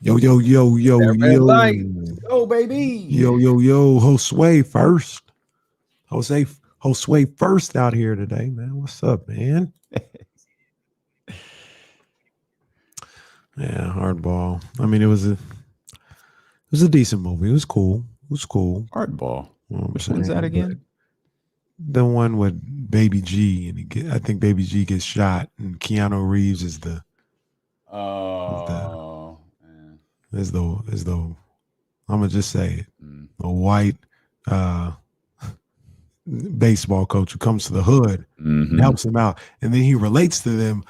Yo, yo, yo, yo, That red yo. light. Oh, baby. Yo, yo, yo. Josue first. Josue first out here today, man. What's up, man? Yeah, hardball. I mean, it was a decent movie. It was cool. It was cool. Hardball. You know what I'm Which one's that saying? again? But the one with Baby G, and I think Baby G gets shot, and Keanu Reeves is the Oh. is the I'm gonna just say it, a white baseball coach who comes to the hood and helps him out, and then he relates to them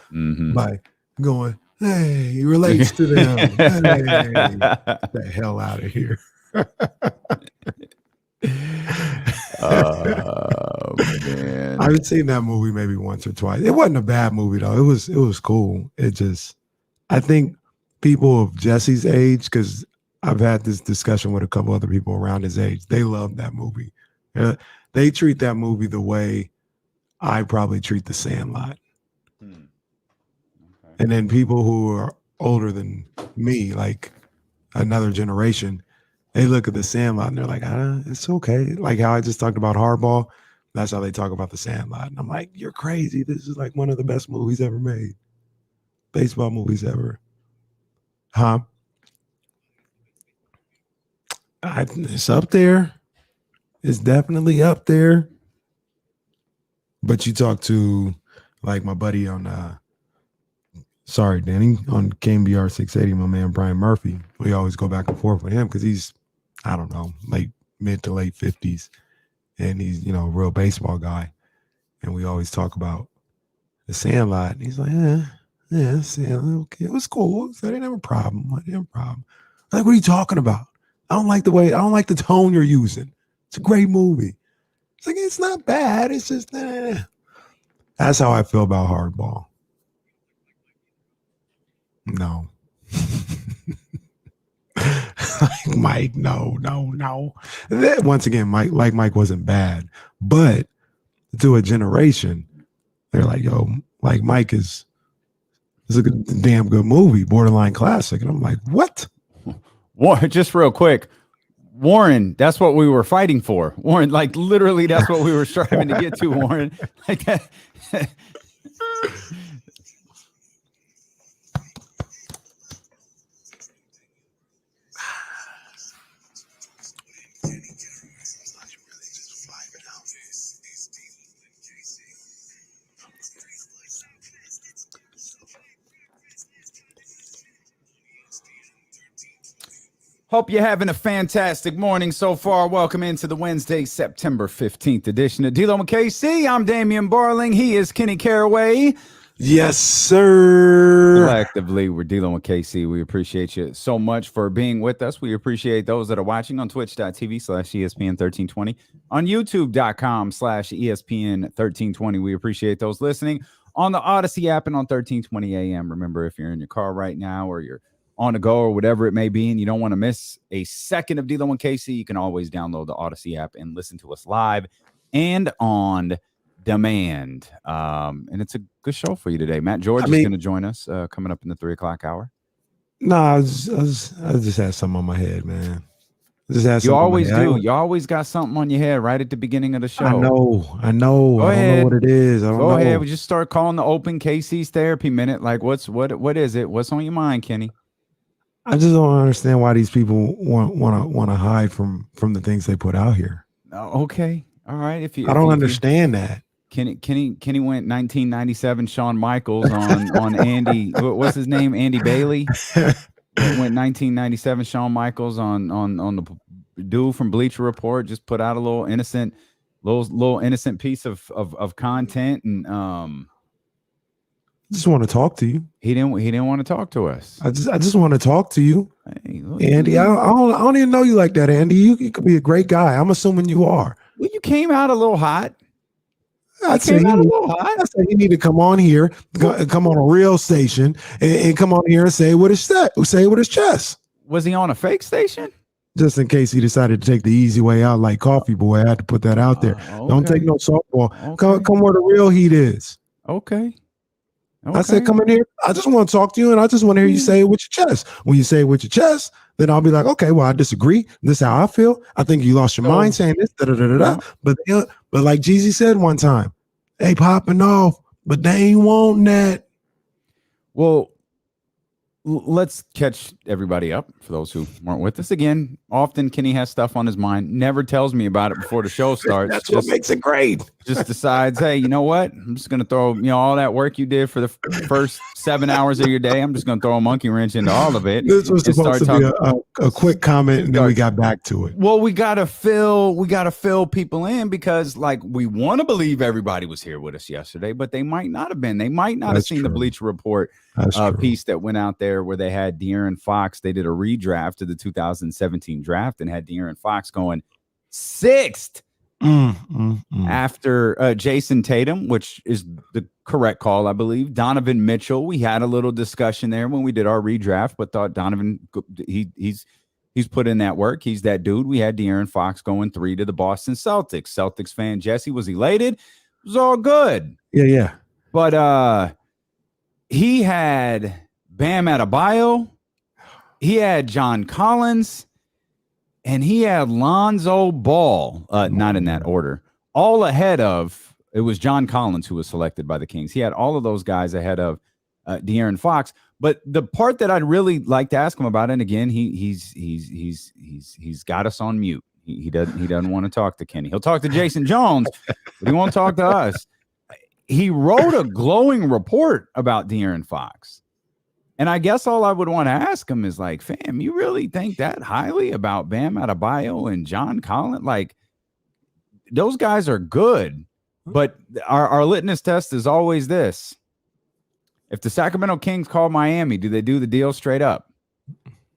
by going, "Hey," he relates to them. Hey, get the hell out of here. Oh man. I've seen that movie maybe once or twice. It wasn't a bad movie though. It was cool. It just, I think people of Jesse's age, because I've had this discussion with a couple other people around his age, they love that movie. They treat that movie the way I probably treat The Sandlot. Okay. And then people who are older than me, like another generation, they look at The Sandlot and they're like, it's okay. Like how I just talked about Hardball, that's how they talk about The Sandlot. And I'm like, you're crazy. This is like one of the best movies ever made. Baseball movies ever. Huh? It's up there. It's definitely up there. But you talk to like my buddy on Danny, on KMBR 680, my man Brian Murphy. We always go back and forth with him because he's, I don't know, like mid to late 50s. And he's, a real baseball guy. And we always talk about The Sandlot. And he's like, yeah, Sandlot, okay. It was cool. So I didn't have a problem. Like, what are you talking about? I don't like the tone you're using. It's a great movie. It's like, it's not bad. It's just, That's how I feel about Hardball. No. Like Mike, no. Once again, Mike wasn't bad. But to a generation, they're like, yo, like Mike is a damn good movie, borderline classic. And I'm like, what? Just real quick. Warren, that's what we were fighting for. Warren, like literally that's what we were striving to get to, Warren. Like that. Hope you're having a fantastic morning so far. Welcome into the Wednesday, September 15th edition of D-Lo and KC. I'm Damian Barling. He is Kenny Caraway. Yes, sir. Collectively, we're D-Lo and KC. We appreciate you so much for being with us. We appreciate those that are watching on twitch.tv/ESPN1320, on youtube.com/ESPN1320. We appreciate those listening on the Odyssey app and on 1320 AM. Remember, if you're in your car right now or you're on the go or whatever it may be, and you don't want to miss a second of D-Lo and KC, you can always download the Odyssey app and listen to us live and on demand. And it's a good show for you today. Matt George is going to join us coming up in the 3 o'clock hour. No, I just had something on my head, man. You always do. You always got something on your head right at the beginning of the show. I know. Go I don't know what it is. Go ahead. We just start calling the open KC's therapy minute. Like, what is it? What's on your mind, Kenny? I just don't understand why these people want to hide from the things they put out here. Okay, all right. I don't understand that. Kenny went 1997 Shawn Michaels on Andy. What's his name? Andy Bailey. Went 1997 Shawn Michaels on the dude from Bleacher Report. Just put out a little innocent piece of content and just want to talk to you. He didn't want to talk to us. I just want to talk to you, hey, look, Andy. I don't even know you like that, Andy. You could be a great guy. I'm assuming you are. Well, you came out a little hot. I said he need to come on here, come on a real station, and come on here and say what his chest. Was he on a fake station? Just in case he decided to take the easy way out, like Coffee Boy. I had to put that out there. Okay. Don't take no softball. Okay. Come where the real heat is. Okay. Okay. I said, come in here. I just want to talk to you, and I just want to hear you say it with your chest. When you say it with your chest, then I'll be like, okay, well, I disagree. This is how I feel. I think you lost your mind saying this. But like Jeezy said one time, they popping off, but they ain't wanting that. Well, let's catch everybody up for those who weren't with us. Again, often Kenny has stuff on his mind, never tells me about it before the show starts. That's what makes it great. Just decides, hey, you know what? I'm just going to throw, all that work you did for the first 7 hours of your day. I'm just going to throw a monkey wrench into all of it. This was supposed to be a quick comment, and then we got back to it. Well, we got to fill people in because, like, we want to believe everybody was here with us yesterday, but they might not have been. They might not have seen the Bleacher Report piece that went out there where they had De'Aaron Fox. They did a redraft of the 2017 draft and had De'Aaron Fox going 6th after Jason Tatum, which is the correct call, I believe. Donovan Mitchell. We had a little discussion there when we did our redraft, but thought Donovan, he's put in that work. He's that dude. We had De'Aaron Fox going 3 to the Boston Celtics. Celtics fan Jesse was elated. It was all good. Yeah. But he had Bam Adebayo, he had John Collins, and he had Lonzo Ball, not in that order, all ahead of, it was John Collins who was selected by the Kings. He had all of those guys ahead of De'Aaron Fox. But the part that I'd really like to ask him about, and again, he's got us on mute. He doesn't want to talk to Kenny. He'll talk to Jason Jones, but he won't talk to us. He wrote a glowing report about De'Aaron Fox. And I guess all I would want to ask him is like, fam, you really think that highly about Bam Adebayo and John Collins? Like, those guys are good, but our litmus test is always this. If the Sacramento Kings called Miami, do they do the deal straight up?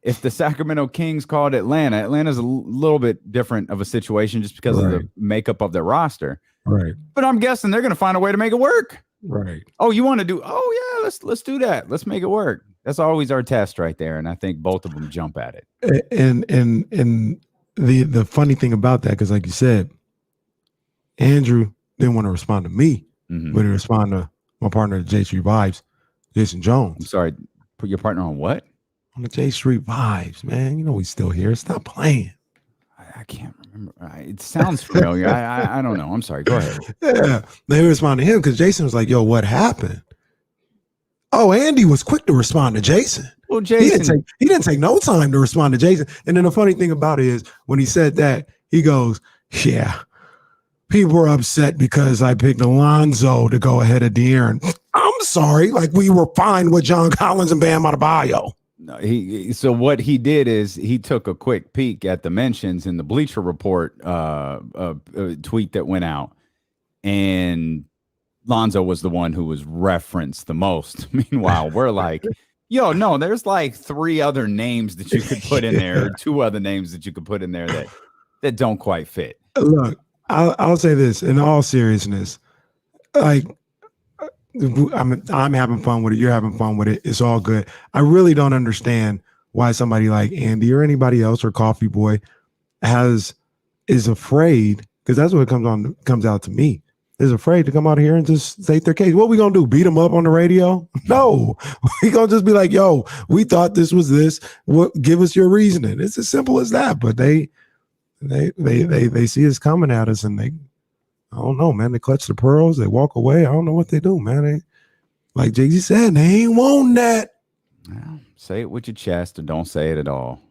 If the Sacramento Kings called Atlanta's a little bit different of a situation just because of the makeup of their roster. Right. But I'm guessing they're going to find a way to make it work. Right. Oh, you want to do? Oh yeah, let's do that. Let's make it work. That's always our test right there, and I think both of them jump at it. And the funny thing about that, because like you said, Andrew didn't want to respond to me, but he responded to my partner at J Street Vibes, Jason Jones. I'm sorry, put your partner on what? On the J Street Vibes, man. You know he's still here. Stop playing. I can't remember. It sounds familiar. I don't know. I'm sorry. Go ahead. Yeah, they responded to him because Jason was like, "Yo, what happened?" Oh, Andy was quick to respond to Jason. Well, Jason, he didn't take no time to respond to Jason. And then the funny thing about it is when he said that, he goes, "Yeah, people were upset because I picked Alonzo to go ahead of De'Aaron. I'm sorry, like we were fine with John Collins and Bam Adebayo." No, so what he did is he took a quick peek at the mentions in the Bleacher Report tweet that went out, and Lonzo was the one who was referenced the most. Meanwhile, we're like, yo, no, there's like 3 other names that you could put in there, or 2 other names that you could put in there that don't quite fit. Look, I'll say this in all seriousness, like I'm having fun with it. You're having fun with it. It's all good. I really don't understand why somebody like Andy or anybody else or Coffee Boy is afraid, because that's what it comes out to me. Is afraid to come out here and just state their case. What we gonna do? Beat them up on the radio? No, we gonna just be like, "Yo, we thought this was this. What? Give us your reasoning." It's as simple as that. But they see us coming at us, and I don't know, man. They clutch the pearls. They walk away. I don't know what they do, man. They, like Jay-Z said, they ain't wanting that. Well, say it with your chest, or don't say it at all.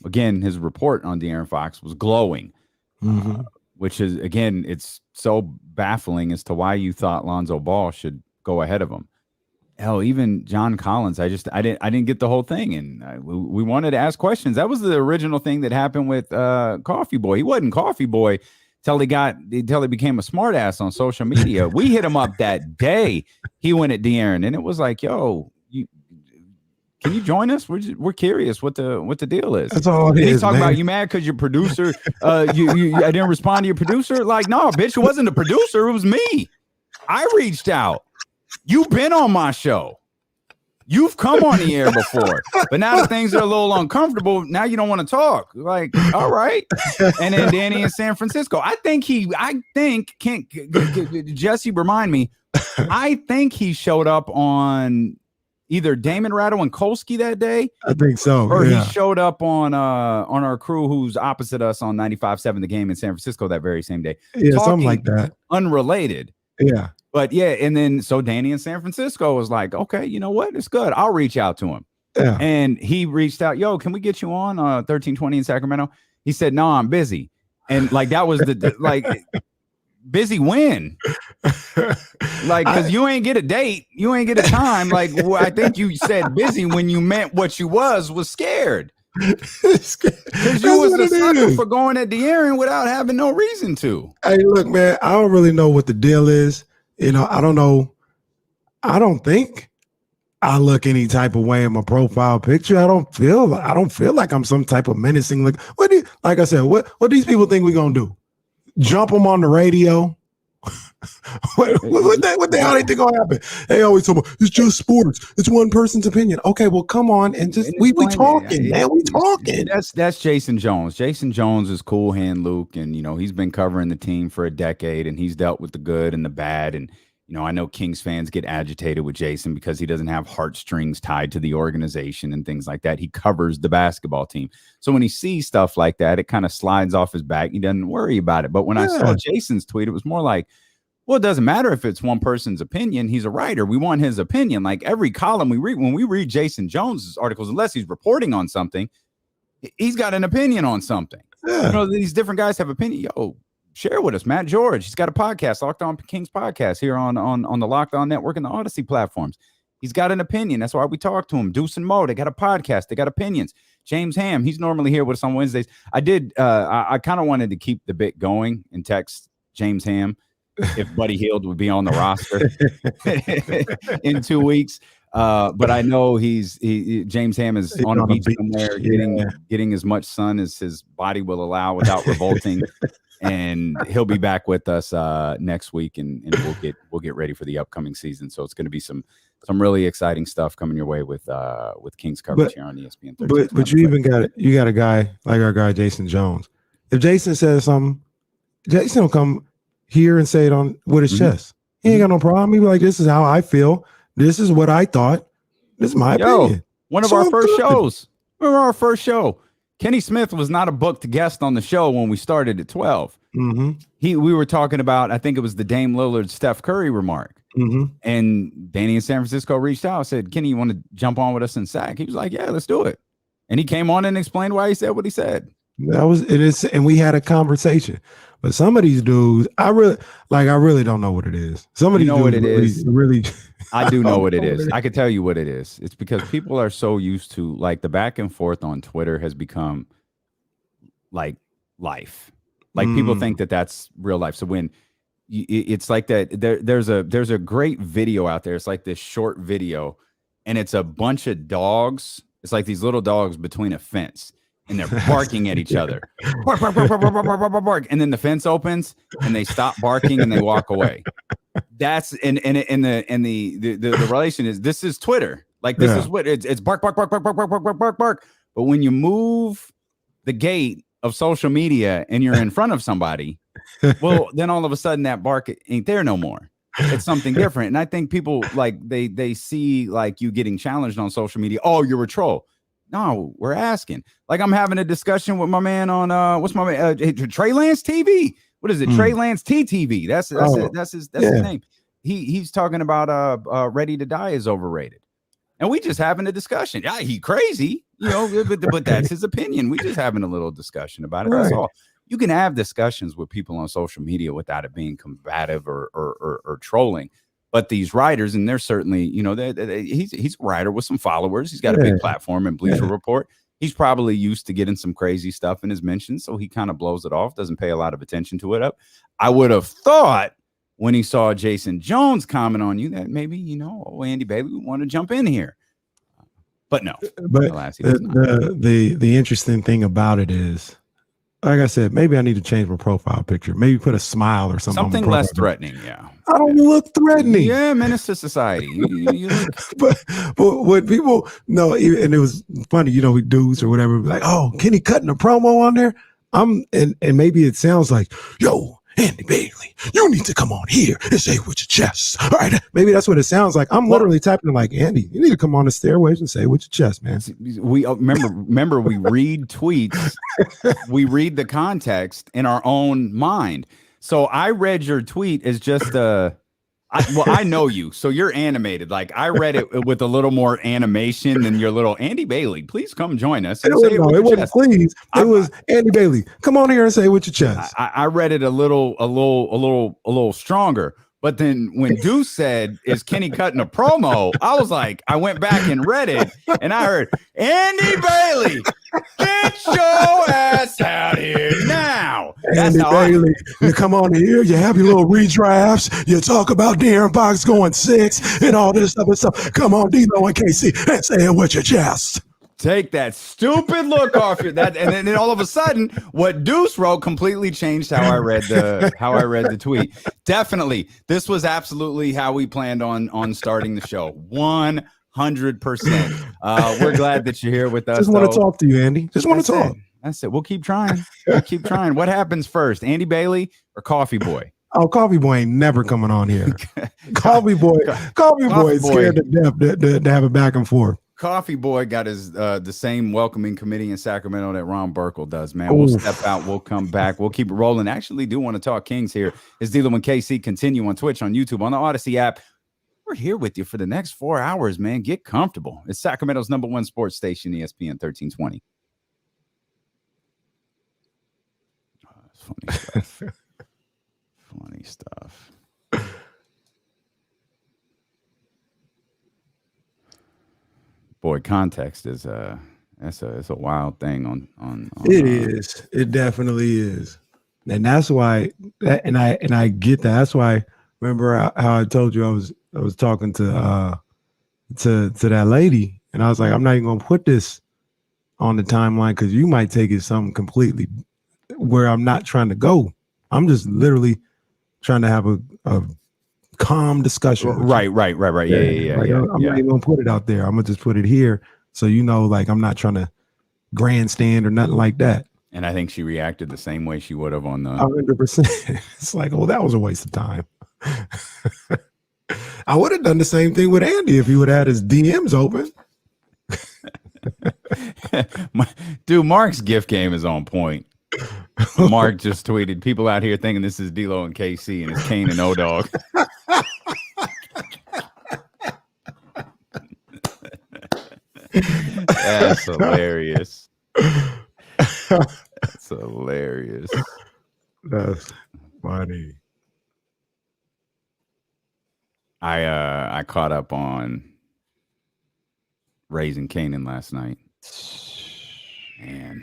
Again, his report on De'Aaron Fox was glowing. Which is, again, it's so baffling as to why you thought Lonzo Ball should go ahead of him. Hell, even John Collins, I didn't get the whole thing, and we wanted to ask questions. That was the original thing that happened with Coffee Boy. He wasn't Coffee Boy till he became a smartass on social media. We hit him up that day he went at De'Aaron, and it was like, yo, can you join us? We're curious what the deal is. That's all it is. He's talking about you mad because your producer, I didn't respond to your producer. Like, no, bitch, it wasn't the producer. It was me. I reached out. You've been on my show. You've come on the air before, but now that things are a little uncomfortable, now you don't want to talk. Like, all right. And then Danny in San Francisco. I think can't Jesse remind me. I think he showed up on either Damon Rattle and Kolsky that day. I think so. Or he showed up on our crew who's opposite us on 95.7 The Game in San Francisco that very same day. Yeah, something like that. Unrelated. Yeah. But yeah, and then so Danny in San Francisco was like, okay, you know what? It's good. I'll reach out to him. Yeah. And he reached out, yo, can we get you on 1320 in Sacramento? He said, no, I'm busy. And like that was the like busy when? Like, because you ain't get a date, you ain't get a time. Like, I think you said busy when you meant what you was scared. Because you was a sucker for going at De'Aaron without having no reason to. Hey, look, man, I don't really know what the deal is. You know, I don't know. I don't think I look any type of way in my profile picture. I don't feel like I'm some type of menacing. Like, like I said, what these people think we gonna do? Jump them on the radio? what the hell they think gonna happen? They always talk about it's just sports. It's one person's opinion. Okay, well, come on and just we talking, man. We talking. That's Jason Jones. Jason Jones is cool hand Luke, and you know he's been covering the team for a decade, and he's dealt with the good and the bad. And you know I know Kings fans get agitated with Jason because he doesn't have heartstrings tied to the organization and things like that. He covers the basketball team, so when he sees stuff like that, it kind of slides off his back. He doesn't worry about it. But when I saw Jason's tweet, it was more like, well, it doesn't matter if it's one person's opinion. He's a writer. We want his opinion. Like every column we read, when we read Jason Jones's articles, unless he's reporting on something, he's got an opinion on something. Yeah. You know, these different guys have opinion. Yo, share with us. Matt George, he's got a podcast, Locked On Kings podcast here on the Locked On Network and the Odyssey platforms. He's got an opinion. That's why we talk to him. Deuce and Mo, they got a podcast. They got opinions. James Ham, he's normally here with us on Wednesdays. I kind of wanted to keep the bit going and text James Ham if Buddy Hield would be on the roster in 2 weeks. But I know James Ham is on the beach somewhere getting as much sun as his body will allow without revolting. And he'll be back with us next week, and we'll get ready for the upcoming season. So it's going to be some really exciting stuff coming your way with Kings coverage here on ESPN. But you got a guy like our guy Jason Jones. If Jason says something, Jason will come here and say it with his chest. He ain't got no problem. He be like, this is how I feel. This is what I thought. This is my opinion. One of our first shows. Remember our first show? Kenny Smith was not a booked guest on the show when we started at 12. We were talking about, I think it was the Dame Lillard Steph Curry remark. And Danny in San Francisco reached out, said, Kenny, you want to jump on with us in SAC? He was like, yeah, let's do it. And he came on and explained why he said what he said. And we had a conversation. But some of these dudes, I really don't know what it is. Some of these dudes what it is. Really I do know what it is. I can tell you what it is. It's because people are so used to, like, the back and forth on Twitter has become like life. Like people think that that's real life. So when it's like that, there's a great video out there. It's like this short video, and it's a bunch of dogs. It's like these little dogs between a fence. And they're barking at each other. Bark, bark, bark, bark, bark, bark, bark, bark, bark. And then the fence opens and they stop barking and they walk away. That's the relation is, this is Twitter. Like this is what it's bark, bark, bark, bark, bark, bark, bark, bark, bark, bark. But when you move the gate of social media and you're in front of somebody, well, then all of a sudden that bark ain't there no more. It's something different. And I think people like they see like you getting challenged on social media. Oh, you're a troll. No, we're asking. Like I'm having a discussion with my man on what's my man Trey Lance TV. What is it? Trey Lance TTV. That's his name. He's talking about Ready to Die is overrated. And we just having a discussion. Yeah, he crazy, you know, but that's his opinion. We just having a little discussion about it. That's all. You can have discussions with people on social media without it being combative or trolling. But these writers, and they're certainly, you know, he's a writer with some followers. He's got a big platform in Bleacher Report. He's probably used to getting some crazy stuff in his mentions, so he kind of blows it off, doesn't pay a lot of attention to it. I would have thought when he saw Jason Jones comment on you that maybe, you know, Andy Bailey would want to jump in here. But no. But alas, the interesting thing about it is, like I said, maybe I need to change my profile picture. Maybe put a smile or something. Something less threatening, yeah. I don't look threatening. Yeah, menace to society. You look. but what people know, and it was funny, you know, with dudes or whatever, like, oh, Kenny cutting a promo on there. And maybe it sounds like, yo, Andy Bailey, you need to come on here and say it with your chest. All right. Maybe that's what it sounds like. I'm literally typing like, Andy, you need to come on the stairways and say it with your chest, man. We remember we read tweets, we read the context in our own mind. So I read your tweet as just I know you, so you're animated. Like I read it with a little more animation than your little Andy Bailey. Please come join us. It wasn't please. It was Andy Bailey. Come on here and say it with your chest. I read it a little stronger. But then when Deuce said, "Is Kenny cutting a promo?" I was like, I went back and read it, and I heard Andy Bailey, get your ass out here now. Andy Bailey, you come on here, you have your little redrafts, you talk about De'Aaron Fox going 6 and all this other stuff. Come on, D'Lo and KC, and say it with your chest. Take that stupid look off your that, and then all of a sudden, what Deuce wrote completely changed how I read the tweet. Definitely, this was absolutely how we planned on starting the show. 100%. We're glad that you're here with us. Just want to talk to you, Andy. Just want to talk. That's it. We'll keep trying. What happens first, Andy Bailey or Coffee Boy? Oh, Coffee Boy ain't never coming on here. Coffee Boy is scared to death to have a back and forth. Coffee Boy got his the same welcoming committee in Sacramento that Ron Burkle does, man. We'll step out. We'll come back. We'll keep it rolling. Actually, do want to talk Kings here. It's D'Lo and KC. Continue on Twitch, on YouTube, on the Odyssey app. We're here with you for the next 4 hours, man. Get comfortable. It's Sacramento's #1 sports station, ESPN 1320. Funny stuff. Funny stuff. Boy, context is it's a wild thing on it is. It definitely is. And that's why and I get that. That's why remember how I told you I was talking to that lady, and I was like, I'm not even gonna put this on the timeline because you might take it something completely where I'm not trying to go. I'm just literally trying to have a calm discussion. Right. Yeah. I'm not even gonna put it out there. I'm gonna just put it here, so you know, like I'm not trying to grandstand or nothing like that. And I think she reacted the same way she would have on the 100%. It's like, oh, that was a waste of time. I would have done the same thing with Andy if he would have had his DMs open. Dude, Mark's gift game is on point. Mark just tweeted, people out here thinking this is D'Lo and KC and it's Kane and O-Dog. That's hilarious. That's hilarious. That's funny. I caught up on Raising Canaan last night. And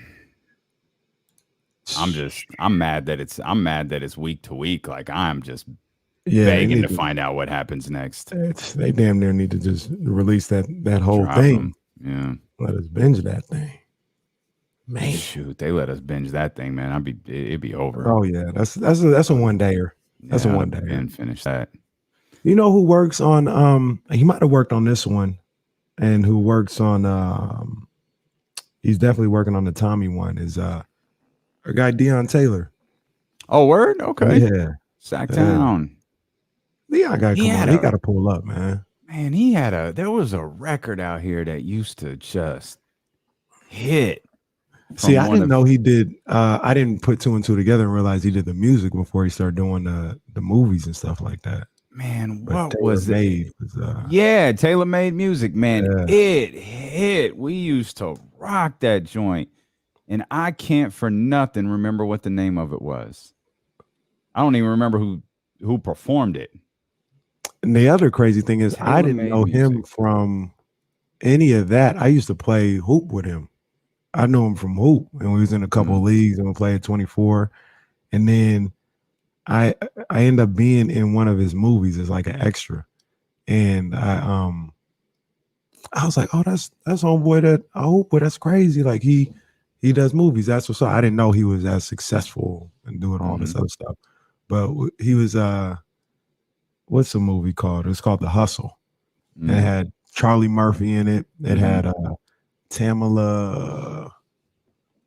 I'm mad that it's week to week. Like I'm just begging to find out what happens next. They damn near need to just release that whole thing. Yeah. Let us binge that thing. Man. Shoot, they let us binge that thing, man. It'd be over. Oh yeah. That's a one-dayer. That's a one-dayer. And finish that. You know who works on he might have worked on this one, and who works on he's definitely working on the Tommy one is our guy Deion Taylor. Oh, word? Okay. Yeah. Sacktown. Deion got to come on. He got to pull up, man. Man, there was a record out here that used to just hit. See, I didn't know he did. I didn't put 2 and 2 together and realize he did the music before he started doing the movies and stuff like that. Man, but what was it? Yeah, tailor-made music, man. Yeah. It hit. We used to rock that joint. And I can't for nothing remember what the name of it was. I don't even remember who performed it. And the other crazy thing is I didn't know him from any of that. I used to play hoop with him. I knew him from hoop, and we was in a couple of leagues, and we played 24. And then I ended up being in one of his movies as like an extra. And I was like, oh, that's homeboy that I hoop with. That's crazy. Like he does movies. That's what's up. I didn't know he was as successful and doing all this other stuff. But he was what's the movie called? It's called The Hustle. Mm. It had Charlie Murphy in it. It Mhm. had Tamala,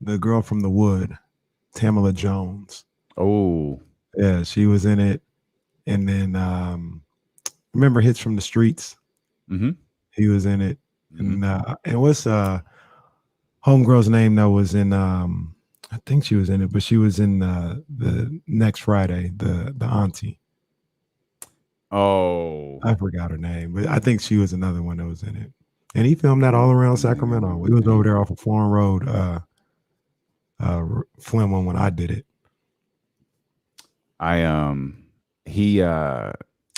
the girl from The Wood, Tamala Jones. Oh, Yeah, she was in it. And then remember Hits from the Streets? mm-hmm. He was in it. Mm-hmm. And what's homegirl's name that was in I think she was in it, but she was in the Next Friday, the auntie. Oh, I forgot her name, but I think she was another one that was in it. And he filmed that all around Sacramento. We was over there off of Florin Road, filming when I did it. He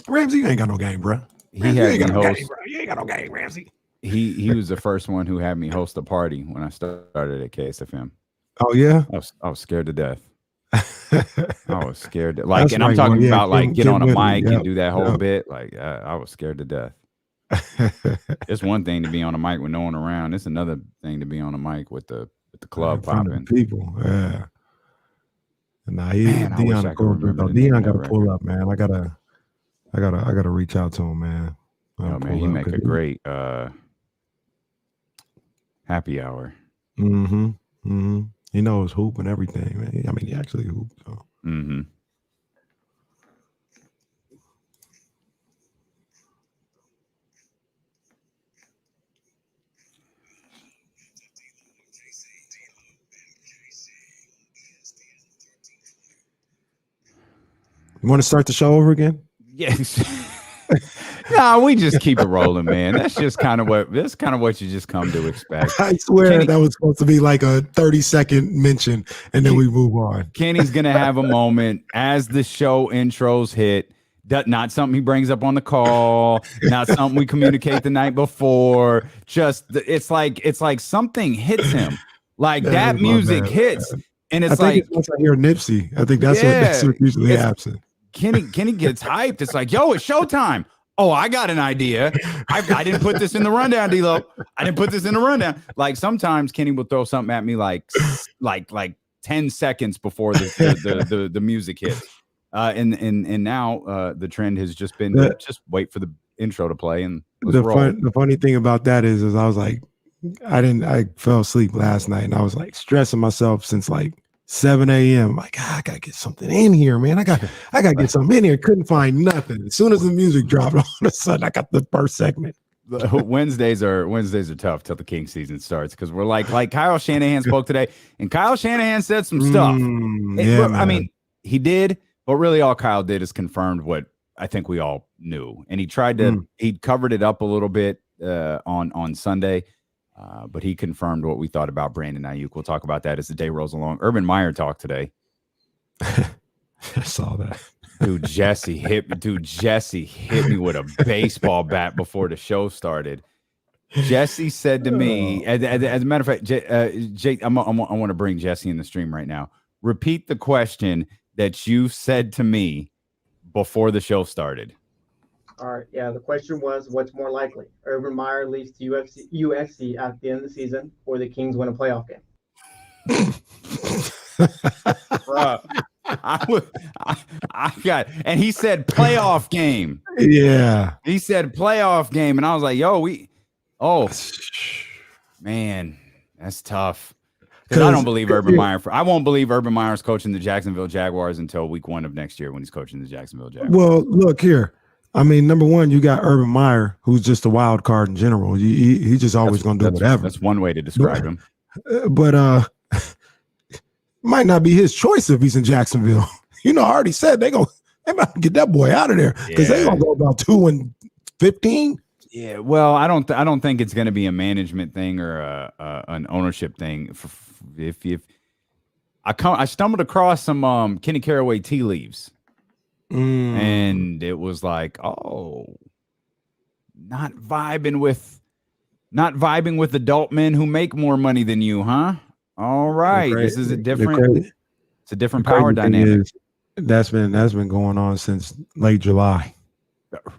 Ramsey, you ain't got no game, bro. He had me host. You ain't got no game, Ramsey. He was the first one who had me host a party when I started at KSFM. Oh yeah, I was scared to death. I was scared to, like, That's and I'm right, talking well, yeah, about like get Kim on a Whitley, mic yep, and do that whole yep. bit. Like I was scared to death. It's one thing to be on a mic with no one around. It's another thing to be on a mic with the club In front of popping. people. Yeah. Nah, Man, I wish Dion I could remember the name Dion of that got to pull record. up, man. I gotta reach out to him, man. Oh man, he make a great happy hour. Mm-hmm. Mm-hmm. He knows hoop and everything, man. I mean, he actually hooped. So. Mm-hmm. You want to start the show over again? Yes. No, we just keep it rolling, man. That's kind of what you just come to expect. I swear that was supposed to be like a 30-second mention, and then we move on. Kenny's gonna have a moment as the show intros hit. Not something he brings up on the call, not something we communicate the night before. Just it's like something hits him, like that music hits, and it's like once I hear Nipsey, I think that's what usually happens. Kenny gets hyped. It's like, yo, it's showtime. Oh, I got an idea. I didn't put this in the rundown, D-Lo. I didn't put this in the rundown. Like sometimes Kenny will throw something at me like 10 seconds before the music hits. And now the trend has just been to just wait for the intro to play. And the funny thing about that is I was like, I fell asleep last night and I was like stressing myself since like 7 a.m. Like, I gotta get something in here, man. I gotta get something in here. Couldn't find nothing. As soon as the music dropped, all of a sudden I got the first segment. Wednesdays are tough till the King season starts because we're like Kyle Shanahan spoke today, and Kyle Shanahan said some stuff. I mean, he did, but really all Kyle did is confirmed what I think we all knew, and he tried to he covered it up a little bit on Sunday. But he confirmed what we thought about Brandon Aiyuk. We'll talk about that as the day rolls along. Urban Meyer talked today. I saw that. Dude, Jesse hit me with a baseball bat before the show started. Jesse said to me, as a matter of fact, Jake, I want to bring Jesse in the stream right now. Repeat the question that you said to me before the show started. All right. Yeah. The question was, what's more likely? Urban Meyer leaves to USC at the end of the season, or the Kings win a playoff game? I got, and he said playoff game. Yeah. He said playoff game, and I was like, man, that's tough. Because I don't believe Urban Meyer. I won't believe Urban Meyer's coaching the Jacksonville Jaguars until week 1 of next year when he's coaching the Jacksonville Jaguars. Well, look here. I mean, number one, you got Urban Meyer, who's just a wild card in general. He's just always going to do whatever. That's one way to describe him. But might not be his choice if he's in Jacksonville. I already said they might get that boy out of there because they gonna go about 2-15. Yeah, well, I don't think it's going to be a management thing or an ownership thing. If I stumbled across some Kenny Caraway tea leaves. And it was like, not vibing with adult men who make more money than you, huh? All right, this is a different power dynamic. That's been going on since late July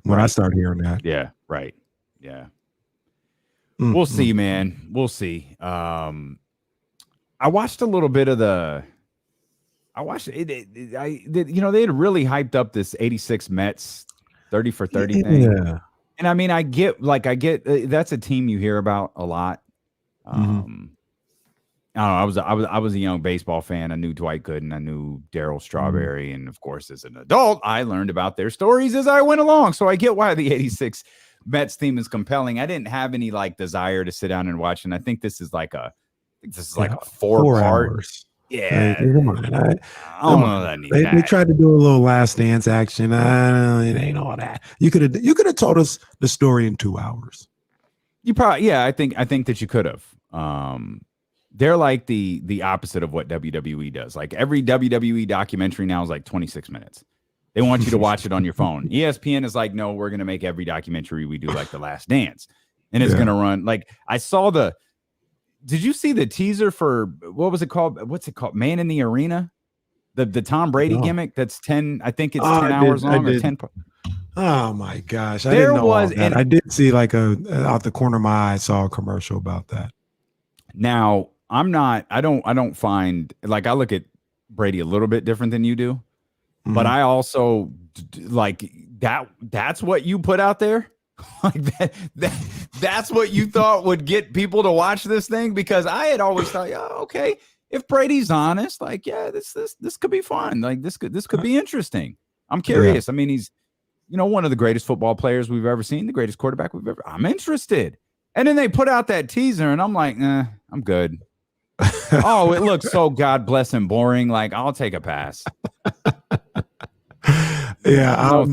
when I started hearing that. Yeah, right. Yeah, we'll see, man. We'll see. I watched a little bit of the. I watched it. They had really hyped up this 86 Mets 30 for 30 thing. Yeah. And I mean, I get that's a team you hear about a lot. I don't know. I was a young baseball fan. I knew Dwight Gooden. I knew Darryl Strawberry, and of course, as an adult, I learned about their stories as I went along. So I get why the '86 Mets team is compelling. I didn't have any desire to sit down and watch, and I think this is like a 4-part. Hours. Yeah, hey, come on. I don't know that I need that. They tried to do a little Last Dance action. It ain't all that. You could have told us the story in 2 hours. You probably, yeah. I think that you could have. They're like the opposite of what WWE does. Like every WWE documentary now is like 26 minutes. They want you to watch it on your phone. ESPN is like, no, we're going to make every documentary we do like The Last Dance. And it's going to run. Like I saw did you see the teaser for, what was it called? What's it called? Man in the Arena? The Tom Brady gimmick that's 10, I think it's 10 hours long or 10. Oh my gosh. I didn't know all that. I did see out the corner of my eye, I saw a commercial about that. Now, I don't find, like, I look at Brady a little bit different than you do, but I also like that's what you put out there. Like that's what you thought would get people to watch this thing, because I had always thought, yeah, okay, if Brady's honest, like, yeah, this could be fun. Like this could be interesting. I'm curious. I mean, he's, one of the greatest football players we've ever seen, the greatest quarterback we've ever. I'm interested. And then they put out that teaser, and I'm like, I'm good. Oh, it looks so God bless and boring. Like, I'll take a pass. Yeah,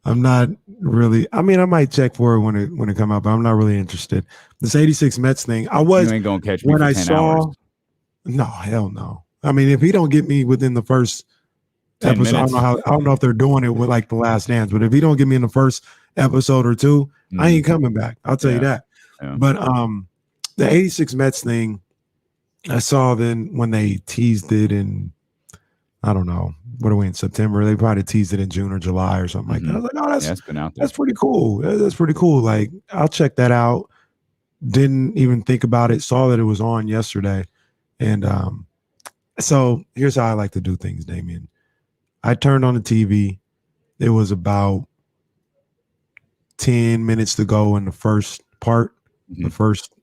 I'm not really. I mean, I might check for it when it come out, but I'm not really interested. This '86 Mets thing, you ain't gonna catch me when I saw. Hours. No, hell no. I mean, if he don't get me within the first episode, I don't know if they're doing it with like The Last Dance, but if he don't get me in the first episode or two, I ain't coming back. I'll tell you that. Yeah. But the '86 Mets thing, I saw then when they teased it in, I don't know, what are we in September? They probably teased it in June or July or something like that. I was like, oh, that's been out there. That's pretty cool. That's pretty cool. Like, I'll check that out. Didn't even think about it. Saw that it was on yesterday. And so here's how I like to do things, Damien. I turned on the TV. It was about 10 minutes to go in the first part, the first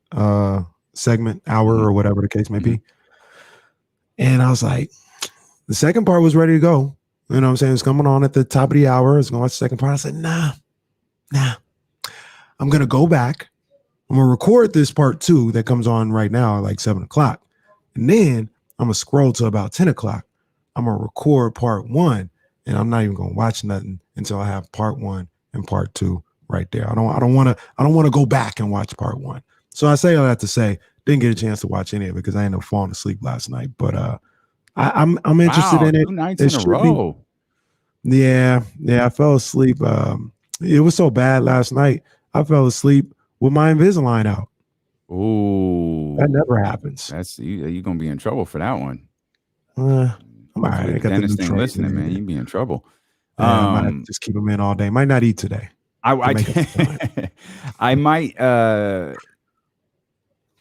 segment, hour or whatever the case may be. And I was like, the second part was ready to go. You know what I'm saying? It's coming on at the top of the hour. It's going to watch the second part. I said, nah. I'm going to go back. I'm going to record this part 2 that comes on right now at like 7 o'clock. And then I'm going to scroll to about 10 o'clock. I'm going to record part 1, and I'm not even going to watch nothing until I have part 1 and part 2 right there. I don't want to go back and watch part 1. So I say all that to say, didn't get a chance to watch any of it because I ended up falling asleep last night. But I'm interested in it. 2 nights in a row. Yeah, I fell asleep. It was so bad last night. I fell asleep with my Invisalign out. Ooh, that never happens. That's you're gonna be in trouble for that one. I'm all right. I got the dentist ain't listening, man. You'd be in trouble. I might just keep them in all day. Might not eat today. I might.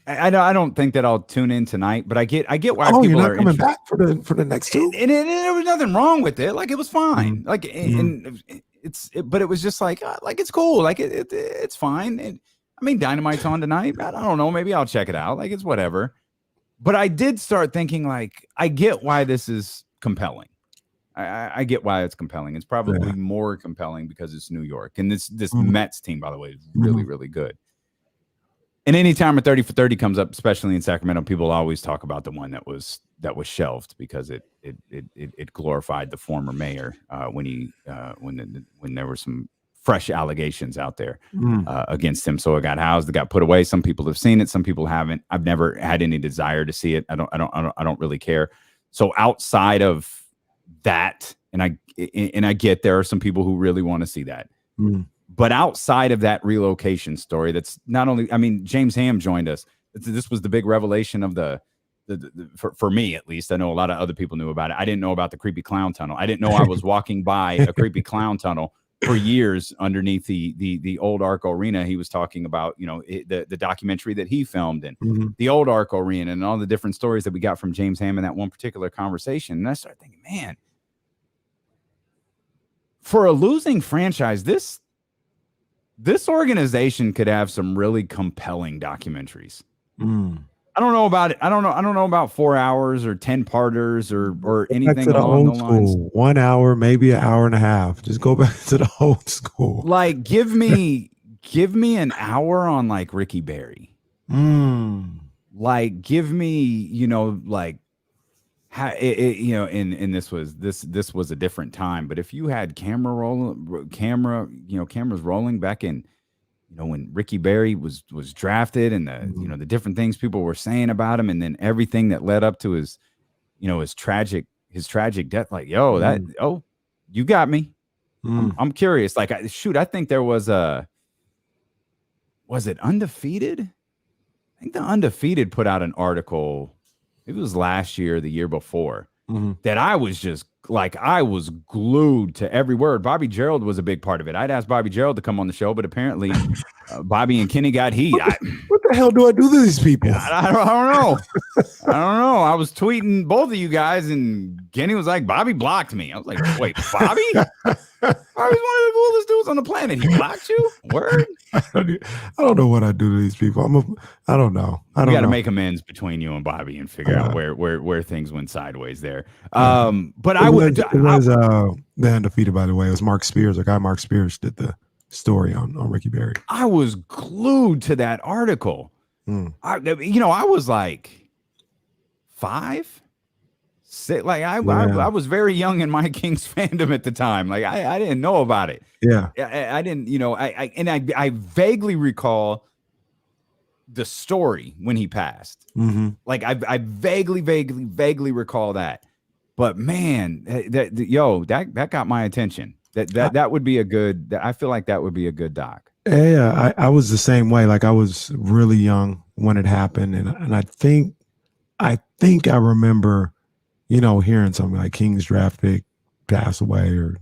I don't think that I'll tune in tonight, but I get why people you're not are coming back for the next 2. And there was nothing wrong with it. Like, it was fine. Like, and but it was just like it's cool. Like it's fine. And I mean, Dynamite's on tonight. I don't know. Maybe I'll check it out. Like, it's whatever. But I did start thinking, like, I get why this is compelling. I get why it's compelling. It's probably more compelling because it's New York. And this Mets team, by the way, is really, really good. And anytime a 30 for 30 comes up, especially in Sacramento, people always talk about the one that was shelved because it glorified the former mayor when there were some fresh allegations out there against him. So it got housed, it got put away. Some people have seen it, some people haven't. I've never had any desire to see it. I don't really care. So outside of that, and I get there are some people who really want to see that. But outside of that relocation story, that's not only, I mean, James Ham joined us. This was the big revelation of for me, at least. I know a lot of other people knew about it. I didn't know about the creepy clown tunnel. I didn't know I was walking by a creepy clown tunnel for years underneath the old Arco Arena. He was talking about, the documentary that he filmed and the old Arco Arena and all the different stories that we got from James Ham in that one particular conversation. And I started thinking, man, for a losing franchise, this organization could have some really compelling documentaries. I don't know about it. I don't know about 4 hours or 10 parters or anything along those lines. 1 hour, maybe an hour and a half. Just go back to the old school. Like, give me an hour on like Ricky Berry. Like, give me, like how and this was a different time. But if you had cameras rolling back in, when Ricky Berry was drafted, and the different things people were saying about him, and then everything that led up to his tragic death, like, you got me. I'm curious. Like, I think there was it Undefeated? I think the Undefeated put out an article. It was last year, the year before, that I was just like, I was glued to every word. Bobby Gerald was a big part of it. I'd asked Bobby Gerald to come on the show, but apparently Bobby and Kenny got heat. What the hell do I do to these people? I don't know. I don't know. I was tweeting both of you guys, and Kenny was like, Bobby blocked me. I was like, wait, Bobby? Bobby's one of the coolest dudes on the planet. He blocked you? Word? I don't know what I do to these people. I don't know. We got to make amends between you and Bobby and figure out where things went sideways there. But it was the Undefeated, by the way. It was Mark Spears. Our guy Mark Spears did the story on Ricky Berry. I was glued to that article. I was like 5, 6. Like I was very young in my Kings fandom at the time. Like I didn't know about it. Yeah, I didn't. I vaguely recall the story when he passed. Like I vaguely recall that. But man, that got my attention. That would be a good. I feel like that would be a good doc. Yeah, I was the same way. Like, I was really young when it happened, and I think I remember, hearing something like Kings draft pick pass away, or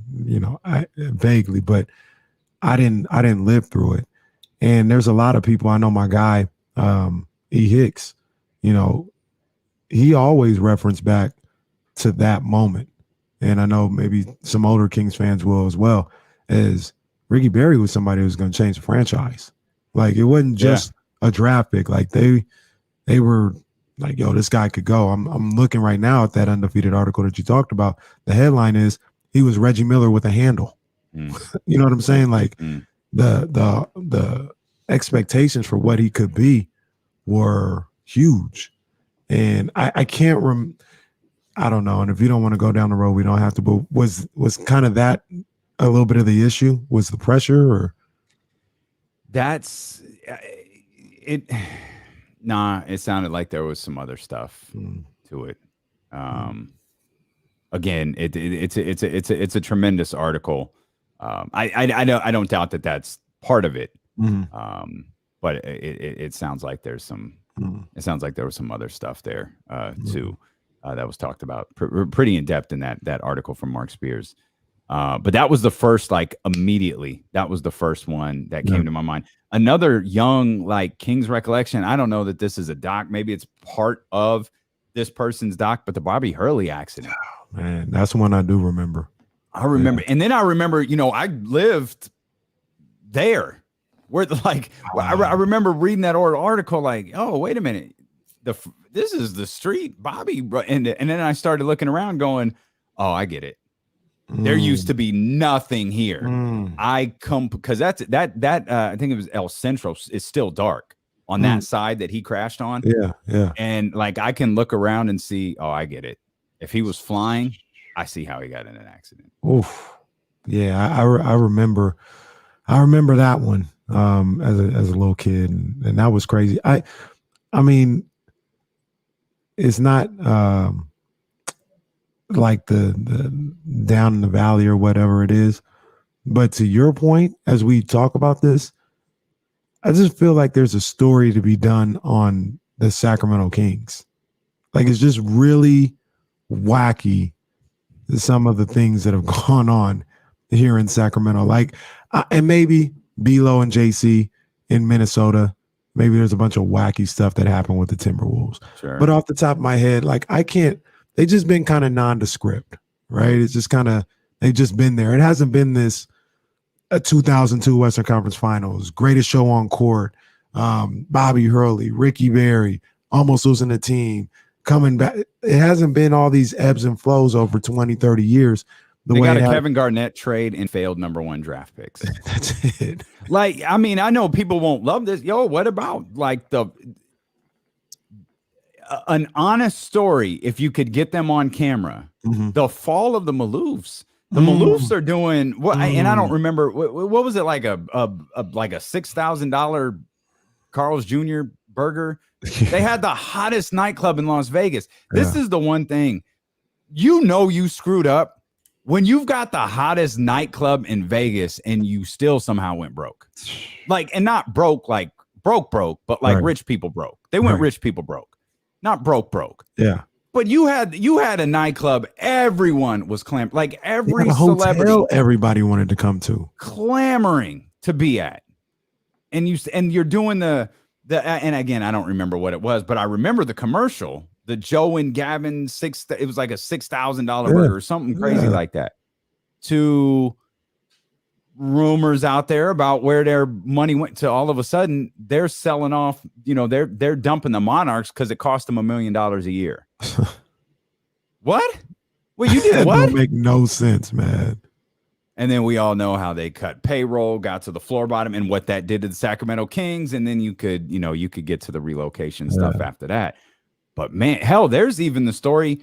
I vaguely, but I didn't live through it. And there's a lot of people. I know my guy, E. Hicks. He always referenced back to that moment. And I know maybe some older Kings fans will as well, as Ricky Berry was somebody who was going to change the franchise. Like, it wasn't just a draft pick. Like, they were like, yo, this guy could go. I'm looking right now at that Undefeated article that you talked about. The headline is, he was Reggie Miller with a handle. You know what I'm saying? Like, the expectations for what he could be were huge. And I can't I don't know. And if you don't want to go down the road, we don't have to. But was kind of that a little bit of the issue? Was the pressure, or? That's it. Nah, it sounded like there was some other stuff to it. Again, it's a tremendous article. I don't doubt that that's part of it. But it sounds like there's some. It sounds like there was some other stuff there too. That was talked about pretty in depth in that article from Mark Spears. But that was the first, like, immediately. That was the first one that came to my mind. Another young, like, King's recollection. I don't know that this is a doc. Maybe it's part of this person's doc, but the Bobby Hurley accident. Oh, man, that's one I do remember. I remember. Yeah. And then I remember, I lived there. Where, like, I remember reading that article, like, oh, wait a minute. This is the street, Bobby. And then I started looking around going, oh, I get it. There used to be nothing here. Because I think it was El Centro. It's still dark on that side that he crashed on. Yeah. And, like, I can look around and see, oh, I get it. If he was flying, I see how he got in an accident. Oof. Yeah, I remember that one as a little kid, and that was crazy. I mean, it's not like the down in the valley or whatever it is, but to your point, as we talk about this, I just feel like there's a story to be done on the Sacramento Kings. Like, it's just really wacky, some of the things that have gone on here in Sacramento. Like, and maybe Belo and JC in Minnesota, maybe there's a bunch of wacky stuff that happened with the Timberwolves. Sure. But off the top of my head, like, they just been kind of nondescript, right? It's just kind of, They've just been there. It hasn't been this a 2002 Western Conference Finals, greatest show on court, Bobby Hurley, Ricky Berry, almost losing the team, coming back. It hasn't been all these ebbs and flows over 20, 30 years. They got a Kevin Garnett trade and failed #1 draft picks. That's it. Like, I mean, I know people won't love this. Yo, what about like an honest story? If you could get them on camera, the fall of the Maloofs. The Maloofs are doing what, and I don't remember what was it, like a $6,000 Carl's Jr. burger. They had the hottest nightclub in Las Vegas. This is the one thing, you screwed up when you've got the hottest nightclub in Vegas and you still somehow went broke. Like, and not broke like broke, but like rich people broke. They went rich people broke, not broke. Yeah. But you had a nightclub, everyone was clamoring, like every celebrity, everybody wanted to come to, clamoring to be at. And you're doing the and again, I don't remember what it was, but I remember the commercial, the Joe and Gavin it was like a $6,000 burger or something crazy like that. To rumors out there about where their money went to, all of a sudden they're selling off, they're dumping the Monarchs because it cost them $1 million a year. What? Well, you did what? Don't make no sense, man. And then we all know how they cut payroll, got to the floor bottom, and what that did to the Sacramento Kings. And then you could get to the relocation stuff after that. But man, hell, there's even the story.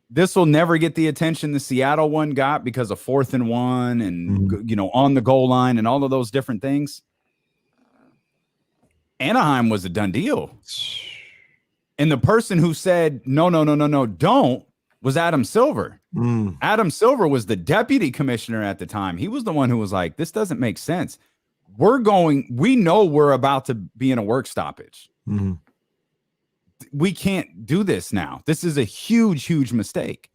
This will never get the attention the Seattle one got because of 4th and 1 and, on the goal line and all of those different things. Anaheim was a done deal. And the person who said, no, don't, was Adam Silver. Adam Silver was the deputy commissioner at the time. He was the one who was like, this doesn't make sense. We know we're about to be in a work stoppage. We can't do this now. This is a huge mistake.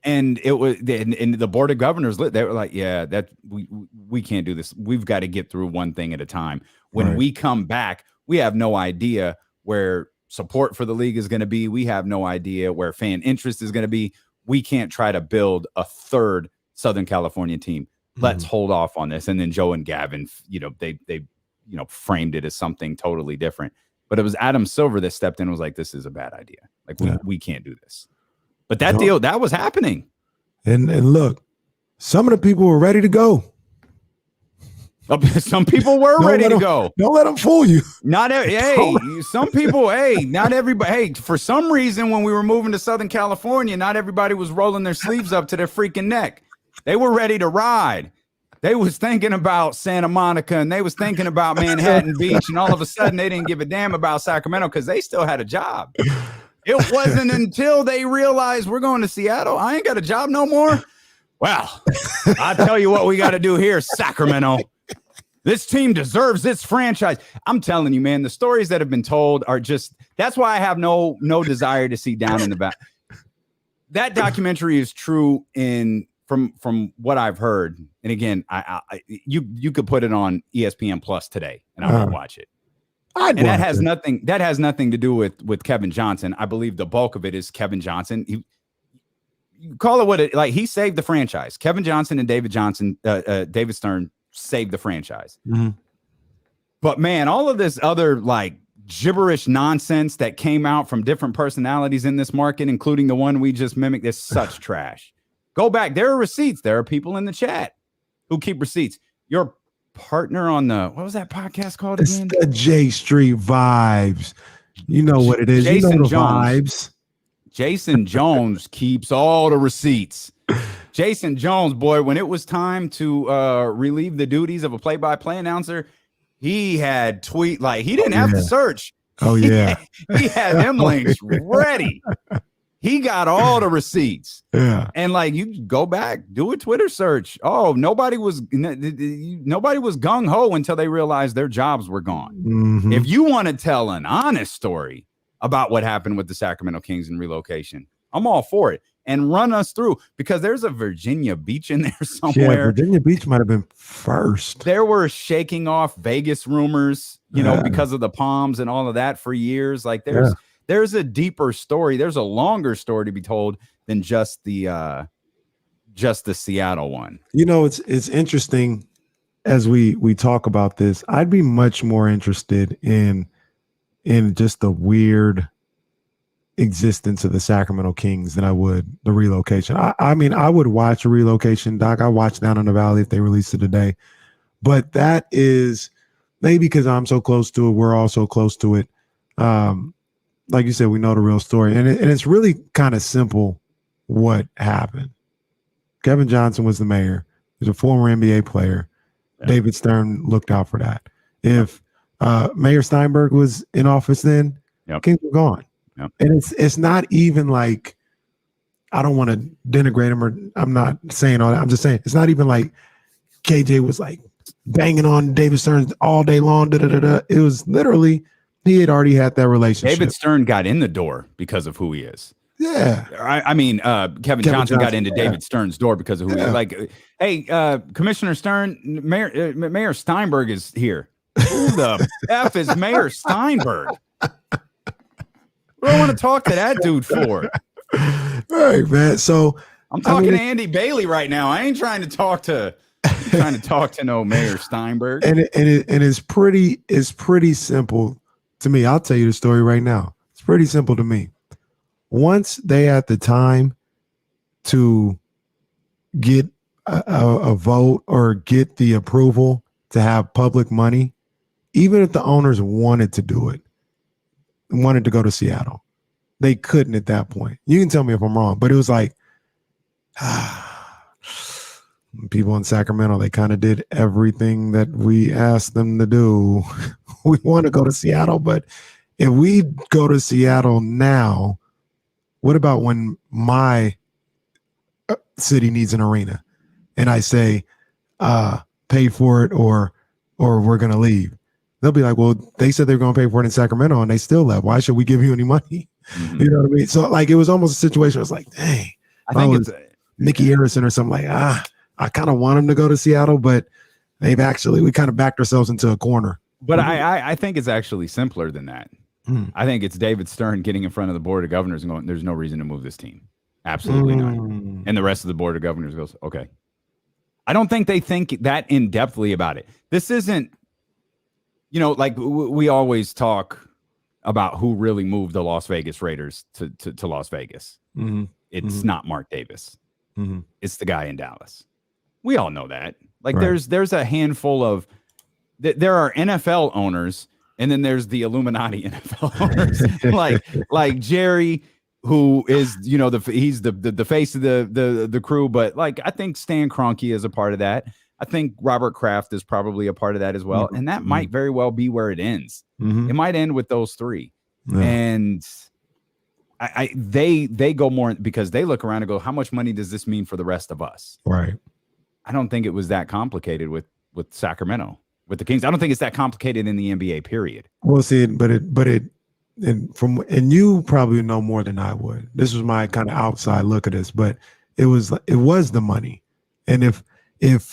And it was, and the board of governors, they were like, yeah, that we can't do this. We've got to get through one thing at a time. When we come back, we have no idea where support for the league is going to be. We have no idea where fan interest is going to be. We can't try to build a third Southern California team. Let's hold off on this. And then Joe and Gavin, they framed it as something totally different. But it was Adam Silver that stepped in and was like, this is a bad idea. Like, we can't do this. But that deal, that was happening. And look, some of the people were ready to go. Some people were ready to go. Don't let them fool you. Some people, not everybody. Hey, for some reason, when we were moving to Southern California, not everybody was rolling their sleeves up to their freaking neck. They were ready to ride. They was thinking about Santa Monica and they was thinking about Manhattan Beach. And all of a sudden, they didn't give a damn about Sacramento because they still had a job. It wasn't until they realized we're going to Seattle. I ain't got a job no more. Well, I'll tell you what we got to do here, Sacramento. This team deserves its franchise. I'm telling you, man, the stories that have been told are just, that's why I have no desire to see Down in the Back. That documentary is true from what I've heard. And again, you could put it on ESPN Plus today and I would watch it. That has nothing to do with Kevin Johnson. I believe the bulk of it is Kevin Johnson. You call it what it like. He saved the franchise. Kevin Johnson and David Stern saved the franchise. But man, all of this other like gibberish nonsense that came out from different personalities in this market, including the one we just mimicked, is such trash. Go back. There are receipts. There are people in the chat who keep receipts. Your partner on what was that podcast called again? It's the J Street Vibes. You know what it is. Jason the Jones. vibes. Jason Jones keeps all the receipts. Jason Jones, boy, when it was time to relieve the duties of a play-by-play announcer, he had he didn't have to search. Oh, yeah. He had them links ready. He got all the receipts. Yeah. And like, you go back, do a Twitter search. Oh, nobody was gung-ho until they realized their jobs were gone. If you want to tell an honest story about what happened with the Sacramento Kings and relocation, I'm all for it. And run us through, because there's a Virginia Beach in there somewhere. Yeah, Virginia Beach might have been first. There were shaking off Vegas rumors, because of the Palms and all of that for years. Like there's a deeper story. There's a longer story to be told than just the just the Seattle one. You know, it's interesting as we talk about this. I'd be much more interested in just the weird existence of the Sacramento Kings than I would the relocation. I mean, I would watch a relocation, Doc. I watched Down in the Valley if they released it today. But that is maybe because I'm so close to it. We're all so close to it. Like you said, we know the real story. And it's really kind of simple what happened. Kevin Johnson was the mayor. He's a former NBA player. Yeah. David Stern looked out for that. If Mayor Steinberg was in office then, Kings were gone. Yep. And it's not even like, I don't want to denigrate him, or I'm not saying all that. I'm just saying it's not even like KJ was like banging on David Stern all day long. It was literally, he had already had that relationship. David Stern got in the door because of who he is. Yeah. I mean, Kevin Johnson got into David Stern's door because of who he is. Like, hey, Commissioner Stern, Mayor Steinberg is here. Who the F is Mayor Steinberg? What do I want to talk to that dude for? All right, man. So I'm talking to Andy Bailey right now. I ain't trying to talk to no Mayor Steinberg. And it's pretty simple to me. I'll tell you the story right now. It's pretty simple to me. Once they had the time to get a vote or get the approval to have public money, even if the owners wanted to do it, wanted to go to Seattle, they couldn't at that point. You can tell me if I'm wrong, but it was like, people in Sacramento, they kind of did everything that we asked them to do. We want to go to Seattle, but if we go to Seattle now, what about when my city needs an arena and I say, pay for it or we're going to leave? They'll be like, well, they said they're going to pay for it in Sacramento and they still left. Why should we give you any money? Mm-hmm. You know what I mean? So like, it was almost a situation where it's like, dang, I think it's Mickey Harrison or something like, I kind of want him to go to Seattle, but we kind of backed ourselves into a corner. But I think it's actually simpler than that. I think it's David Stern getting in front of the board of governors and going, there's no reason to move this team. Absolutely not. And the rest of the board of governors goes, okay. I don't think they think that in-depthly about it. This isn't, like we always talk about who really moved the Las Vegas Raiders to Las Vegas. Mm-hmm. It's not Mark Davis. Mm-hmm. It's the guy in Dallas. We all know that. Like right. There's a handful of there are NFL owners, and then there's the Illuminati NFL owners, like Jerry, who is he's the face of the crew. But like I think Stan Kroenke is a part of that. I think Robert Kraft is probably a part of that as well, and that might very well be where it ends. Mm-hmm. It might end with those three, and they go more because they look around and go, how much money does this mean for the rest of us? Right. I don't think it was that complicated with Sacramento, with the Kings. I don't think it's that complicated in the NBA period. We'll see it, and you probably know more than I would. This was my kind of outside look at this, but it was the money. And if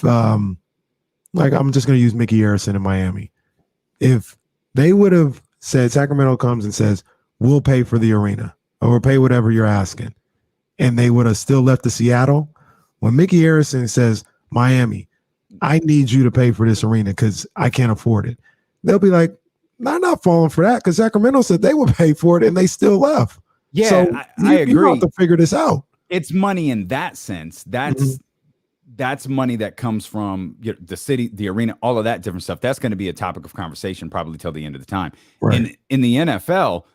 like I'm just going to use Mickey Harrison in Miami, if they would have said, Sacramento comes and says, we'll pay for the arena or pay whatever you're asking, and they would have still left to Seattle, when Mickey Harrison says, Miami, I need you to pay for this arena because I can't afford it, they'll be like, I'm not falling for that because Sacramento said they would pay for it and they still left. Yeah, so I agree. You have to figure this out. It's money in that sense. That's money that comes from the city, the arena, all of that different stuff. That's going to be a topic of conversation probably till the end of the time. Right. In the NFL,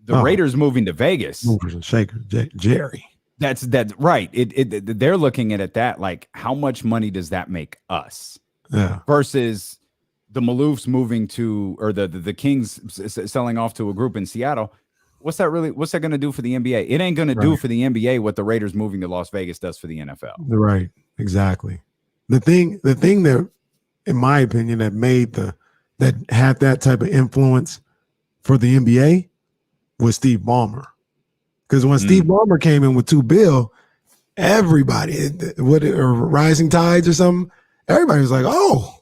the Raiders moving to Vegas. Movers and shakers, Jerry. That's right. They're looking at it that like, how much money does that make us? Yeah. Versus the Maloofs moving to, or the Kings selling off to a group in Seattle. What's that going to do for the NBA? It ain't going to do for the NBA what the Raiders moving to Las Vegas does for the NFL. Right. Exactly. The thing that, in my opinion, that had that type of influence for the NBA was Steve Ballmer. Because when Steve Ballmer came in with $2 billion, everybody, Rising Tides or something, everybody was like, oh,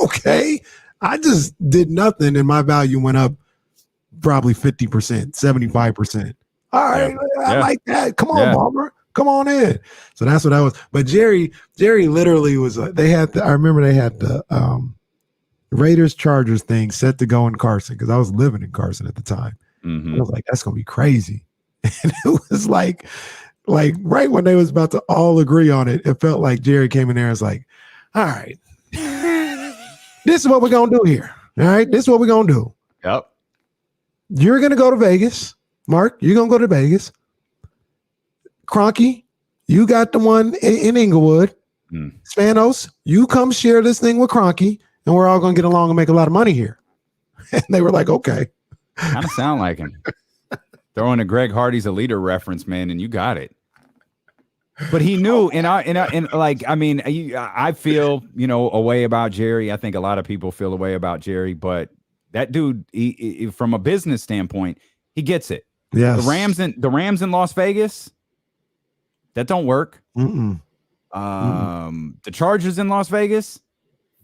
okay. I just did nothing and my value went up probably 50%, 75%. All right, I like that. Come on, Ballmer. Come on in. So that's what I was. But Jerry literally was. I remember they had the Raiders Chargers thing set to go in Carson because I was living in Carson at the time. Mm-hmm. I was like, that's gonna be crazy. And it was like right when they was about to all agree on it, it felt like Jerry came in there and was like, all right, this is what we're gonna do here. All right, this is what we're gonna do. Yep. You're gonna go to Vegas, Mark. You're gonna go to Vegas. Cronky, you got the one in Inglewood. Spanos, you come share this thing with Cronky, and we're all gonna get along and make a lot of money here. And they were like, okay. Kind of sound like him. Throwing a Greg Hardy's a leader reference, man, and you got it. But he knew, and I feel, a way about Jerry. I think a lot of people feel a way about Jerry, but that dude, he, from a business standpoint, he gets it. Yes. The Rams in Las Vegas, that don't work. Mm-mm. The Chargers in Las Vegas,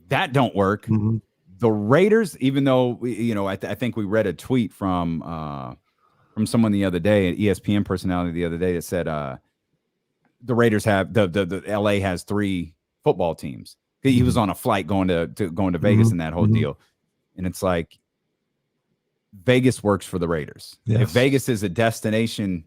that don't work. Mm-hmm. The Raiders, even though I think we read a tweet from someone the other day, an ESPN personality the other day, that said the Raiders have the LA has 3 football teams. He was on a flight going to Vegas and that whole deal, and it's like Vegas works for the Raiders. Yes. If Vegas is a destination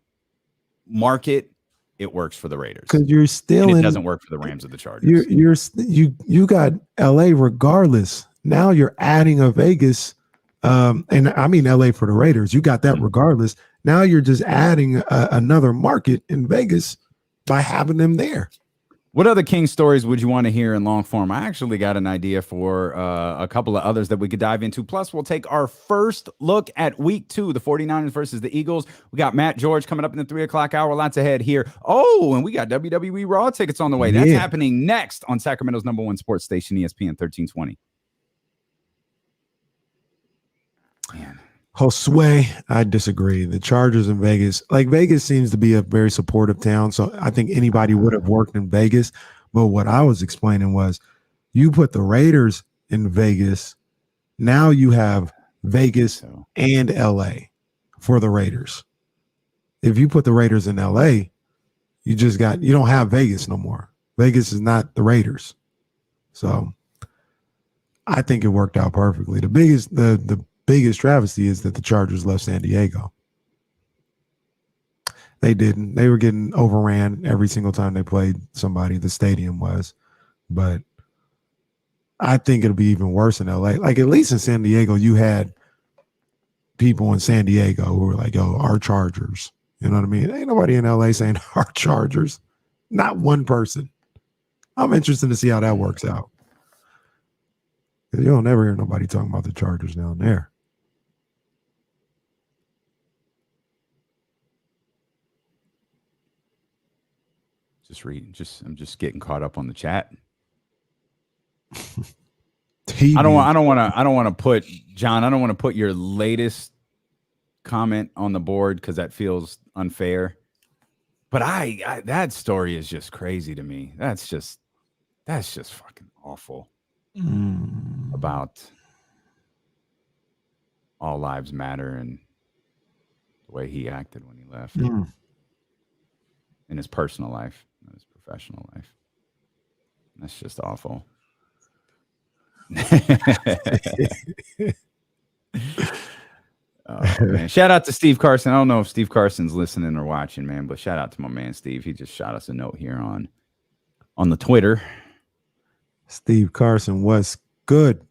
market, it works for the Raiders. Because you're still it doesn't work for the Rams or the Chargers. You got LA regardless. Now you're adding a Vegas, and I mean LA for the Raiders. You got that regardless. Now you're just adding another market in Vegas by having them there. What other King stories would you want to hear in long form? I actually got an idea for a couple of others that we could dive into. Plus, we'll take our first look at week 2, the 49ers versus the Eagles. We got Matt George coming up in the 3 o'clock hour. Lots ahead here. Oh, and we got WWE Raw tickets on the way. That's happening next on Sacramento's #1 sports station, ESPN 1320. Man. Josue, I disagree. The Chargers in Vegas, Vegas seems to be a very supportive town. So I think anybody would have worked in Vegas. But what I was explaining was you put the Raiders in Vegas. Now you have Vegas and LA for the Raiders. If you put the Raiders in LA, you don't have Vegas no more. Vegas is not the Raiders. So I think it worked out perfectly. The biggest travesty is that the Chargers left San Diego. They didn't. They were getting overran every single time they played somebody. The stadium was. But I think it'll be even worse in LA. At least in San Diego, you had people in San Diego who were like, yo, our Chargers. You know what I mean? Ain't nobody in LA saying our Chargers. Not one person. I'm interested to see how that works out. You don't never hear nobody talking about the Chargers down there. Just reading. I'm just getting caught up on the chat. I don't want to put John. I don't want to put your latest comment on the board because that feels unfair. But I that story is just crazy to me. That's just fucking awful. About all lives matter and the way he acted when he left in his personal life, not his professional life. That's just awful. Oh, man. Shout out to Steve Carson. I don't know if Steve Carson's listening or watching, man, but shout out to my man Steve. He just shot us a note here on the Twitter. Steve Carson was good.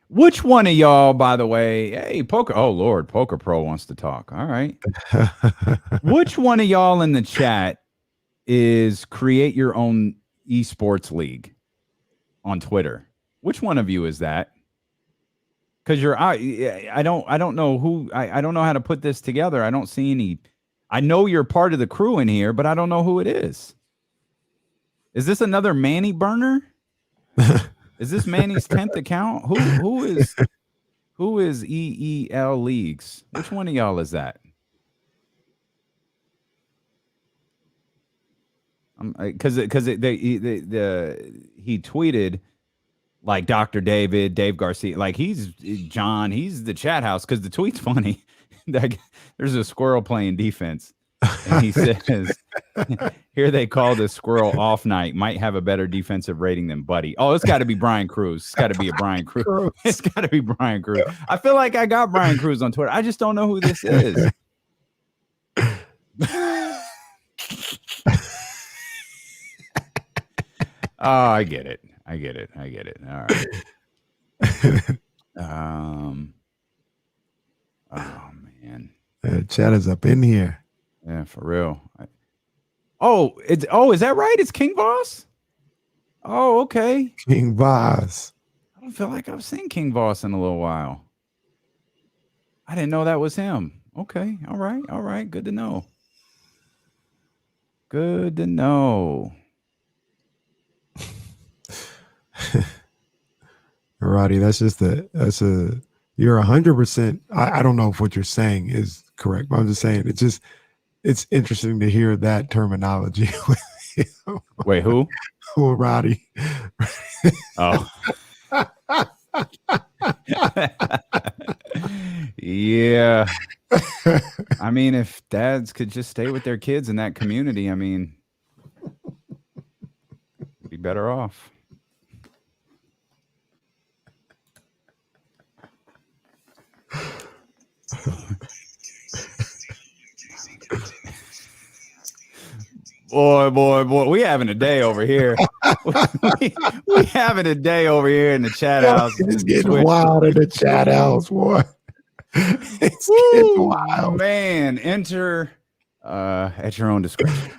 Which one of y'all, by the way, hey, Poker, oh Lord, Poker Pro wants to talk. All right. Which one of y'all in the chat is create your own esports league on Twitter? Which one of you is that? Because I don't know who, I don't know how to put this together. I don't see any. I know you're part of the crew in here, but I don't know who it is. Is this another Manny burner? Is this Manny's 10th account? Who is EEL Leagues? Which one of y'all is that? Because he tweeted like Dr. Dave Garcia, like he's John, he's the chat house because the tweet's funny. There's a squirrel playing defense. And he says, here they call this squirrel off night. Might have a better defensive rating than Buddy. Oh, it's got to be Brian Cruz. It's got to be a Brian Cruz. It's got to be Brian Cruz. I feel like I got Brian Cruz on Twitter. I just don't know who this is. Oh, I get it. All right. Oh man. Chat is up in here. Yeah, for real. Is that right? It's King Voss? Oh, okay. King Voss. I don't feel like I've seen King Voss in a little while. I didn't know that was him. Okay. All right. Good to know. Roddy, you're 100%. I don't know if what you're saying is correct, but I'm just saying it's interesting to hear that terminology. Wait, who? Oh, Roddy. Oh. Yeah. I mean, if dads could just stay with their kids in that community, I mean, be better off. Boy, we having a day over here. we having a day over here in the chat house. It's getting wild in the chat house, boy. It's getting wild. Man, enter at your own discretion.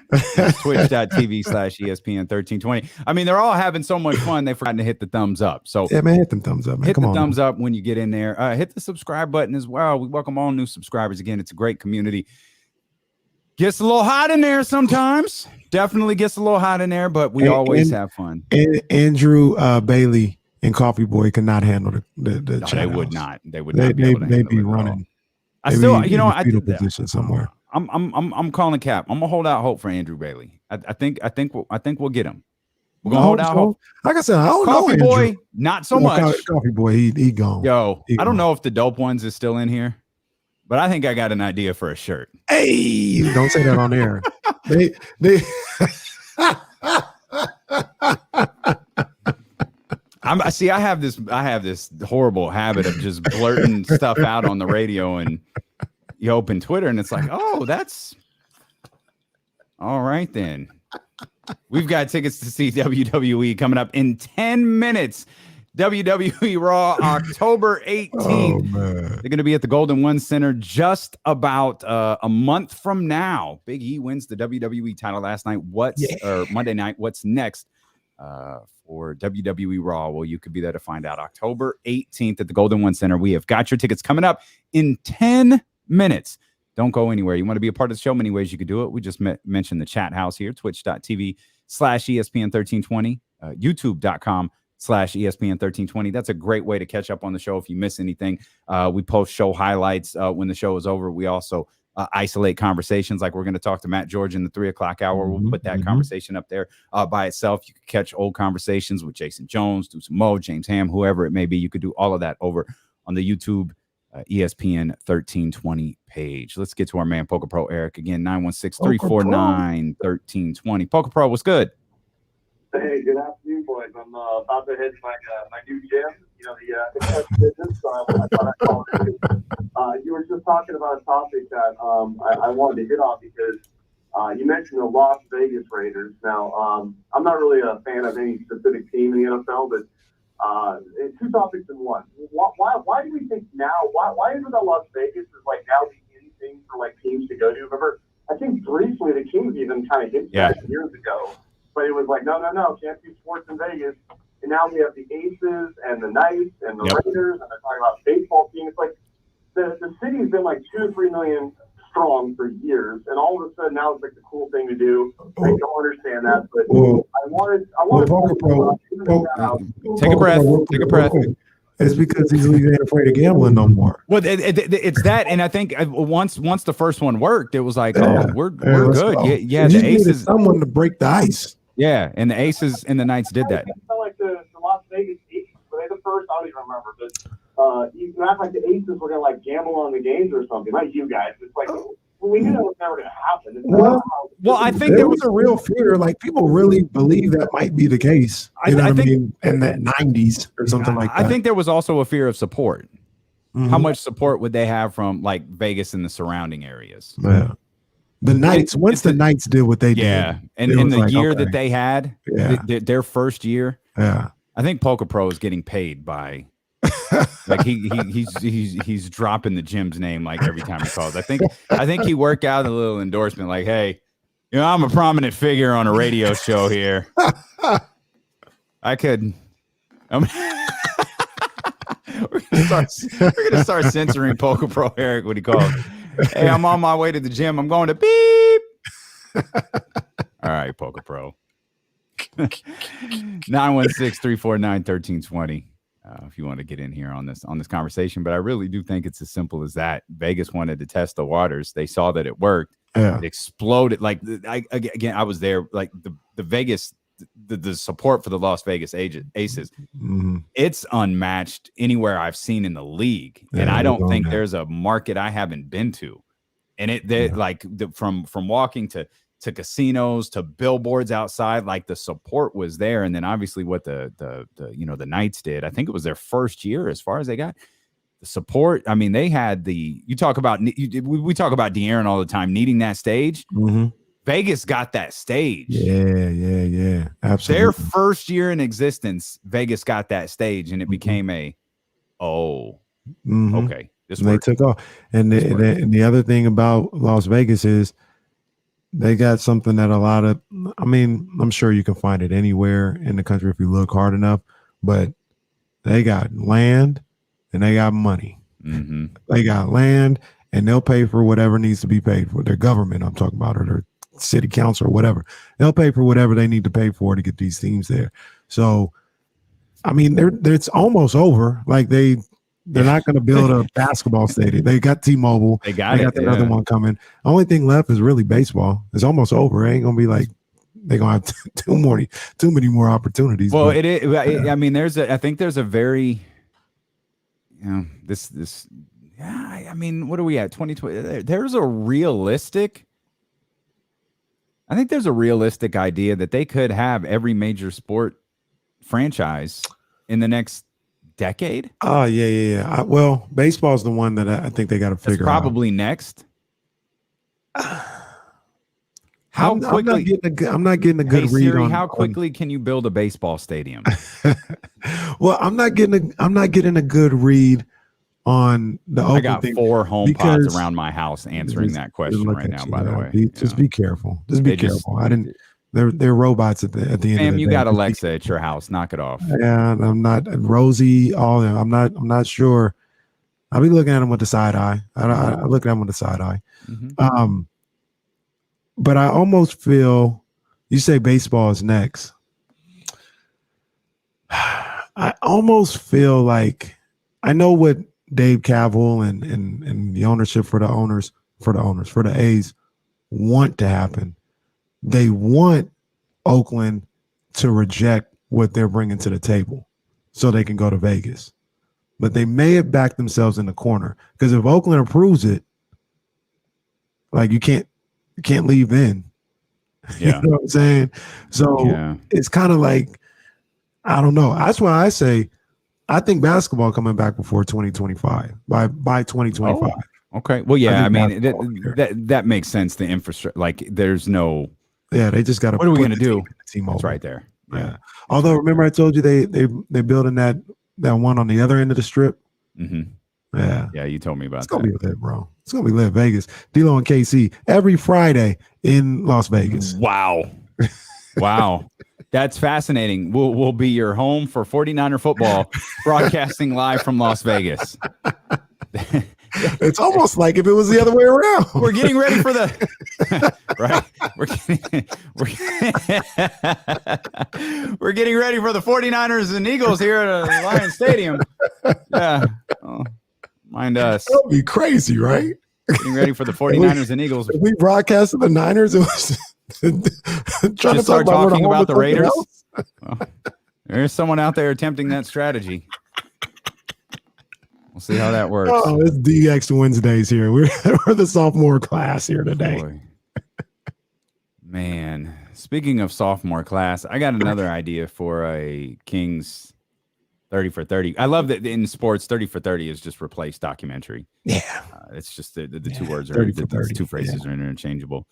Twitch.tv/ESPN1320. I mean, they're all having so much fun, they've forgotten to hit the thumbs up. So yeah, man, hit them thumbs up, man. Hit the thumbs up when you get in there. Hit the subscribe button as well. We welcome all new subscribers. Again, it's a great community. Gets a little hot in there sometimes. Definitely gets a little hot in there, but we always have fun. Andrew Bailey and Coffee Boy cannot handle the no, chat. They would not. They would not. They be running. I still, you know, position somewhere. I'm calling cap. I'm gonna hold out hope for Andrew Bailey. I think we'll get him. We're gonna hold out hope. Like I said, I don't Coffee know. Boy, not so much. Coffee Boy, he gone. Yo, I don't know if the dope ones is still in here, but I think I got an idea for a shirt. Hey, don't say that on air. they I have this horrible habit of just blurting stuff out on the radio, and you open Twitter and it's like, oh, that's all right then. We've got tickets to see WWE coming up in 10 minutes. WWE Raw, October 18th. Oh, man. They're going to be at the Golden One Center just about a month from now. Big E wins the WWE title last night. Or Monday night? What's next for WWE Raw? Well, you could be there to find out. October 18th at the Golden One Center. We have got your tickets coming up in 10 minutes. Don't go anywhere. You want to be a part of the show? Many ways you could do it. We just mentioned the chat house here, twitch.tv/ESPN1320, youtube.com/ESPN1320. That's a great way to catch up on the show if you miss anything. We post show highlights when the show is over. We also isolate conversations, like we're going to talk to Matt George in the 3 o'clock hour. We'll put that conversation up there by itself. You can catch old conversations with Jason Jones, do some Mo, James Ham, whoever it may be. You could do all of that over on the YouTube ESPN 1320 page. Let's get to our man Poker Pro Eric again. 916-349-1320. Poker Pro, what's good? Hey, good afternoon, boys. I'm about to hit my new gym, the business. So I thought I'd call it. You were just talking about a topic that I wanted to hit on because you mentioned the Las Vegas Raiders. Now, I'm not really a fan of any specific team in the NFL, but two topics in one. Why do we think now? Why is it that Las Vegas is like now the in thing for like teams to go to? Remember, I think briefly the Kings even kind of hit that years ago. But it was like, no, can't do sports in Vegas. And now we have the Aces and the Knights and the Raiders, and they're talking about baseball teams. It's like the city's been like 2 to 3 million strong for years, and all of a sudden now it's like the cool thing to do. I don't understand that, but I wanted take a breath. It's because these leagues ain't afraid of gambling no more. Well, it's that, and I think once the first one worked, it was like, oh, we're good. Yeah, the Aces, someone to break the ice. Yeah, and the Aces and the Knights did that. I felt like the Las Vegas Aces, were they the first? I don't even remember, but you act like the Aces were gonna like gamble on the games or something. Not you guys. It's like we knew that was never going to happen. Well, I think there was a real fear. Like people really believe that might be the case. You know what I mean? In the 90s or something like that. I think there was also a fear of support. Mhm. How much support would they have from like Vegas and the surrounding areas? Yeah. The Knights, once the Knights did what they did. Yeah. And in the like, year okay. that they had, Yeah. their first year, Yeah. I think Poker Pro is getting paid by like he's dropping the gym's name like every time he calls. I think he worked out a little endorsement like, hey, you know, I'm a prominent figure on a radio show here. We're gonna start censoring Poker Pro Eric when he calls. Hey, I'm on my way to the gym. I'm going to beep. All right, Poker Pro. 916-349-1320. If you want to get in here on this conversation, but I really do think it's as simple as that. Vegas wanted to test the waters. They saw that it worked. Yeah. It exploded. Like I was there. Like the Vegas, the support for the Las Vegas Aces, Mm-hmm. it's unmatched anywhere I've seen in the league, and I don't think there's a market I haven't been to. And from walking to casinos to billboards outside, like the support was there. And then obviously what the Knights did, I think it was their first year as far as they got the support. I mean, they had we talk about De'Aaron all the time needing that stage. Mm-hmm. Vegas got that stage. Yeah. Absolutely. Their first year in existence, Vegas got that stage, and it became okay. They took off. And the other thing about Las Vegas is they got something that I'm sure you can find it anywhere in the country if you look hard enough, but they got land and they got money. Mm-hmm. They got land and they'll pay for whatever needs to be paid for. Their government, I'm talking about, or their city council or whatever. They'll pay for whatever they need to pay for to get these teams there. So, I mean, it's almost over. Like they're not going to build a basketball stadium. They got T-Mobile. They got that other one coming. Only thing left is really baseball. It's almost over. It ain't going to be like they're going to have too many more opportunities. Well, but, it is. I mean, I think there's a very, I mean, what are we at? 2020. There's a realistic idea that they could have every major sport franchise in the next decade. Oh, yeah. Well, baseball's the one that I think they got to figure out. Probably next. I'm not getting a good read Siri, on how quickly can you build a baseball stadium? Well, I'm not getting a good read on the Oakland. I got 4 home pods around my house answering that question right now. By the way, just be careful. Just be careful. They're robots at the end of the day. You got Alexa at your house. Knock it off. Yeah, I'm not Rosie. All them. I'm not sure. I'll be looking at them with the side eye. I look at them with the side eye. Mm-hmm. But I almost feel you say baseball is next. I almost feel like I know what Dave Cavill and the ownership for the A's want to happen. They want Oakland to reject what they're bringing to the table so they can go to Vegas. But they may have backed themselves in the corner because if Oakland approves it, like you can't leave then. Yeah. You know what I'm saying? So It's kind of like, I don't know. That's why I say I think basketball coming back before 2025 by 2025. Oh, okay. Well, yeah. I mean, that makes sense. The infrastructure, like, there's no. Yeah, they just got to. What are we going to do? T-Mobile. It's right there. Yeah. Although, remember I told you they're building that one on the other end of the strip. Mm-hmm. Yeah. Yeah, you told me about that. It's gonna be lit, bro. It's gonna be lit. Vegas. D-Lo and KC every Friday in Las Vegas. Wow. That's fascinating. We'll be your home for 49er football, broadcasting live from Las Vegas. It's almost like if it was the other way around. We're getting ready for the right. We're getting ready for the 49ers and Eagles here at Lions Stadium. Yeah. Oh, mind us. That would be crazy, right? Getting ready for the 49ers and Eagles. If we broadcasted the Niners, it was trying to start talking about the Raiders. Well, there's someone out there attempting that strategy. We'll see how that works. Oh, it's DX Wednesdays here. We're the sophomore class here today. Boy. Man, speaking of sophomore class, I got another idea for a Kings 30 for 30. I love that in sports, 30 for 30 is just replace documentary. Yeah. It's just the two words are 30 for the 30. two phrases are interchangeable.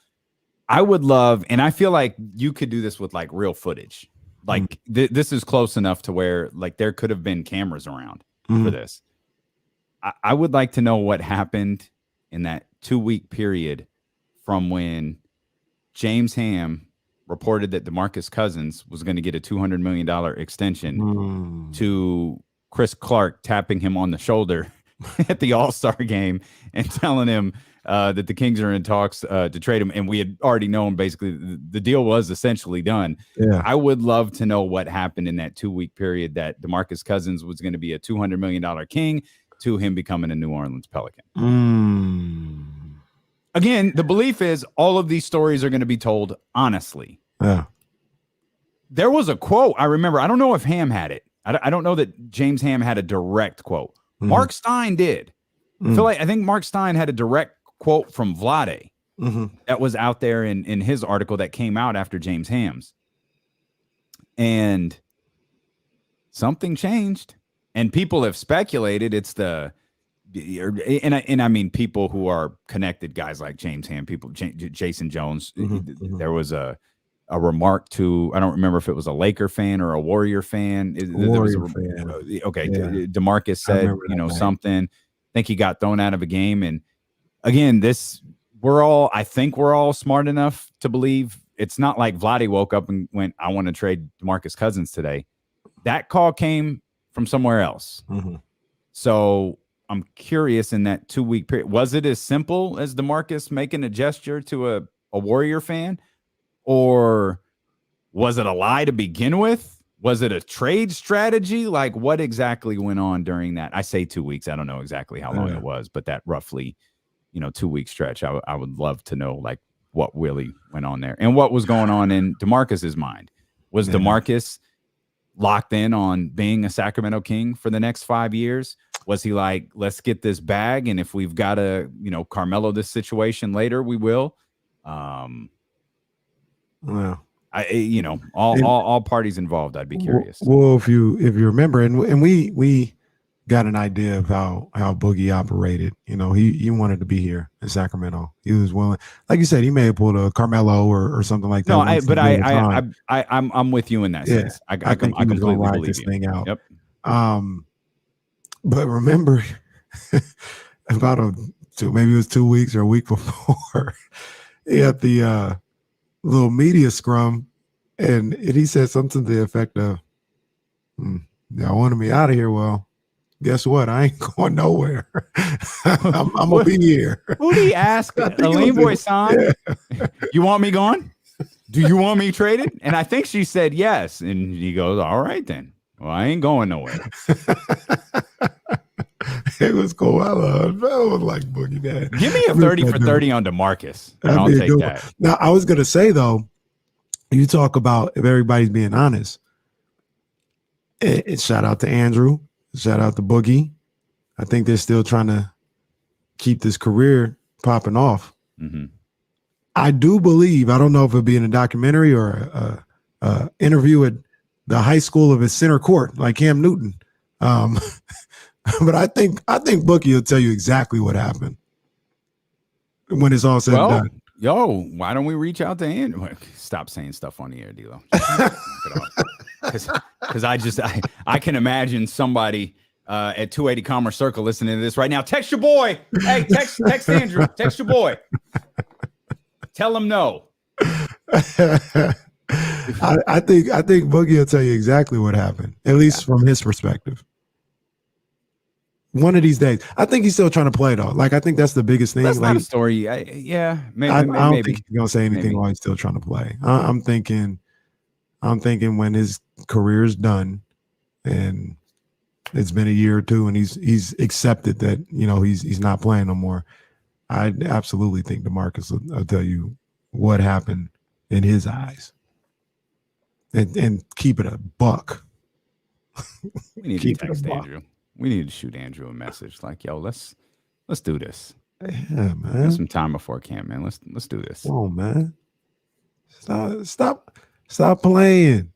I would love, and I feel like you could do this with like real footage. Like this is close enough to where like there could have been cameras around for this. I would like to know what happened in that 2-week period from when James Ham reported that DeMarcus Cousins was going to get a $200 million extension to Chris Clark tapping him on the shoulder at the All-Star game and telling him that the Kings are in talks to trade him. And we had already known basically the deal was essentially done. Yeah. I would love to know what happened in that 2-week period that DeMarcus Cousins was going to be a $200 million King to him becoming a New Orleans Pelican. Again, the belief is all of these stories are going to be told honestly. Yeah. There was a quote I remember. I don't know if Ham had it. I don't know that James Ham had a direct quote. Mark Stein did. I think Mark Stein had a direct quote from Vlade that was out there in his article that came out after James Ham's. And something changed. And people have speculated it's I mean people who are connected, guys like James Ham, people Jason Jones. There was a remark to, I don't remember if it was a Laker fan or a Warrior fan. Fan. Okay, Yeah. DeMarcus said something. I think he got thrown out of a game. And again, I think we're all smart enough to believe it's not like Vlade woke up and went, I want to trade DeMarcus Cousins today. That call came from somewhere else. So I'm curious, in that 2-week period, was it as simple as DeMarcus making a gesture to a Warrior fan? Or was it a lie to begin with? Was it a trade strategy? Like, what exactly went on during that? I say 2 weeks. I don't know exactly how long it was, but that roughly, 2-week stretch, I would love to know like what really went on there and what was going on in DeMarcus's mind. Was DeMarcus locked in on being a Sacramento King for the next 5 years? Was he like, let's get this bag, and if we've got to, Carmelo this situation later, we will. Well, all parties involved. I'd be curious. Well, if you remember, and we got an idea of how Boogie operated. He wanted to be here in Sacramento. He was willing, like you said, he may have pulled a Carmelo or something like that. No, I'm with you in that sense. I completely believe this thing out. Yep. But remember, about maybe it was 2 weeks or a week before, he had the little media scrum, and he said something to the effect of, "Y'all wanted me out of here. Well, guess what? I ain't going nowhere. I'm gonna be here." Who did he ask? Elaine Boyson, you want me gone? Do you want me traded? And I think she said yes. And he goes, all right then. Well, I ain't going nowhere. It was cool. I was like Boogie Dad. Give me a 30 for 30 on DeMarcus, and I'll take that. Now, I was gonna say though, you talk about if everybody's being honest. Shout out to Andrew. Shout out to Boogie. I think they're still trying to keep this career popping off. I do believe, I don't know if it'll be in a documentary or a interview at the high school of his center court, like Cam Newton. But I think Boogie will tell you exactly what happened when it's all said and done. Yo, why don't we reach out to Andrew? Stop saying stuff on the air, D'Lo. Because I can imagine somebody at 280 Commerce Circle listening to this right now. Text your boy. Hey, text Andrew. Text your boy. Tell him no. I think Boogie will tell you exactly what happened, at least from his perspective. One of these days, I think he's still trying to play though. Like, I think that's the biggest thing. That's like, not a story. Maybe. I don't think he's gonna say anything while he's still trying to play. I'm thinking when his career is done, and it's been a year or two, and he's accepted that he's not playing no more. I absolutely think DeMarcus will tell you what happened in his eyes, and keep it a buck. We need to text Andrew. We need to shoot Andrew a message like, yo, let's do this. Yeah, man. There's some time before camp, man. Let's do this. Come on, man. Stop playing.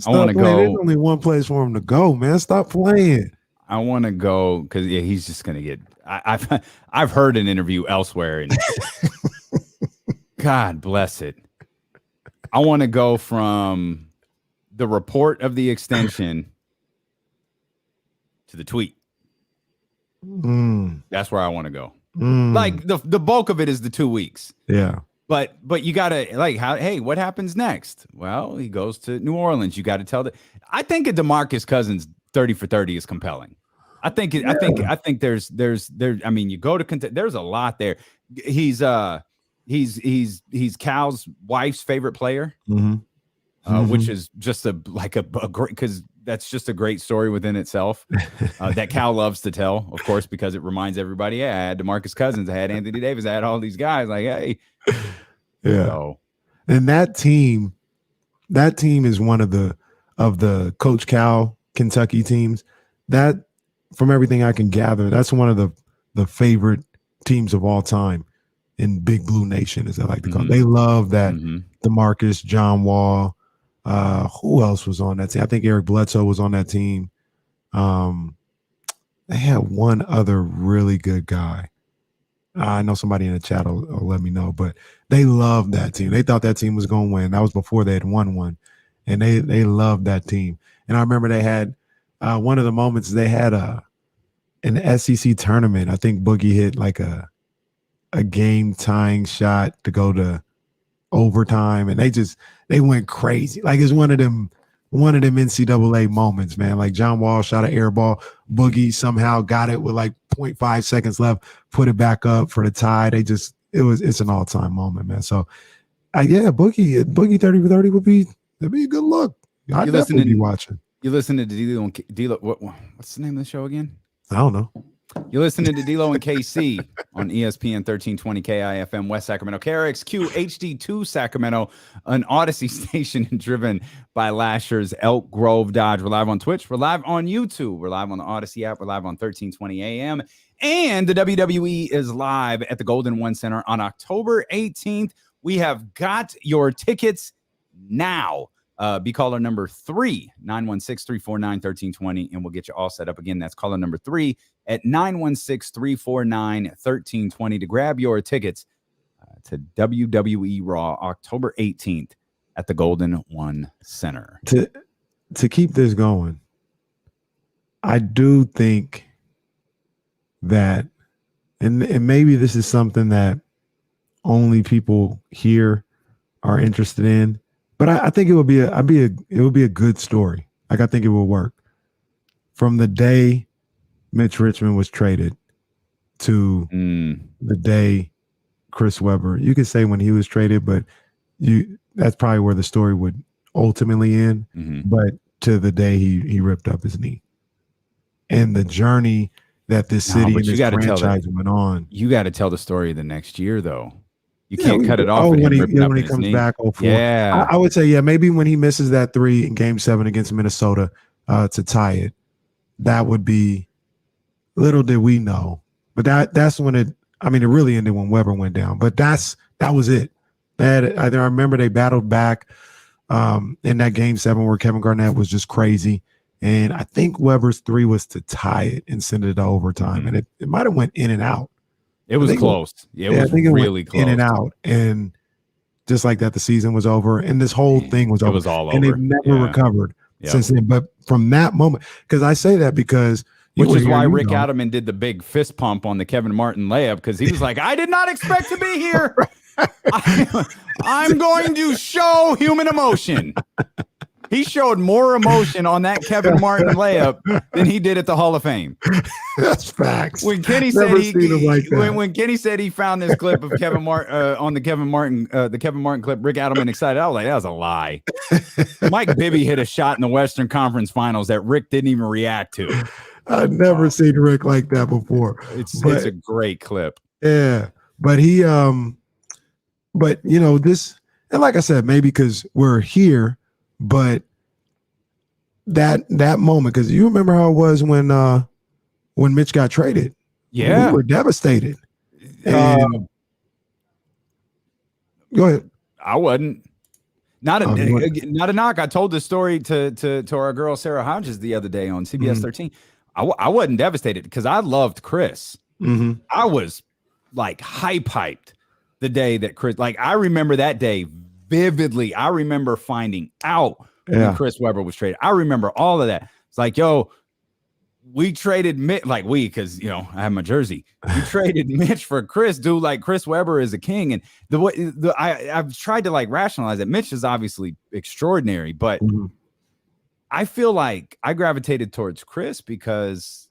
I want to go. There's only one place for him to go, man. Stop playing. I want to go because he's just gonna get. I've heard an interview elsewhere, and God bless it. I want to go from the report of the extension to the tweet. That's where I want to go. Like the bulk of it is the 2 weeks. Yeah. But you gotta hey, what happens next? Well, he goes to New Orleans. You got to tell I think a DeMarcus Cousins 30 for 30 is compelling. I think there's I mean, you go to there's a lot there. He's Cal's wife's favorite player, which is just a great, because that's just a great story within itself that Cal loves to tell, of course, because it reminds everybody, yeah, I had DeMarcus Cousins, I had Anthony Davis, I had all these guys, like, hey. Yeah. So, and that team is one of the Coach Cal Kentucky teams. That, from everything I can gather, that's one of the favorite teams of all time in Big Blue Nation, as I like to call it. They love that DeMarcus, John Wall. Who else was on that team? I think Eric Bledsoe was on that team. They had one other really good guy. I know somebody in the chat will let me know, but they loved that team. They thought that team was going to win. That was before they had won one, and they loved that team. And I remember they had one of the moments they had an SEC tournament. I think Boogie hit like a game tying shot to go to overtime, and they went crazy. Like, it's one of them NCAA moments, man. Like, John Wall shot an air ball. Boogie somehow got it with like 0.5 seconds left, put it back up for the tie. It's an all-time moment, man. So Boogie 30 for 30 would be a good look. I'd definitely be watching. You listening to D-Lo, what's the name of the show again? I don't know. You're listening to D-Lo and KC on ESPN 1320 KIFM West Sacramento, KRXQ HD2 Sacramento, an Odyssey station driven by Lashers, Elk Grove Dodge. We're live on Twitch. We're live on YouTube. We're live on the Odyssey app. We're live on 1320 AM. And the WWE is live at the Golden One Center on October 18th. We have got your tickets now. Be caller number 3, 916-349-1320, and we'll get you all set up again. That's caller number 3 at 916-349-1320 to grab your tickets to WWE Raw October 18th at the Golden One Center. To keep this going, I do think that, and maybe this is something that only people here are interested in, but I think it would be a good story. Like, I think it will work. From the day Mitch Richmond was traded to the day Chris Webber, you could say when he was traded, but that's probably where the story would ultimately end. But to the day he ripped up his knee, and the journey that this city and this franchise went on. You got to tell the story of the next year, though. You can't cut it off. When he comes back. Yeah, I would say, maybe when he misses that 3 in Game 7 against Minnesota to tie it, that would be. Little did we know, but that's when it really ended when Weber went down. But that was it. I remember they battled back in that Game 7 where Kevin Garnett was just crazy, and I think Weber's 3 was to tie it and send it to overtime, and it might have went in and out. It was close. I think it really close. In and out. And just like that, the season was over. And this whole thing was over. It was all over. And they've never recovered since then. But from that moment, because I say that because which is why Rick Adelman did the big fist pump on the Kevin Martin layup, because he was like, I did not expect to be here. I'm going to show human emotion. He showed more emotion on that Kevin Martin layup than he did at the Hall of Fame. That's facts. When Kenny said when Kenny said he found this clip of Kevin Martin on the Kevin Martin clip, Rick Adelman excited. I was like, that was a lie. Mike Bibby hit a shot in the Western Conference Finals that Rick didn't even react to. I've never seen Rick like that before. It's a great clip. Yeah, but he but this, and like I said, maybe because we're here. But that moment, because you remember how it was when when Mitch got traded. Yeah. We were devastated. And go ahead. I wasn't. Not a knock. I told this story to our girl Sarah Hodges the other day on CBS 13. I wasn't devastated because I loved Chris. I was like hyped the day that Chris, like I remember that day vividly. I remember finding out when Chris Webber was traded. I remember all of that. It's like, yo, we traded Mitch, like because I have my jersey. We traded Mitch for Chris, dude. Like Chris Webber is a king, and I've tried to like rationalize it. Mitch is obviously extraordinary, but I feel like I gravitated towards Chris because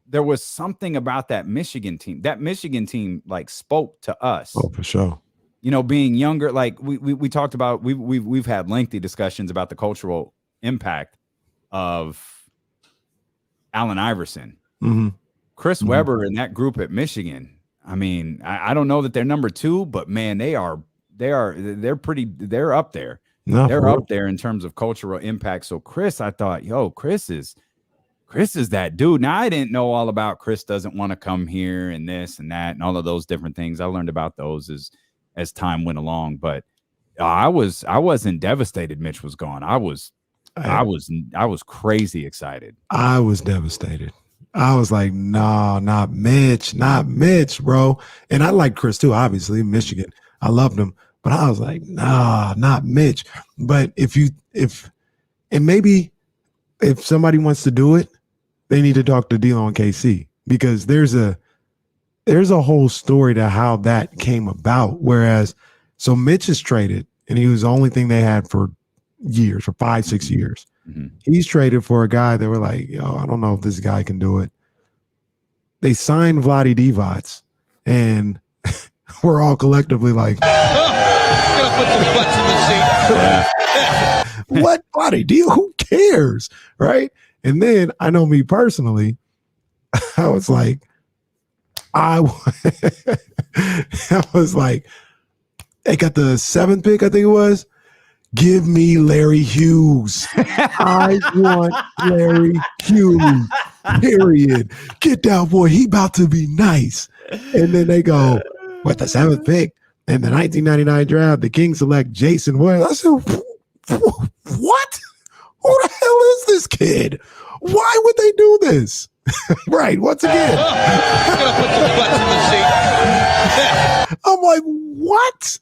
there was something about that Michigan team. That Michigan team like spoke to us. Oh, for sure. Being younger, like we talked about, we've had lengthy discussions about the cultural impact of Allen Iverson, Chris Webber, and that group at Michigan. I mean, I don't know that they're number 2, but man, they're up there. They're up there in terms of cultural impact. So Chris, I thought, yo, Chris is that dude. Now I didn't know all about Chris doesn't want to come here and this and that and all of those different things. I learned about those as time went along, but I wasn't devastated Mitch was gone. I was crazy excited. I was devastated. I was like, no, not Mitch, bro. And I like Chris too, obviously, Michigan. I loved him, but I was like, nah, not Mitch. But if maybe if somebody wants to do it, they need to talk to D'Lo and KC, because there's a whole story to how that came about. Whereas, so Mitch is traded, and he was the only thing they had for years, for 5-6 years. He's traded for a guy that were like, yo, I don't know if this guy can do it. They signed Vlade Divac, and we're all collectively like, gonna put some butts in the seat. What Vlade deal? Who cares? Right? And then I know me personally, I was like, I was like, they got the 7th pick, I think it was. Give me Larry Hughes. I want Larry Hughes. Period. Get that boy. He about to be nice. And then they go, what, the 7th pick? In the 1999 draft, the Kings select Jason Williams. I said, what? Who the hell is this kid? Why would they do this? Right. Once again. Gonna put some butts in the seat. I'm like, what?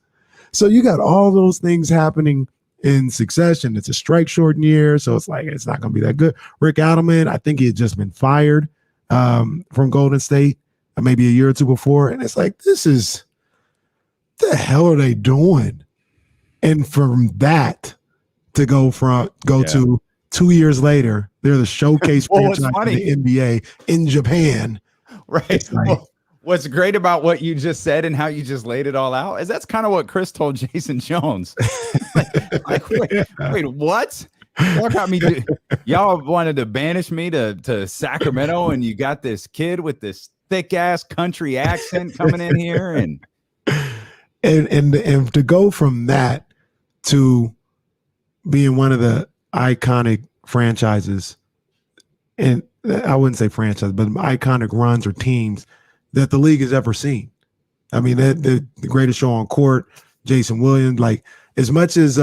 So you got all those things happening in succession. It's a strike shortened year, so it's like it's not going to be that good. Rick Adelman, I think he had just been fired from Golden State maybe a year or two before, and it's like, this is, the hell are they doing? And from that to go to 2 years later, they're the showcase franchise in the NBA in Japan. Right. Like, what's great about what you just said and how you just laid it all out is that's kind of what Chris told Jason Jones. Wait, what? Y'all wanted to banish me to Sacramento, and you got this kid with this thick ass country accent coming in here, and to go from that to being one of the iconic franchises, and I wouldn't say franchise, but iconic runs or teams that the league has ever seen. I mean, the greatest show on court, Jason Williams, like, as much as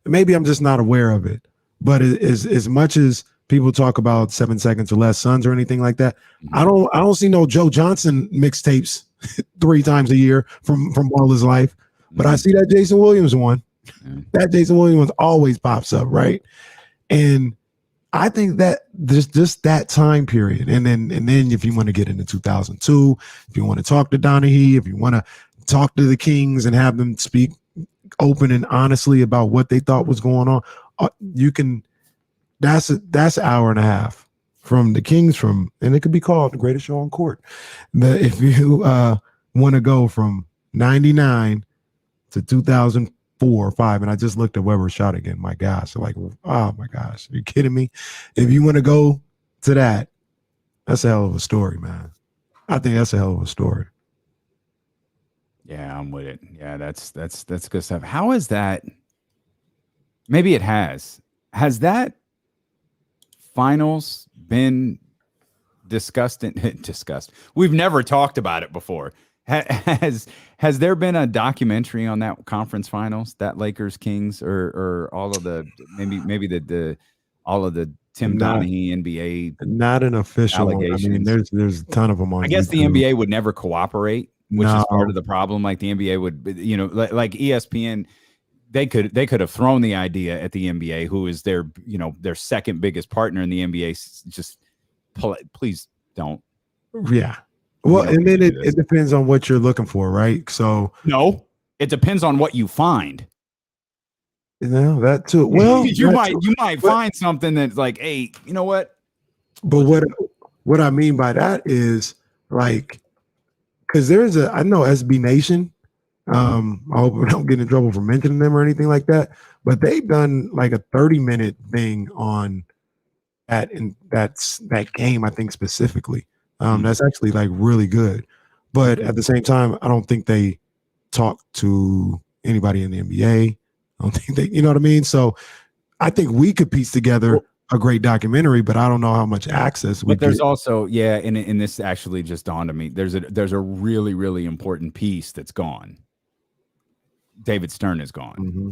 maybe I'm just not aware of it, but as much as people talk about 7 Seconds or Less Suns or anything like that, I don't see no Joe Johnson mixtapes 3 times a year from all his life. But I see that Jason Williams one. That Jason Williams one always pops up, right? And I think that there's just that time period. And then if you want to get into 2002, if you want to talk to Donaghy, if you want to talk to the Kings and have them speak open and honestly about what they thought was going on, you can, that's an hour and a half from the Kings, and it could be called the greatest show on court. But if you want to go from 99 to 2004 or 5, and I just looked at Weber's shot again. My gosh, like, oh my gosh, are you kidding me? If you want to go to that, that's a hell of a story, man. I think that's a hell of a story. Yeah, I'm with it. Yeah, that's good stuff. How is that? Maybe it has. Has that finals been discussed. We've never talked about it before. Has there been a documentary on that conference finals, that Lakers Kings, or all of the maybe the all of the Tim Donaghy NBA? Not an official one. I mean, there's a ton of them on. I guess YouTube. the NBA would never cooperate, which is part No. of the problem. Like the NBA would, like ESPN, they could have thrown the idea at the NBA, who is their second biggest partner in the NBA. Just please don't. Yeah. Well, and then it depends on what you're looking for, right? So no, it depends on what you find. That too. Well, you might find something that's like, hey, you know what? But what I mean by that is like, because I know SB Nation. I hope I don't get in trouble for mentioning them or anything like that. But they've done like a 30-minute thing on that, and that game, I think specifically. That's actually like really good. But at the same time, I don't think they talk to anybody in the NBA. I don't think they, you know what I mean? So I think we could piece together a great documentary, but I don't know how much access we But there's get. also, and this actually just dawned on me. There's a really, really important piece that's gone. David Stern is gone. Mm-hmm.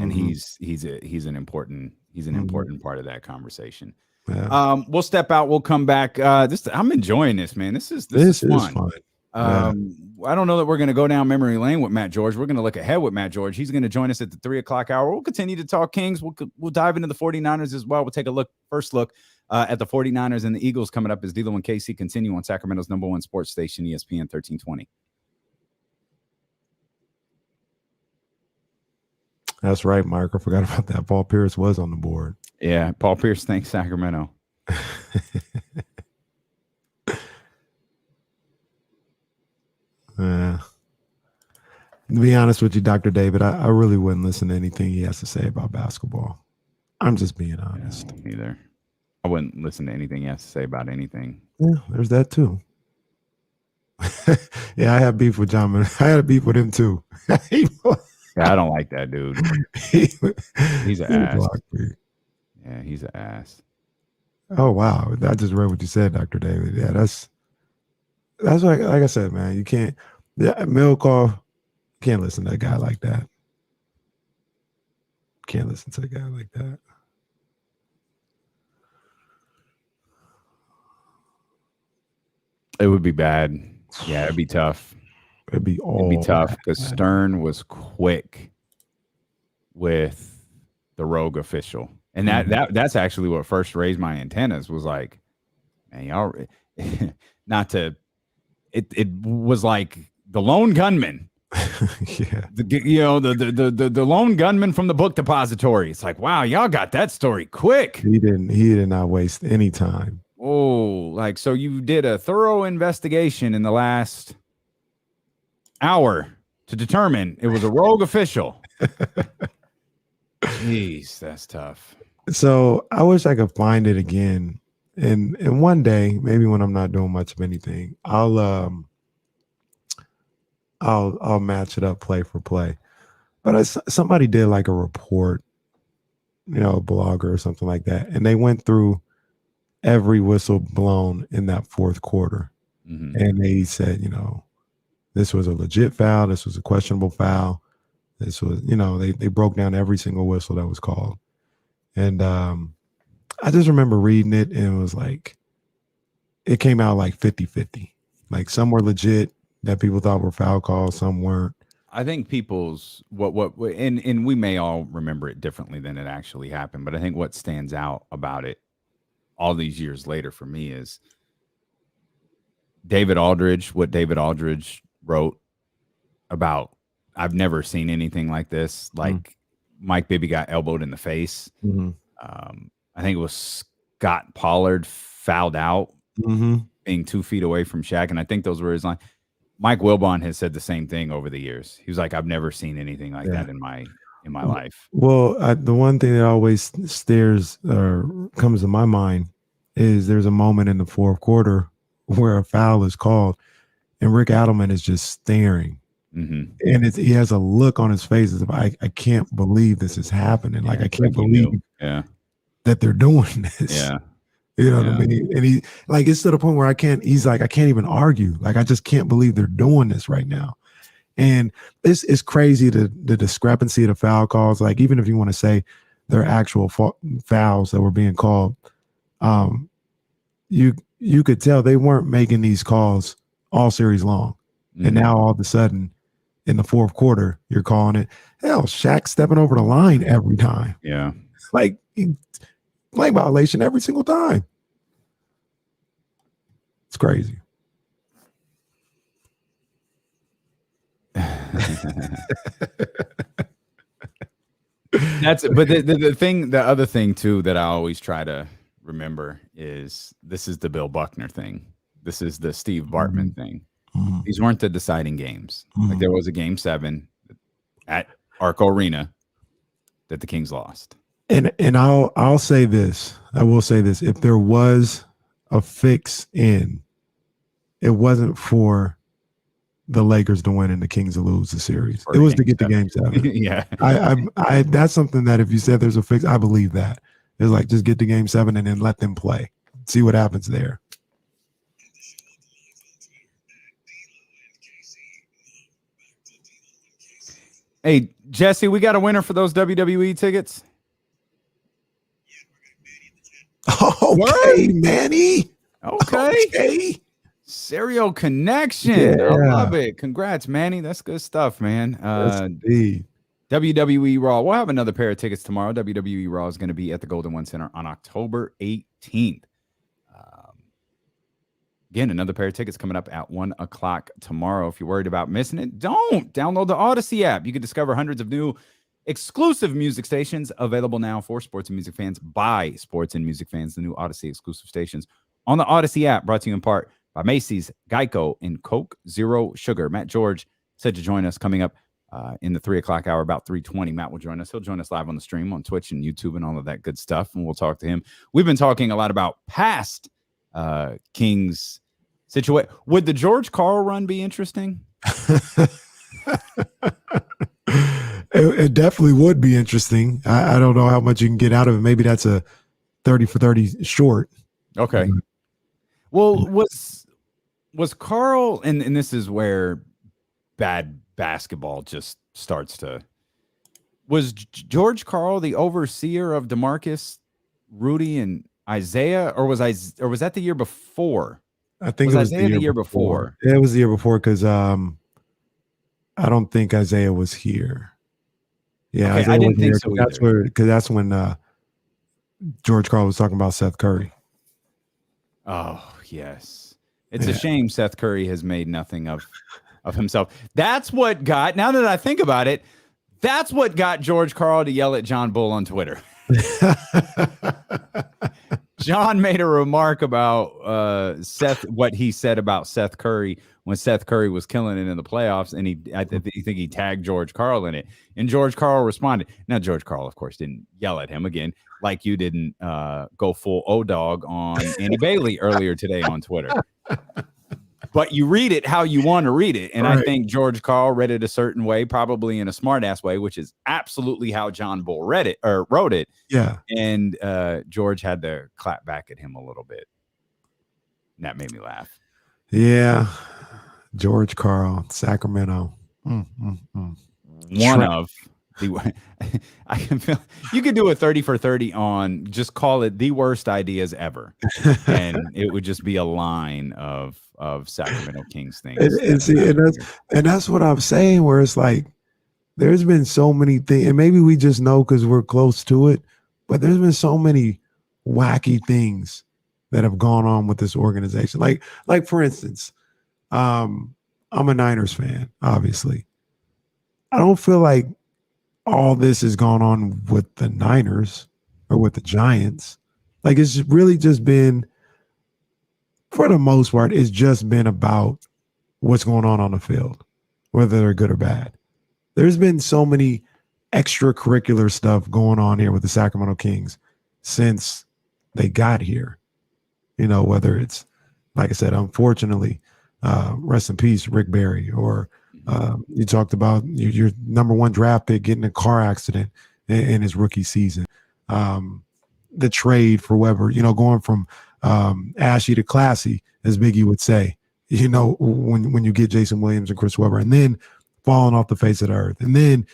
And Mm-hmm. he's an important important part of that conversation. Yeah. We'll step out. We'll come back. I'm enjoying this, man. This is fun. I don't know that we're going to go down memory lane with Matt George. We're going to look ahead with Matt George. He's going to join us at the 3:00 hour. We'll continue to talk Kings. We'll dive into the 49ers as well. We'll take a first look at the 49ers and the Eagles coming up as D'Lo and KC continue on Sacramento's #1 sports station, ESPN 1320. That's right, Mark. I forgot about that. Paul Pierce was on the board. Yeah, Paul Pierce thanks Sacramento. To be honest with you, Dr. David, I really wouldn't listen to anything he has to say about basketball. I'm just being honest. Yeah, either. I wouldn't listen to anything he has to say about anything. Yeah, there's that too. Yeah, I have beef with John. I had a beef with him too. Yeah, I don't like that dude. He's an ass. Yeah, he's an ass. Oh wow! I just read what you said, Dr. David. Yeah, that's like I said, man. You can't. Yeah, Milkoff. Can't listen to a guy like that. Can't listen to a guy like that. It would be bad. Yeah, it'd be tough. It'd be tough because Stern was quick with the rogue official, and that's actually what first raised my antennas. Was like, man, y'all, not to. It was like the lone gunman. Yeah, the lone gunman from the book depository. It's like, wow, y'all got that story quick. He did not waste any time. Oh, like, so you did a thorough investigation in the last hour to determine it was a rogue official. Jeez, that's tough. So I wish I could find it again, and one day, maybe when I'm not doing much of anything, I'll match it up play for play. But somebody did like a report, a blogger or something like that, and they went through every whistle blown in that fourth quarter, and they said, this was a legit foul, this was a questionable foul, this was, they broke down every single whistle that was called, and I just remember reading it, and it was like, it came out like 50-50. Like some were legit that people thought were foul calls, some weren't. I think people's and we may all remember it differently than it actually happened, but I think what stands out about it all these years later for me is what David Aldridge wrote about. I've never seen anything like this. Like Mike Bibby got elbowed in the face. I think it was Scott Pollard fouled out, being 2 feet away from Shaq, and I think those were his line. Mike Wilbon has said the same thing over the years. He was like, I've never seen anything like that in my life. Well, the one thing that always comes to my mind is there's a moment in the fourth quarter where a foul is called, and Rick Adelman is just staring, and he has a look on his face as if I can't believe this is happening. Like I can't believe that they're doing this. Yeah. You know what I mean? And he like it's to the point where I can't even argue. Like I just can't believe they're doing this right now. And it's crazy the discrepancy of the foul calls. Like even if you want to say they're actual fouls that were being called, you could tell they weren't making these calls all series long. Mm-hmm. And now all of a sudden in the fourth quarter, you're calling it. Hell, Shaq stepping over the line every time. Yeah. Like playing violation every single time. It's crazy. That's but the other thing too that I always try to remember is this is the Bill Buckner thing. This is the Steve Bartman thing. Mm-hmm. These weren't the deciding games. Mm-hmm. Like there was a game 7 at Arco Arena that the Kings lost. And I'll say this. I will say this. If there was a fix in, it wasn't for the Lakers to win and the Kings to lose the series. It was to get the game 7. Yeah. I that's something that if you said there's a fix, I believe that. It's like just get the game 7 and then let them play. See what happens there. Hey, Jesse, we got a winner for those WWE tickets. Okay, Manny. Okay. Serial connection. Yeah. I love it. Congrats, Manny. That's good stuff, man. Indeed. WWE Raw. We'll have another pair of tickets tomorrow. WWE Raw is going to be at the Golden One Center on October 18th. Again, another pair of tickets coming up at 1 o'clock tomorrow. If you're worried about missing it, don't. Download the Odyssey app. You can discover hundreds of new exclusive music stations available now for sports and music fans by sports and music fans. The new Odyssey exclusive stations on the Odyssey app, brought to you in part by Macy's, Geico, and Coke Zero Sugar. Matt George said to join us coming up in the 3 o'clock hour, about 3:20. Matt will join us. He'll join us live on the stream on Twitch and YouTube and all of that good stuff, and we'll talk to him. We've been talking a lot about past Kings situation. Would the George Karl run be interesting? It definitely would be interesting. I don't know how much you can get out of it. Maybe that's a 30 for 30 short. Okay. Well, was Karl, and this is where bad basketball just starts to, was George Karl the overseer of DeMarcus, Rudy, and Isaiah, or was that the year before? I think it was Isaiah the year before. It was the year before because I don't think Isaiah was here. Yeah, okay, I didn't think so. That's when George Karl was talking about Seth Curry. Oh yes, it's a shame Seth Curry has made nothing of himself. That's what got. Now that I think about it, that's what got George Karl to yell at John Bull on Twitter. John made a remark about what he said about Seth Curry when Seth Curry was killing it in the playoffs, and I think he tagged George Karl in it, and George Karl responded. Now, George Karl, of course, didn't yell at him again, like you didn't go full O-Dog on Andy Bailey earlier today on Twitter. But you read it how you want to read it, and right. I think George Karl read it a certain way, probably in a smart-ass way, which is absolutely how John Bull read it or wrote it. Yeah, and George had to clap back at him a little bit. And that made me laugh. Yeah, George Karl, Sacramento. One of the. I can feel you could do a 30 for 30 on just call it the worst ideas ever, and it would just be a line of Sacramento Kings things. And that's what I'm saying, where it's like there's been so many things, and maybe we just know because we're close to it, but there's been so many wacky things that have gone on with this organization. Like for instance, I'm a Niners fan, obviously. I don't feel like all this has gone on with the Niners or with the Giants. Like it's really just been, for the most part, it's just been about what's going on the field, whether they're good or bad. There's been so many extracurricular stuff going on here with the Sacramento Kings since they got here. You know, whether it's, like I said, unfortunately, rest in peace, Rick Barry, or you talked about your number one draft pick getting in a car accident in his rookie season. the trade for Weber, going from ashy to classy, as Biggie would say, when you get Jason Williams and Chris Webber, and then falling off the face of the earth, and then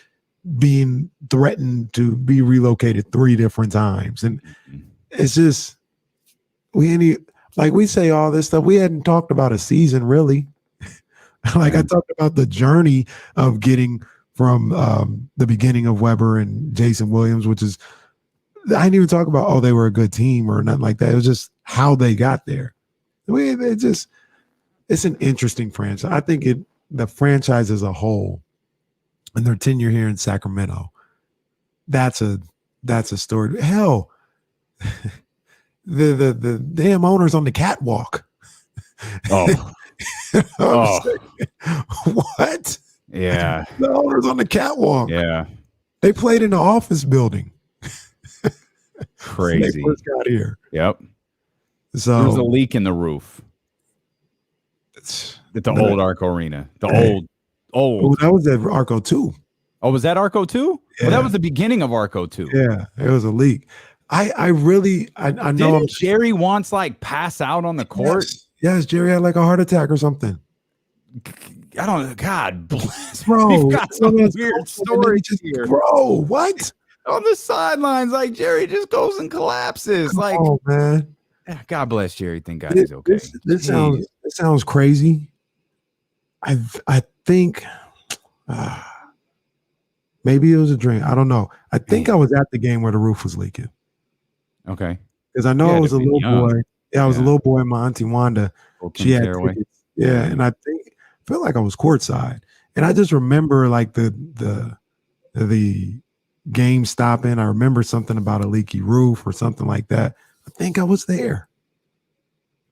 being threatened to be relocated 3 different times. And it's just, we say all this stuff. We hadn't talked about a season really. I talked about the journey of getting from the beginning of Weber and Jason Williams, which is, I didn't even talk about, they were a good team or nothing like that. It was just how they got there. It's an interesting franchise. I think the franchise as a whole and their tenure here in Sacramento, that's a story. Hell, the damn owners on the catwalk. Oh. What? Yeah. The owners on the catwalk. Yeah. They played in the office building. Crazy. They first got here. Yep. So there was a leak in the roof at the old Arco Arena. The old. That was at Arco 2. Oh, was that Arco 2? Yeah. Well, that was the beginning of Arco 2. Yeah, it was a leak. I know. Didn't Jerry once pass out on the court? Yes, Jerry had a heart attack or something. I don't know. God bless, bro. We've got some weird stories here, bro. What? On the sidelines, Jerry just goes and collapses. Oh man. God bless Jerry. Thank God he's okay. This sounds crazy. I think maybe it was a dream. I don't know. I think I was at the game where the roof was leaking. Okay. Because I know I was a little boy. Yeah, I was a little boy. My auntie Wanda, she had tickets. Yeah, and I feel like I was courtside, and I just remember the game stopping. I remember something about a leaky roof or something like that. I think I was there.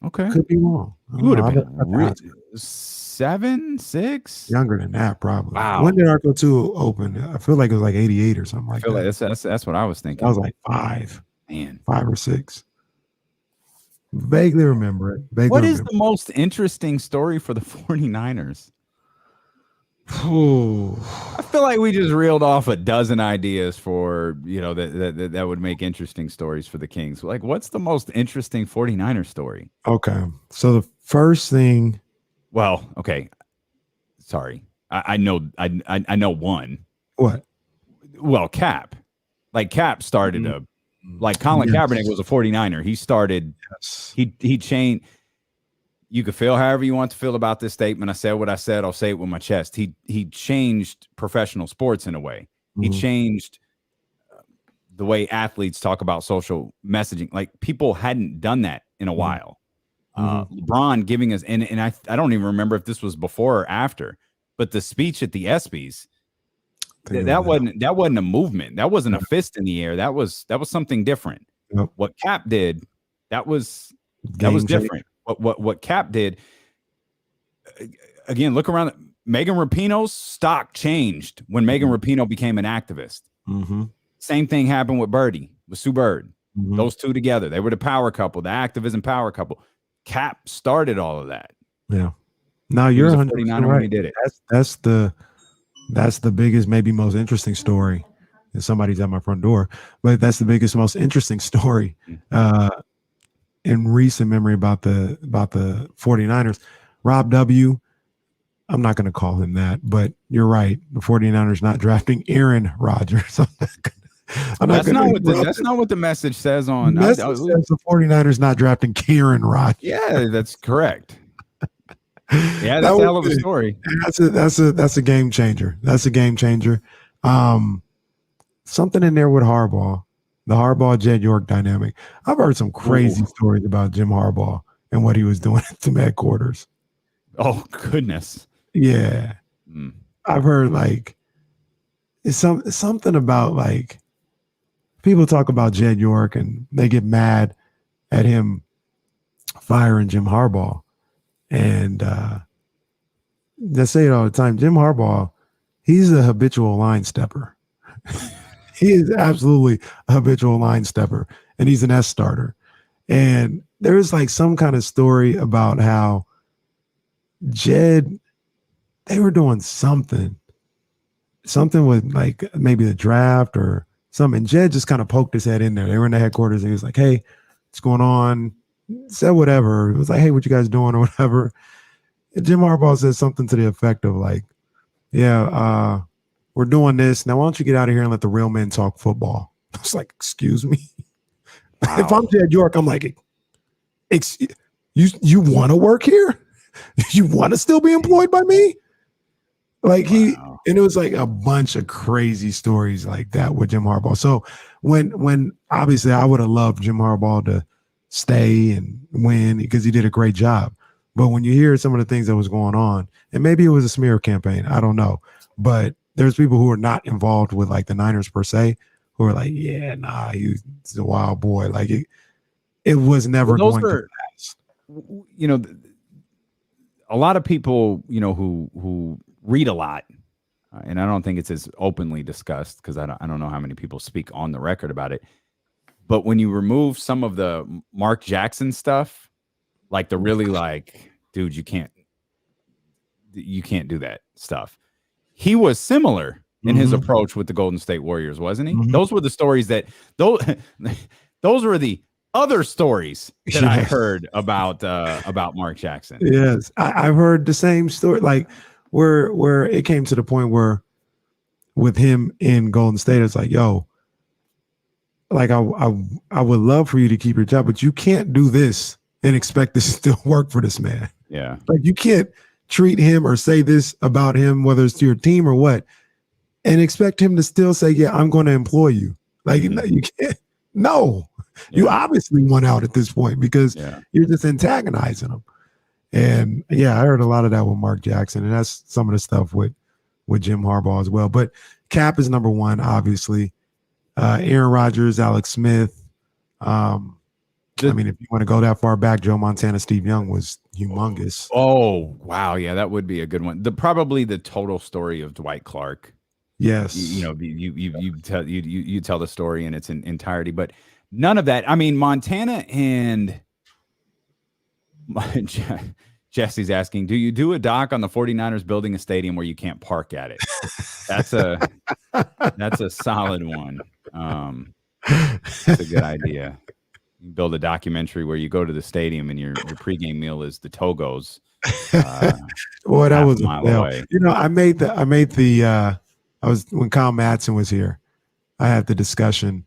Okay, could be wrong. You would have been 7, 6, younger than that, probably. Wow. When did Arco 2 open? I feel like it was 88 or something like that. I feel like that's what I was thinking. I was 5. Man, 5 or 6. Vaguely remember it. What is the most interesting story for the 49ers? I feel like we just reeled off a dozen ideas for, that would make interesting stories for the Kings. What's the most interesting 49er story? Okay. So the first thing. Well, okay. Sorry. I know one. What? Well, Cap. Cap started Colin Kaepernick was a 49er. He started, he changed. You could feel however you want to feel about this statement. I said what I said. I'll say it with my chest. He changed professional sports in a way. He changed the way athletes talk about social messaging. People hadn't done that in a while. LeBron giving us, and I don't even remember if this was before or after, but the speech at the ESPYs, that wasn't a movement. That wasn't a fist in the air. That was something different. Yep. What Cap did, that was different. What Cap did, again, look around. Megan Rapinoe's stock changed when Megan Rapinoe became an activist. Same thing happened with Birdie, with Sue Bird. Those two together, they were the power couple, the activism power couple. Cap started all of that. Yeah. Now you're 100% right. When he did it. That's the biggest, maybe most interesting story. And somebody's at my front door, but that's the biggest, most interesting story in recent memory about the 49ers. Rob W. I'm not going to call him that, but you're right. The 49ers not drafting Aaron Rodgers. That's not what the message says on. The message says the 49ers not drafting Karen Rodgers. Yeah, that's correct. Yeah, that's a hell of a story. That's a game changer. That's a game changer. Something in there with Harbaugh, the Harbaugh Jed York dynamic. I've heard some crazy stories about Jim Harbaugh and what he was doing at the headquarters. Oh goodness. Yeah. I've heard it's something about people talk about Jed York and they get mad at him firing Jim Harbaugh. And they say it all the time. Jim Harbaugh, he's a habitual line stepper. He is absolutely a habitual line stepper, and he's an S starter. And there is some kind of story about how Jed, they were doing something with maybe the draft or something. And Jed just kind of poked his head in there. They were in the headquarters and he was like, hey, what's going on? Said whatever. It was like, hey, what you guys doing or whatever. And Jim Harbaugh said something to the effect of like, yeah, we're doing this. Now, why don't you get out of here and let the real men talk football? I was like, excuse me. Wow. If I'm Jed York, I'm like, you want to work here? You want to still be employed by me? Like and it was like a bunch of crazy stories like that with Jim Harbaugh. So when obviously I would have loved Jim Harbaugh to stay and win because he did a great job. But when you hear some of the things that was going on, and maybe it was a smear campaign, I don't know. But there's people who are not involved with like the Niners per se, who are like, yeah, nah, he's a wild boy. Like it was never going to pass. You know, a lot of people, you know, who read a lot, and I don't think it's as openly discussed because I don't know how many people speak on the record about it. But when you remove some of the Mark Jackson stuff, like the really like, dude, you can't do that stuff. He was similar in his approach with the Golden State Warriors, wasn't he? Those were the stories that those were the other stories that I heard about Mark Jackson. Yes, I've heard the same story, like where it came to the point where with him in Golden State, it's like, yo, like I would love for you to keep your job, but you can't do this and expect this to still work for this man. Yeah, like you can't treat him or say this about him, whether it's to your team or what, and expect him to still say, yeah, I'm going to employ you. Like you can't. No. You obviously won out at this point because you're just antagonizing them. And I heard a lot of that with Mark Jackson, and that's some of the stuff with Jim Harbaugh as well. But Cap is number one, obviously. Aaron Rodgers, Alex Smith. I mean, if you want to go that far back, Joe Montana, Steve Young was humongous. Oh, wow. Yeah, that would be a good one. Probably the total story of Dwight Clark. Yes. You know, you tell the story in its entirety, but none of that. I mean, Montana and Jesse's asking, do you do a doc on the 49ers building a stadium where you can't park at it? That's a solid one. That's a good idea. You build a documentary where you go to the stadium and your pregame meal is the Togos. Boy, that was a mile away. You know, when Kyle Madsen was here, I had the discussion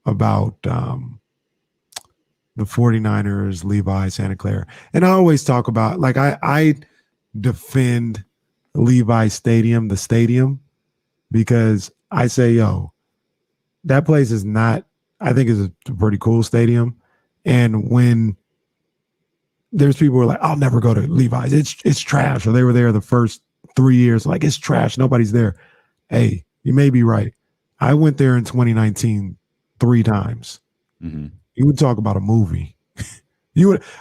about the 49ers, Levi, Santa Clara. And I always talk about, like, I defend Levi Stadium, the stadium, because I say, yo, that place is not, I think is a pretty cool stadium. And when there's people who are like, I'll never go to Levi's, it's trash. Or they were there the first 3 years, like, it's trash, nobody's there. Hey, you may be right. I went there in 2019 3 times. Mm-hmm. You would talk about a movie.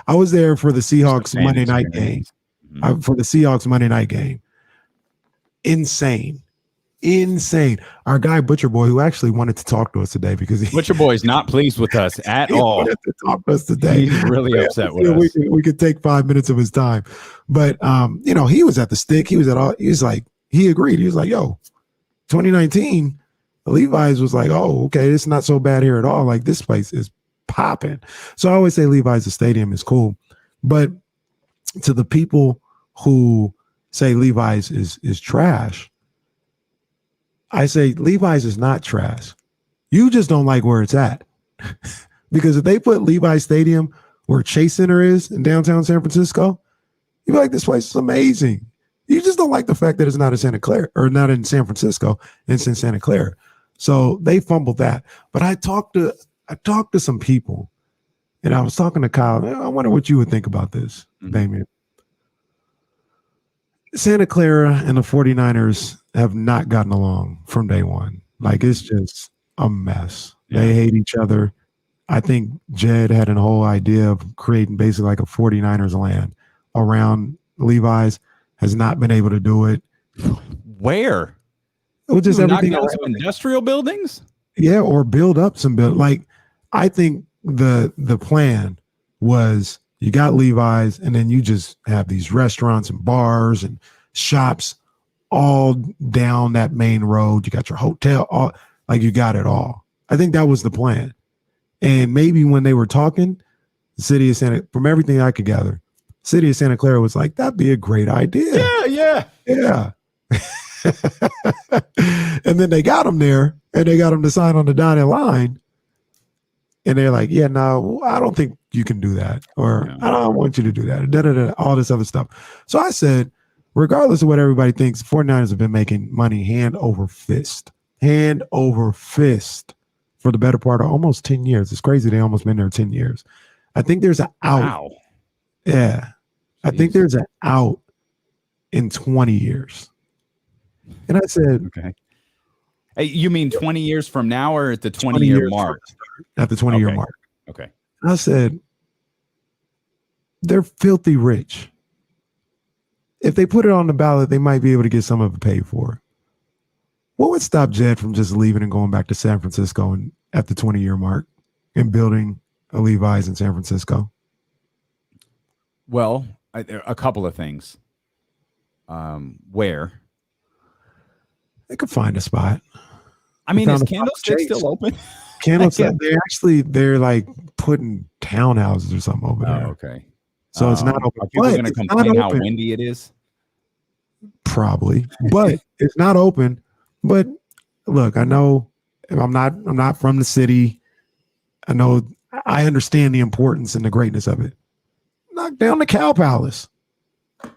I was there for the Seahawks Monday night game. Mm-hmm. For the Seahawks Monday night game. Insane. Our guy Butcher Boy, who actually wanted to talk to us today because Butcher Boy's not pleased with us at all. Wanted to talk to us today. He's really upset with us. We could take 5 minutes of his time, but you know, he was at the stick. He was at all. He was like, he agreed. He was like, yo, 2019, Levi's was like, oh, okay, it's not so bad here at all. Like, this place is popping. So I always say Levi's, the stadium, is cool, but to the people who say Levi's is trash, I say Levi's is not trash. You just don't like where it's at. Because if they put Levi's Stadium where Chase Center is in downtown San Francisco, you'd be like, this place is amazing. You just don't like the fact that it's not in Santa Clara, or not in San Francisco, it's in Santa Clara. So they fumbled that. But I talked to some people, and I was talking to Kyle. I wonder what you would think about this, Damien. Santa Clara and the 49ers have not gotten along from day one. Like, it's just a mess. Yeah. They hate each other. I think Jed had a whole idea of creating basically like a 49ers land around Levi's, has not been able to do it. Where? It was just everything knock down some industrial buildings? Yeah, or build up some build. Like, I think the plan was, you got Levi's, and then you just have these restaurants and bars and shops all down that main road. You got your hotel. like you got it all. I think that was the plan. And maybe when they were talking, the city of from everything I could gather, city of Santa Clara was like, that'd be a great idea. Yeah. And then they got him there, and they got him to sign on the dotted line. And they're like, yeah, no, I don't think you can do that. Or I don't want you to do that. All this other stuff. So I said, regardless of what everybody thinks, 49ers have been making money hand over fist for the better part of almost 10 years. It's crazy. They almost been there 10 years. I think there's an out. Wow. Yeah. Jeez. I think there's an out in 20 years. And I said, okay. Hey, you mean 20 years from now or at the 20-year mark? At the 20-year mark. Okay. And I said, they're filthy rich. If they put it on the ballot, they might be able to get some of it paid for. What would stop Jed from just leaving and going back to San Francisco and at the 20-year mark and building a Levi's in San Francisco? Well, a couple of things. Where? They could find a spot. I mean, is Candlestick still open? Candlestick, they're like putting townhouses or something over there. Oh, okay. So it's not open. Are people going to complain how windy it is? Probably, but it's not open. But look, I know I'm not from the city. I know I understand the importance and the greatness of it. Knock down the Cow Palace.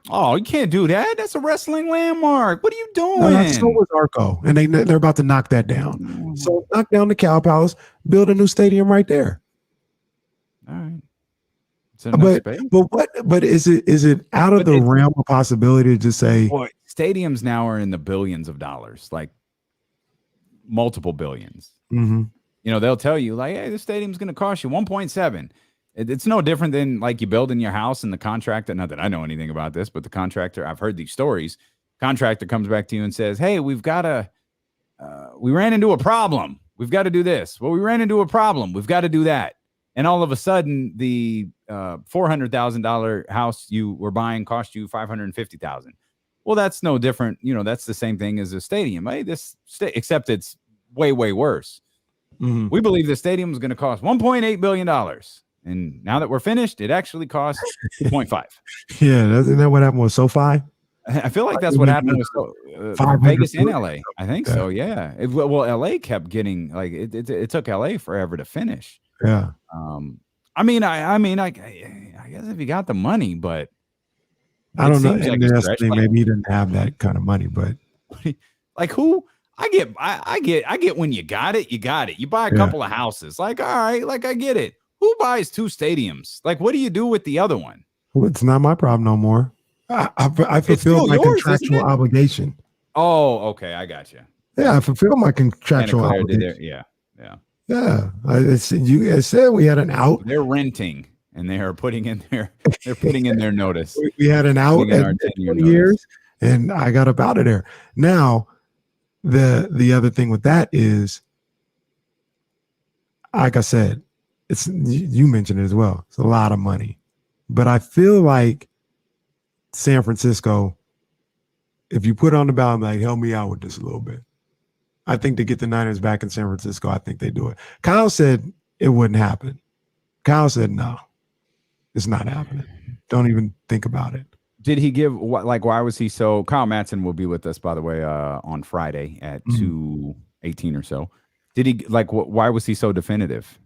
Oh, you can't do that. That's a wrestling landmark. What are you doing? No, so was Arco, and they're about to knock that down. So knock down the Cow Palace, build a new stadium right there. All right. But is it out of the realm of possibility to just say stadiums now are in the billions of dollars, like multiple billions. Mm-hmm. You know, they'll tell you like, hey, the stadium's going to cost you 1.7. It's no different than like you build in your house and the contractor, not that I know anything about this, but the contractor, I've heard these stories. Contractor comes back to you and says, hey, we ran into a problem. We've got to do this. Well, we ran into a problem. We've got to do that. And all of a sudden, the $400,000 house you were buying cost you $550,000. Well, that's no different. You know, that's the same thing as a stadium. Hey, except it's way, way worse. Mm-hmm. We believe the stadium is going to cost $1.8 billion. And now that we're finished, it actually costs 2.5. Yeah, isn't that what happened with SoFi? I feel like that's what happened with Vegas and LA. I think so. Yeah. Well, LA kept getting like it took LA forever to finish. Yeah. I guess if you got the money, but I don't know. Like maybe he didn't have that kind of money, but like who? I get when you got it, you got it. You buy a couple of houses, like all right, like I get it. Who buys 2 stadiums? Like, what do you do with the other one? Well, it's not my problem no more. I fulfilled my contractual obligation. Oh, okay, I got you. Yeah, I fulfilled my contractual obligation. Yeah. I said we had an out. They're renting and they are putting in their notice. We had an out at 20 years, and I got up out of there. Now, the other thing with that is, like I said, it's you mentioned it as well. It's a lot of money, but I feel like San Francisco, if you put on the ballot, like help me out with this a little bit. I think to get the Niners back in San Francisco, I think they do it. Kyle said it wouldn't happen. Kyle said no, it's not happening. Don't even think about it. Did he give why was he so? Kyle Matson will be with us, by the way, on Friday at 2:18 or so. Did he why was he so definitive?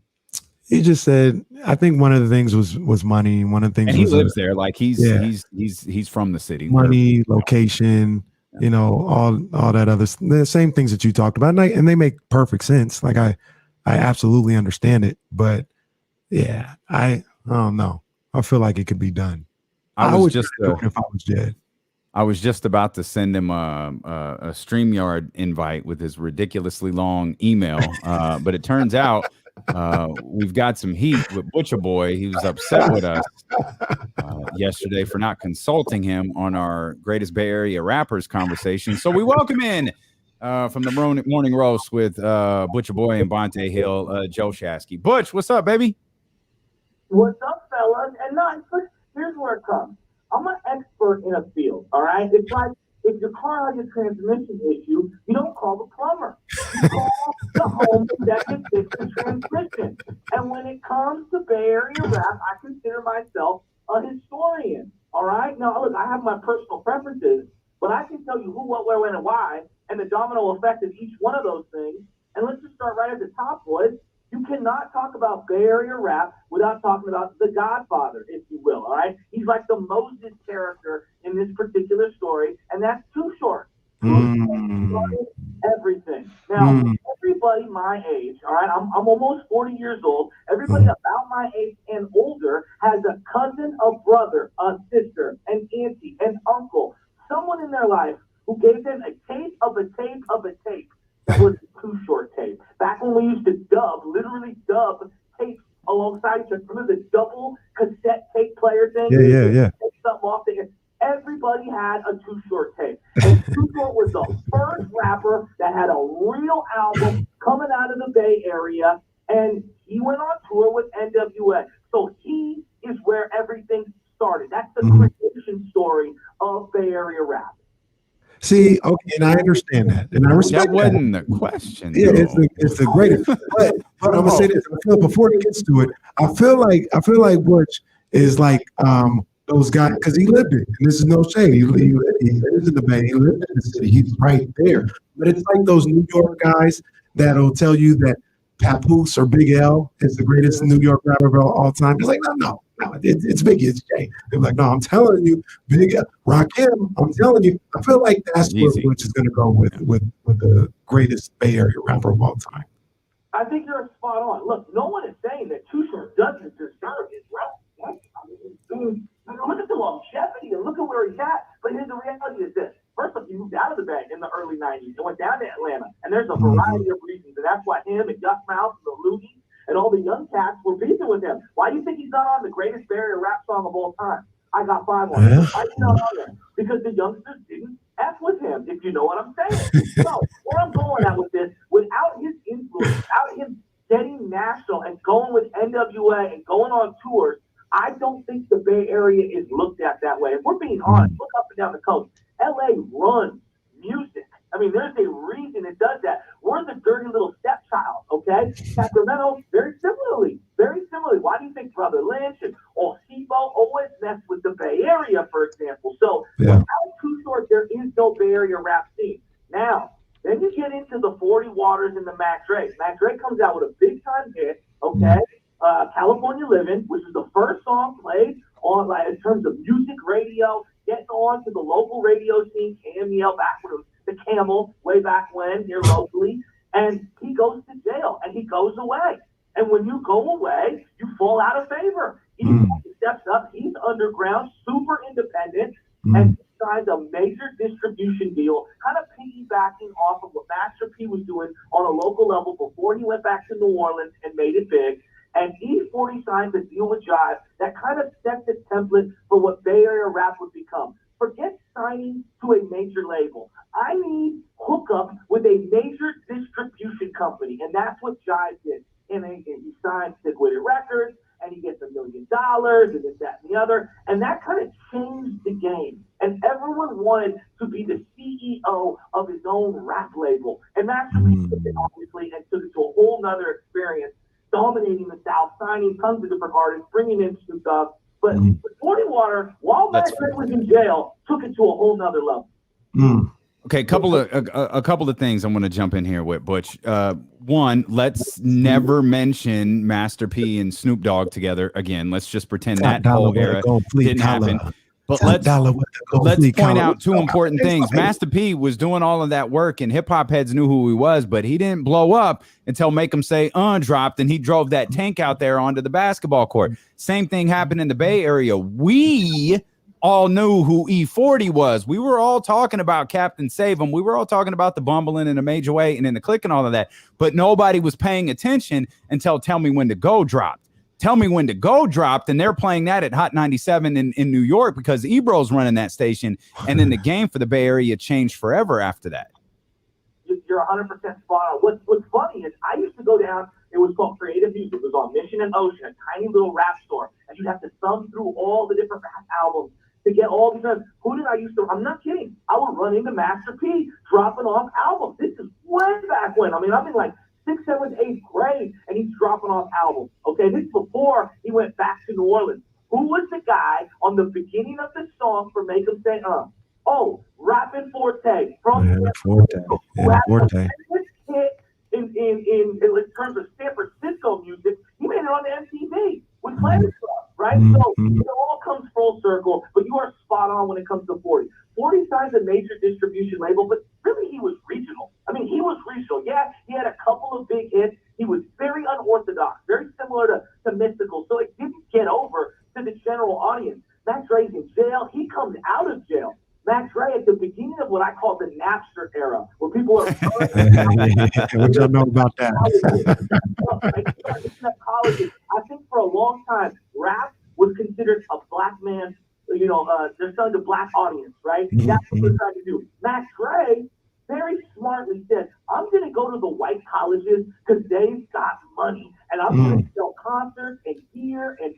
He just said, I think one of the things was money. One of the things, and he lives there. Like he's from the city. Money, location, you know, all that other, the same things that you talked about, and they make perfect sense. Like I absolutely understand it, but yeah, I don't know. I feel like it could be done. I would just do it if I was Jed. I was just about to send him a StreamYard invite with his ridiculously long email, but it turns out we've got some heat with Butcher Boy. He was upset with us yesterday for not consulting him on our greatest Bay Area rappers conversation. So we welcome in from the morning roast with Butcher Boy and Bonte Hill, Joe Shasky. Butch, what's up, baby? What's up, fellas? And no, here's where it comes. I'm an expert in a field, all right? It's if your car has a transmission issue, you don't call the plumber. You call the home that can fix the transmission. And when it comes to Bay Area rap, I consider myself a historian. All right? Now, look, I have my personal preferences, but I can tell you who, what, where, when, and why, and the domino effect of each one of those things. And let's just start right at the top, boys. You cannot talk about Bay Area rap without talking about the Godfather, if you will, all right? He's like the Moses character in this particular story, and that's Too Short. Everything. Now, everybody my age, all right, I'm almost 40 years old. Everybody about my age and older has a cousin, a brother, a sister, an auntie, an uncle, someone in their life who gave them a tape of a tape of a tape that was a Too Short tape. Back when we used to literally dub tapes alongside each other. Remember the double cassette tape player thing? Yeah. Take something off the Everybody had a Too Short tape. And Too Short was the first rapper that had a real album coming out of the Bay Area, and he went on tour with NWA. So he is where everything started. That's the creation story of Bay Area rap. See, okay, and I understand that, and I respect that. Wasn't the question. Yeah, though. it's the greatest. But I'm gonna say this. I feel before he gets to it, I feel like Butch is like those guys because he lived it. And this is no shade. He lives in the Bay. He lived in the city. He's right there. But it's like those New York guys that'll tell you that Papoose or Big L is the greatest New York rapper of all time. It's like no. It's Biggie, it's Jay. They're like, no, I'm telling you, Big Rakim, I'm telling you. I feel like that's where Butch is going to go with the greatest Bay Area rapper of all time. I think you're spot on. Look, no one is saying that Too Short doesn't deserve his rap. Look at the longevity and look at where he's at. But here's the reality is this. First off, he moved out of the Bay in the early 90s and went down to Atlanta. And there's a variety of reasons. And that's why him and Yuck Mouth and the Loogies and all the young cats were beefing with him. Why do you think he's not on the greatest Bay Area rap song of all time? I Got 5 on it. Why is he not on there? Because the youngsters didn't F with him, if you know what I'm saying. So where I'm going at with this, without his influence, without him getting national and going with NWA and going on tours, I don't think the Bay Area is looked at that way. If we're being honest, look up and down the coast. LA runs music. I mean, there's a reason it does that. We're the dirty little stepchild, okay? Sacramento, very similarly. Why do you think Brother Lynch and Sibo always mess with the Bay Area, for example? So without Too Short, there is no Bay Area rap scene. Now, then you get into the 40 Waters and the Mac Dre. Mac Dre comes out with a big-time hit, okay? California Living, which is the first song played on, like, in terms of music radio, getting on to the local radio scene, KMEL, back when it was the Camel, way back when, here locally, and he goes to jail, and he goes away. And when you go away, you fall out of favor. He steps up, he's underground, super independent, and he signs a major distribution deal, kind of piggybacking off of what Master P was doing on a local level before he went back to New Orleans and made it big. And E40 signs a deal with Jive that kind of set the template for what Bay Area rap would become. Forget signing to a major label. I need hookup with a major distribution company, and that's what Jive did. And he signed Stick With It Records, and he gets $1 million, and this, that, and the other. And that kind of changed the game. And everyone wanted to be the CEO of his own rap label. And Master P took it, obviously, and took it to a whole nother experience, dominating the South, signing tons of different artists, bringing in some stuff. But 40 Water, while Mac Dre was in jail, took it to a whole nother level. Okay, a couple of things I want to jump in here with, Butch. One, let's never mention Master P and Snoop Dogg together again. Let's just pretend that whole era didn't happen. But let's point out two important things. Master P was doing all of that work, and hip hop heads knew who he was, but he didn't blow up until Make 'Em Say dropped, and he drove that tank out there onto the basketball court. Same thing happened in the Bay Area. We all knew who E40 was. We were all talking about Captain Save 'Em. We were all talking about the Bumbling in a Major Way and in the Click and all of that, but nobody was paying attention until Tell Me When to Go dropped. Tell Me When to Go dropped, and they're playing that at Hot 97 in New York because Ebro's running that station, and then the game for the Bay Area changed forever after that. You're 100% spot on. What's funny is I used to go down, it was called Creative Music. It was on Mission and Ocean, a tiny little rap store, and you'd have to thumb through all the different rap albums to get all these times. Who did I used to? I'm not kidding. I would run into Master P dropping off albums. This is way back when. I mean, I'm in like 6th, 7th, 8th grade, and he's dropping off albums. Okay, this is before he went back to New Orleans. Who was the guy on the beginning of the song for Make 'Em Say Oh, Rappin' Forte from Forte. Yeah, Forte. Hit in terms of San Francisco music, he made it on the MTV with Planet Club, right? So it all comes full circle, but you are spot on when it comes to 40. 40 signs a major distribution label, but really he was regional. I mean, he was regional. Yeah, he had a couple of big hits. He was very unorthodox, very similar to Mystical, so it didn't get over to the general audience. Max Dre's in jail. He comes out of jail. Max Dre at the beginning of what I call the Napster era, where people are what y'all know about that? Colleges. I think for a long time, rap was considered a black man, they're selling to black audience, right? That's what they're trying to do. Max Dre very smartly said, I'm going to go to the white colleges because they've got money, and I'm going to sell concerts and gear and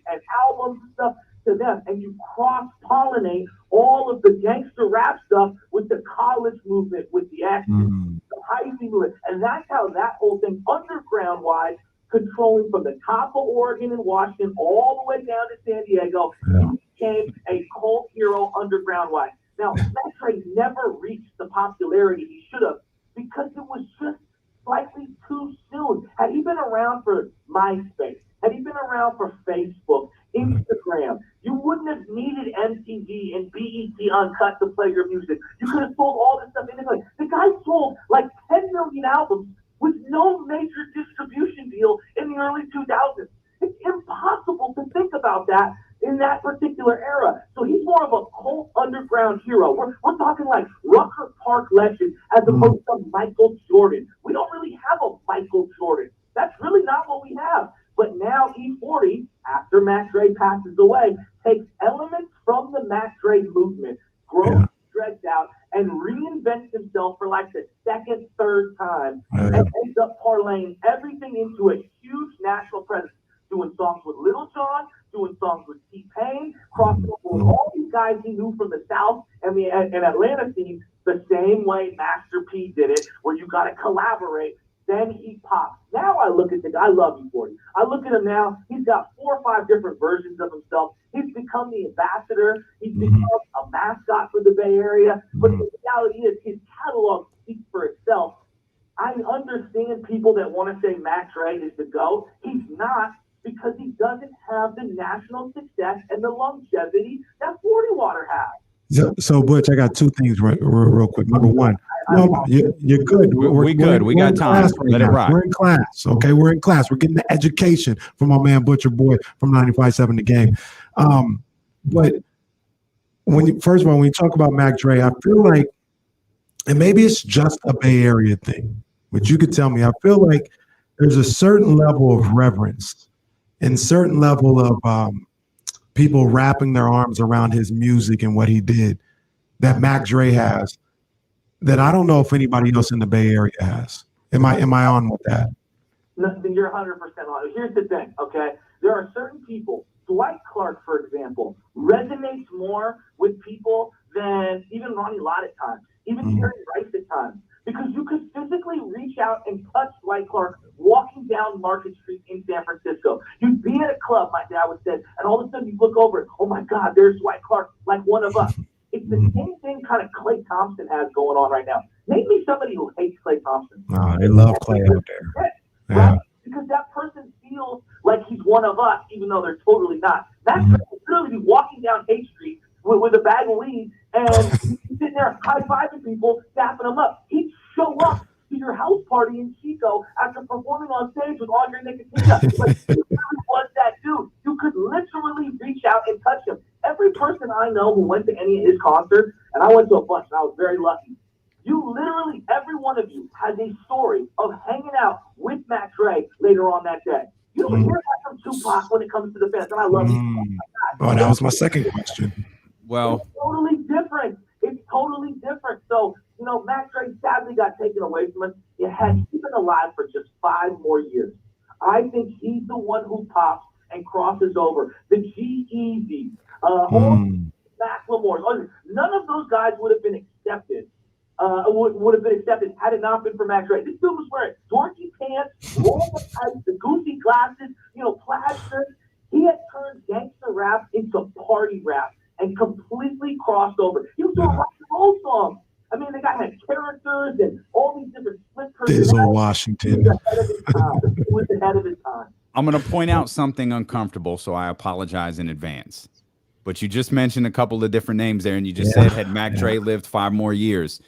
albums and stuff to them, and you cross-pollinate all of the gangster rap stuff with the college movement, with the action, the hyphy movement, and that's how that whole thing, underground-wise, controlling from the top of Oregon and Washington all the way down to San Diego, he became a cult hero underground-wise. Now, Max Dre never reached the popularity he should have because it was just slightly too soon. Had he been around for MySpace, had he been around for Facebook, Instagram, you wouldn't have needed MTV and BET Uncut to play your music. You could have sold all this stuff independently. The guy sold like 10 million albums with no major distribution deal in the early 2000s. It's impossible to think about that in that particular era. So he's more of a cult underground hero. We're talking like Rucker Park legend as opposed to Michael Jordan. We don't really have a Michael Jordan. That's really not what we have. But now E40, after Max Dre passes away, takes elements from the Max Dre movement, grows dreads out, and reinvents himself for like the second, third time, and ends up parlaying everything into a huge national presence, doing songs with Little John, doing songs with T-Pain, crossing over with all these guys he knew from the South and the Atlanta scene, the same way Master P did it, where you got to collaborate. Then he pops. Now I look at the guy. I love E40. I look at him now. He's got 4 or 5 different versions of himself. He's become the ambassador. He's become a mascot for the Bay Area. But the reality is his catalog speaks for itself. I understand people that want to say Max Dre is the GOAT. He's not, because he doesn't have the national success and the longevity that 40 Water has. So Butch, I got 2 things real quick. Number one, you're good. We're good. We got time. Let it rock. We're in class. Okay, we're in class. We're getting the education from my man Butcher Boy from 95.7 The Game. But first of all, when you talk about Mac Dre, I feel like, and maybe it's just a Bay Area thing, but you could tell me, I feel like there's a certain level of reverence and certain level of people wrapping their arms around his music and what he did that Mac Dre has, that I don't know if anybody else in the Bay Area has. Am I on with that? No, you're 100% on. Here's the thing, okay? There are certain people, Dwight Clark, for example, resonates more with people than even Ronnie Lott at times, even Terry Rice at times, because you could physically reach out and touch Dwight Clark walking down Market Street in San Francisco. You'd be at a club, my dad would say, and all of a sudden you look over, oh my God, there's Dwight Clark, like one of us. It's the same thing kind of Klay Thompson has going on right now. Name me somebody who hates Klay Thompson. Oh, they love Klay out there. Right? Because that person feels like he's one of us, even though they're totally not. That's literally walking down H Street with a bag of weed and sitting there high-fiving people, dapping them up. He'd show up to your house party in Chico after performing on stage with Andre Nickatina. Like, he really was that dude. You could literally reach out and touch him. Every person I know who went to any of his concerts, and I went to a bunch, and I was very lucky, you literally, every one of you has a story of hanging out with Mac Dre later on that day. You don't hear that from Tupac when it comes to the fans, and I love it. Oh, that was my second question. Well, it's totally different. It's totally different. So, Mac Dre sadly got taken away from us. Had he been alive for just 5 more years, I think he's the one who pops and crosses over. The G-Eazy, Macklemore. None of those guys would have been accepted. Would have been accepted had it not been for Mac Dre. This dude was wearing dorky pants, roll tights, the goofy glasses, plaid shirts. He had turned gangster rap into party rap and completely crossed over. He was doing rock and roll songs. I mean, the guy had characters and all these different split personalities. Dizzle Washington. He was ahead of his time. He was ahead of his time. I'm going to point out something uncomfortable, so I apologize in advance. But you just mentioned a couple of different names there, and you just said had Mac Dre lived 5 more years.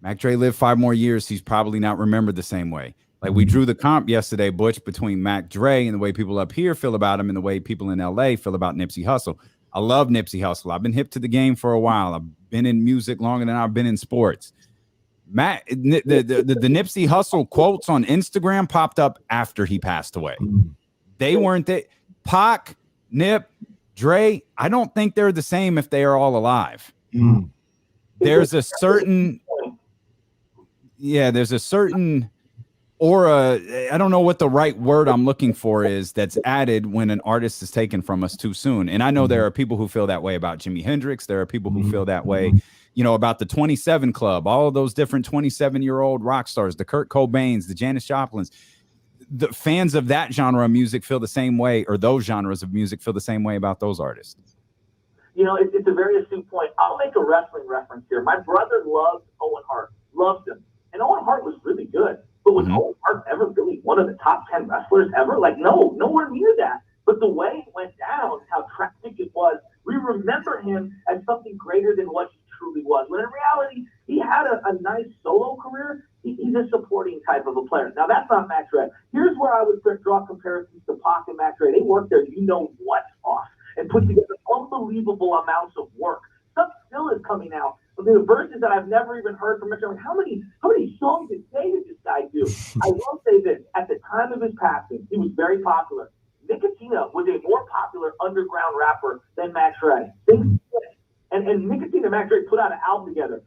Mac Dre lived 5 more years, he's probably not remembered the same way. Like we drew the comp yesterday, Butch, between Mac Dre and the way people up here feel about him and the way people in LA feel about Nipsey Hussle. I love Nipsey Hussle. I've been hip to the game for a while. I've been in music longer than I've been in sports. The Nipsey Hussle quotes on Instagram popped up after he passed away. They weren't there. Pac, Nip, Dre, I don't think they're the same if they are all alive. There's a certain aura. I don't know what the right word I'm looking for is that's added when an artist is taken from us too soon. And I know there are people who feel that way about Jimi Hendrix. There are people who feel that way, about the 27 Club, all of those different 27-year-old rock stars, the Kurt Cobains, the Janis Joplins. The fans of that genre of music feel the same way, or those genres of music feel the same way about those artists. It's a very astute point. I'll make a wrestling reference here. My brother loved Owen Hart, loved him. And Owen Hart was really good. But was Owen Hart ever really one of the top 10 wrestlers ever? Like, no, nowhere near that. But the way it went down, how tragic it was, we remember him as something greater than what he truly was. When in reality, he had a nice solo career. He's a supporting type of a player. Now, that's not Mac Dre. Here's where I would draw comparisons to Pac and Mac Dre. They worked their what off and put together unbelievable amounts of work. Stuff still is coming out. The verses that I've never even heard from Mac Dre. How many songs a day did this guy do? I will say this. At the time of his passing, he was very popular. Nicotina was a more popular underground rapper than Mac Dre. And Nicotina and Mac Dre put out an album together.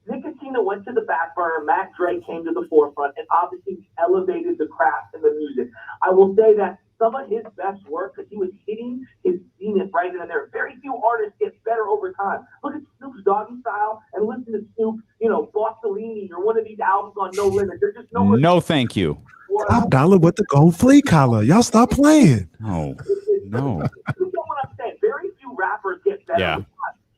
Nicotina went to the back burner. Mac Dre came to the forefront and obviously elevated the craft and the music. I will say that some of his best work, because he was hitting his zenith right then and there. Very few artists get better over time. Look at Snoop's Doggy Style and listen to Snoop, Bossellini or one of these albums on No Limit. There's just no thank you. Top dollar with the gold flea collar. Y'all stop playing. No. You know what I'm saying? Very few rappers get better. Yeah.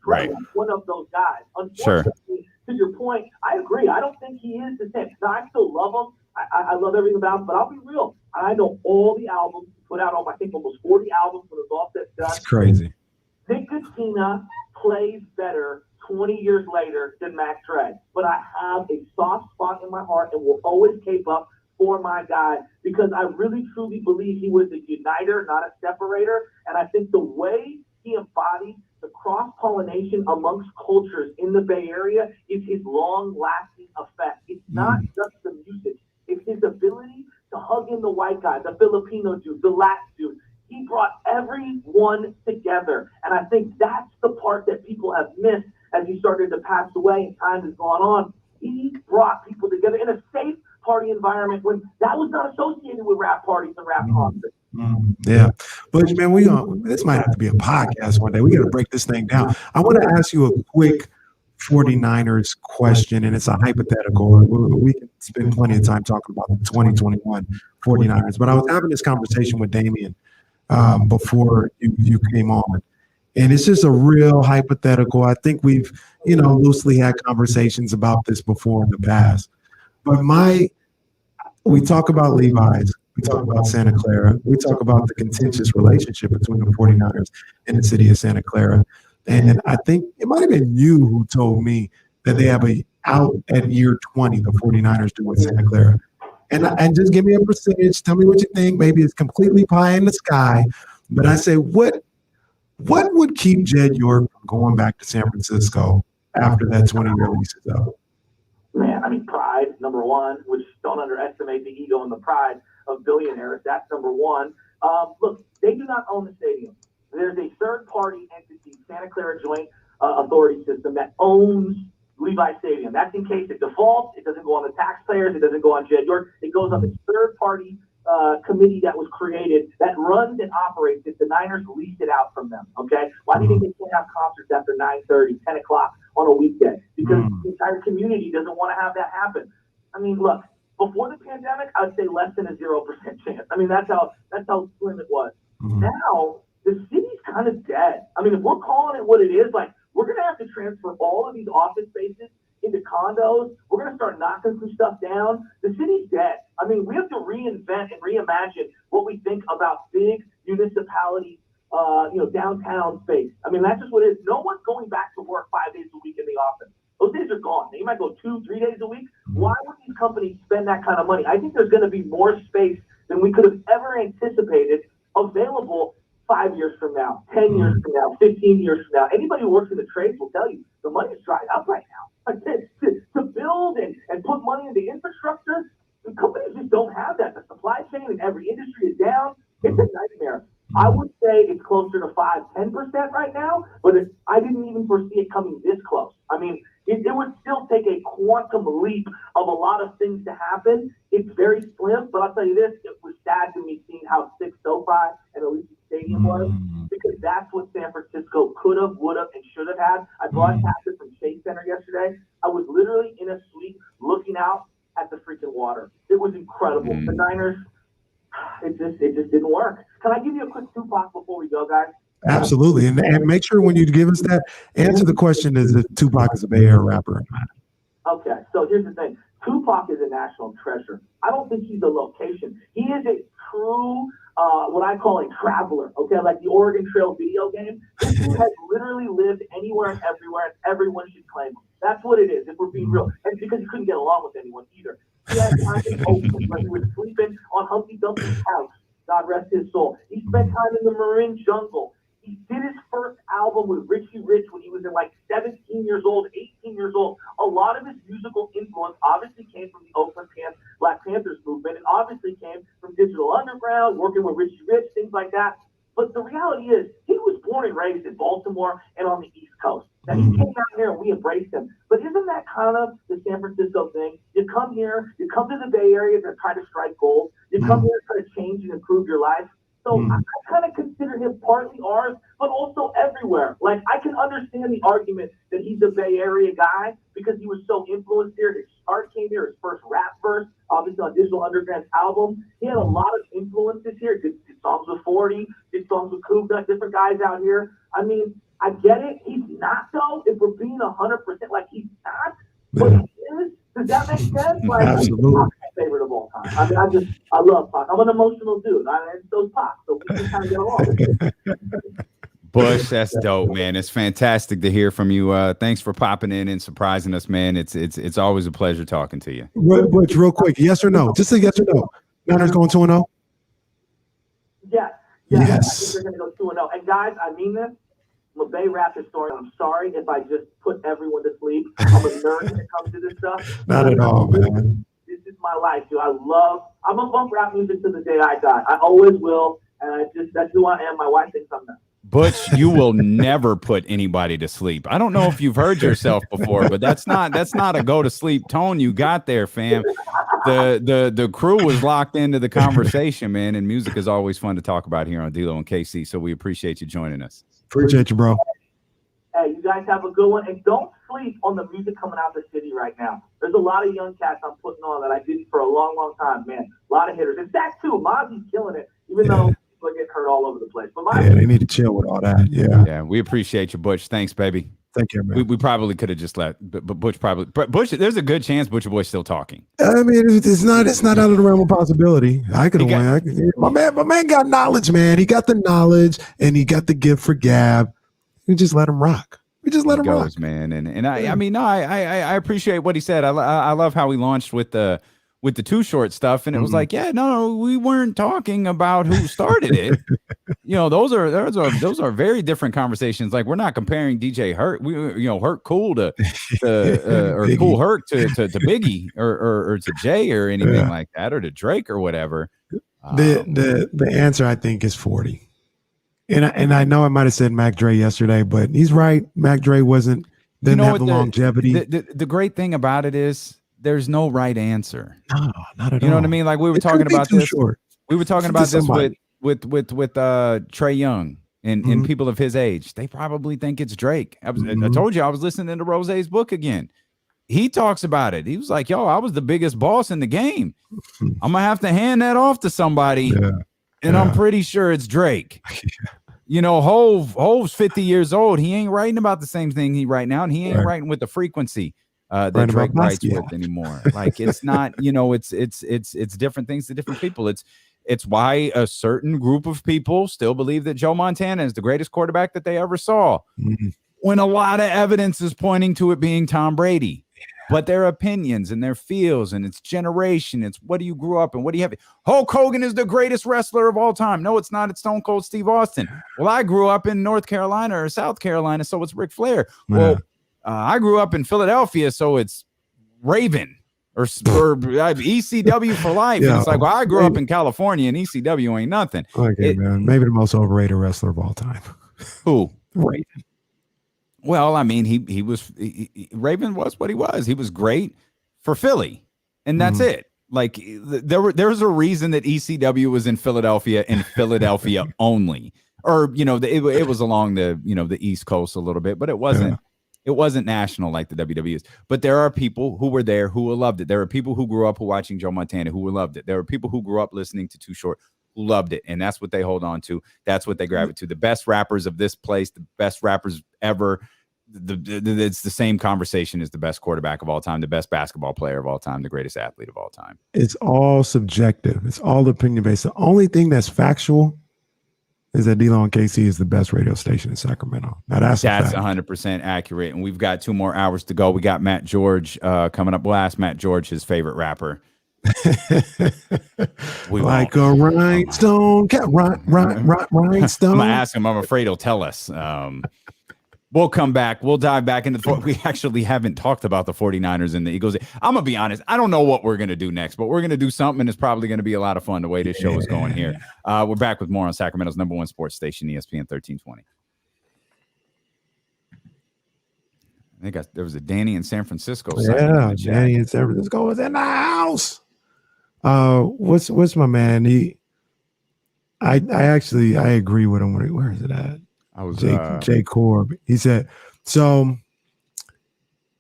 Right. One of those guys. Unfortunately, to your point, I agree. I don't think he is the same. I still love him. I love everything about him, but I'll be real. I know all the albums he put out, I think almost 40 albums when it was all said and done. That's crazy. Nicotina plays better 20 years later than Mac Dre. But I have a soft spot in my heart and will always cape up for my guy because I really, truly believe he was a uniter, not a separator. And I think the way he embodied the cross-pollination amongst cultures in the Bay Area is his long-lasting effect. It's not just the music. It's his ability to hug in the white guy, the Filipino dude, the Latin dude. He brought everyone together. And I think that's the part that people have missed as he started to pass away and time has gone on. He brought people together in a safe party environment when that was not associated with rap parties and rap concerts. Yeah, but man, this might have to be a podcast one day. We got to break this thing down. I want to ask you a quick 49ers question, and it's a hypothetical. We can spend plenty of time talking about the 2021 49ers, but I was having this conversation with Damian before you came on, and it's just a real hypothetical. I think we've, loosely had conversations about this before in the past, but we talk about Levi's. We talk about Santa Clara. We talk about the contentious relationship between the 49ers and the city of Santa Clara. And I think it might have been you who told me that they have a out at year 20, the 49ers do in Santa Clara. And just give me a percentage. Tell me what you think. Maybe it's completely pie in the sky. But I say, what would keep Jed York from going back to San Francisco after that 20-year lease is up? Man, I mean, pride, number one, which don't underestimate the ego and the pride of billionaires. That's number one. Look, they do not own the stadium. There's a third-party entity, Santa Clara Joint Authority System, that owns Levi Stadium. That's in case it defaults. It doesn't go on the taxpayers. It doesn't go on Jed York. It goes on the third-party committee that was created that runs and operates it. The Niners leased it out from them. Okay, why do you think they can't have concerts after 9:30, 10 o'clock on a weekday? Because the entire community doesn't want to have that happen. I mean, look, before the pandemic, I'd say less than a 0% chance. I mean, that's how slim it was. Now the city's kind of dead. I mean, if we're calling it what it is, like, we're gonna have to transfer all of these office spaces into condos. We're going to start knocking some stuff down. The city's dead. I mean, we have to reinvent and reimagine what we think about big municipality, downtown space. I mean, that's just what it is. No one's going back to work 5 days a week in the office. Those days are gone. You might go 2-3 days a week. Why would these companies spend that kind of money? I think there's going to be more space than we could have ever anticipated available 5 years from now, 10 years from now, 15 years from now. Anybody who works in the trades will tell you the money's dried up right now. Like, to build and put money into infrastructure, the companies just don't have that. The supply chain in every industry is down. It's a nightmare. I would say it's closer to 5-10% right now, but I didn't even foresee it coming this close. I mean, it would still take a quantum leap of a lot of things to happen. It's very slim, but I'll tell you this, it was sad to me seeing how sick SoFi and Allegiant Stadium was, because that's what San Francisco could have, would have, and should have had. I broadcasted from Chase Center yesterday. I was literally in a suite looking out at the freaking water. It was incredible. The Niners, it just didn't work. Can I give you a quick Tupac before we go, guys? Absolutely. And make sure when you give us that, answer the question, is if Tupac is a Bay Area rapper. Okay, so here's the thing. Tupac is a national treasure. I don't think he's a location. He is a true, what I call a traveler, okay? Like the Oregon Trail video game. This dude has literally lived anywhere and everywhere, and everyone should claim him. That's what it is, if we're being real. And because he couldn't get along with anyone either. He had time in Oakland when he was sleeping on Humpty Dumpty's couch. God rest his soul. He spent time in the Marin jungle. He did his first album with Richie Rich when he was in like 17 years old, 18 years old. A lot of his musical influence obviously came from the Oakland Black Panthers movement, and obviously came from Digital Underground, working with Richie Rich, things like that. But the reality is, he was born and raised in Baltimore and on the East Coast. Now, he came out here and we embraced him. But isn't that kind of the San Francisco thing? You come here, you come to the Bay Area to try to strike gold. You come here to try to change and improve your life. So I kind of consider him partly ours, but also everywhere. Like, I can understand the argument that he's a Bay Area guy because he was so influenced here. His start came here, his first rap verse, obviously on Digital Underground's album. He had a lot of influences here. Did songs with 40, did songs with Kubna, different guys out here. I mean, I get it. He's not, though, if we're being 100%, like, he's not, but he is. Does that make sense? Like, Absolutely. Pac's my favorite of all time. I mean, I love Pac. I'm an emotional dude. And so's Pac, so we can kind of get along. Bush, that's dope, man. It's fantastic to hear from you. Thanks for popping in and surprising us, man. It's always a pleasure talking to you. Butch, real quick, yes or no? Just a yes or no. Niners going 2-0? Yes. Yes. I think they're going to go 2-0. And guys, I mean this. I'm a Bay Rap historian. I'm sorry if I just put everyone to sleep. I'm a nerd when it comes to this stuff. Not at all, man. This is my life, dude. I'm gonna bump rap music to the day I die. I always will, and that's who I am. My wife thinks I'm that. Butch, you will never put anybody to sleep. I don't know if you've heard yourself before, but that's not a go to sleep tone you got there, fam. The crew was locked into the conversation, man, and music is always fun to talk about here on D-Lo and KC, so we appreciate you joining us. Appreciate you, bro. Hey, you guys have a good one, and don't sleep on the music coming out the city right now. There's a lot of young cats I'm putting on that I didn't for a long, long time, man. A lot of hitters. And Zach, too. Mozzie's killing it, even though people are getting hurt all over the place. But they need to chill with all that. Yeah, we appreciate you, Butch. Thanks, baby. Thank you, man. We probably could have just let, but Butch probably. But Butch, there's a good chance Butcher Boy's still talking. I mean, it's not out of the realm of possibility. I could have won. My man got knowledge, man. He got the knowledge and he got the gift for gab. We just let him rock. We just let him rock, man. And I mean, no, I appreciate what he said. I love how he launched with the Too Short stuff, and it was like, no, we weren't talking about who started it. Those are very different conversations. Like, we're not comparing DJ Hurt, Hurt Cool to or Cool Hurt to Biggie or to Jay or anything like that, or to Drake or whatever. The answer, I think, is 40. And I know I might have said Mac Dre yesterday, but he's right. Mac Dre didn't have the longevity. The great thing about it is there's no right answer. No, not at all. You know what I mean? Like, we were talking about this. Short. We were talking about this with Trey Young and people of his age. They probably think it's Drake. I told you I was listening to Rose's book again. He talks about it. He was like, yo, I was the biggest boss in the game. I'm gonna have to hand that off to somebody. And I'm pretty sure it's Drake. You know, Hove's 50 years old. He ain't writing about the same thing he right now, and he ain't writing with the frequency that Drake writes with anymore. Like, it's not, you know, it's different things to different people. It's why a certain group of people still believe that Joe Montana is the greatest quarterback that they ever saw, when a lot of evidence is pointing to it being Tom Brady. But their opinions and their feels, and it's generation. It's what do you grew up and what do you have? Hulk Hogan is the greatest wrestler of all time. No, it's not. It's Stone Cold Steve Austin. Well, I grew up in North Carolina or South Carolina, so it's Ric Flair. Well, I grew up in Philadelphia, so it's Raven or ECW for life. And it's like, well, I grew up in California, and ECW ain't nothing. Okay, man. Maybe the most overrated wrestler of all time. Who? Raven. Well, I mean, he was Raven was what he was. He was great for Philly, and that's it. Like there's a reason that ECW was in Philadelphia and Philadelphia only, or you know, it was along the the East Coast a little bit, but it wasn't national like the WWE is. But there are people who were there who loved it. There are people who grew up watching Joe Montana who loved it. There are people who grew up listening to Too Short who loved it, and that's what they hold on to. That's what they gravitate to. The best rappers of this place, the best rappers ever. It's the same conversation as the best quarterback of all time, the best basketball player of all time, the greatest athlete of all time. It's all subjective. It's all opinion based. The only thing that's factual is that D-Lo and KC is the best radio station in Sacramento. Now that's 100% accurate. And we've got 2 more hours to go. We got Matt George coming up. We'll ask Matt George his favorite rapper. Like a rhinestone, rhinestone. I'm gonna ask him. I'm afraid he'll tell us. We'll come back. We'll dive back into we actually haven't talked about the 49ers and the Eagles. I'm going to be honest. I don't know what we're going to do next, but we're going to do something, and it's probably going to be a lot of fun the way this show is going here. We're back with more on Sacramento's #1 sports station, ESPN 1320. I think there was a Danny in San Francisco. Yeah, Danny in San Francisco is in the house. What's my man? I agree with him. Where is it at? I was Jay Korb. He said, so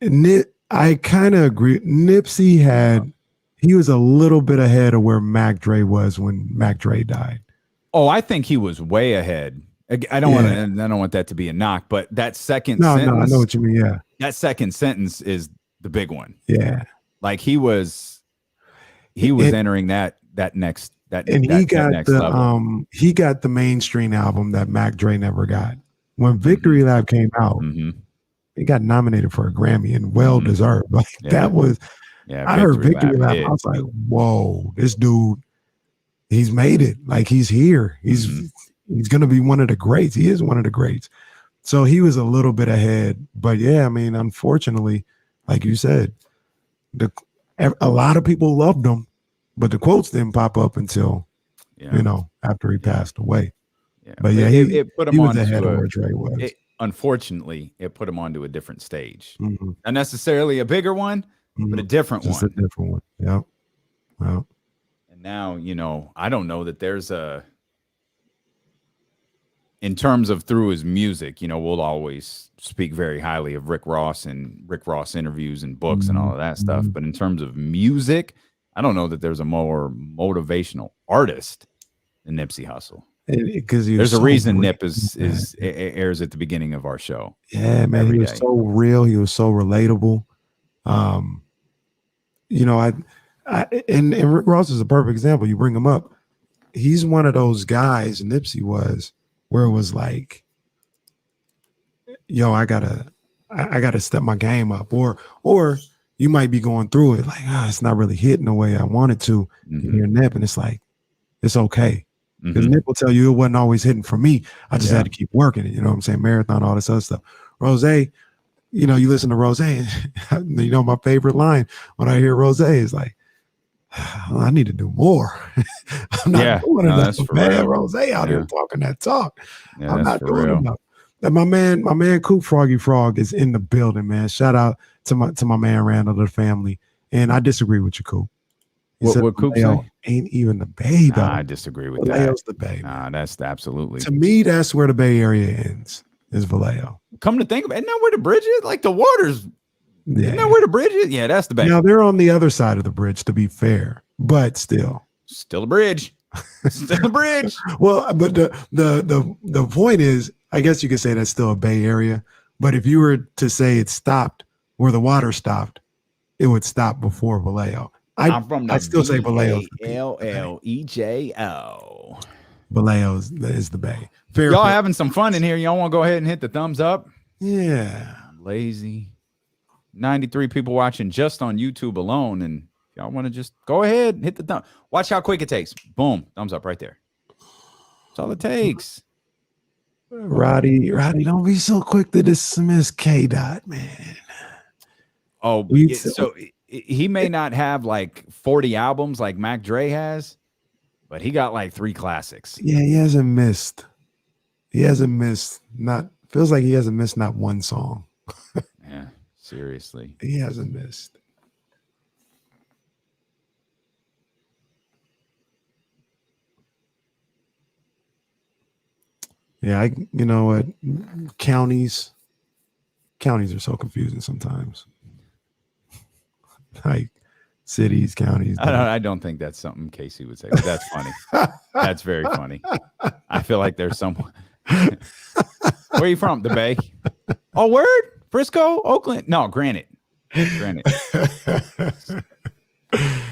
I kind of agree. Nipsey he was a little bit ahead of where Mac Dre was when Mac Dre died. Oh, I think he was way ahead. I don't want that to be a knock, but that second sentence. No, I know what you mean. Yeah. That second sentence is the big one. Yeah. Like he was entering that next. He got the mainstream album that Mac Dre never got. When Victory Lap came out, he got nominated for a Grammy and well deserved. Like that was. Yeah, I heard Victory Lap. I was like, whoa, this dude, he's made it. Like he's here. He's gonna be one of the greats. He is one of the greats. So he was a little bit ahead. But yeah, I mean, unfortunately, like you said, a lot of people loved him. But the quotes didn't pop up until, after he passed away. Yeah. But yeah, it put him on ahead of where Dre was. Unfortunately, it put him onto a different stage. Not necessarily a bigger one, but a different Just one. A different one. Yeah. Well. And now, I don't know that there's in terms of through his music, we'll always speak very highly of Rick Ross and Rick Ross interviews and books and all of that stuff. But in terms of music, I don't know that there's a more motivational artist than Nipsey Hussle. Because there's a reason Nip airs at the beginning of our show. Yeah, man, he was so real. He was so relatable. And Rick Ross is a perfect example. You bring him up. He's one of those guys, Nipsey was, where it was like, yo, I gotta step my game up, or you might be going through it like, it's not really hitting the way I wanted to. And you're Nip, and it's like, it's okay. Because Nip will tell you it wasn't always hitting for me. I just had to keep working it. You know what I'm saying? Marathon, all this other stuff. Rose, you listen to Rose, and my favorite line when I hear Rose is like, I need to do more. I'm not doing enough. Man, Rose out here talking that talk. Yeah, I'm not doing enough. And my man Coop Froggy Frog is in the building, man. Shout out to my man Randall, the family. And I disagree with you, Coop. He What said what Coop Vallejo say? ain't even the Bay though. Nah, I disagree with that. Vallejo's the Bay. Nah, that's absolutely. To me, that's where the Bay Area ends. Is Vallejo. Come to think of it, isn't that where the bridge is? Like the water's. Yeah. Isn't that where the bridge is? Yeah, that's the Bay. Now they're on the other side of the bridge, to be fair, but still. Still a bridge. Still a bridge. Well, but the point is, I guess you could say that's still a Bay Area. But if you were to say it stopped where the water stopped, it would stop before Vallejo. I'm from the I still say Vallejo's the Bay. Vallejo. Vallejo is the Bay. Fair Y'all play. having some fun in here. Y'all want to go ahead and hit the thumbs up? Yeah. Lazy. 93 people watching just on YouTube alone. And y'all want to just go ahead and hit the thumb. Watch how quick it takes. Boom. Thumbs up right there. That's all it takes. Roddy, don't be so quick to dismiss K Dot, man. Oh, so he may not have like 40 albums like Mac Dre has, but he got like 3 classics. Yeah, he hasn't missed. Feels like he hasn't missed not one song. Yeah, seriously. He hasn't missed. Yeah, you know what? Counties are so confusing sometimes. Like cities, counties. I don't think that's something Casey would say, but that's funny. That's very funny. I feel like there's someone. Where are you from? The Bay? Oh, word? Frisco? Oakland? No, Granite.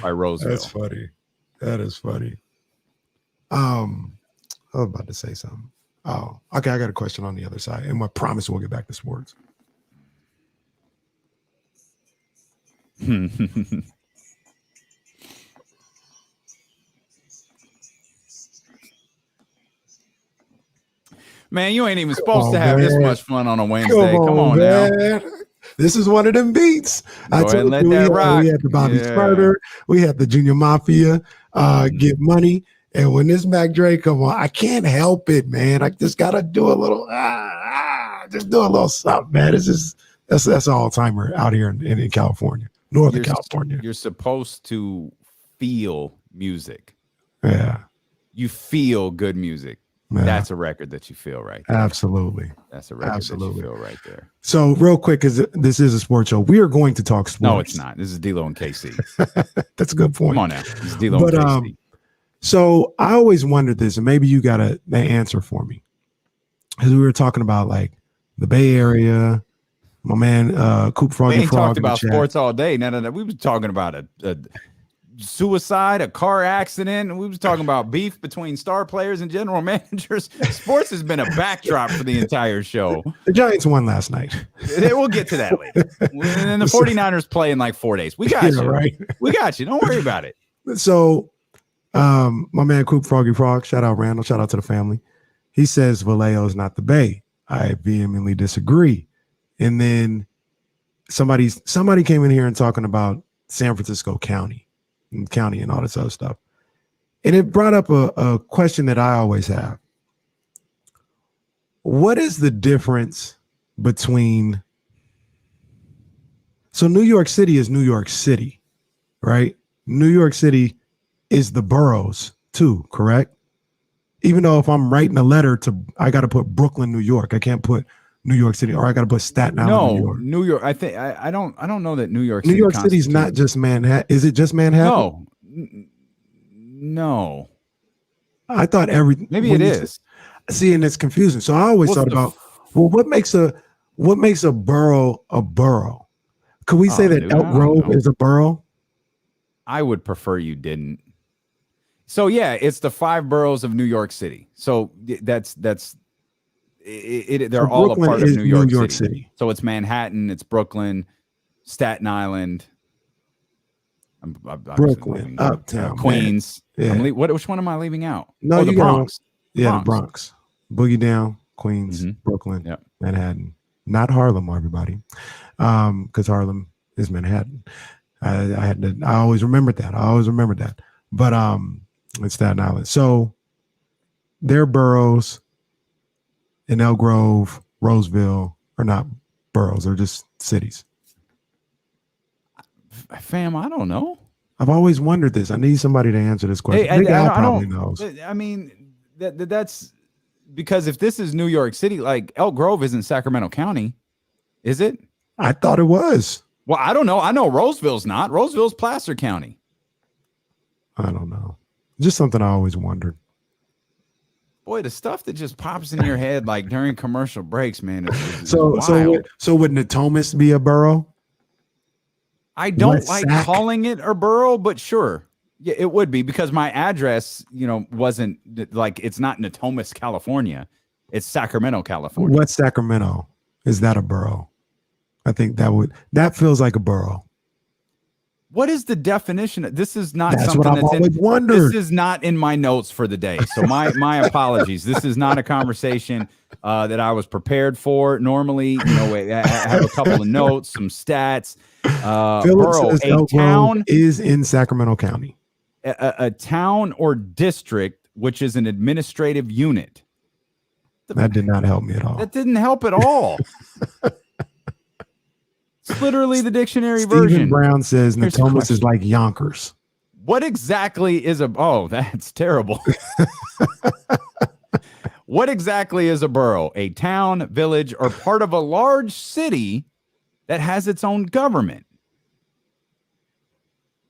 By Roseville. That's funny. That is funny. I was about to say something. Oh, okay. I got a question on the other side, and I promise we'll get back to sports. Man, you ain't even supposed to have this much fun on a Wednesday. Come on now. This is one of them beats. Go ahead and let that rock. We had the Bobby Sperter. We had the Junior Mafia Get Money. And when this Mac Dre come on, I can't help it, man. I just got to do a little, just do a little something, man. It's just, that's an all-timer out here in California, Northern California. You're supposed to feel music. Yeah. You feel good music. Yeah. That's a record that you feel right there. Absolutely. That's a record that you feel right there. So real quick, because this is a sports show, we are going to talk sports. No, it's not. This is D-Lo and KC. That's a good point. Come on now. This is D-Lo and KC. So I always wondered this, and maybe you got an answer for me. Because we were talking about like the Bay Area, my man Coop Froggy We ain't Frog talked about sports all day. No. We was talking about a suicide, a car accident, and we was talking about beef between star players and general managers. Sports has been a backdrop for the entire show. The Giants won last night. We'll get to that later. And the 49ers play in like 4 days. We got you. Right. We got you. Don't worry about it. So my man Coop Froggy Frog, shout out Randall, shout out to the family. He says Vallejo is not the Bay. I vehemently disagree. And then somebody came in here and talking about San Francisco County and all this other stuff. And it brought up a question that I always have. What is the difference between, so New York City is New York City, right? New York City is the boroughs too, correct? Even though if I'm writing a letter I got to put Brooklyn, New York. I can't put New York City, or I got to put Staten Island, New York. New York. I think I don't know that New York. New York City's not just Manhattan. Is it just Manhattan? No. I thought maybe it is. See, and it's confusing. So I always thought about, well, what makes a borough a borough? Could we say that Elk Grove is a borough? I would prefer you didn't. So yeah, it's the 5 boroughs of New York City. So that's it. They're all a part of New York City. So it's Manhattan, it's Brooklyn, Staten Island, Brooklyn, Uptown, Queens. Yeah. Which one am I leaving out? No, the Bronx. The Bronx. Boogie Down, Queens, Brooklyn, Manhattan. Not Harlem, everybody, because Harlem is Manhattan. I always remembered that. But it's Staten Island. So their boroughs in Elk Grove, Roseville are not boroughs; they're just cities. Fam, I don't know. I've always wondered this. I need somebody to answer this question. Hey, Big Al I probably don't. knows. I mean, that's because if this is New York City, like Elk Grove isn't Sacramento County, is it? I thought it was. Well, I don't know. I know Roseville's not. Roseville's Placer County. I don't know. Just something I always wondered. Boy, the stuff that just pops in your head like during commercial breaks, man. Is So wild. would Natomas be a borough? I don't West like Sac? calling it a borough, but sure. Yeah, it would be because my address, wasn't like it's not Natomas, California. It's Sacramento, California. West Sacramento. Is that a borough? I think that feels like a borough. What is the definition? This is not That's something what I've that's always wondered. This is not in my notes for the day. So my apologies. This is not a conversation that I was prepared for. Normally, I have a couple of notes, some stats. Borough, says a Elk Grove town is in Sacramento County. A town or district, which is an administrative unit. That did not help me at all. That didn't help at all. It's literally the dictionary Stephen version. Brown says Here's the Natomas is question. like Yonkers. What exactly is oh, that's terrible. What exactly is a borough? A town, village, or part of a large city that has its own government?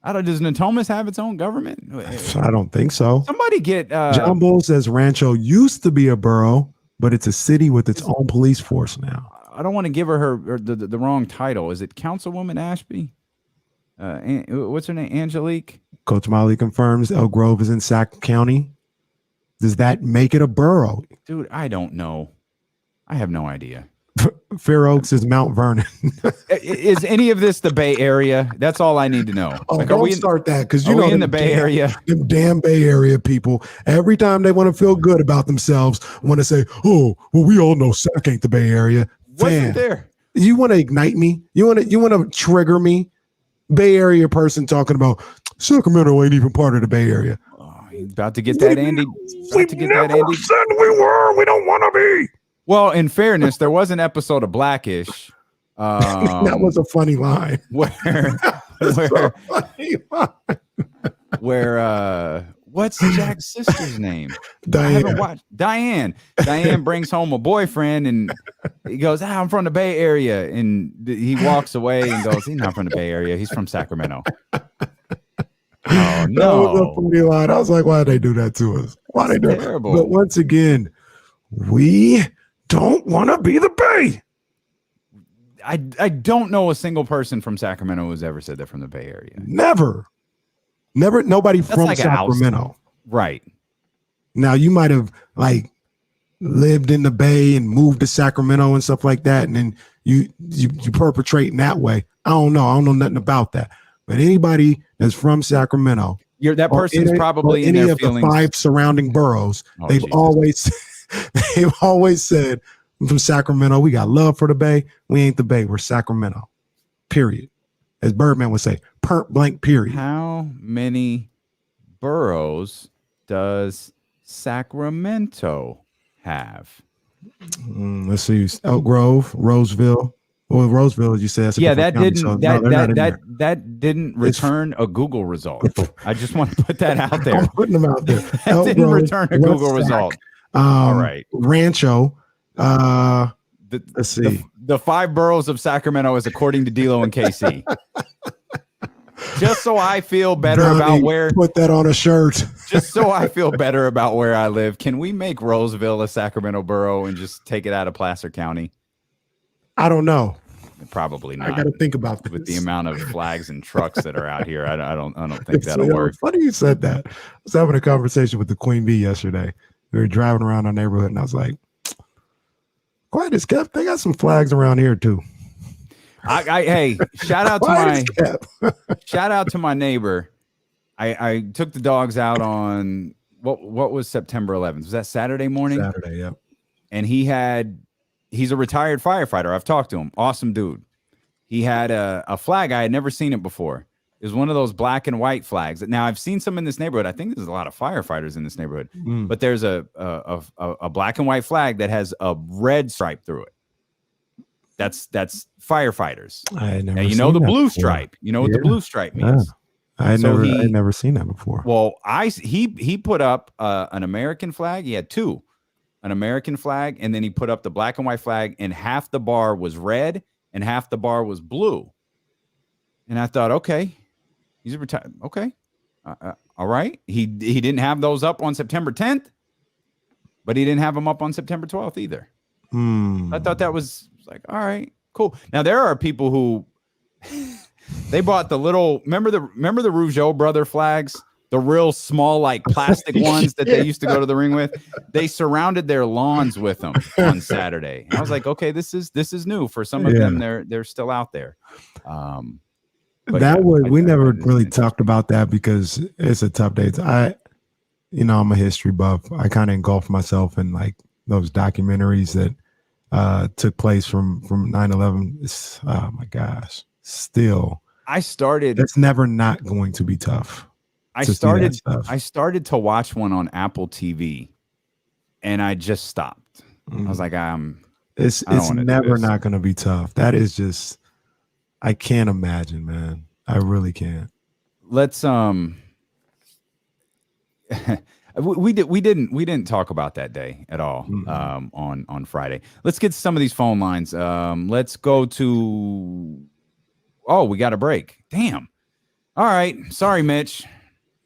Does Natomas have its own government? I don't think so. Somebody get John Bull says Rancho used to be a borough, but it's a city with its own police force now. I don't want to give her the wrong title. Is it Councilwoman Ashby? What's her name? Angelique? Coach Molly confirms Elk Grove is in Sac County. Does that make it a borough? Dude, I don't know. I have no idea. Fair Oaks is Mount Vernon. Is any of this the Bay Area? That's all I need to know. Oh, Are don't we start that because are we in the Bay Area? Them damn Bay Area people. Every time they want to feel good about themselves, want to say, "Oh, well, we all know Sac ain't the Bay Area." Wasn't there? You want to ignite me? You want to trigger me? Bay Area person talking about Sacramento ain't even part of the Bay Area. Oh, he's about to get that Andy. We never said we were. We don't want to be. Well, in fairness, there was an episode of Blackish. That was a funny line. Where what's Jack's sister's name? Diane. I haven't watched Diane. Diane brings home a boyfriend and he goes, I'm from the Bay Area. And he walks away and goes, he's not from the Bay Area. He's from Sacramento. Oh, no. That was a funny line. I was like, why did they do that to us? Why they do it? Terrible. But once again, we don't want to be the Bay. I don't know a single person from Sacramento who's ever said they're from the Bay Area. Never. Nobody That's from like a Sacramento. Right. Now you might have lived in the Bay and moved to Sacramento and stuff like that, and then you perpetrate in that way. I don't know nothing about that. But anybody that's from Sacramento, That person's probably in any their of feelings. the 5 surrounding boroughs, Oh, they've Jesus. always said, I'm from Sacramento. We got love for the Bay. We ain't the Bay. We're Sacramento. Period. As Birdman would say, point blank. Period. How many boroughs does Sacramento have? Let's see. Elk Grove, Roseville. Well, Roseville, you said. That didn't return a Google result. I just want to put that out there. I'm putting them out there. That didn't return a Google result. All right. Rancho. Let's see. The 5 boroughs of Sacramento is according to D'Lo and KC. Just so I feel better about where. Put that on a shirt. Just so I feel better about where I live. Can we make Roseville a Sacramento borough and just take it out of Placer County? I don't know. Probably not. I got to think about this. With the amount of flags and trucks that are out here. I don't think that'll work. Funny you said that. I was having a conversation with the Queen Bee yesterday. We were driving around our neighborhood, and I was like, quiet as kept. They got some flags around here too. Hey, shout out to my neighbor. I took the dogs out on what was September 11th? Was that Saturday morning? Saturday, yeah. And he's a retired firefighter. I've talked to him. Awesome dude. He had a flag. I had never seen it before. It was one of those black and white flags. Now I've seen some in this neighborhood. I think there's a lot of firefighters in this neighborhood, but there's a black and white flag that has a red stripe through it. That's firefighters. I never now you know the blue before. stripe. You know what the blue stripe means. I had never seen that before. Well, he put up an American flag. He had two, an American flag, and then he put up the black and white flag, and half the bar was red and half the bar was blue. And I thought, okay, he's retired. Okay, all right. He didn't have those up on September 10th, but he didn't have them up on September 12th either. I thought that was like, all right, cool. Now there are people who they bought the little remember the Rougeau brother flags, the real small like plastic ones that they used to go to the ring with. They surrounded their lawns with them on Saturday. And I was like, okay, this is new for some of them. They're still out there. We never really talked about that because it's a tough day. I'm a history buff. I kind of engulfed myself in like those documentaries that took place from 9/11. Oh my gosh. Still, it's never not going to be tough. I started to watch one on Apple TV and I just stopped. I was like, it's never not going to be tough. That is just, I can't imagine, man. I really can't. Let's we didn't talk about that day at all on Friday. Let's get some of these phone lines. Let's go to we got a break. Damn. All right. Sorry, Mitch.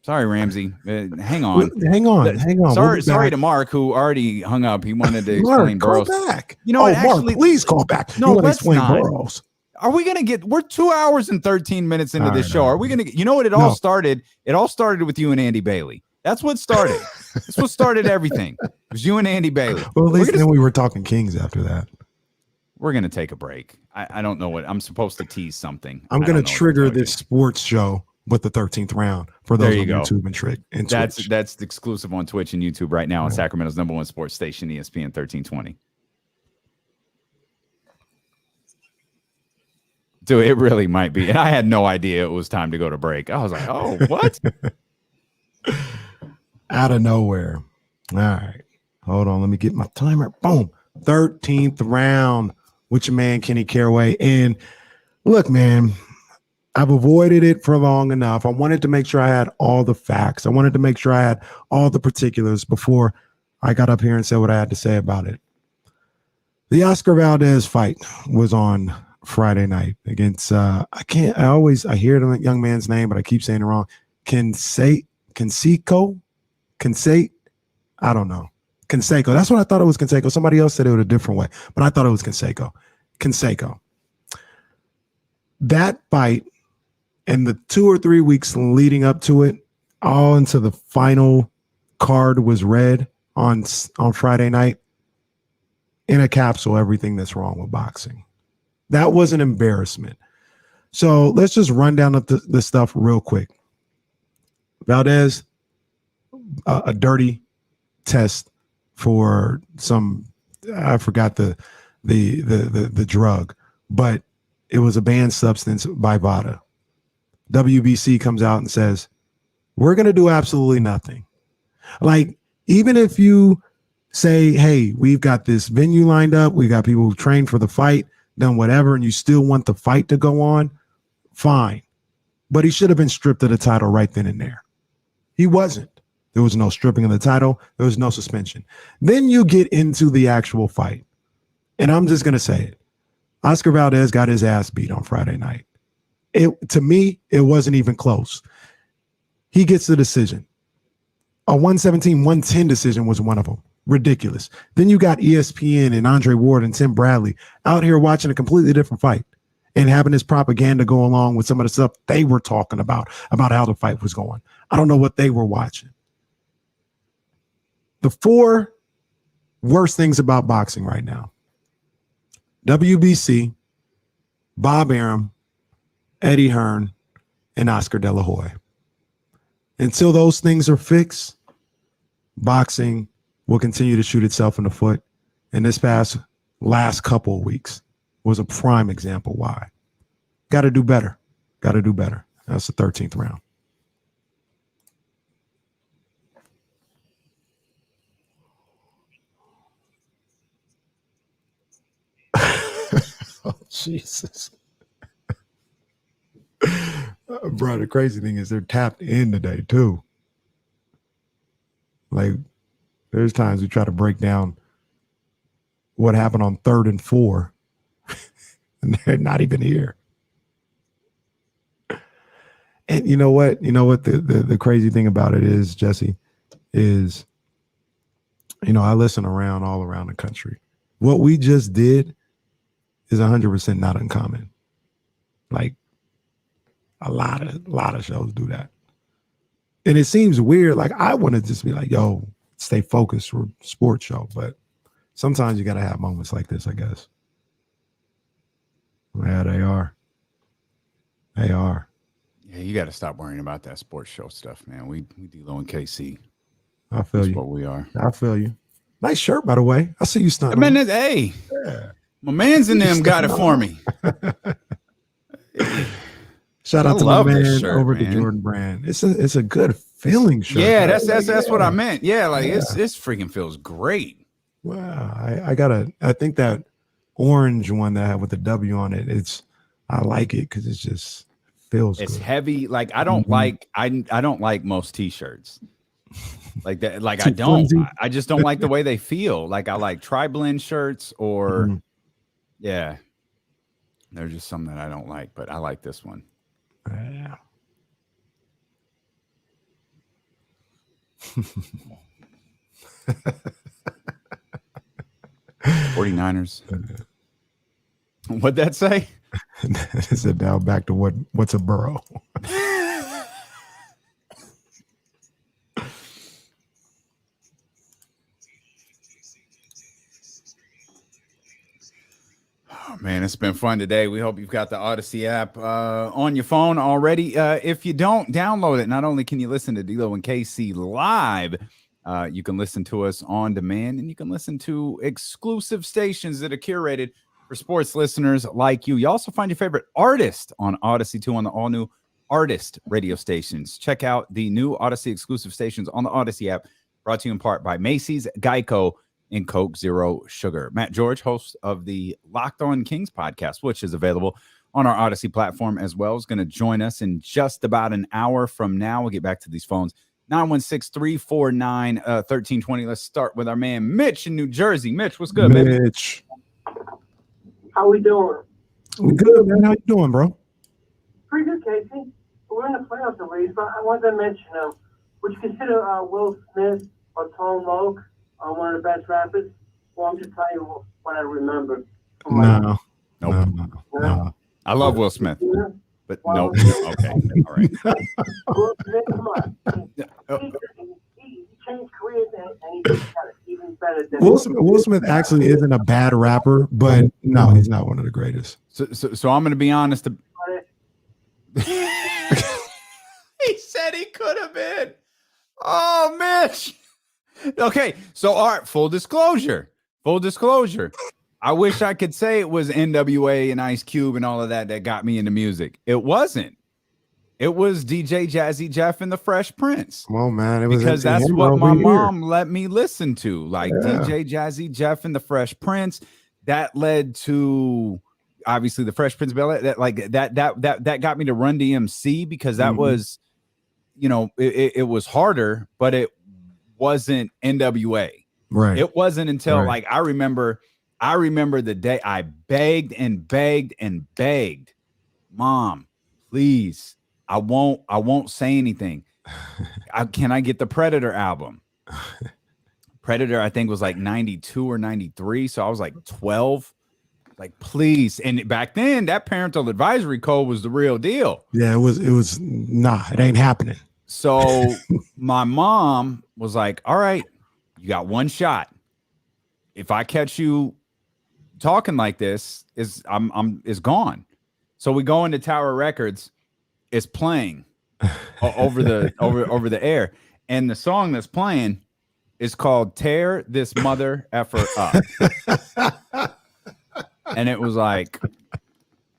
Sorry, Ramsey. Hang on. Sorry to Mark, who already hung up. He wanted to explain Burrows. Call back. You know what? Actually, Mark, please call back. No, let's explain not. Burrows. Are we going to get, we're 2 hours and 13 minutes into this show. Are we going to, you know what? It all started with you and Andy Bailey. That's what started. That's what started everything. It was you and Andy Bailey. Well, at least then we were talking Kings after that. We're going to take a break. I don't know what I'm supposed to tease something. I'm going to trigger this sports show with the 13th round for those on YouTube and Twitch. That's exclusive on Twitch and YouTube right now on Sacramento's #1 sports station, ESPN 1320. Dude, it really might be. And I had no idea it was time to go to break. I was like, oh, what? Out of nowhere. All right. Hold on. Let me get my timer. Boom. 13th round with your man, Kenny Caraway. And look, man, I've avoided it for long enough. I wanted to make sure I had all the facts. I wanted to make sure I had all the particulars before I got up here and said what I had to say about it. The Oscar Valdez fight was on Friday night against I hear the young man's name, but I keep saying it wrong. Canseco? I don't know. Canseco. That's what I thought it was, Canseco. Somebody else said it a different way, but I thought it was Canseco. That fight and the 2 or 3 weeks leading up to it, all into the final card was read on Friday night. In a capsule, everything that's wrong with boxing. That was an embarrassment. So let's just run down the stuff real quick. Valdez, a dirty test for some, I forgot the drug, but it was a banned substance by VADA. WBC comes out and says, we're going to do absolutely nothing. Like, even if you say, hey, we've got this venue lined up, we got people who trained for the fight, done whatever, and you still want the fight to go on, fine. But he should have been stripped of the title right then and there. He wasn't. There was no stripping of the title. There was no suspension. Then you get into the actual fight. And I'm just going to say it. Oscar Valdez got his ass beat on Friday night. To me, it wasn't even close. He gets the decision. A 117-110 decision was one of them. Ridiculous. Then you got ESPN and Andre Ward and Tim Bradley out here watching a completely different fight and having this propaganda go along with some of the stuff they were talking about how the fight was going. I don't know what they were watching. The 4 worst things about boxing right now: WBC, Bob Arum, Eddie Hearn, and Oscar De La Hoya. Until those things are fixed, boxing will continue to shoot itself in the foot. And this last couple of weeks was a prime example why. Got to do better. Got to do better. That's the 13th round. Oh, Jesus. Bro, the crazy thing is they're tapped in today too. Like, there's times we try to break down what happened on 3rd and 4, and they're not even here. And you know what? You know what the crazy thing about it is, Jesse, is, I listen all around the country. What we just did is 100% not uncommon. Like, a lot of shows do that. And it seems weird. Like, I want to just be like, yo, stay focused for sports show. But sometimes you got to have moments like this, I guess. Yeah, they are. They are. Yeah, you got to stop worrying about that sports show stuff, man. We D-Lo and KC. I feel That's you. what we are. I feel you. Nice shirt, by the way. I see you stunting. Man, hey, yeah. My man's in them got it for me. Shout out to my man shirt, over man. the Jordan brand. It's a good feeling shirt. Yeah, that's what I meant. Yeah, like it's freaking feels great. Wow, I think that orange one that I have with the W on it, I like it because it's just feels it's good. Heavy. Like I don't like I don't like most t-shirts. Like that, like I just don't like the way they feel. Like I like tri-blend shirts or yeah. There's just some that I don't like, but I like this one. Yeah. $49ers. What'd that say? It said now back to what's a borough? Oh, man, it's been fun today. We hope you've got the Odyssey app on your phone already. If you don't, download it. Not only can you listen to D-Lo and KC live, you can listen to us on demand, and you can listen to exclusive stations that are curated for sports listeners like you. You also find your favorite artist on Odyssey, too, on the all-new Artist radio stations. Check out the new Odyssey exclusive stations on the Odyssey app, brought to you in part by Macy's, Geico, and Coke Zero Sugar. Matt George, host of the Locked On Kings podcast, which is available on our Odyssey platform as well, is going to join us in just about an hour from now. We'll get back to these phones. 916-349-1320. Let's start with our man Mitch in New Jersey. Mitch, what's good, baby? Mitch. How we doing? We good, man. How you doing, bro? Pretty good, Casey. We're in the playoffs at least, but I wanted to mention, would you consider Will Smith or Tone Loc one of the best rappers? Well, I'm just telling you what I remember. No. I love Will Smith, but no. Okay, all right. Will Smith, come on. He changed careers and he just got it even better than Will Smith actually isn't a bad rapper, but no, he's not one of the greatest. So I'm going to be honest. He said he could have been. Oh, Mitch. Okay, so all right, full disclosure. I wish I could say it was NWA and Ice Cube and all of that got me into music. It wasn't. It was DJ Jazzy Jeff and the Fresh Prince. Come on, man. It was because that's what my mom let me listen to. Like DJ Jazzy Jeff and the Fresh Prince. That led to obviously the Fresh Prince Bel-Air. That got me to Run DMC because that was, it was harder, but it wasn't NWA. Right. It wasn't until like I remember the day I begged and begged and begged, Mom, please, I won't say anything. Can I get the Predator album? Predator, I think, was like 92 or 93. So I was like 12. Like, please. And back then, that parental advisory code was the real deal. Yeah, it was it ain't happening. So my mom was like, all right, you got one shot. If I catch you talking like this, is gone. So we go into Tower Records, it's playing over the air. And the song that's playing is called Tear This Mother Effer Up. And it was like,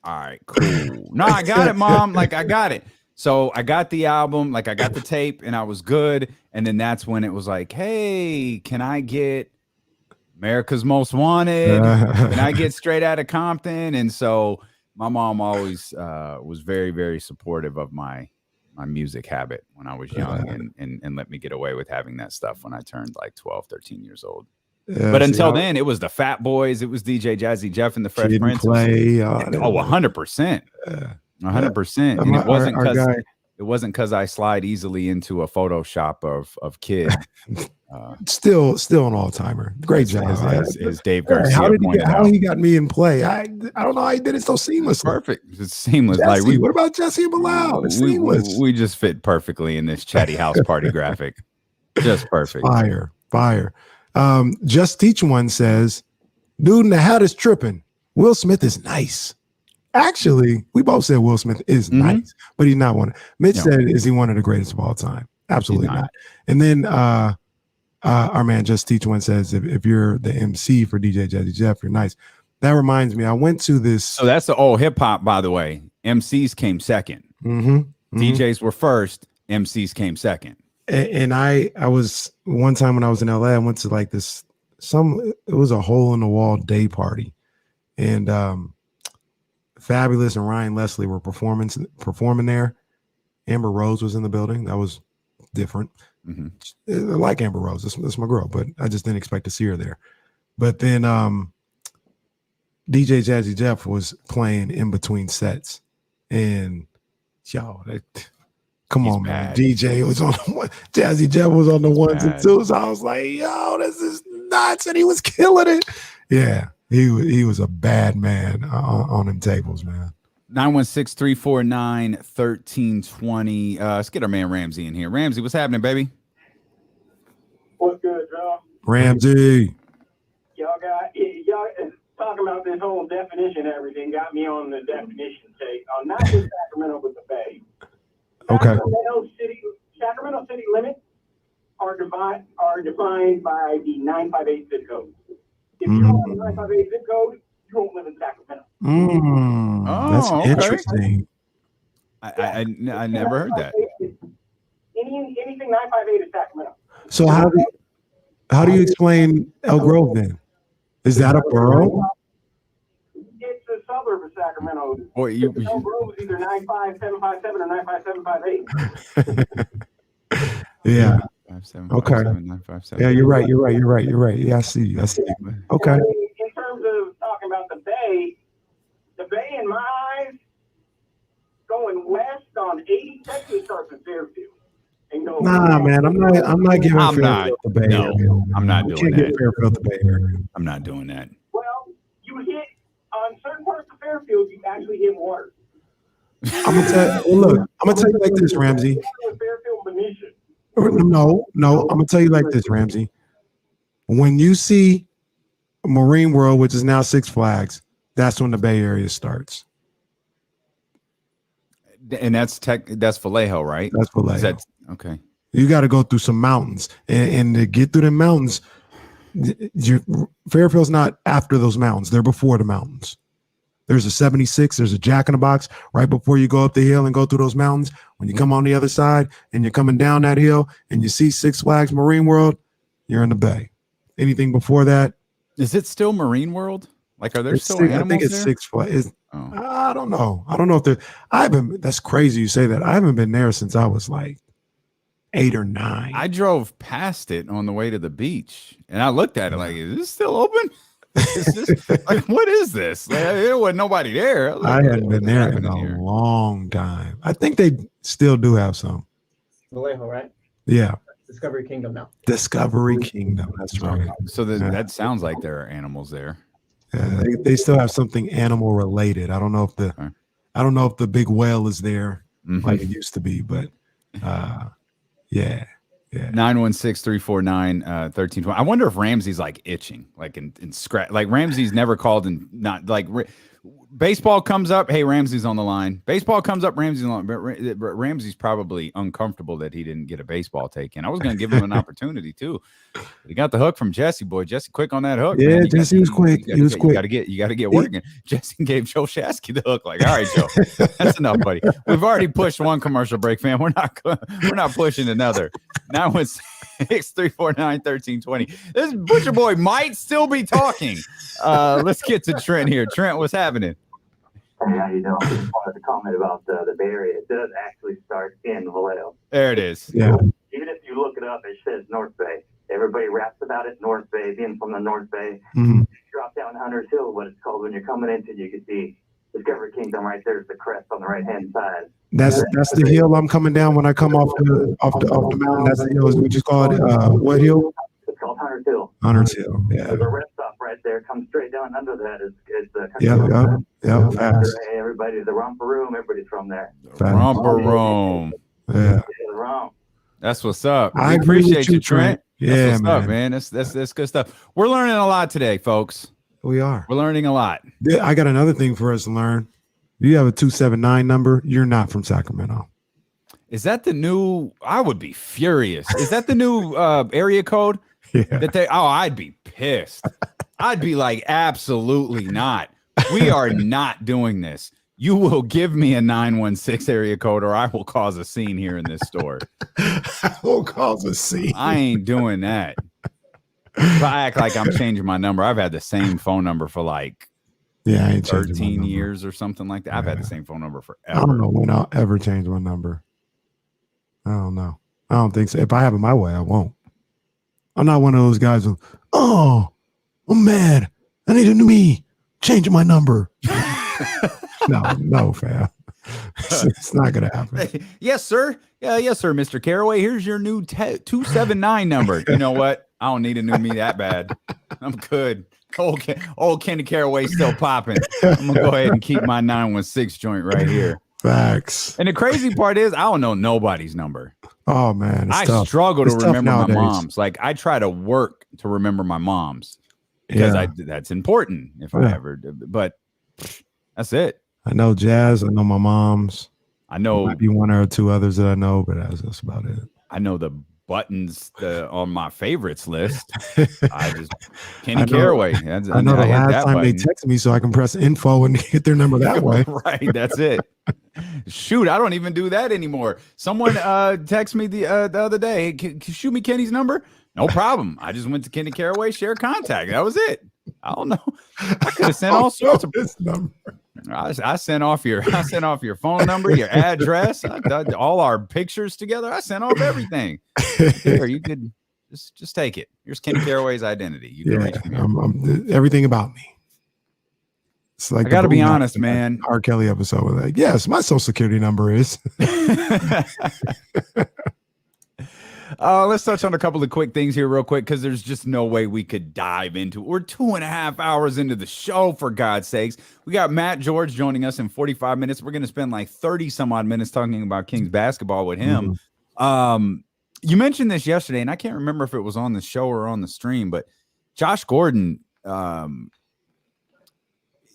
all right, cool. No, I got it, Mom. Like, I got it. So I got the album, like I got the tape and I was good. And then that's when it was like, hey, can I get America's Most Wanted? Can I get Straight Outta Compton? And so My mom always was very, very supportive of my music habit when I was young and let me get away with having that stuff when I turned like 12, 13 years old. But until then, it was the Fat Boys. It was DJ Jazzy Jeff and the Fresh Prince. Play, 100%. 100%. And it wasn't because I slide easily into a Photoshop of kid. Still an all-timer. Great job. As Dave Garcia how he got me in play. I don't know how he did it so seamlessly. Perfect. It's seamless. Jesse, what about Jesse and Bilal? It's seamless. We just fit perfectly in this chatty house party graphic. Just perfect. Fire. Just Teach One says, dude in the hat is tripping. Will Smith is nice. Actually, we both said Will Smith is nice, but he's not one. Mitch said, is he one of the greatest of all time? Absolutely not. And then our man Just Teach One says, if you're the MC for DJ Jazzy Jeff, you're nice. That reminds me, I went to this. So that's the old hip hop, by the way. MCs came second. DJs were first. MCs came second. And I was one time when I was in LA, I went to like it was a hole in the wall day party, and Fabulous and Ryan Leslie were performing there. Amber Rose was in the building. That was different. I like Amber Rose. That's my girl, but I just didn't expect to see her there. But then DJ Jazzy Jeff was playing in between sets, and come on, man. DJ was on the one. Jazzy Jeff was on the ones and twos. I was like, yo, this is nuts. And he was killing it. Yeah, he was a bad man on them tables, man. 916-349-1320. Let's get our man Ramsey in here. Ramsey, what's happening, baby? What's good, Joe? Ramsey. Y'all talking about this whole definition and everything got me on the definition take. Not just Sacramento, but the Bay. Okay. Sacramento city limits are defined by the 958 zip code. If you don't have the 958 zip code, you won't live in Sacramento. That's interesting. I never heard that. Anything 958 is Sacramento. So how do you explain El Grove then? Is that a borough? It's a suburb of Sacramento. Boy, El Grove is either 95757 or 95758. Yeah. 5, Okay. 957. Yeah, you're right. Yeah, I see you. Okay. In terms of talking about the Bay in my eyes, going west on 80 Texas starts in Fairfield. Nah, man, I'm not giving Fairfield the Bay Area. I'm not doing that. Get Fairfield the Bay Area. I'm not doing that. Well, you hit on certain parts of Fairfield, you actually hit water. I'm gonna tell you like this, Ramsey. Fairfield, Venetian. No, I'm gonna tell you like this, Ramsey. When you see Marine World, which is now Six Flags, that's when the Bay Area starts. And that's Vallejo, right? That's Vallejo. Okay. You got to go through some mountains, and to get through the mountains, Fairfield's not after those mountains; they're before the mountains. There's a 76. There's a Jack in the Box right before you go up the hill and go through those mountains. When you come on the other side and you're coming down that hill and you see Six Flags Marine World, you're in the Bay. Anything before that, is it still Marine World? Like, are there still animals? I think it's there? Six Flags. I don't know. If there. That's crazy you say that. I haven't been there since I was like 8 or 9. I drove past it on the way to the beach, and I looked at it like, is this still open? Is this, like, what is this? Like, there wasn't nobody there. I hadn't been there in a long time. I think they still do have some. Vallejo, right? Yeah. Discovery Kingdom now. Discovery Kingdom. That's right. So that sounds like there are animals there. Yeah, they still have something animal related. I don't know if the big whale is there like it used to be, but yeah. 916-349-1320. I wonder if Ramsey's like itching, like in scratch. Like Ramsey's never called and not like baseball comes up. Hey, Ramsey's on the line. Baseball comes up. Ramsey's on. But Ramsey's probably uncomfortable that he didn't get a baseball take in. I was going to give him an opportunity too. But he got the hook from Jesse. Boy, Jesse, quick on that hook. Yeah, Jesse was quick. He was quick. You got to get working. Jesse gave Joe Shasky the hook. Like, all right, Joe, that's enough, buddy. We've already pushed one commercial break, fam. We're not pushing another. 916-349-1320. This Butcher Boy might still be talking. Let's get to Trent here. Trent, what's happening? Hey, how you doing? I just wanted to comment about the Bay Area. It does actually start in Vallejo. There it is. Yeah. Even if you look it up, it says North Bay. Everybody raps about it, North Bay, being from the North Bay. Mhm. Drop down Hunter's Hill, what it's called when you're coming into, you can see Discovery Kingdom right there's the crest on the right hand side. That's the hill I'm coming down when I come off the mountain. That's the hill. We just call it what hill? It's called Hunter's Hill. Hunter's Hill. Yeah. There's a rest stop right there. Comes straight down under that is the Yeah. Fast. Hey, everybody, the Romper Room, everybody's from there. Romper Rome. Yeah. The Rom. That's what's up. I I agree with appreciate you, you, Trent. Yeah, That's what's up, man. man. That's good stuff. We're learning a lot today, folks. We are. We're learning a lot. I got another thing for us to learn. You have a 279 number. You're not from Sacramento. Is that the new? I would be furious. Is that the new area code? Yeah. That they? Oh, I'd be pissed. I'd be like, absolutely not. We are not doing this. You will give me a 916 area code, or I will cause a scene here in this store. We'll cause a scene. I ain't doing that. If I act like I'm changing my number, I've had the same phone number for like I ain't changing my 13 number. years or something like that. I've had the same phone number I forever. don't know when I'll ever change my number. I don't know. I don't think so. If I have it my way, I won't. I'm not one of those guys who, oh, I'm mad. I need a new me. Changing my number. No, fam. It's not gonna happen. Yes, sir. Yes, sir, Mr. Caraway. Here's your new 279 number. You know what? I don't need a new me that bad. I'm good. Old Kenny Caraway still popping. I'm gonna go ahead and keep my 916 joint right here. Facts. And the crazy part is, I don't know nobody's number. Oh man, it's I tough. struggle to It's tough remember my nowadays. mom's. Like I try to work to remember my mom's because that's important if I ever do. But that's it. I know Jazz. I know my mom's. I know Might be one or two others that I know, but that's about it. I know the buttons on my favorites list. I just Kenny I know- Caraway. I know the hit last that time they button. text me so I can press info and get their number that way. Right, that's it. Shoot, I don't even do that anymore. Someone texted me the other day, hey, shoot me Kenny's number. No problem. I just went to Kenny Caraway, share contact. That was it. I don't know. I could have sent all sorts of. This number. I sent off your phone number, your address, all our pictures together. I sent off everything. Here, you could just take it. Here's Kenny Caraway's identity. You can reach me. I'm everything about me. It's like I got to the be Boondocks, honest, man. R. Kelly episode was like, yes, my social security number is. Let's touch on a couple of quick things here real quick because there's just no way we could dive into it. We're 2.5 hours into the show, for God's sakes. We got Matt George joining us in 45 minutes. We're going to spend like 30 some odd minutes talking about Kings basketball with him. You mentioned this yesterday, and I can't remember if it was on the show or on the stream, but Josh Gordon,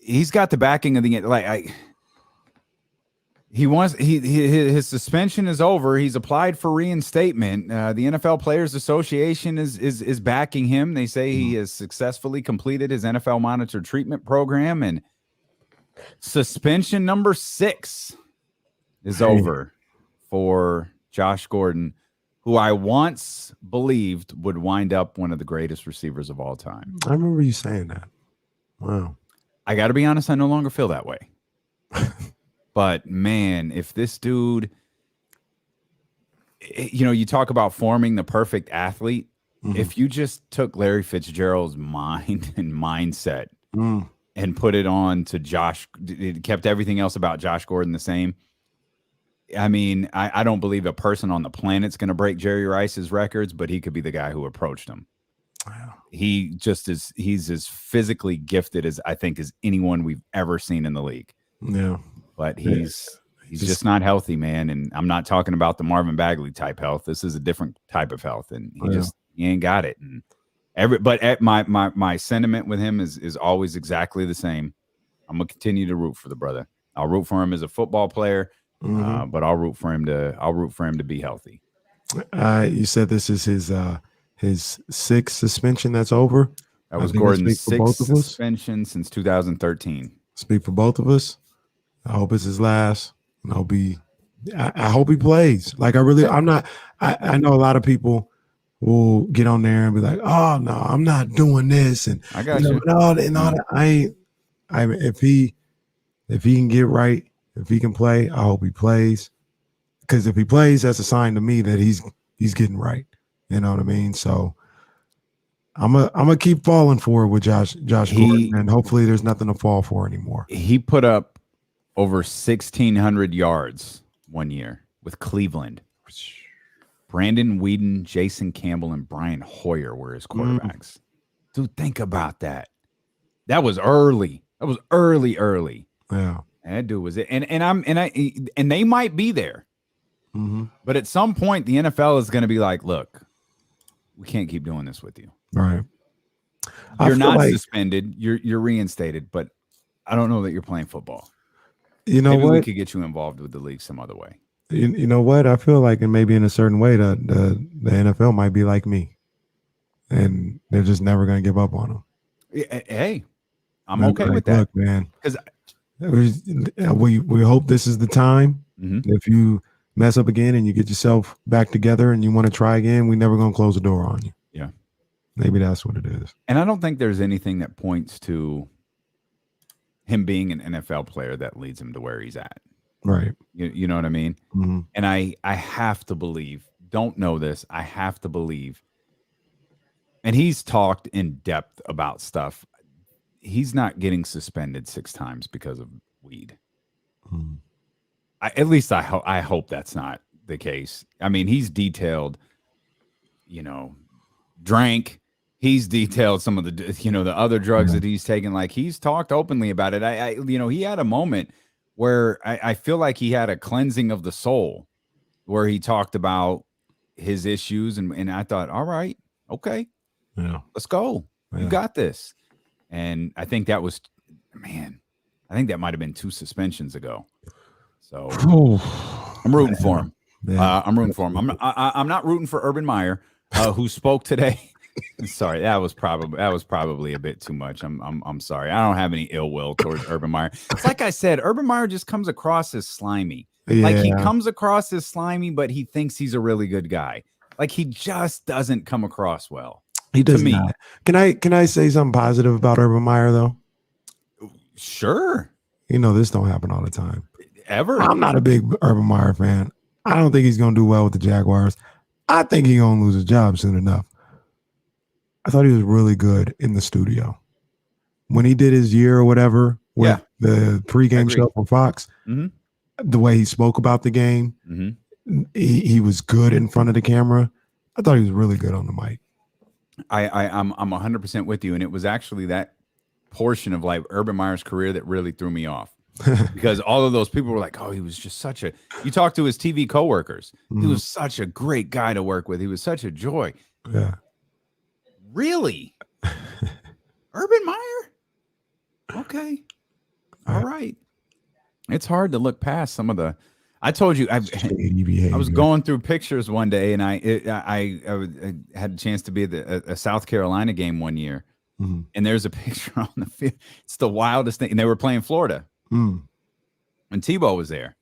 he's got the backing of the his suspension is over. He's applied for reinstatement. The NFL Players Association is backing him. They say he has successfully completed his NFL monitored treatment program, and suspension number 6 is over for Josh Gordon, who I once believed would wind up one of the greatest receivers of all time. I remember you saying that. Wow. I got to be honest, I no longer feel that way. But man, if this dude, you talk about forming the perfect athlete. If you just took Larry Fitzgerald's mind and mindset and put it on to Josh, it kept everything else about Josh Gordon the same. I mean, I don't believe a person on the planet's going to break Jerry Rice's records, but he could be the guy who approached him. Wow. He's as physically gifted as I think as anyone we've ever seen in the league. Yeah. But he's just not healthy, man. And I'm not talking about the Marvin Bagley type health. This is a different type of health, and he ain't got it. And my sentiment with him is always exactly the same. I'm gonna continue to root for the brother. I'll root for him as a football player, but I'll root for him to be healthy. You said this is his 6th suspension that's over. That was Gordon's 6th suspension since 2013. Speak for both of us. I hope it's his last. And I hope he plays. Like I know a lot of people will get on there and be like, oh no, I'm not doing this. And I got you. And all that. If if he can get right, if he can play, I hope he plays. Because if he plays, that's a sign to me that he's getting right. You know what I mean? So I'm gonna keep falling for it with Josh Gordon, and hopefully there's nothing to fall for anymore. He put up over 1,600 yards one year with Cleveland. Brandon Whedon, Jason Campbell, and Brian Hoyer were his quarterbacks. Dude, think about that. That was early. That was early. Yeah. And that dude was it. And they might be there. Mm-hmm. But at some point, the NFL is going to be like, look, we can't keep doing this with you. Right. You're not suspended. You're reinstated, but I don't know that you're playing football. You know Maybe what? we could get you involved with the league some other way. You know what? I feel like, and maybe in a certain way, the NFL might be like me, and they're just never going to give up on them. Hey, I'm okay with that. Look, man, because we hope this is the time. Mm-hmm. If you mess up again and you get yourself back together and you want to try again, we're never going to close the door on you. Yeah, maybe that's what it is. And I don't think there's anything that points to him being an NFL player that leads him to where he's at. Right. You know what I mean? Mm-hmm. And I have to believe, don't know this, I have to believe, and he's talked in depth about stuff. He's not getting suspended 6 times because of weed. Mm-hmm. At least I hope that's not the case. I mean, he's detailed, drank. He's detailed some of the, the other drugs that he's taken. Like, he's talked openly about it. He had a moment where I feel like he had a cleansing of the soul, where he talked about his issues, and I thought, all right, okay, let's go. Yeah. You got this. And I think that was, I think that might have been 2 suspensions ago. So I'm rooting for him. I'm rooting for him. I'm not rooting for Urban Meyer, who spoke today. Sorry, that was probably a bit too much. I'm sorry. I don't have any ill will towards Urban Meyer. It's like I said, Urban Meyer just comes across as slimy. Yeah. Like, he comes across as slimy, but he thinks he's a really good guy. Like, he just doesn't come across well. He does not. Can I say something positive about Urban Meyer though? Sure. This don't happen all the time. Ever. I'm not a big Urban Meyer fan. I don't think he's going to do well with the Jaguars. I think he's going to lose his job soon enough. I thought he was really good in the studio. When he did his year or whatever with the pregame show for Fox, the way he spoke about the game, he was good in front of the camera. I thought he was really good on the mic. I'm 100% with you. And it was actually that portion of like Urban Meyer's career that really threw me off. Because all of those people were like, oh, he was just you talk to his TV coworkers. He was such a great guy to work with. He was such a joy. Yeah. Really? Urban Meyer? Okay. All right. It's hard to look past some of the, I told you, I was going through pictures one day, and I had a chance to be at a South Carolina game one year. And there's a picture on the field. It's the wildest thing. And they were playing Florida. And Tebow was there.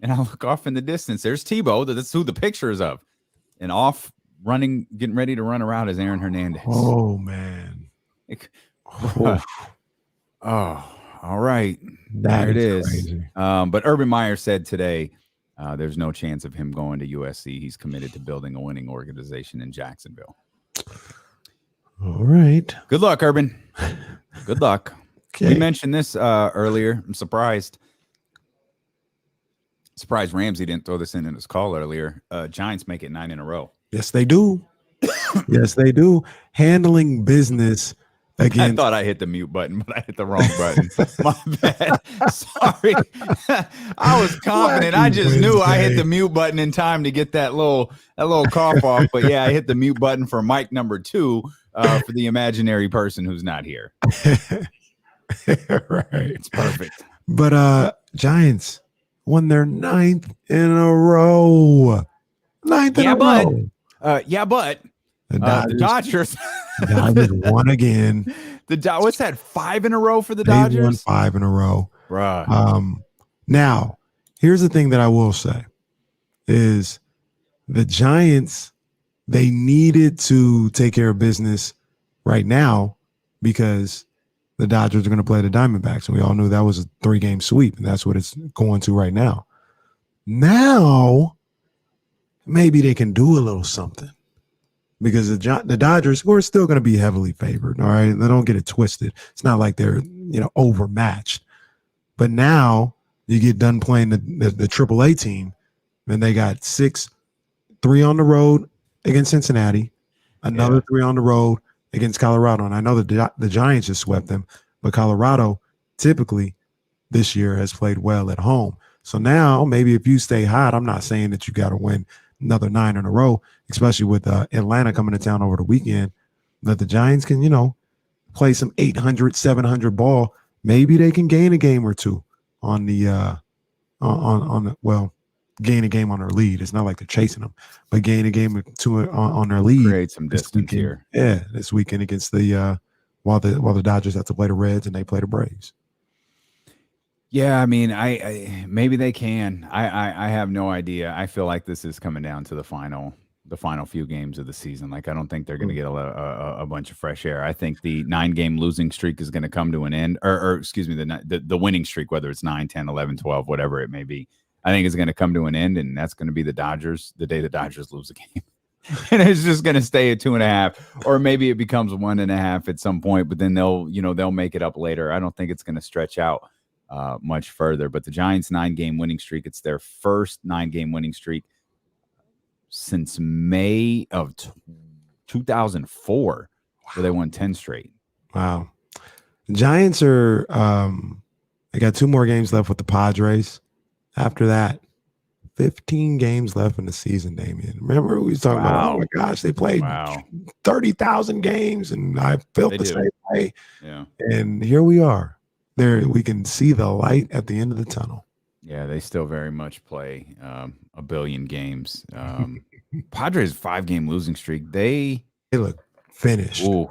And I look off in the distance. There's Tebow. That's who the picture is of. And off running, getting ready to run around is Aaron Hernandez. Oh, man. All right. There it is. Crazy. But Urban Meyer said today there's no chance of him going to USC. He's committed to building a winning organization in Jacksonville. All right. Good luck, Urban. Good luck. Okay. We mentioned this earlier. I'm surprised Ramsey didn't throw this in his call earlier. Giants make it 9 in a row. Yes, they do. Yes, they do. Handling business against. I thought I hit the mute button, but I hit the wrong button. My bad. Sorry. I was confident. I just knew I hit the mute button in time to get that little cough off. But yeah, I hit the mute button for mic number 2 for the imaginary person who's not here. Right. It's perfect. But Giants won their 9th in a row. 9th in a row. But the Dodgers won again. What's that? 5 in a row for the Dodgers? They won 5 in a row. Bruh. Now, here's the thing that I will say is the Giants, they needed to take care of business right now because the Dodgers are going to play the Diamondbacks, and we all knew that was a 3-game sweep, and that's what it's going to right now. Now, maybe they can do a little something because the Dodgers, who are still going to be heavily favored, all right? They don't get it twisted. It's not like they're, overmatched. But now you get done playing the AAA team, and they got 3 on the road against Cincinnati, another 3 on the road against Colorado. And I know the Giants just swept them, but Colorado typically this year has played well at home. So now maybe if you stay hot, I'm not saying that you got to win another 9 in a row, especially with Atlanta coming to town over the weekend, that the Giants can, play some 800, 700 ball. Maybe they can gain a game or two on the gain a game on their lead. It's not like they're chasing them, but gain a game or two on their lead. Create some distance here. Yeah, this weekend against the while the Dodgers have to play the Reds and they play the Braves. Yeah, I mean, I maybe they can. I have no idea. I feel like this is coming down to the final few games of the season. Like, I don't think they're going to get a bunch of fresh air. I think the 9-game losing streak is going to come to an end, or excuse me, the winning streak, whether it's 9, 10, 11, 12, whatever it may be, I think it's going to come to an end, and that's going to be the day the Dodgers lose a game. And it's just going to stay at 2.5, or maybe it becomes 1.5 at some point, but then they'll make it up later. I don't think it's going to stretch out much further. But the Giants' 9-game winning streak, it's their first 9-game winning streak since May of 2004, where they won 10 straight. Wow. The Giants are they got 2 more games left with the Padres. After that, 15 games left in the season, Damian. Remember we was talking about, oh my gosh, they played 30,000 games, and I felt the same way. Yeah. And here we are. There we can see the light at the end of the tunnel. Yeah, they still very much play a billion games. Padres 5-game losing streak. They look finished. Ooh,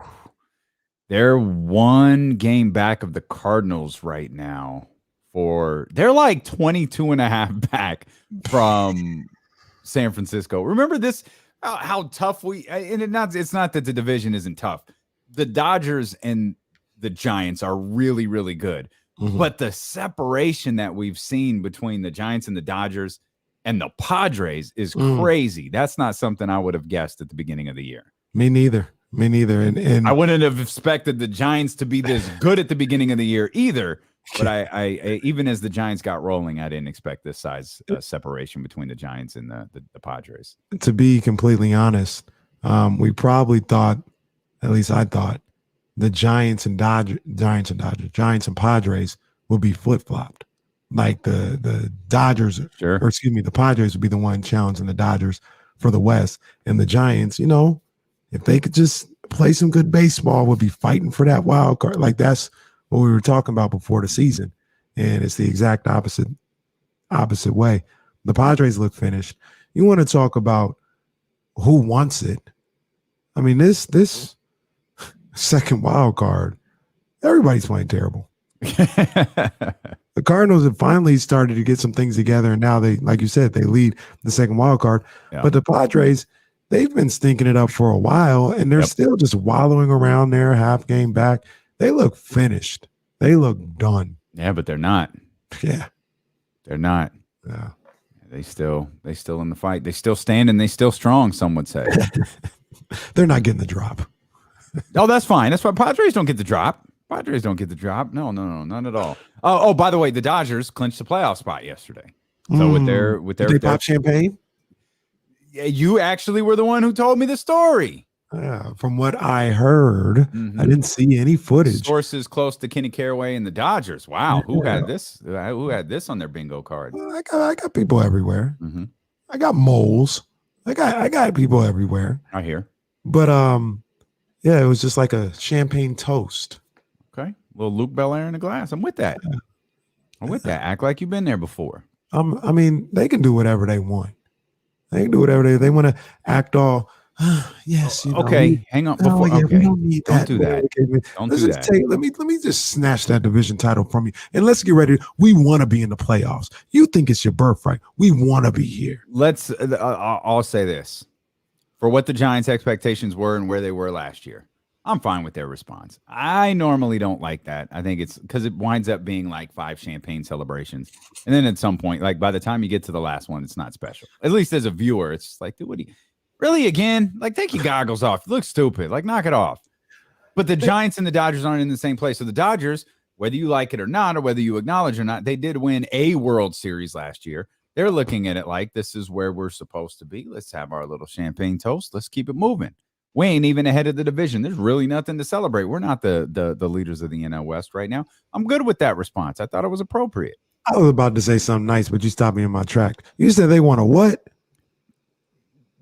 they're 1 game back of the Cardinals right now. They're like 22.5 back from San Francisco. Remember this? How tough it's not that the division isn't tough. The Dodgers and the Giants are really, really good. Mm-hmm. But the separation that we've seen between the Giants and the Dodgers and the Padres is crazy. That's not something I would have guessed at the beginning of the year. Me neither. And I wouldn't have expected the Giants to be this good at the beginning of the year either. But I even as the Giants got rolling, I didn't expect this size separation between the Giants and the Padres. To be completely honest, we probably thought, at least I thought, the Giants and Padres will be flip-flopped. Like the Dodgers, sure. Or excuse me, the Padres would be the one challenging the Dodgers for the West. And the Giants, if they could just play some good baseball, would be fighting for that wild card. Like that's what we were talking about before the season. And it's the exact opposite way. The Padres look finished. You want to talk about who wants it? I mean, this second wild card, everybody's playing terrible. The Cardinals have finally started to get some things together, and now they, like you said, they lead the second wild card. Yeah. But the Padres, they've been stinking it up for a while, and they're still just wallowing around there, half game back. They look finished. They look done. Yeah, but they're not. Yeah, they're not. Yeah, they still in the fight. They still standing. They still strong. Some would say. They're not getting the drop. Oh, that's fine. That's why Padres don't get the drop. Padres don't get the drop. No, not at all. Oh, by the way, the Dodgers clinched the playoff spot yesterday. So with their did they pop champagne? Yeah, you actually were the one who told me the story. From what I heard, I didn't see any footage. Sources close to Kenny Caraway and the Dodgers. Wow, who had this? Who had this on their bingo card? Well, I got people everywhere. I got moles. I got people everywhere. I hear. But yeah, it was just like a champagne toast. Okay, a little Luke Belair in a glass. I'm with that. I'm with that. Act like you've been there before. I mean, they can do whatever they want. They can do whatever they want to act all. Yes. Okay. Hang on. Before, okay. We don't need that. Don't do that. Don't do that. Let me just snatch that division title from you, and let's get ready. We want to be in the playoffs. You think it's your birthright? We want to be here. I'll say this: for what the Giants' expectations were and where they were last year, I'm fine with their response. I normally don't like that. I think it's because it winds up being like 5 champagne celebrations. And then at some point, like by the time you get to the last one, it's not special. At least as a viewer, it's just like, dude, what do you really again? Like, take your goggles off. You look stupid. Like, knock it off. But the Giants and the Dodgers aren't in the same place. So the Dodgers, whether you like it or not, or whether you acknowledge or not, they did win a World Series last year. They're looking at it like this is where we're supposed to be. Let's have our little champagne toast. Let's keep it moving. We ain't even ahead of the division. There's really nothing to celebrate. We're not the leaders of the NL West right now. I'm good with that response. I thought it was appropriate. I was about to say something nice, but you stopped me in my track. You said they won a what?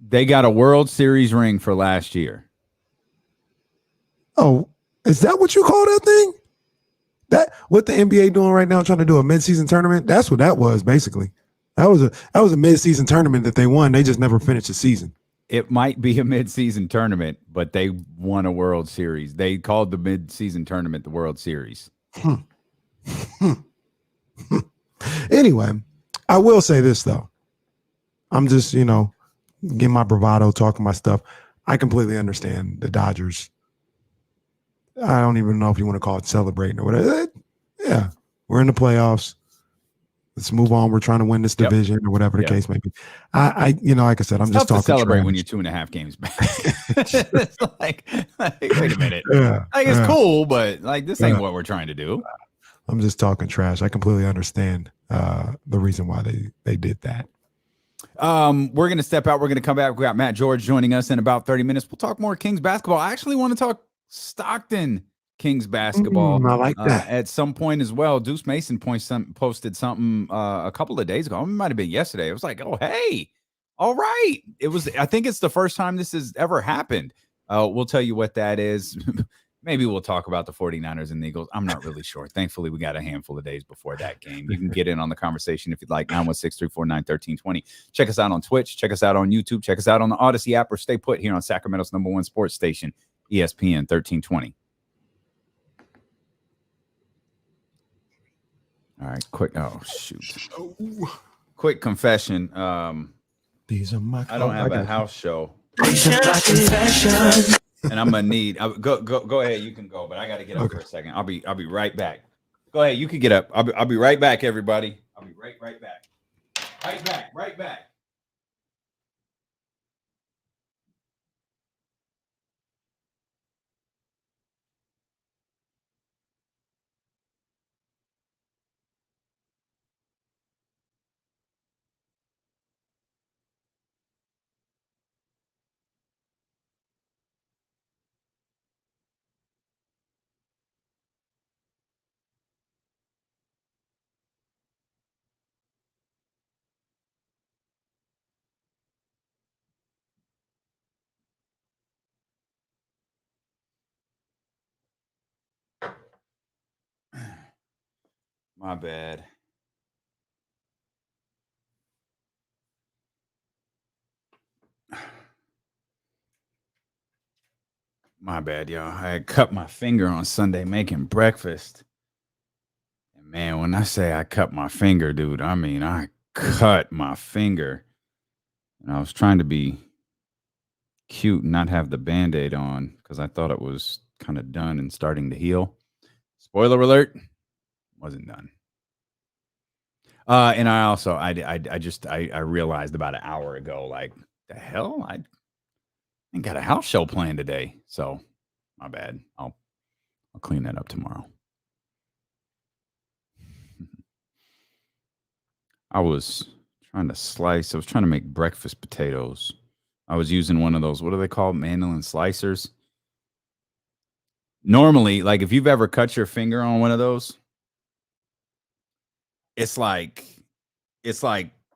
They got a World Series ring for last year. Oh, is that what you call that thing? That what the NBA doing right now, trying to do a midseason tournament? That's what that was, basically. That was a midseason tournament that they won. They just never finished the season. It might be a midseason tournament, but they won a World Series. They called the midseason tournament the World Series. Anyway, I will say this, though. I'm just, getting my bravado, talking my stuff. I completely understand the Dodgers. I don't even know if you want to call it celebrating or whatever. Yeah, we're in the playoffs. Let's move on. We're trying to win this division or whatever the case may be. I like I said, I'm it's just tough talking to celebrate trash. when you're 2.5 games back. It's like, wait a minute. Yeah, it's cool, but like this ain't what we're trying to do. I'm just talking trash. I completely understand the reason why they did that. We're gonna step out. We're gonna come back. We got Matt George joining us in about 30 minutes. We'll talk more Kings basketball. I actually want to talk Stockton Kings basketball. I like that. At some point as well. Deuce Mason posted something a couple of days ago. It might have been yesterday. It was like, oh, hey, all right. It was. I think it's the first time this has ever happened. We'll tell you what that is. Maybe we'll talk about the 49ers and the Eagles. I'm not really sure. Thankfully, we got a handful of days before that game. You can get in on the conversation if you'd like. 916-349-1320. Check us out on Twitch. Check us out on YouTube. Check us out on the Odyssey app or stay put here on Sacramento's #1 sports station, ESPN 1320. All right, quick. Oh, shoot. Quick confession. These are my. I don't have a house show. And I'm gonna need go ahead. You can go, but I got to get up for a second. I'll be right back. Go ahead. You can get up. I'll be right back, everybody. I'll be right back. Right back. My bad. My bad, y'all. I had cut my finger on Sunday making breakfast. And man, when I say I cut my finger, dude, I mean I cut my finger. And I was trying to be cute and not have the Band-Aid on because I thought it was kind of done and starting to heal. Spoiler alert, wasn't done. And I also I realized about an hour ago, like, the hell? I ain't got a house show planned today. So my bad. I'll clean that up tomorrow. I was trying to make breakfast potatoes. I was using one of those, what are they called? Mandolin slicers. Normally, like if you've ever cut your finger on one of those, it's like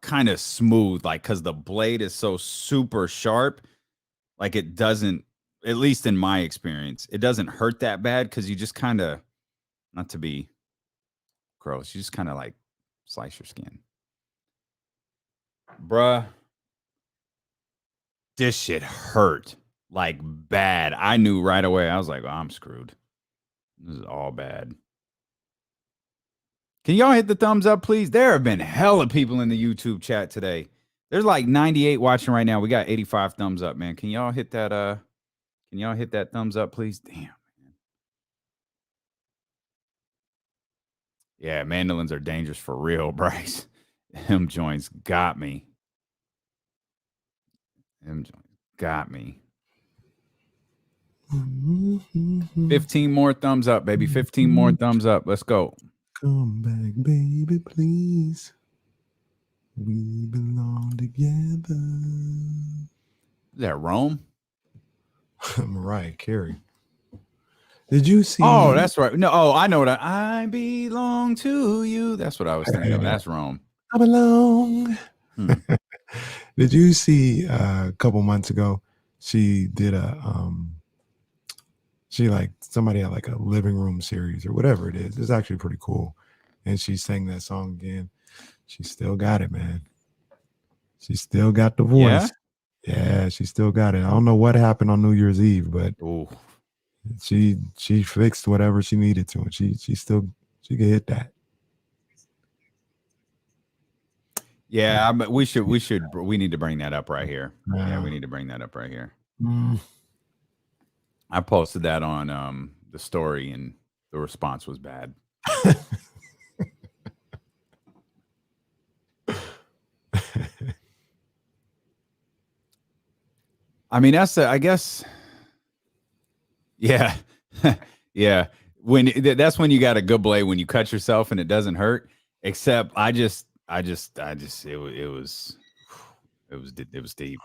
kind of smooth, like because the blade is so super sharp. Like it doesn't, at least in my experience, it doesn't hurt that bad because you just kind of, not to be gross, you just kind of like slice your skin. Bruh, this shit hurt like bad. I knew right away. I was like, oh, I'm screwed. This is all bad. Can y'all hit the thumbs up, please? There have been hella people in the YouTube chat today. There's like 98 watching right now. We got 85 thumbs up, man. Can y'all hit that Can y'all hit that thumbs up, please? Damn, man. Yeah, mandolins are dangerous for real, Bryce. Them joints got me. 15 more thumbs up, baby. 15 more thumbs up. Let's go. Come back, baby, please. We belong together. Is that Rome? Mariah Carey. Did you see? Oh, that's right. No, I know what I belong to you. That's what I was thinking of. That's Rome. I belong. Did you see a couple months ago? She did somebody had like a living room series or whatever it is. It's actually pretty cool. And she sang that song again. She still got it, man. She still got the voice. Yeah, she still got it. I don't know what happened on New Year's Eve, but she fixed whatever she needed to, and she can hit that. Yeah, but we need to bring that up right here. Yeah, we need to bring that up right here. I posted that on the story, and the response was bad. I mean, I guess. Yeah. Yeah. That's when you got a good blade, when you cut yourself and it doesn't hurt, except it was deep.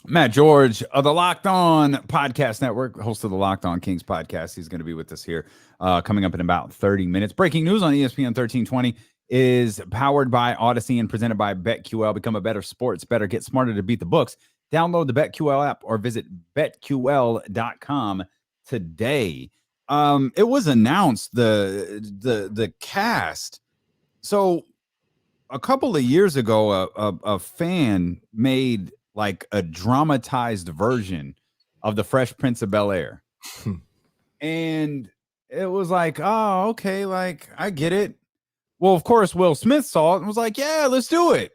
Matt George of the Locked On Podcast Network, host of the Locked On Kings podcast. He's going to be with us here coming up in about 30 minutes. Breaking news on ESPN 1320 is powered by Odyssey and presented by BetQL. Become a better sports better. Get smarter to beat the books. Download the BetQL app or visit betql.com today. It was announced the cast. So a couple of years ago, a fan made like a dramatized version of the Fresh Prince of Bel-Air. And it was like, oh, okay, like I get it. Well, of course, Will Smith saw it and was like, yeah, let's do it.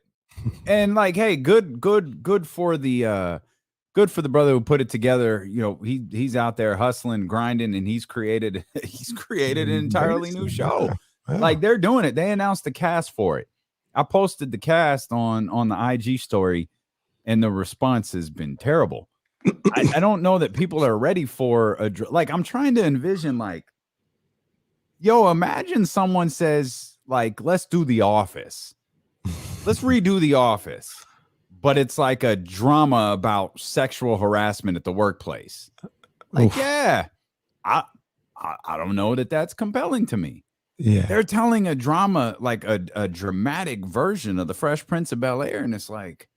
And like, hey, good for the brother who put it together. You know, he's out there hustling, grinding, and he's created an entirely new show. Yeah. Like they're doing it. They announced the cast for it. I posted the cast on the IG story, and the response has been terrible. I don't know that people are ready for like, I'm trying to envision like, yo, imagine someone says like, let's do The Office. Let's redo The Office. But it's like a drama about sexual harassment at the workplace. Like, oof. Yeah, I don't know that that's compelling to me. Yeah. They're telling a drama, like a dramatic version of the Fresh Prince of Bel-Air. And it's like,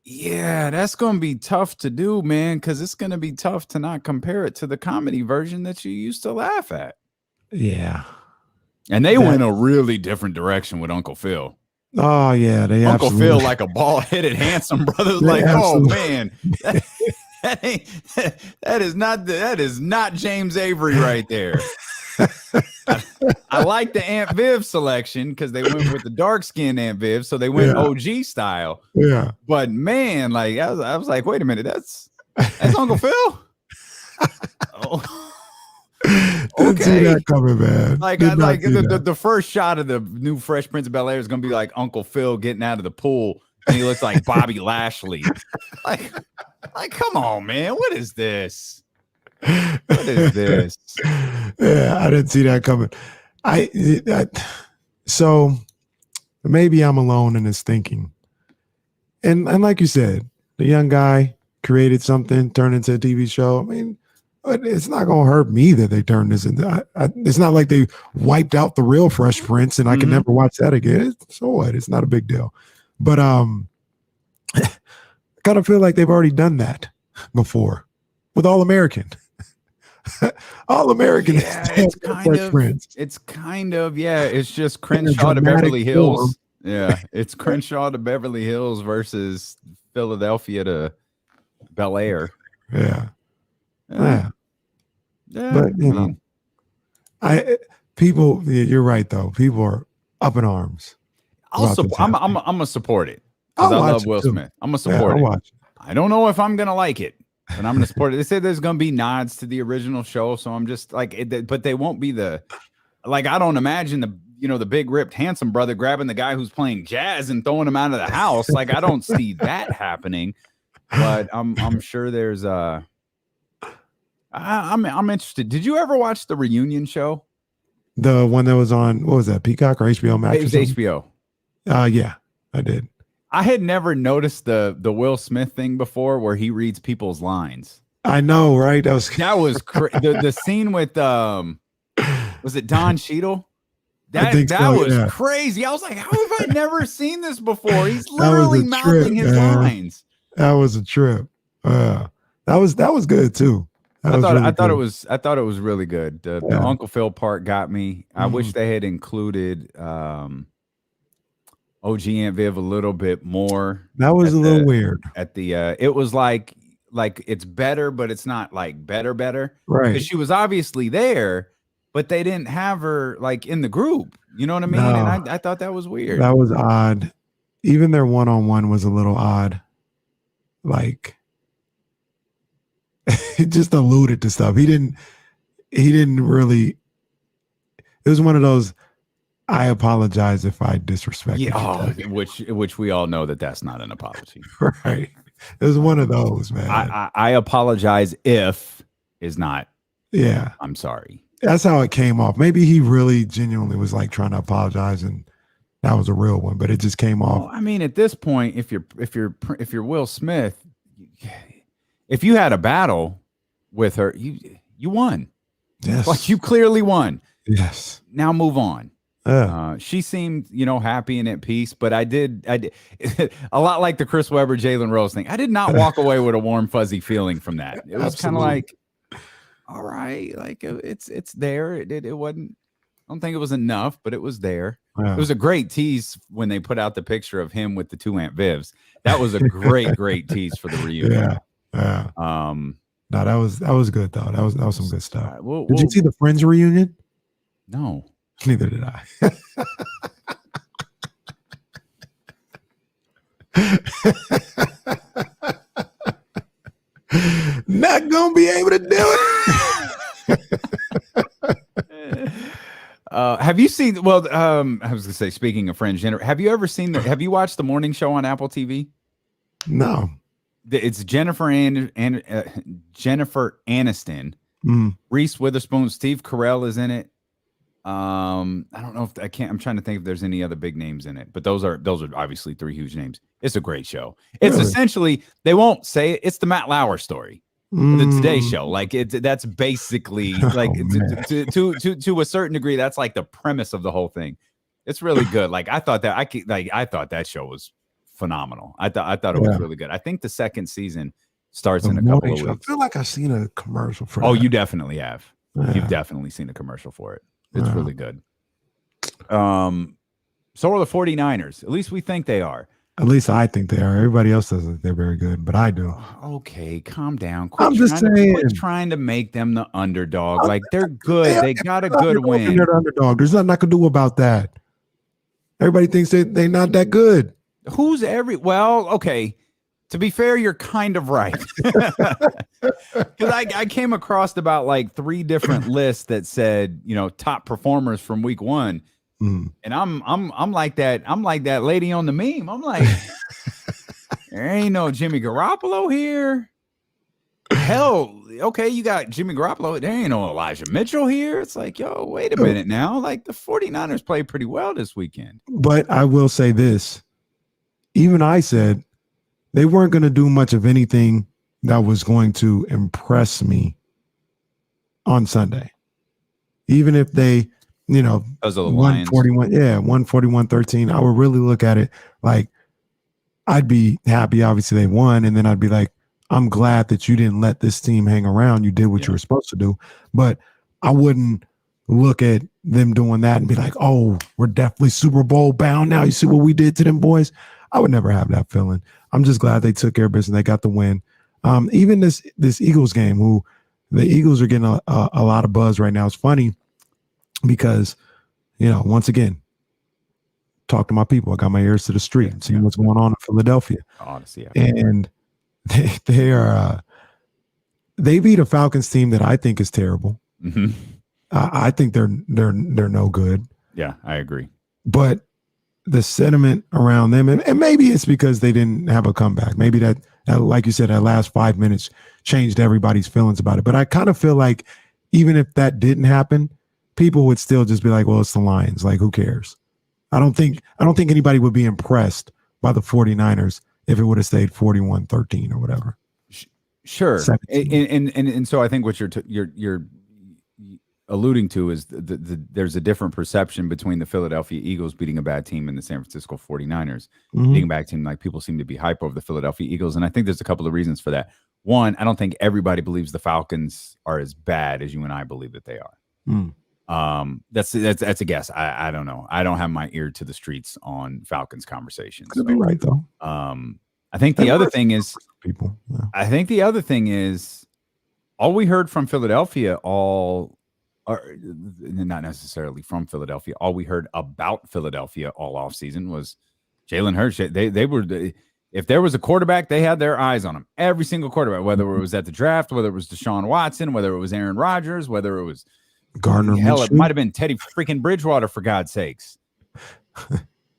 yeah, that's going to be tough to do, man, because it's going to be tough to not compare it to the comedy version that you used to laugh at. Yeah. And they went a really different direction with Uncle Phil. Oh, yeah. They Uncle Phil, like a bald-headed, handsome brother. Like, oh, man. That is not James Avery right there. I like the Aunt Viv selection because they went with the dark-skinned Aunt Viv, so they went OG style. Yeah. But man, like I was like, wait a minute, that's Uncle Phil? Oh. Didn't see that coming, man. Like the first shot of the new Fresh Prince of Bel-Air is gonna be like Uncle Phil getting out of the pool and he looks like Bobby Lashley. Like come on, man, what is this? What is this? Yeah, I didn't see that coming. So maybe I'm alone in this thinking. And like you said, the young guy created something, turned into a TV show. I mean, but it's not going to hurt me that they turned this into. It's not like they wiped out the real Fresh Prince and I can never watch that again. So what? It's not a big deal. But I kind of feel like they've already done that before with All American. All American. Yeah, it's just Crenshaw to Beverly Hills. Form. Yeah, it's Crenshaw to Beverly Hills versus Philadelphia to Bel-Air. Yeah. Yeah. But you know, you're right though. People are up in arms. I'll about support. this I'm happening. gonna support it because I I'll watch love it Will too. Smith. I'm gonna Yeah, support I'll it. watch it. I don't know if I'm gonna like it, but I'm gonna support it. They said there's gonna be nods to the original show, so I'm just like, but they won't be the like. I don't imagine the big ripped handsome brother grabbing the guy who's playing jazz and throwing him out of the house. Like I don't see that happening, but I'm sure there's I'm interested. Did you ever watch the reunion show? The one that was on, what was that, Peacock or HBO Max? It was HBO. Yeah, I did. I had never noticed the Will Smith thing before, where he reads people's lines. I know, right? That was The scene with was it Don Cheadle? That was crazy. I was like, how have I never seen this before? He's literally mouthing his lines. That was a trip. That was good too. I thought it was really good. The Uncle Phil part got me. I wish they had included OG Aunt Viv a little bit more. That was a little weird. At the it was like it's better, but it's not like better. Right. Because she was obviously there, but they didn't have her like in the group. You know what I mean? No. And I thought that was weird. That was odd. Even their one-on-one was a little odd. Like he just alluded to stuff. He didn't really. It was one of those, I apologize if I disrespected you. Which we all know that's not an apology. Right. It was one of those, man. I apologize if is not. Yeah. I'm sorry. That's how it came off. Maybe he really genuinely was like trying to apologize, and that was a real one, but it just came off. Well, I mean, at this point, if you're Will Smith, if you had a battle with her, you won. Yes. Like you clearly won. Yes. Now move on. Yeah. She seemed, happy and at peace, but I did a lot like the Chris Webber, Jalen Rose thing. I did not walk away with a warm, fuzzy feeling from that. It was kind of like, all right, like it's there. It wasn't, I don't think it was enough, but it was there. Yeah. It was a great tease when they put out the picture of him with the two Aunt Vivs. That was a great tease for the reunion. Yeah. No, that was good though. That was some good stuff. Did you see the Friends reunion? No. Neither did I. Not gonna be able to do it. Have you seen? Well, I was gonna say, speaking of Friends, have you ever seen have you watched the morning show on Apple TV? No. It's Jennifer Aniston, Reese Witherspoon, Steve Carell is in it. I don't know if I can't. I'm trying to think if there's any other big names in it, but those are obviously three huge names. It's a great show. It's essentially, they won't say it, it's the Matt Lauer story, the Today Show. Like that's basically like to a certain degree, that's like the premise of the whole thing. It's really good. Like I thought that show was phenomenal. I thought it was really good. I think the second season starts in a couple of weeks. I feel like I've seen a commercial for that. You definitely have. Yeah. You've definitely seen a commercial for it. It's really good. So are the 49ers. At least we think they are. At least I think they are. Everybody else doesn't think they're very good, but I do. Okay, calm down. I'm just saying. Quit trying to make them the underdog. Like they're good. They got a good win. They're the underdog. There's nothing I can do about that. Everybody thinks they're not that good. Well, okay. To be fair, you're kind of right. Because I came across about like 3 different lists that said, top performers from week 1. And I'm like that. I'm like that lady on the meme. I'm like, there ain't no Jimmy Garoppolo here. Hell, okay, you got Jimmy Garoppolo. There ain't no Elijah Mitchell here. It's like, yo, wait a minute now. Like the 49ers played pretty well this weekend. But I will say this. Even I said they weren't going to do much of anything that was going to impress me on Sunday. Even if they, because of the 141, 141-13, I would really look at it like I'd be happy. Obviously, they won. And then I'd be like, I'm glad that you didn't let this team hang around. You did what you were supposed to do. But I wouldn't look at them doing that and be like, oh, we're definitely Super Bowl bound now. You see what we did to them boys? I would never have that feeling. I'm just glad they took care of business. They got the win. Even this Eagles game, who the Eagles are getting a lot of buzz right now. It's funny because, once again, talk to my people. I got my ears to the street and seeing what's going on in Philadelphia. Honestly, And they beat a Falcons team that I think is terrible. Mm-hmm. I think they're no good. Yeah, I agree. But the sentiment around them, and maybe it's because they didn't have a comeback. Maybe that, like you said, that last 5 minutes changed everybody's feelings about it. But I kind of feel like even if that didn't happen, people would still just be like, well, it's the Lions. Like, who cares? I don't think anybody would be impressed by the 49ers if it would have stayed 41-13 or whatever. Sure. And so I think what you're alluding to is there's a different perception between the Philadelphia Eagles beating a bad team and the San Francisco 49ers beating a bad team. Like, people seem to be hype over the Philadelphia Eagles. And I think there's a couple of reasons for that. One, I don't think everybody believes the Falcons are as bad as you and I believe that they are. That's a guess. I don't know. I don't have my ear to the streets on Falcons conversations. Could be right though. I think the other thing is people. Yeah. I think the other thing is all we heard from Philadelphia not necessarily from Philadelphia. All we heard about Philadelphia all offseason was Jalen Hurts. They were, if there was a quarterback, they had their eyes on him. Every single quarterback, whether it was at the draft, whether it was Deshaun Watson, whether it was Aaron Rodgers, whether it was Gardner. Hell, it might have been Teddy freaking Bridgewater, for God's sakes.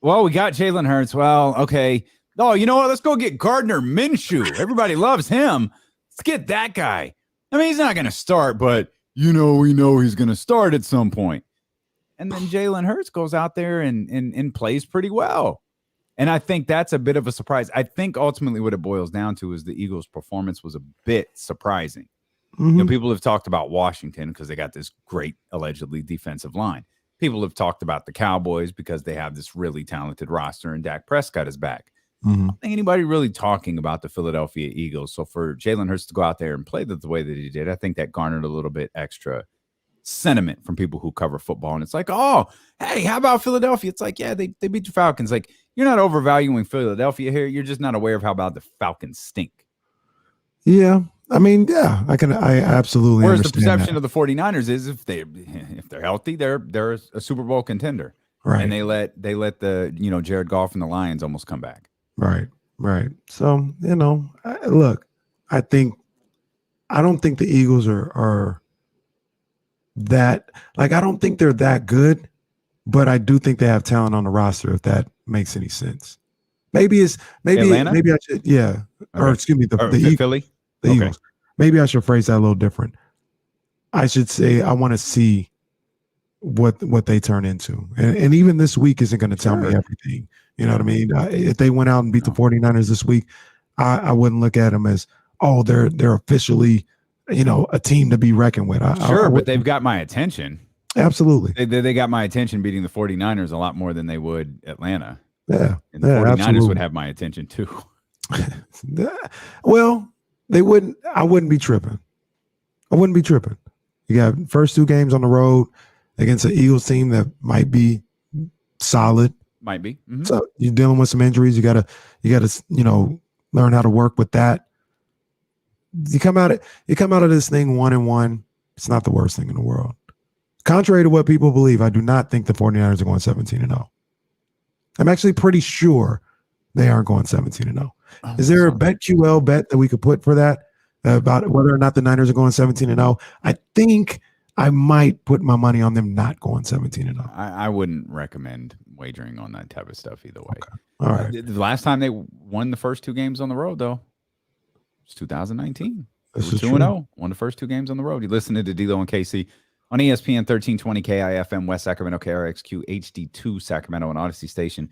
Well, we got Jalen Hurts. Well, okay. Oh, you know what? Let's go get Gardner Minshew. Everybody loves him. Let's get that guy. I mean, he's not going to start, but we know he's going to start at some point. And then Jalen Hurts goes out there and plays pretty well. And I think that's a bit of a surprise. I think ultimately what it boils down to is the Eagles' performance was a bit surprising. You know, people have talked about Washington because they got this great, allegedly, defensive line. People have talked about the Cowboys because they have this really talented roster and Dak Prescott is back. I don't think anybody really talking about the Philadelphia Eagles. So for Jalen Hurts to go out there and play the way that he did, I think that garnered a little bit extra sentiment from people who cover football. And it's like, oh, hey, how about Philadelphia? It's like, yeah, they beat the Falcons. Like, you're not overvaluing Philadelphia here. You're just not aware of how bad the Falcons stink. Yeah. I mean, yeah, I absolutely Whereas the understand perception that. of the 49ers is if they're healthy, they're a Super Bowl contender. Right. And they let the, Jared Goff and the Lions almost come back. Right. So, look, I don't think the Eagles are that, like, I don't think they're that good, but I do think they have talent on the roster, if that makes any sense. Maybe Atlanta? maybe I should, yeah. Okay. Or excuse me, the Philly? The Okay. Eagles. Maybe I should phrase that a little different. I should say I want to see what they turn into. And even this week isn't going to tell me everything. You know what I mean? If they went out and beat the 49ers this week, I wouldn't look at them as, oh, they're officially, a team to be reckoned with. But they've got my attention. Absolutely. They got my attention beating the 49ers a lot more than they would Atlanta. Yeah. And the 49ers absolutely. would have my attention too. Well, they wouldn't. I wouldn't be tripping. You got first two games on the road against an Eagles team that might be solid. Might be. Mm-hmm. So you're dealing with some injuries. You gotta, learn how to work with that. You come out of this thing 1-1. It's not the worst thing in the world. Contrary to what people believe, I do not think the 49ers are going 17-0. I'm actually pretty sure they aren't going 17-0. Is there a BetQL bet that we could put for that about whether or not the Niners are going 17-0? I think I might put my money on them not going 17-0. I wouldn't recommend wagering on that type of stuff either way. Okay. All right. The last time they won the first two games on the road, though, was 2019. This They is were true. 2-0. Won the first two games on the road. You listening to D'Lo and KC on ESPN 1320 KIFM West Sacramento, KRXQ HD2 Sacramento, and Odyssey Station,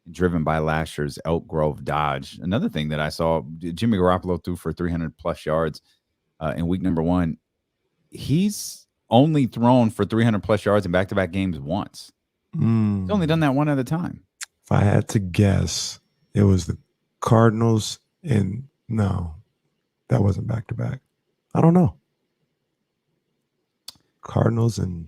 driven by Lashers, Elk Grove Dodge. Another thing that I saw, Jimmy Garoppolo threw for 300-plus yards in week number 1. He's only thrown for 300-plus yards in back-to-back games once. He's only done that one at a time. If I had to guess, it was the Cardinals, and no, that wasn't back-to-back. I don't know. Cardinals and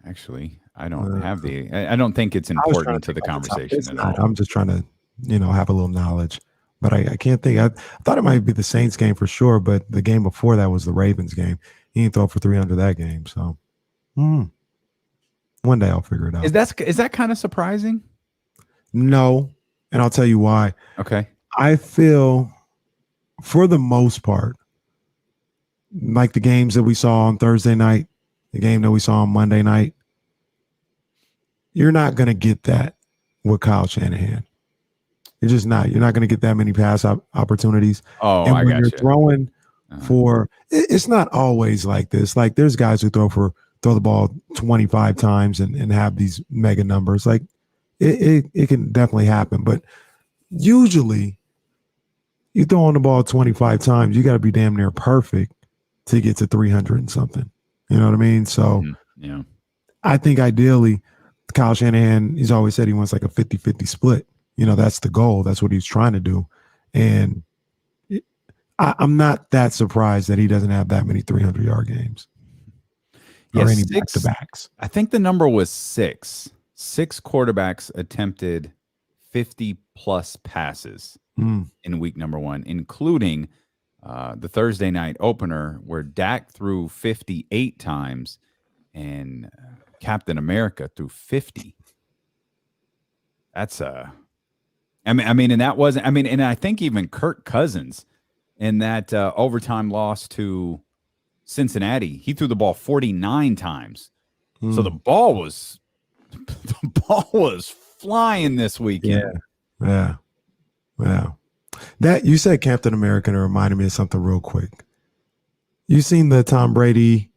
actually, I don't have the. I don't think it's important to the conversation at all. I'm just trying to, have a little knowledge, but I can't think. I thought it might be the Saints game for sure, but the game before that was the Ravens game. He didn't throw for 300 that game, so one day I'll figure it out. Is that kind of surprising? No, and I'll tell you why. Okay. I feel, for the most part, like the games that we saw on Thursday night, the game that we saw on Monday night, you're not going to get that with Kyle Shanahan. You're just not. You're not going to get that many pass opportunities. Oh, and I when got you're you. throwing for, it's not always like this. Like there's guys who throw the ball 25 times and have these mega numbers. Like it can definitely happen, but usually you throw on the ball 25 times, you got to be damn near perfect to get to 300 and something. You know what I mean? So yeah, I think ideally Kyle Shanahan, he's always said he wants like a 50-50 split. You know, that's the goal. That's what he's trying to do. And I'm not that surprised that he doesn't have that many 300-yard games or any back-to-backs. I think the number was 6. 6 quarterbacks attempted 50-plus passes in week number 1, including the Thursday night opener where Dak threw 58 times and Captain America threw 50. That's I mean, and that wasn't. I mean, and I think even Kirk Cousins in that overtime loss to Cincinnati, he threw the ball 49 times. So the ball was flying this weekend. Yeah. That you said Captain America, and it reminded me of something real quick. You seen the Tom Brady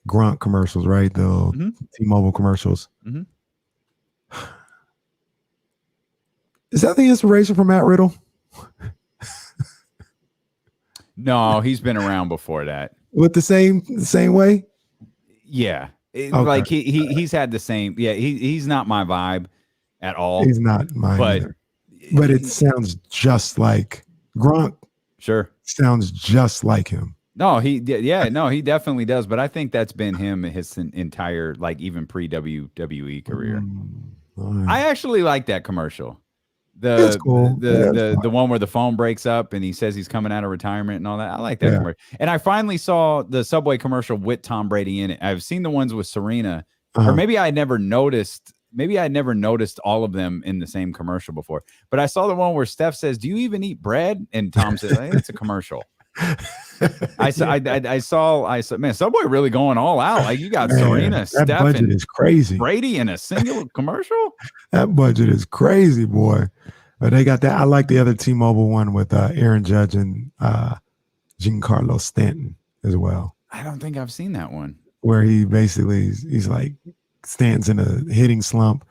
Grunt commercials, right? The T-Mobile commercials. Mm-hmm. Is that the inspiration for Matt Riddle? No, he's been around before that. With the same way? Yeah. Okay. Like he's had the same. Yeah, he's not my vibe at all. He's not mine either. But it sounds just like Gronk. Sure. Sounds just like him. No, he definitely does. But I think that's been him his entire, like, even pre-WWE career. Right. I actually like that commercial. That's cool. The one where the phone breaks up and he says he's coming out of retirement and all that. I like that commercial. And I finally saw the Subway commercial with Tom Brady in it. I've seen the ones with Serena, or maybe I never noticed. Maybe I never noticed all of them in the same commercial before. But I saw the one where Steph says, "Do you even eat bread?" And Tom says, "Hey, it's a commercial." I saw, man, Subway really going all out. Like, you got Serena, Steph, that budget is crazy. Brady in a single commercial. That budget is crazy, boy. But they got that. I like the other T-Mobile one with Aaron Judge and Giancarlo Stanton as well. I don't think I've seen that one. Where he basically he's like Stanton's in a hitting slump,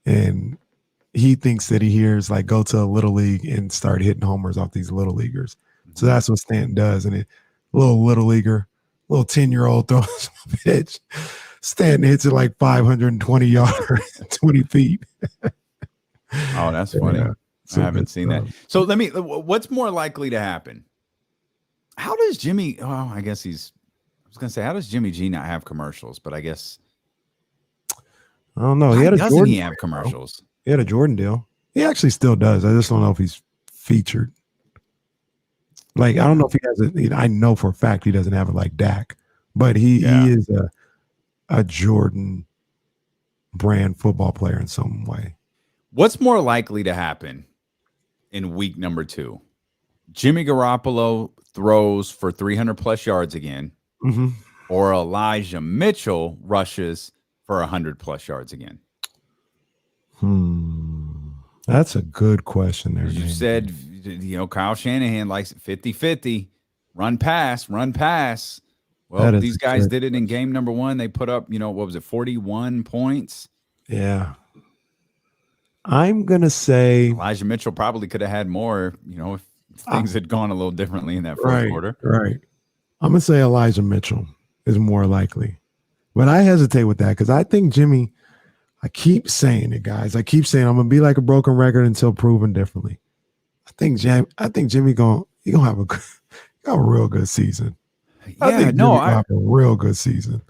and he thinks that he hears like go to a little league and start hitting homers off these little leaguers. So that's what Stanton does. And little leaguer, little 10-year-old throws a pitch. Stanton hits it like 520 yards, 20 feet. Oh, that's funny. Yeah, I haven't seen that. So what's more likely to happen? How does Jimmy, I guess I was going to say, how does Jimmy G not have commercials? But I guess. I don't know. Doesn't he have commercials? He had a Jordan deal. He actually still does. I just don't know if he's featured. Like, I don't know if he has it. I know for a fact he doesn't have it like Dak, but he is a Jordan brand football player in some way. What's more likely to happen in week number 2? Jimmy Garoppolo throws for 300-plus yards again, or Elijah Mitchell rushes for 100-plus yards again? That's a good question there. You said, Kyle Shanahan likes 50-50, run pass. Well, these guys did it in game number 1. They put up, what was it, 41 points? Yeah. I'm going to say Elijah Mitchell probably could have had more, if things had gone a little differently in that first quarter. Right. I'm going to say Elijah Mitchell is more likely. But I hesitate with that because I think Jimmy, I keep saying it, guys. I keep saying I'm going to be like a broken record until proven differently. I think Jimmy gonna have a real good season. Have a real good season.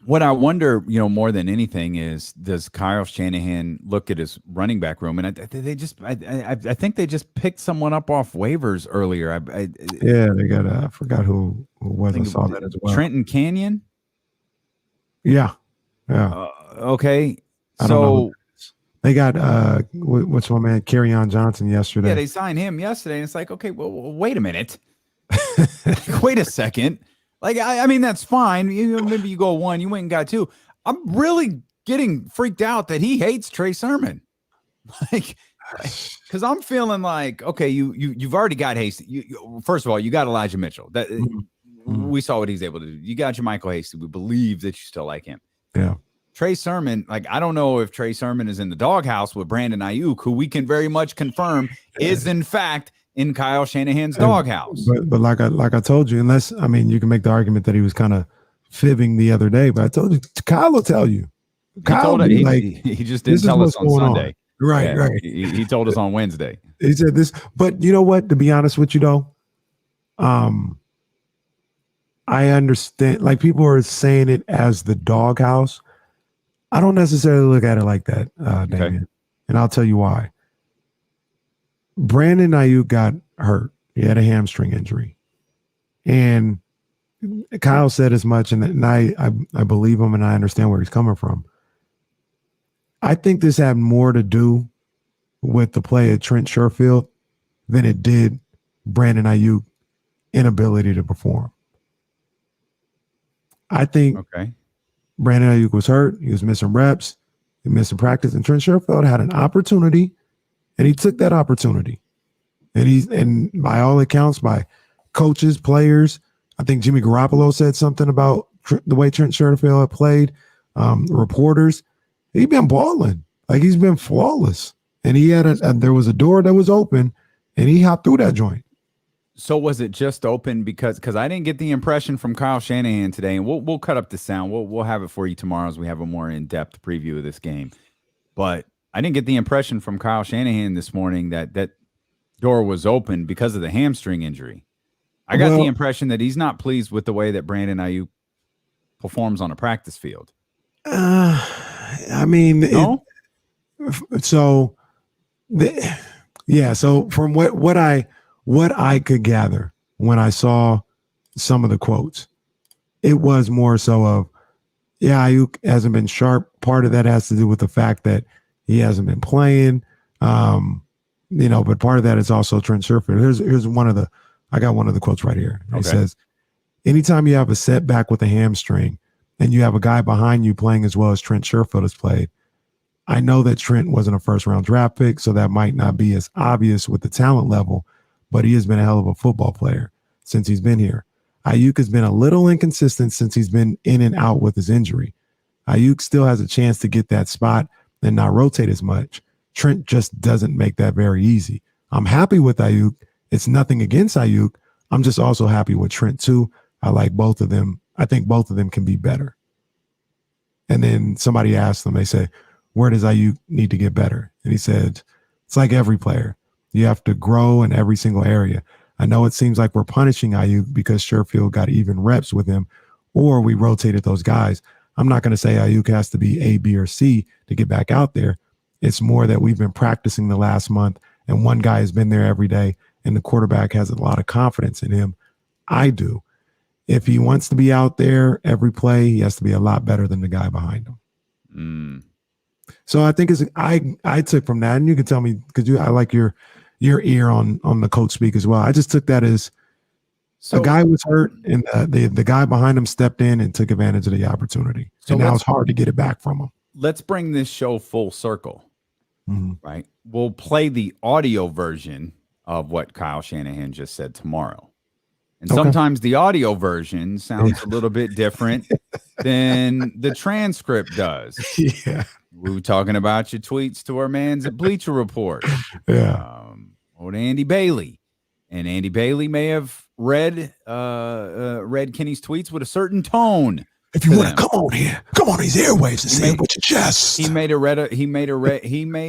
What I wonder, more than anything is, does Kyle Shanahan look at his running back room? And I think they just picked someone up off waivers earlier. They got I forgot who was. I saw that as well. Trenton Canyon. Yeah. Okay. So They got what's my man, Kerryon Johnson yesterday. Yeah, they signed him yesterday, and it's like, okay, well, wait a minute. Wait a second. Like, I mean, that's fine. Maybe you go one, you went and got two. I'm really getting freaked out that he hates Trey Sermon. Like, because I'm feeling like, okay, you've already got Hasty. First of all, you got Elijah Mitchell. That we saw what he's able to do. You got your Michael Hasty. We believe that you still like him. Yeah. Trey Sermon, like, I don't know if Trey Sermon is in the doghouse with Brandon Aiyuk, who we can very much confirm is in fact in Kyle Shanahan's doghouse. But like I told you, unless, I mean, you can make the argument that he was kind of fibbing the other day, but I told you, Kyle will tell you. Kyle, he just didn't tell us on Sunday. Right, yeah, right. He told us on Wednesday. He said this, but you know what? To be honest with you, though, I understand. Like, people are saying it as the doghouse. I don't necessarily look at it like that, Damian, and I'll tell you why. Brandon Aiyuk got hurt. He had a hamstring injury, and Kyle said as much, and I believe him, and I understand where he's coming from. I think this had more to do with the play of Trent Sherfield than it did Brandon Aiyuk inability to perform. I think Brandon Aiyuk was hurt. He was missing reps. He missing practice. And Trent Sherfield had an opportunity, and he took that opportunity. And by all accounts, by coaches, players, I think Jimmy Garoppolo said something about the way Trent Sherfield had played. Reporters, he's been balling. Like, he's been flawless. And he had there was a door that was open, and he hopped through that joint. So was it just open because I didn't get the impression from Kyle Shanahan today, and we'll cut up the sound. We'll have it for you tomorrow as we have a more in-depth preview of this game. But I didn't get the impression from Kyle Shanahan this morning that door was open because of the hamstring injury. I got the impression that he's not pleased with the way that Brandon Aiyuk performs on a practice field. I mean, no? So from what I could gather when I saw some of the quotes, it was more so of, Aiyuk hasn't been sharp. Part of that has to do with the fact that he hasn't been playing, but part of that is also Trent Sherfield. Here's I got one of the quotes right here. It says, anytime you have a setback with a hamstring and you have a guy behind you playing as well as Trent Sherfield has played, I know that Trent wasn't a first-round draft pick, so that might not be as obvious with the talent level, but he has been a hell of a football player since he's been here. Aiyuk has been a little inconsistent since he's been in and out with his injury. Aiyuk still has a chance to get that spot and not rotate as much. Trent just doesn't make that very easy. I'm happy with Aiyuk. It's nothing against Aiyuk. I'm just also happy with Trent too. I like both of them. I think both of them can be better. And then somebody asked him, they said, where does Aiyuk need to get better? And he said, it's like every player. You have to grow in every single area. I know it seems like we're punishing Aiyuk because Sherfield got even reps with him, or we rotated those guys. I'm not going to say Aiyuk has to be A, B, or C to get back out there. It's more that we've been practicing the last month, and one guy has been there every day, and the quarterback has a lot of confidence in him. I do. If he wants to be out there every play, he has to be a lot better than the guy behind him. So I think I took from that, and you can tell me, because I like your ear on the coach speak as well. I just took that as a guy was hurt, and the guy behind him stepped in and took advantage of the opportunity. So now it's hard to get it back from him. Let's bring this show full circle, right? We'll play the audio version of what Kyle Shanahan just said tomorrow. And sometimes the audio version sounds a little bit different than the transcript does. Yeah. We were talking about your tweets to our mans at Bleacher Report. Old Andy Bailey. And Andy Bailey may have read Kenny's tweets with a certain tone. If you want to come on these airwaves and say it with your chest. He may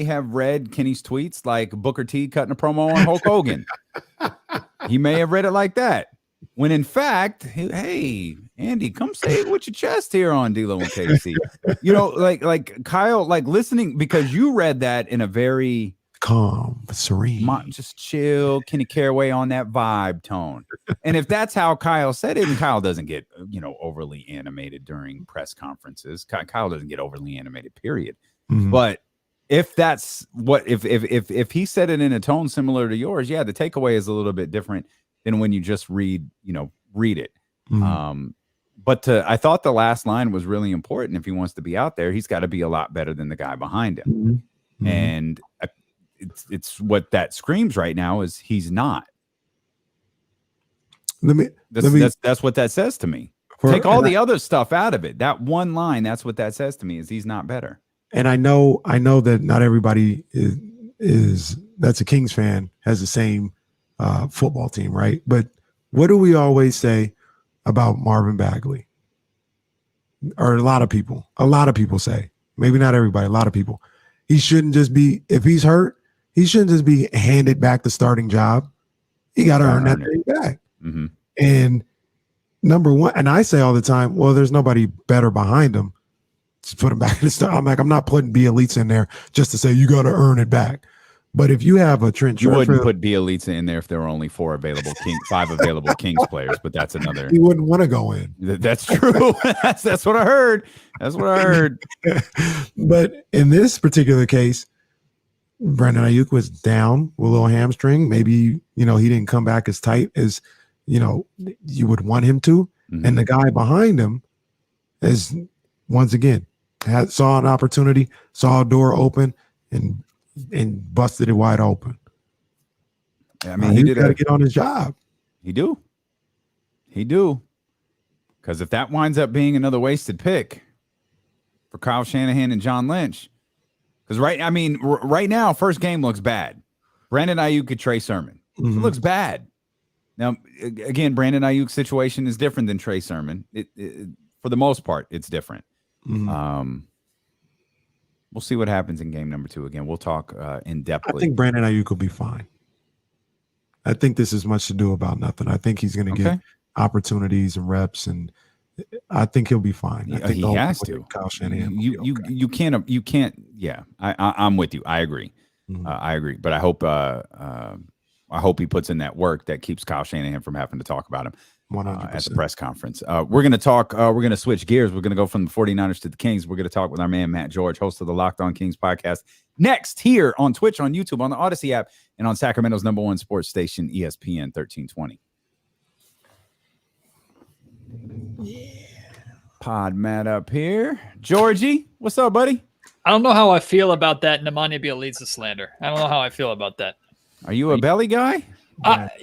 have read Kenny's tweets like Booker T cutting a promo on Hulk Hogan. He may have read it like that. When in fact, hey, Andy, come say it with your chest here on D-Lo and KC. Like Kyle, like listening, because you read that in a very calm, serene, just chill, Kenny Caraway on that vibe tone. And if that's how Kyle said it, and Kyle doesn't get, overly animated during press conferences. Kyle doesn't get overly animated, period. But if that's what if he said it in a tone similar to yours, yeah, the takeaway is a little bit different than when you just read it. But I thought the last line was really important. If he wants to be out there, he's got to be a lot better than the guy behind him. And it's what that screams right now is he's not. That's what that says to me. Take all the other stuff out of it. That one line, that's what that says to me is he's not better. And I know that not everybody is that's a Kings fan has the same football team, right? But what do we always say about Marvin Bagley? Or a lot of people say, maybe not everybody, a lot of people, he shouldn't just be, if he's hurt, he shouldn't just be handed back the starting job. He got to earn that thing back. And number one, and I say all the time, well, there's nobody better behind him to put him back in the start. I'm like, I'm not putting Bielitsa in there just to say you got to earn it back. But if you have a Trent, you wouldn't put Bielitsa in there if there were only five available Kings players. But that's another. He wouldn't want to go in. That's true. that's what I heard. That's what I heard. But in this particular case, Brandon Aiyuk was down with a little hamstring. Maybe he didn't come back as tight as you would want him to. And the guy behind him is once again saw an opportunity, saw a door open, and busted it wide open. I mean, he got to get on his job. He do. Because if that winds up being another wasted pick for Kyle Shanahan and John Lynch, because right now, first game looks bad. Brandon Aiyuk could Trey Sermon. It looks bad. Now, again, Brandon Aiyuk's situation is different than Trey Sermon. For the most part, it's different. We'll see what happens in game number 2. Again, we'll talk in depth. I think Brandon Aiyuk will be fine. I think this is much to do about nothing. I think he's going to get opportunities and reps, and I think he'll be fine. I think he has to. Kyle Shanahan. You can't. Yeah, I'm with you. I agree. I agree. But I hope he puts in that work that keeps Kyle Shanahan from having to talk about him. 100%. At the press conference. We're going to talk. We're going to switch gears. We're going to go from the 49ers to the Kings. We're going to talk with our man, Matt George, host of the Locked On Kings podcast, next here on Twitch, on YouTube, on the Odyssey app, and on Sacramento's #1 sports station, ESPN 1320. Yeah. Pod Matt up here. Georgie, what's up, buddy? I don't know how I feel about that Nemanja Bjelica slander. I don't know how I feel about that. Are you a belly guy?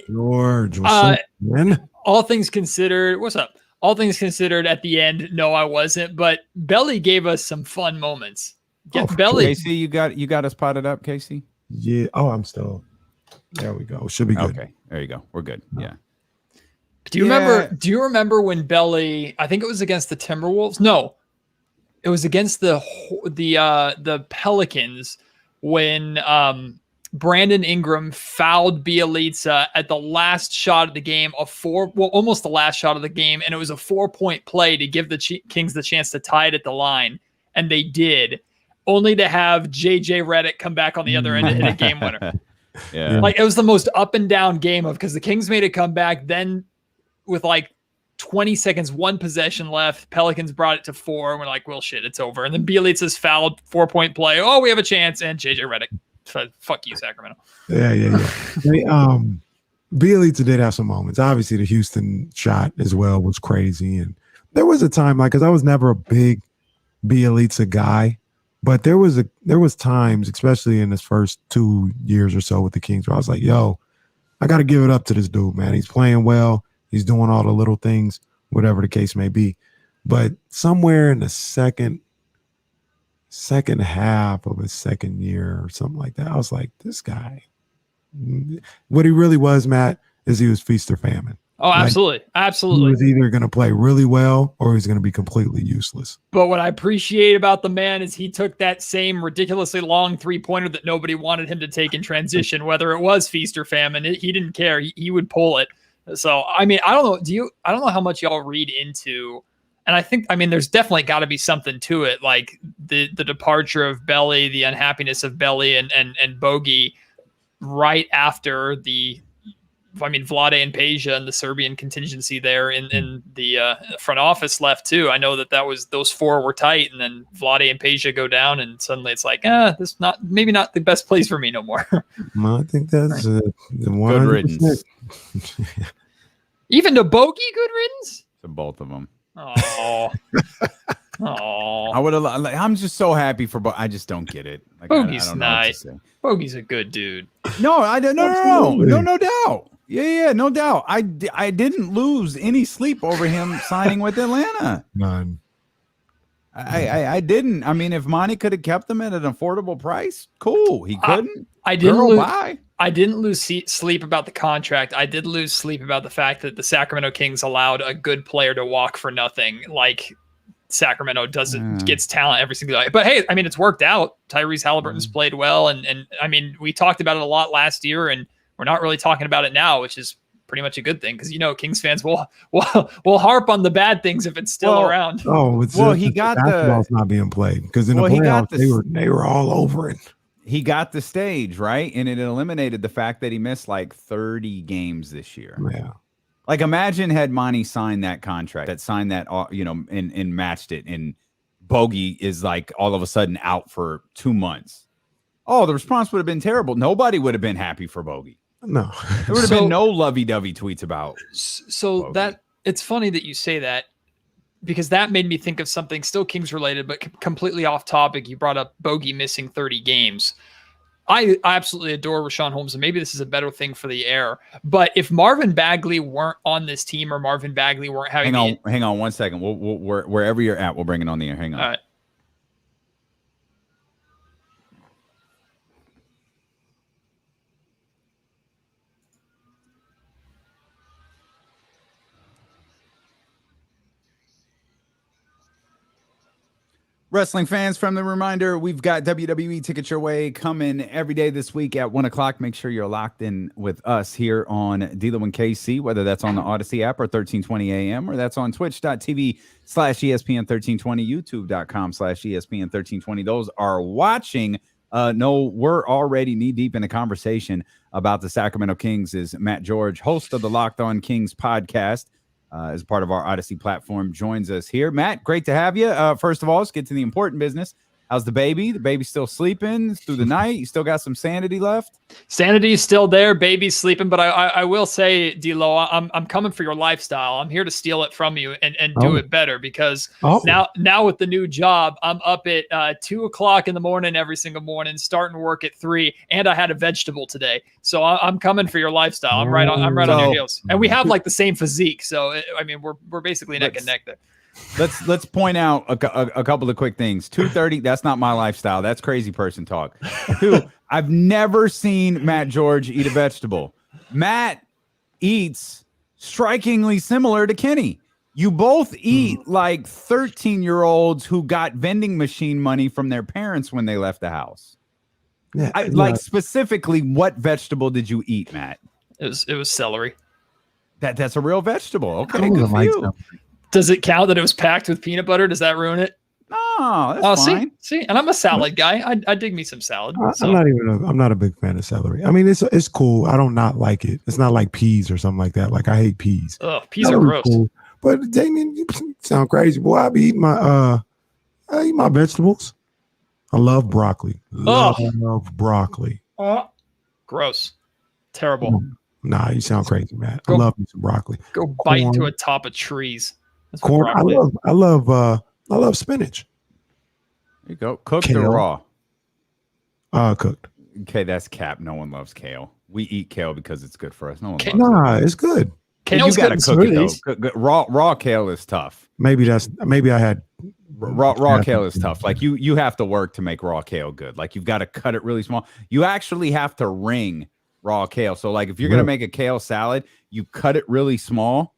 George, what's up, man? All things considered, what's up? All things considered, at the end, no, I wasn't. But Belly gave us some fun moments. Belly, Casey, you got us potted up, Casey. Yeah. Oh, I'm still. There we go. Should be good. Okay, there you go. We're good. Yeah. Do you remember when Belly? I think it was against the Timberwolves. No, it was against the Pelicans when Brandon Ingram fouled Bjelica at the last shot of the game, almost the last shot of the game, and it was a 4-point play to give the Kings the chance to tie it at the line, and they did, only to have JJ Redick come back on the other end and hit a game winner. Yeah, like it was the most up and down game because the Kings made a comeback, then with like 20 seconds, 1 possession left, Pelicans brought it to 4, and we're like, well, shit, it's over. And then Bjelica's fouled, 4-point play. Oh, we have a chance, and JJ Redick. Fuck you, Sacramento. Yeah. Bjelica did have some moments. Obviously, the Houston shot as well was crazy, and there was a time because I was never a big Bjelica guy, but there was times, especially in his first 2 years or so with the Kings, where I was like, "Yo, I got to give it up to this dude, man. He's playing well. He's doing all the little things, whatever the case may be." But somewhere in the second half of his second year or something like that, I was like, this guy, what he really was, Matt, is he was feast or famine. Oh, absolutely. Absolutely. He was either going to play really well or he's going to be completely useless. But what I appreciate about the man is he took that same ridiculously long 3-pointer that nobody wanted him to take in transition, whether it was feast or famine. He didn't care. He would pull it. So, I mean, I don't know. I don't know how much y'all read into. And I mean, there's definitely got to be something to it, like the departure of Belly, the unhappiness of Belly and Bogey right after the Vlade and Peja and the Serbian contingency there in the front office left too. I know that those four were tight, and then Vlade and Peja go down, and suddenly it's like, this maybe not the best place for me no more. Well, I think that's the Good riddance. Even to Bogey, good riddance To both of them. Oh, oh. I would have. I'm just so happy for. I just don't get it. Like, Bogey's I don't know what to nice. say. Bogey's a good dude. No, I don't. No, Absolutely. no doubt. Yeah, no doubt. I didn't lose any sleep over him signing with Atlanta. None. I didn't. I mean, if Monty could have kept them at an affordable price, cool. He couldn't. I didn't Girl, lose. bye. I didn't lose sleep about the contract. I did lose sleep about the fact that the Sacramento Kings allowed a good player to walk for nothing. Like Sacramento gets talent every single day. But hey, I mean, it's worked out. Tyrese Halliburton's played well, and I mean, we talked about it a lot last year, and we're not really talking about it now, which is pretty much a good thing because Kings fans will harp on the bad things if it's still around. Oh, he got basketball's not being played because in the playoffs they were all over it. He got the stage, right? And it eliminated the fact that he missed like 30 games this year. Yeah. Like, imagine had Monty signed that contract, signed that, and matched it, and Bogey is like all of a sudden out for 2 months. Oh, the response would have been terrible. Nobody would have been happy for Bogey. No. There would have been no lovey-dovey tweets about. So Bogey. that it's funny that you say that, because that made me think of something still Kings related, but completely off topic. You brought up Bogey missing 30 games. I absolutely adore Rashawn Holmes, and maybe this is a better thing for the air. But if Marvin Bagley weren't on this team, or Marvin Bagley weren't having hang on 1 second. We'll wherever you're at, we'll bring it on the air. Hang on. All right. Wrestling fans, friendly reminder, we've got WWE Tickets Your Way coming every day this week at 1 o'clock. Make sure you're locked in with us here on D'Lo and KC, whether that's on the Odyssey app or 1320 AM, or that's on twitch.tv/ESPN1320, youtube.com/ESPN1320. Those are watching. No, we're already knee-deep in a conversation about the Sacramento Kings. Is Matt George, host of the Locked On Kings podcast, as part of our Odyssey platform, joins us here. Matt, great to have you. First of all, let's get to the important business. How's the baby? The baby's still sleeping through the night. You still got some sanity left? Sanity is still there. Baby's sleeping. But I will say, D'Lo, I'm coming for your lifestyle. I'm here to steal it from you and do it better, because now with the new job, I'm up at 2 o'clock in the morning every single morning, starting work at 3, and I had a vegetable today. So I'm coming for your lifestyle. I'm right on your heels. And we have like the same physique. So I mean, we're basically neck and neck there. Let's point out a couple of quick things. 2:30, that's not my lifestyle. That's crazy person talk. 2, I've never seen Matt George eat a vegetable. Matt eats strikingly similar to Kenny. You both eat like 13-year-olds who got vending machine money from their parents when they left the house. Yeah, Like, specifically, what vegetable did you eat, Matt? It was celery. That's a real vegetable. Okay, I good don't for like you. celery. Does it count that it was packed with peanut butter? Does that ruin it? No, that's fine. See, and I'm a salad guy. I dig me some salad. I'm not a big fan of celery. I mean, it's cool. I don't not like it. It's not like peas or something like that. Like, I hate peas. Oh, peas are gross. Cool. But Damien, you sound crazy, boy. I be eating I eat my vegetables. I love broccoli. Love broccoli. Gross. Terrible. Nah, you sound crazy, man. I Go- love me some broccoli. Go bite into a top of trees. That's what Corn. broccoli is. I love spinach. There you go. Cooked Kale. or raw? Cooked. Okay, that's cap. No one loves kale. We eat kale because it's good for us. No one Kale- loves Nah, it's good. it. Kale's You got to good in cook it though. smoothies. Good. Raw kale is tough. Maybe I had Raw kale is tough. Like you have to work to make raw kale good. Like, you've got to cut it really small. You actually have to wring raw kale. So like, if you're gonna make a kale salad, you cut it really small,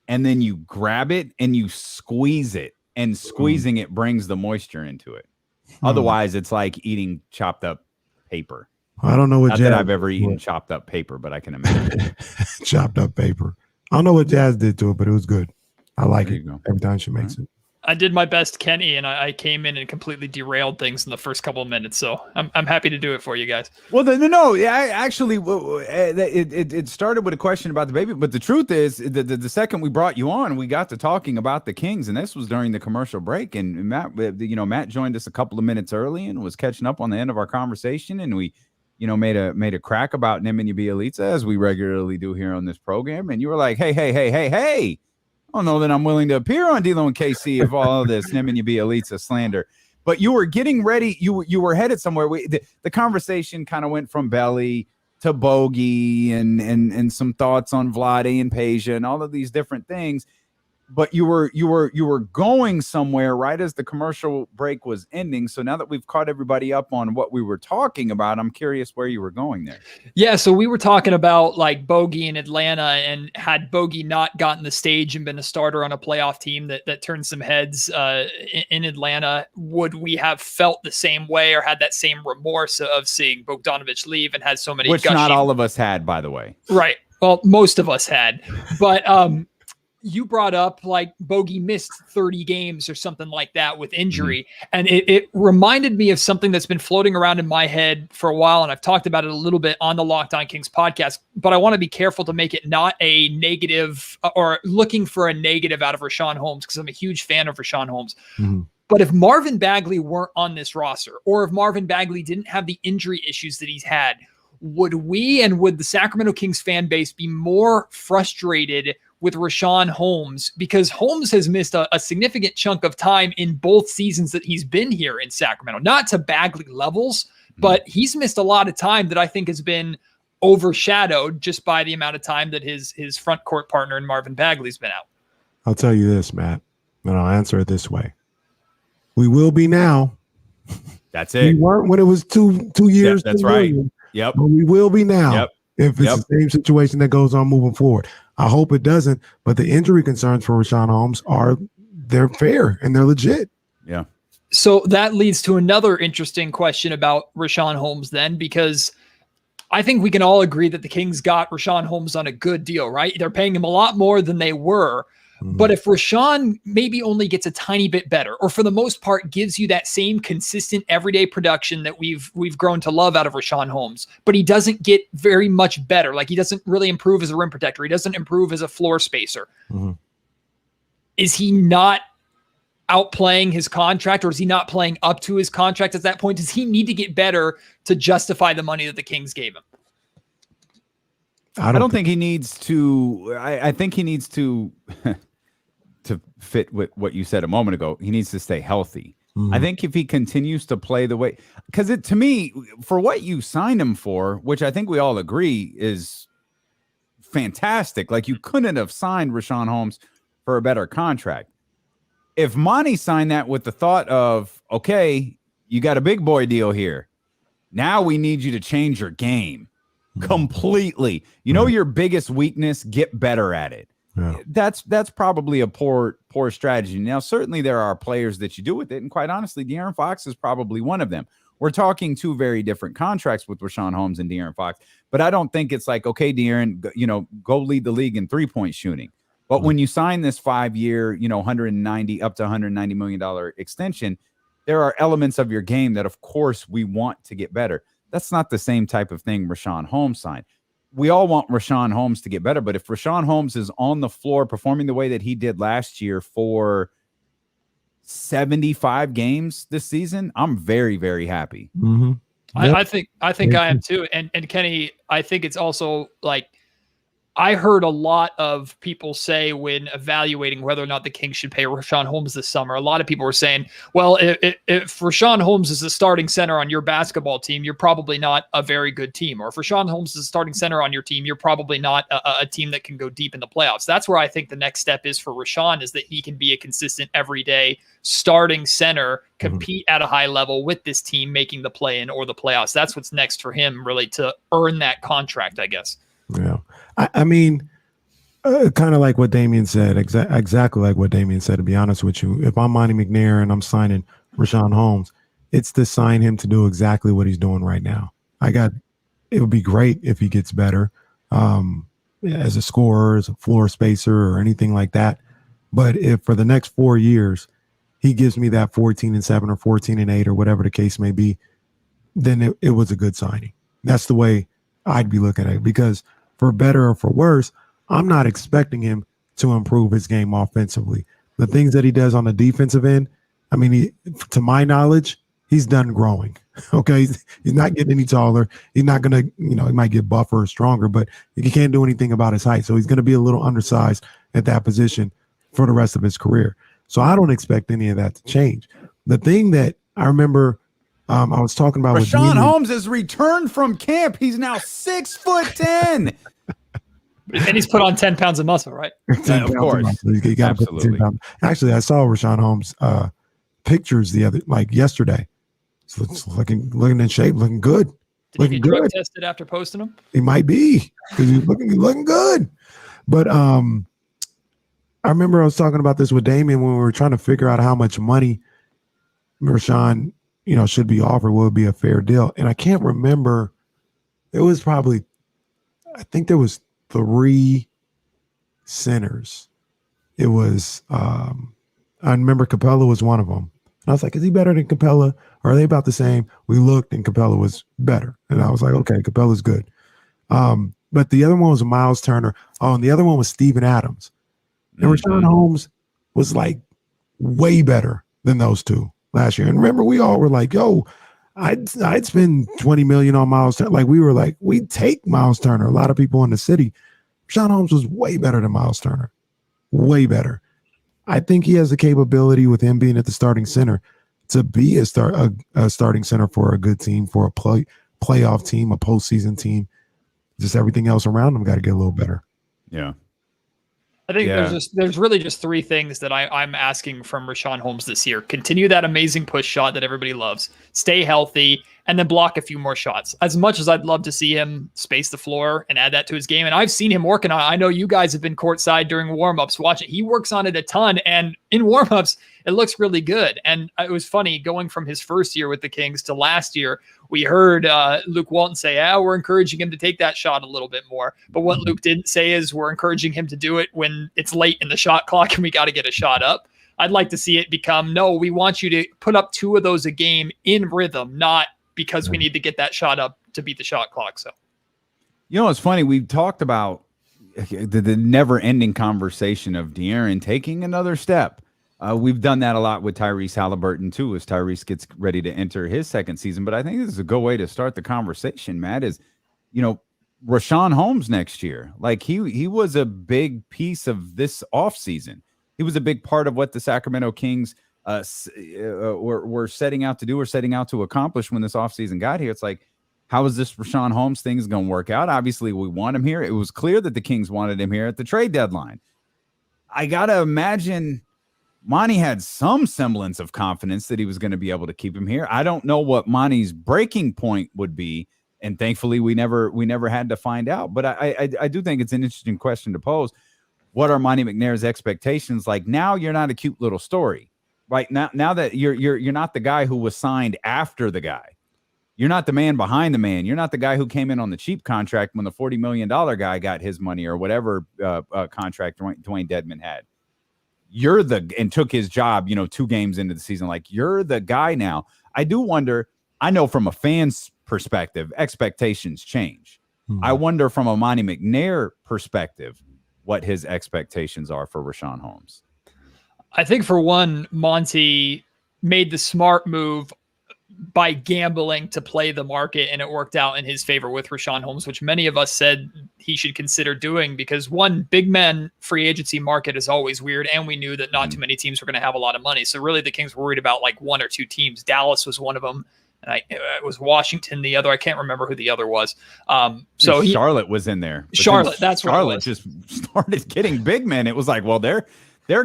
and then you grab it and you squeeze it. And squeezing it brings the moisture into it. Otherwise, it's like eating chopped up paper. I don't know what Not Jazz that I've ever eaten chopped up paper, but I can imagine. chopped up paper. I don't know what Jazz did to it, but it was good. I like There it you go. every time she makes it. I did my best, Kenny, and I came in and completely derailed things in the first couple of minutes. So I'm happy to do it for you guys. Well, no. Yeah, actually, it started with a question about the baby, but the truth is, the second we brought you on, we got to talking about the Kings, and this was during the commercial break. And Matt joined us a couple of minutes early and was catching up on the end of our conversation, and we, made a crack about Nemanja Bjelica, as we regularly do here on this program. And you were like, hey. I don't know that I'm willing to appear on D-Lo and KC if all of this Nemanja Bjelica slander. But you were getting ready. You were headed somewhere. The conversation kind of went from Belly to Bogey and some thoughts on Vlade and Peja and all of these different things. But you were going somewhere right as the commercial break was ending. So now that we've caught everybody up on what we were talking about, I'm curious where you were going there. Yeah, so we were talking about like Bogey in Atlanta, and had Bogey not gotten the stage and been a starter on a playoff team that turned some heads in Atlanta, would we have felt the same way or had that same remorse of seeing Bogdanović leave and had so many? Which not all of us had, by the way. Right. Well, most of us had, but you brought up like Bogey missed 30 games or something like that with injury. And it reminded me of something that's been floating around in my head for a while. And I've talked about it a little bit on the Locked On Kings podcast, but I want to be careful to make it not a negative or looking for a negative out of Richaun Holmes, because I'm a huge fan of Richaun Holmes. But if Marvin Bagley weren't on this roster, or if Marvin Bagley didn't have the injury issues that he's had, would the Sacramento Kings fan base be more frustrated with Richaun Holmes? Because Holmes has missed a significant chunk of time in both seasons that he's been here in Sacramento, not to Bagley levels, but he's missed a lot of time that I think has been overshadowed just by the amount of time that his front court partner in Marvin Bagley's been out. I'll tell you this, Matt, and I'll answer it this way. We will be now. That's it. We weren't when it was two years. Yep, that's right. Yep. But we will be now. Yep. If it's the same situation that goes on moving forward. I hope it doesn't, but the injury concerns for Richaun Holmes they're fair and they're legit. Yeah. So that leads to another interesting question about Richaun Holmes then, because I think we can all agree that the Kings got Richaun Holmes on a good deal, right? They're paying him a lot more than they were. But if Richaun maybe only gets a tiny bit better, or for the most part gives you that same consistent everyday production that we've grown to love out of Richaun Holmes, but he doesn't get very much better. Like, he doesn't really improve as a rim protector. He doesn't improve as a floor spacer. Is he not outplaying his contract, or is he not playing up to his contract at that point? Does he need to get better to justify the money that the Kings gave him? I don't think he needs to. I think he needs to to fit with what you said a moment ago. He needs to stay healthy. I think if he continues to play the way, because to me, for what you signed him for, which I think we all agree is fantastic. Like, you couldn't have signed Richaun Holmes for a better contract. If Monty signed that with the thought of, okay, you got a big boy deal here, now we need you to change your game completely. Your biggest weakness, get better at it. Yeah. That's probably a poor strategy. Now, certainly there are players that you do with it, and quite honestly, De'Aaron Fox is probably one of them. We're talking two very different contracts with Richaun Holmes and De'Aaron Fox, but I don't think it's like, okay, De'Aaron, go lead the league in 3-point shooting. But when you sign this 5-year, up to $190 million extension, there are elements of your game that, of course, we want to get better. That's not the same type of thing Richaun Holmes signed. We all want Richaun Holmes to get better, but if Richaun Holmes is on the floor performing the way that he did last year for 75 games this season, I'm very, very happy. Yep. I think I am too. And Kenny, I think it's also like, I heard a lot of people say when evaluating whether or not the Kings should pay Richaun Holmes this summer, a lot of people were saying, well, if Richaun Holmes is the starting center on your basketball team, you're probably not a very good team. Or if Richaun Holmes is the starting center on your team, you're probably not a team that can go deep in the playoffs. That's where I think the next step is for Richaun, is that he can be a consistent everyday starting center, compete at a high level with this team making the play-in or the playoffs. That's what's next for him, really, to earn that contract, I guess. Yeah. I mean, kind of like what Damian said, exactly like what Damian said, to be honest with you. If I'm Monty McNair and I'm signing Richaun Holmes, it's to sign him to do exactly what he's doing right now. It would be great if he gets better as a scorer, as a floor spacer, or anything like that. But if for the next 4 years, he gives me that 14-7 or 14-8 or whatever the case may be, then it was a good signing. That's the way I'd be looking at it, because for better or for worse, I'm not expecting him to improve his game offensively. The things that he does on the defensive end, I mean, to my knowledge, he's done growing. Okay, he's not getting any taller. He's not going to, he might get buffer or stronger, but he can't do anything about his height. So he's going to be a little undersized at that position for the rest of his career. So I don't expect any of that to change. The thing that I remember I was talking about with Rashawn Holmes has returned from camp. He's now 6'10". And he's put on 10 pounds of muscle, right? Of course. He got absolutely. Actually, I saw Rashawn Holmes pictures yesterday. So it's looking in shape, looking good. Did he get drug tested after posting them? He might be, because he's looking good. But I remember I was talking about this with Damien when we were trying to figure out how much money Rashawn, should be offered, what would be a fair deal. And I can't remember. It was probably, I think there was 3 centers. It was, I remember Capella was one of them. And I was like, is he better than Capella? Or are they about the same? We looked and Capella was better. And I was like, okay, Capella's good. But the other one was Miles Turner. Oh, and the other one was Steven Adams. And Rashawn Holmes was like way better than those two last year. And remember, we all were like, yo, I'd spend $20 million on Miles Turner. Like, we were like, we'd take Miles Turner. A lot of people in the city. Rashawn Holmes was way better than Miles Turner. Way better. I think he has the capability, with him being at the starting center, to be a starting center for a good team, for a playoff team, a postseason team. Just everything else around him got to get a little better. Yeah. I think there's really just 3 things that I'm asking from Rashawn Holmes this year. Continue that amazing push shot that everybody loves. Stay healthy, and then block a few more shots. As much as I'd love to see him space the floor and add that to his game, and I've seen him working on it. I know you guys have been courtside during warmups watching. He works on it a ton, and in warmups, it looks really good. And it was funny going from his first year with the Kings to last year. We heard Luke Walton say, we're encouraging him to take that shot a little bit more. But what Luke didn't say is we're encouraging him to do it when it's late in the shot clock and we got to get a shot up. I'd like to see it become, no, we want you to put up 2 of those a game in rhythm, not because we need to get that shot up to beat the shot clock. So, it's funny. We've talked about the never-ending conversation of De'Aaron taking another step. We've done that a lot with Tyrese Halliburton, too, as Tyrese gets ready to enter his second season. But I think this is a good way to start the conversation, Matt, is, Rashawn Holmes next year. Like, he was a big piece of this offseason. He was a big part of what the Sacramento Kings were setting out to do or setting out to accomplish when this offseason got here. It's like, how is this Rashawn Holmes thing going to work out? Obviously, we want him here. It was clear that the Kings wanted him here at the trade deadline. I got to imagine Monty had some semblance of confidence that he was going to be able to keep him here. I don't know what Monty's breaking point would be, and thankfully we never had to find out. But I do think it's an interesting question to pose. What are Monty McNair's expectations? Like, now you're not a cute little story, right? Now that you're not the guy who was signed after the guy. You're not the man behind the man. You're not the guy who came in on the cheap contract when the $40 million guy got his money, or whatever contract Dwayne Dedmon had. You're and took his job, 2 games into the season. Like, you're the guy now. I do wonder, I know from a fan's perspective, expectations change. I wonder from a Monty McNair perspective, what his expectations are for Rashawn Holmes. I think, for one, Monty made the smart move by gambling to play the market, and it worked out in his favor with Rashawn Holmes, which many of us said he should consider doing, because, one, big men free agency market is always weird, and we knew that not too many teams were going to have a lot of money. So really the Kings were worried about like 1 or 2 teams. Dallas was one of them, and it was Washington the other. I can't remember who the other was. So Charlotte was in there. Charlotte, that's what Charlotte just started getting big men. It was like, well, they're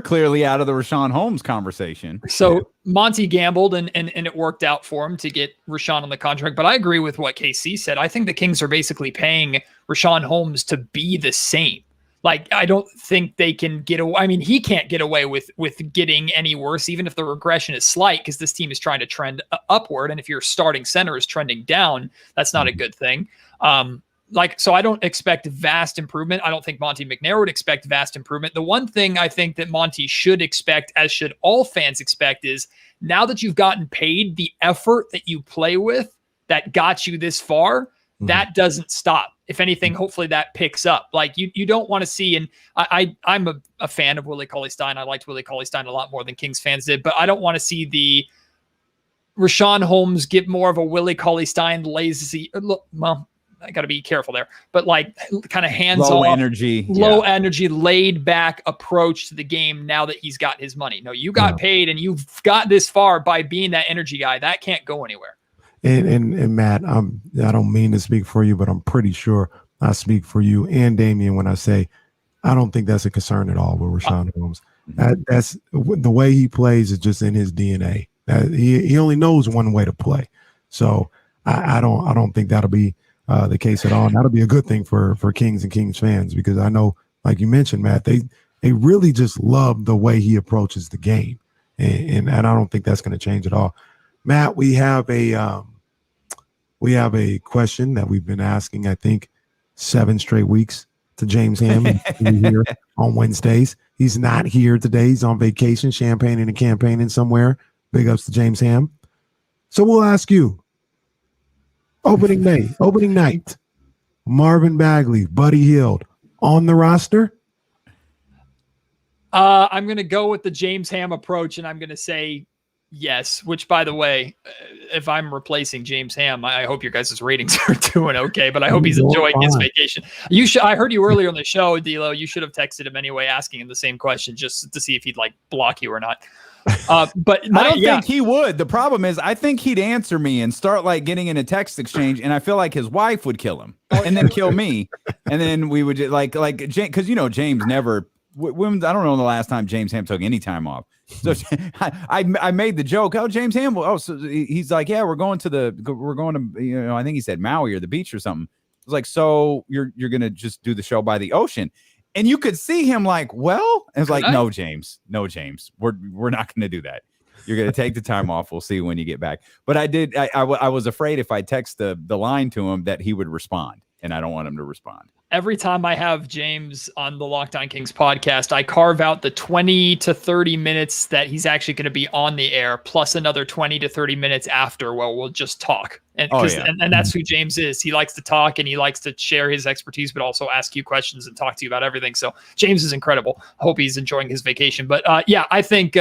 clearly out of the Rashawn Holmes conversation. So Monty gambled, and it worked out for him to get Rashawn on the contract. But I agree with what KC said. I think the Kings are basically paying Rashawn Holmes to be the same. Like, I don't think they can get away. I mean, he can't get away with getting any worse, even if the regression is slight, because this team is trying to trend upward. And if your starting center is trending down, that's not a good thing. so I don't expect vast improvement. I don't think Monty McNair would expect vast improvement. The one thing I think that Monty should expect, as should all fans expect, is now that you've gotten paid, the effort that you play with that got you this far, that doesn't stop. If anything, hopefully that picks up. Like you don't want to see, and I'm a fan of Willie Cauley-Stein. I liked Willie Cauley-Stein a lot more than Kings fans did, but I don't want to see the Rashawn Holmes get more of a Willie Cauley-Stein lazy. Well, I got to be careful there, but like kind of hands-off, low energy, laid back approach to the game now that he's got his money. No, you got paid and you've got this far by being that energy guy. That can't go anywhere. And Matt, I don't mean to speak for you, but I'm pretty sure I speak for you and Damian when I say I don't think that's a concern at all with Rashawn Holmes. That's the way he plays is just in his DNA. He only knows one way to play, so I don't think that'll be the case at all. And that'll be a good thing for Kings and Kings fans, because I know, like you mentioned, Matt, they really just love the way he approaches the game, and I don't think that's going to change at all. Matt, we have a question that we've been asking, I think, 7 straight weeks to James Ham here on Wednesdays. He's not here today. He's on vacation, champagning and campaigning somewhere. Big ups to James Ham. So we'll ask you. Opening night, Marvin Bagley, Buddy Hield on the roster? I'm going to go with the James Ham approach, and I'm going to say yes, which, by the way, if I'm replacing James Ham, I hope your guys' ratings are doing okay, but I hope he's enjoying his vacation. I heard you earlier on the show, D'Lo. You should have texted him anyway, asking him the same question just to see if he'd like block you or not. But I don't think he would. The problem is, I think he'd answer me and start like getting in a text exchange, and I feel like his wife would kill him and then kill me, and then we would just like because James never. I don't know the last time James Ham took any time off. So I made the joke. Oh, James Ham. Oh, so he's like, yeah, we're going to I think he said Maui or the beach or something. I was like, so you're gonna just do the show by the ocean. And you could see him like, well, and it's like, no, James, we're not going to do that. You're going to take the time off. We'll see when you get back. But I was afraid if I text the line to him that he would respond, and I don't want him to respond. Every time I have James on the Locked On Kings podcast, I carve out the 20 to 30 minutes that he's actually going to be on the air, plus another 20 to 30 minutes after where we'll just talk. And, and that's who James is. He likes to talk and he likes to share his expertise, but also ask you questions and talk to you about everything. So James is incredible. I hope he's enjoying his vacation. But I think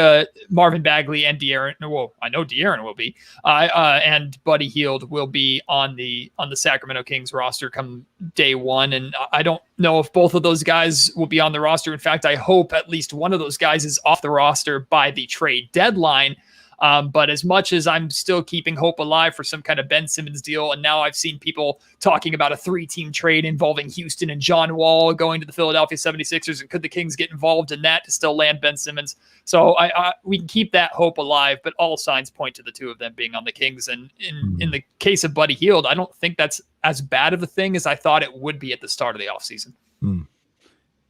Marvin Bagley and De'Aaron, well, I know De'Aaron will be, and Buddy Hield will be on the Sacramento Kings roster come day one. And I don't know if both of those guys will be on the roster. In fact, I hope at least one of those guys is off the roster by the trade deadline. But as much as I'm still keeping hope alive for some kind of Ben Simmons deal, and now I've seen people talking about a 3-team trade involving Houston and John Wall going to the Philadelphia 76ers, and could the Kings get involved in that to still land Ben Simmons? So we can keep that hope alive, but all signs point to the two of them being on the Kings. And in the case of Buddy Hield, I don't think that's as bad of a thing as I thought it would be at the start of the offseason.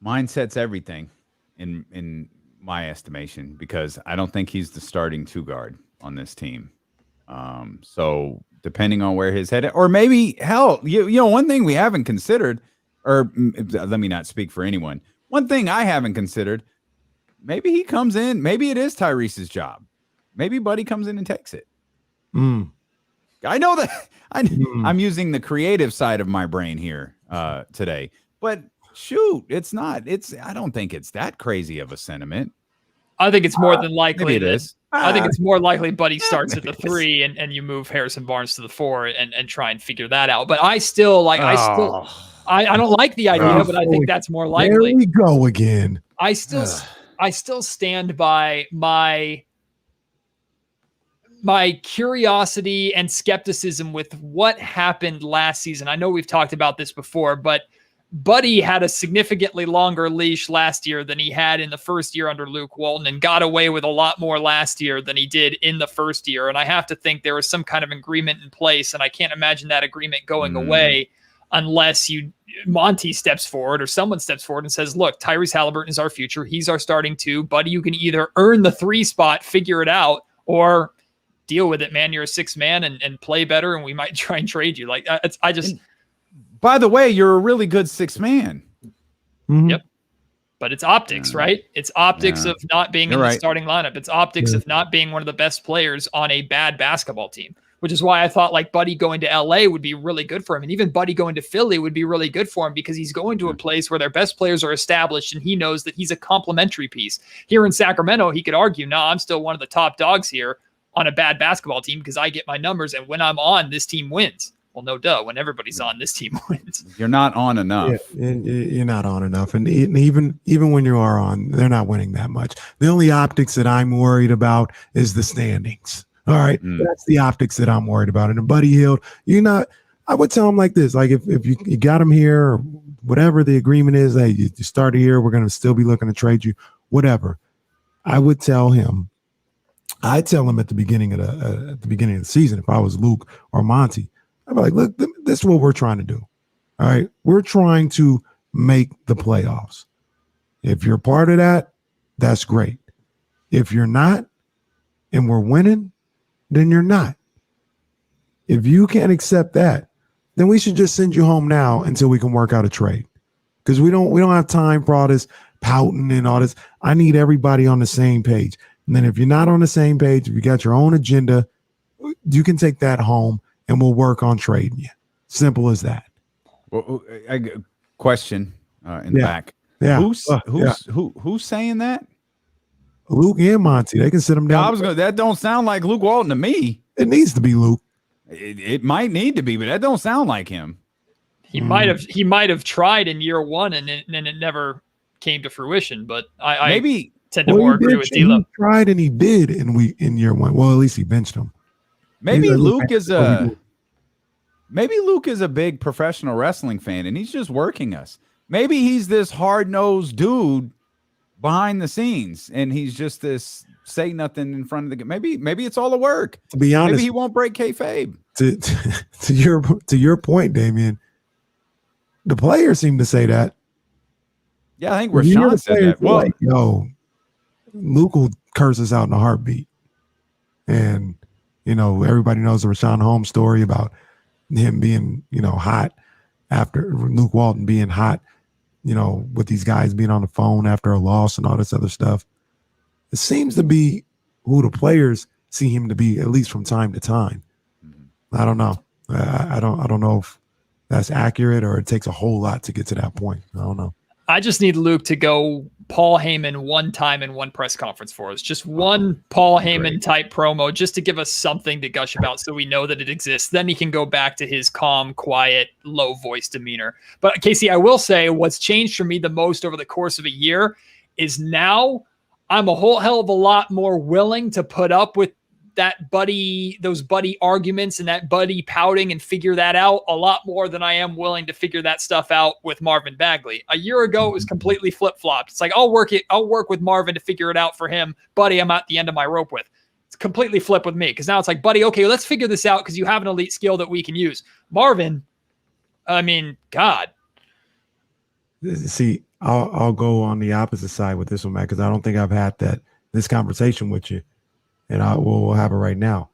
Mindset's everything in my estimation, because I don't think he's the starting 2 guard on this team. So depending on where his head, or maybe hell, one thing we haven't considered, or let me not speak for anyone. One thing I haven't considered, maybe he comes in, maybe it is Tyrese's job. Maybe Buddy comes in and takes it. I know that I'm using the creative side of my brain here today, but shoot, I don't think it's that crazy of a sentiment. I think it's more than likely. Maybe it is. I think it's more likely Buddy starts at the 3 and you move Harrison Barnes to the 4 and try and figure that out. But I still I don't like the idea, but I think that's more likely. There we go again. I still stand by my curiosity and skepticism with what happened last season. I know we've talked about this before, but Buddy had a significantly longer leash last year than he had in the first year under Luke Walton, and got away with a lot more last year than he did in the first year. And I have to think there was some kind of agreement in place, and I can't imagine that agreement going away unless Monty steps forward or someone steps forward and says, look, Tyrese Halliburton is our future. He's our starting 2. Buddy, you can either earn the 3 spot, figure it out, or deal with it, man. You're a 6 man and play better, and we might try and trade you. By the way, you're a really good sixth man. Mhm. Yep. But it's optics, right? It's optics of not being in the starting lineup. It's optics of not being one of the best players on a bad basketball team, which is why I thought like Buddy going to LA would be really good for him. And even Buddy going to Philly would be really good for him because he's going to a place where their best players are established and he knows that he's a complementary piece. Here in Sacramento, he could argue, no, I'm still one of the top dogs here on a bad basketball team because I get my numbers. And when I'm on, this team wins. Well, no duh. When everybody's on, this team wins. You're not on enough. Yeah, you're not on enough. And even when you are on, they're not winning that much. The only optics that I'm worried about is the standings. All right. That's the optics that I'm worried about. And Buddy Hield, I would tell him like this, like if you got him here or whatever the agreement is, hey, you started here, we're going to still be looking to trade you, whatever. I would tell him, at the beginning of the season, if I was Luke or Monty, I'd be like, look, this is what we're trying to do. All right. We're trying to make the playoffs. If you're part of that, that's great. If you're not and we're winning, then you're not. If you can't accept that, then we should just send you home now until we can work out a trade. Because we don't have time for all this pouting and all this. I need everybody on the same page. And then if you're not on the same page, if you got your own agenda, you can take that home and we'll work on trading you. Simple as that. Well, question in the back. Yeah. Who's saying that? Luke and Monty. They can sit them down. That don't sound like Luke Walton to me. It needs to be Luke. It might need to be, but that don't sound like him. He might have tried in year one and it never came to fruition. But I tend to more agree with D'Lo. He tried and he did in year one. Well, at least he benched him. Maybe Luke is a big professional wrestling fan and he's just working us. Maybe he's this hard-nosed dude behind the scenes and he's just this say nothing in front of the maybe it's all a work. To be honest, maybe he won't break kayfabe. To your point, Damian, the players seem to say that. Yeah, I think Rashawn said that. Well, like, Luke will curse us out in a heartbeat. And everybody knows the Rashawn Holmes story about him being, hot after Luke Walton being hot, with these guys being on the phone after a loss and all this other stuff. It seems to be who the players see him to be, at least from time to time. I don't know. I don't know if that's accurate or it takes a whole lot to get to that point. I don't know. I just need Luke to go Paul Heyman one time in one press conference for us. Just one Paul Heyman type promo just to give us something to gush about so we know that it exists. Then he can go back to his calm, quiet, low voice demeanor. But Casey, I will say what's changed for me the most over the course of a year is now I'm a whole hell of a lot more willing to put up with those buddy arguments and that buddy pouting and figure that out a lot more than I am willing to figure that stuff out with Marvin Bagley. A year ago, it was completely flip-flopped. It's like, I'll work with Marvin to figure it out for him. Buddy, I'm at the end of my rope with. It's completely flipped with me because now it's like, buddy, okay, let's figure this out because you have an elite skill that we can use. Marvin, I mean, God. See, I'll go on the opposite side with this one, Matt, because I don't think I've had this conversation with you. And we'll have it right now.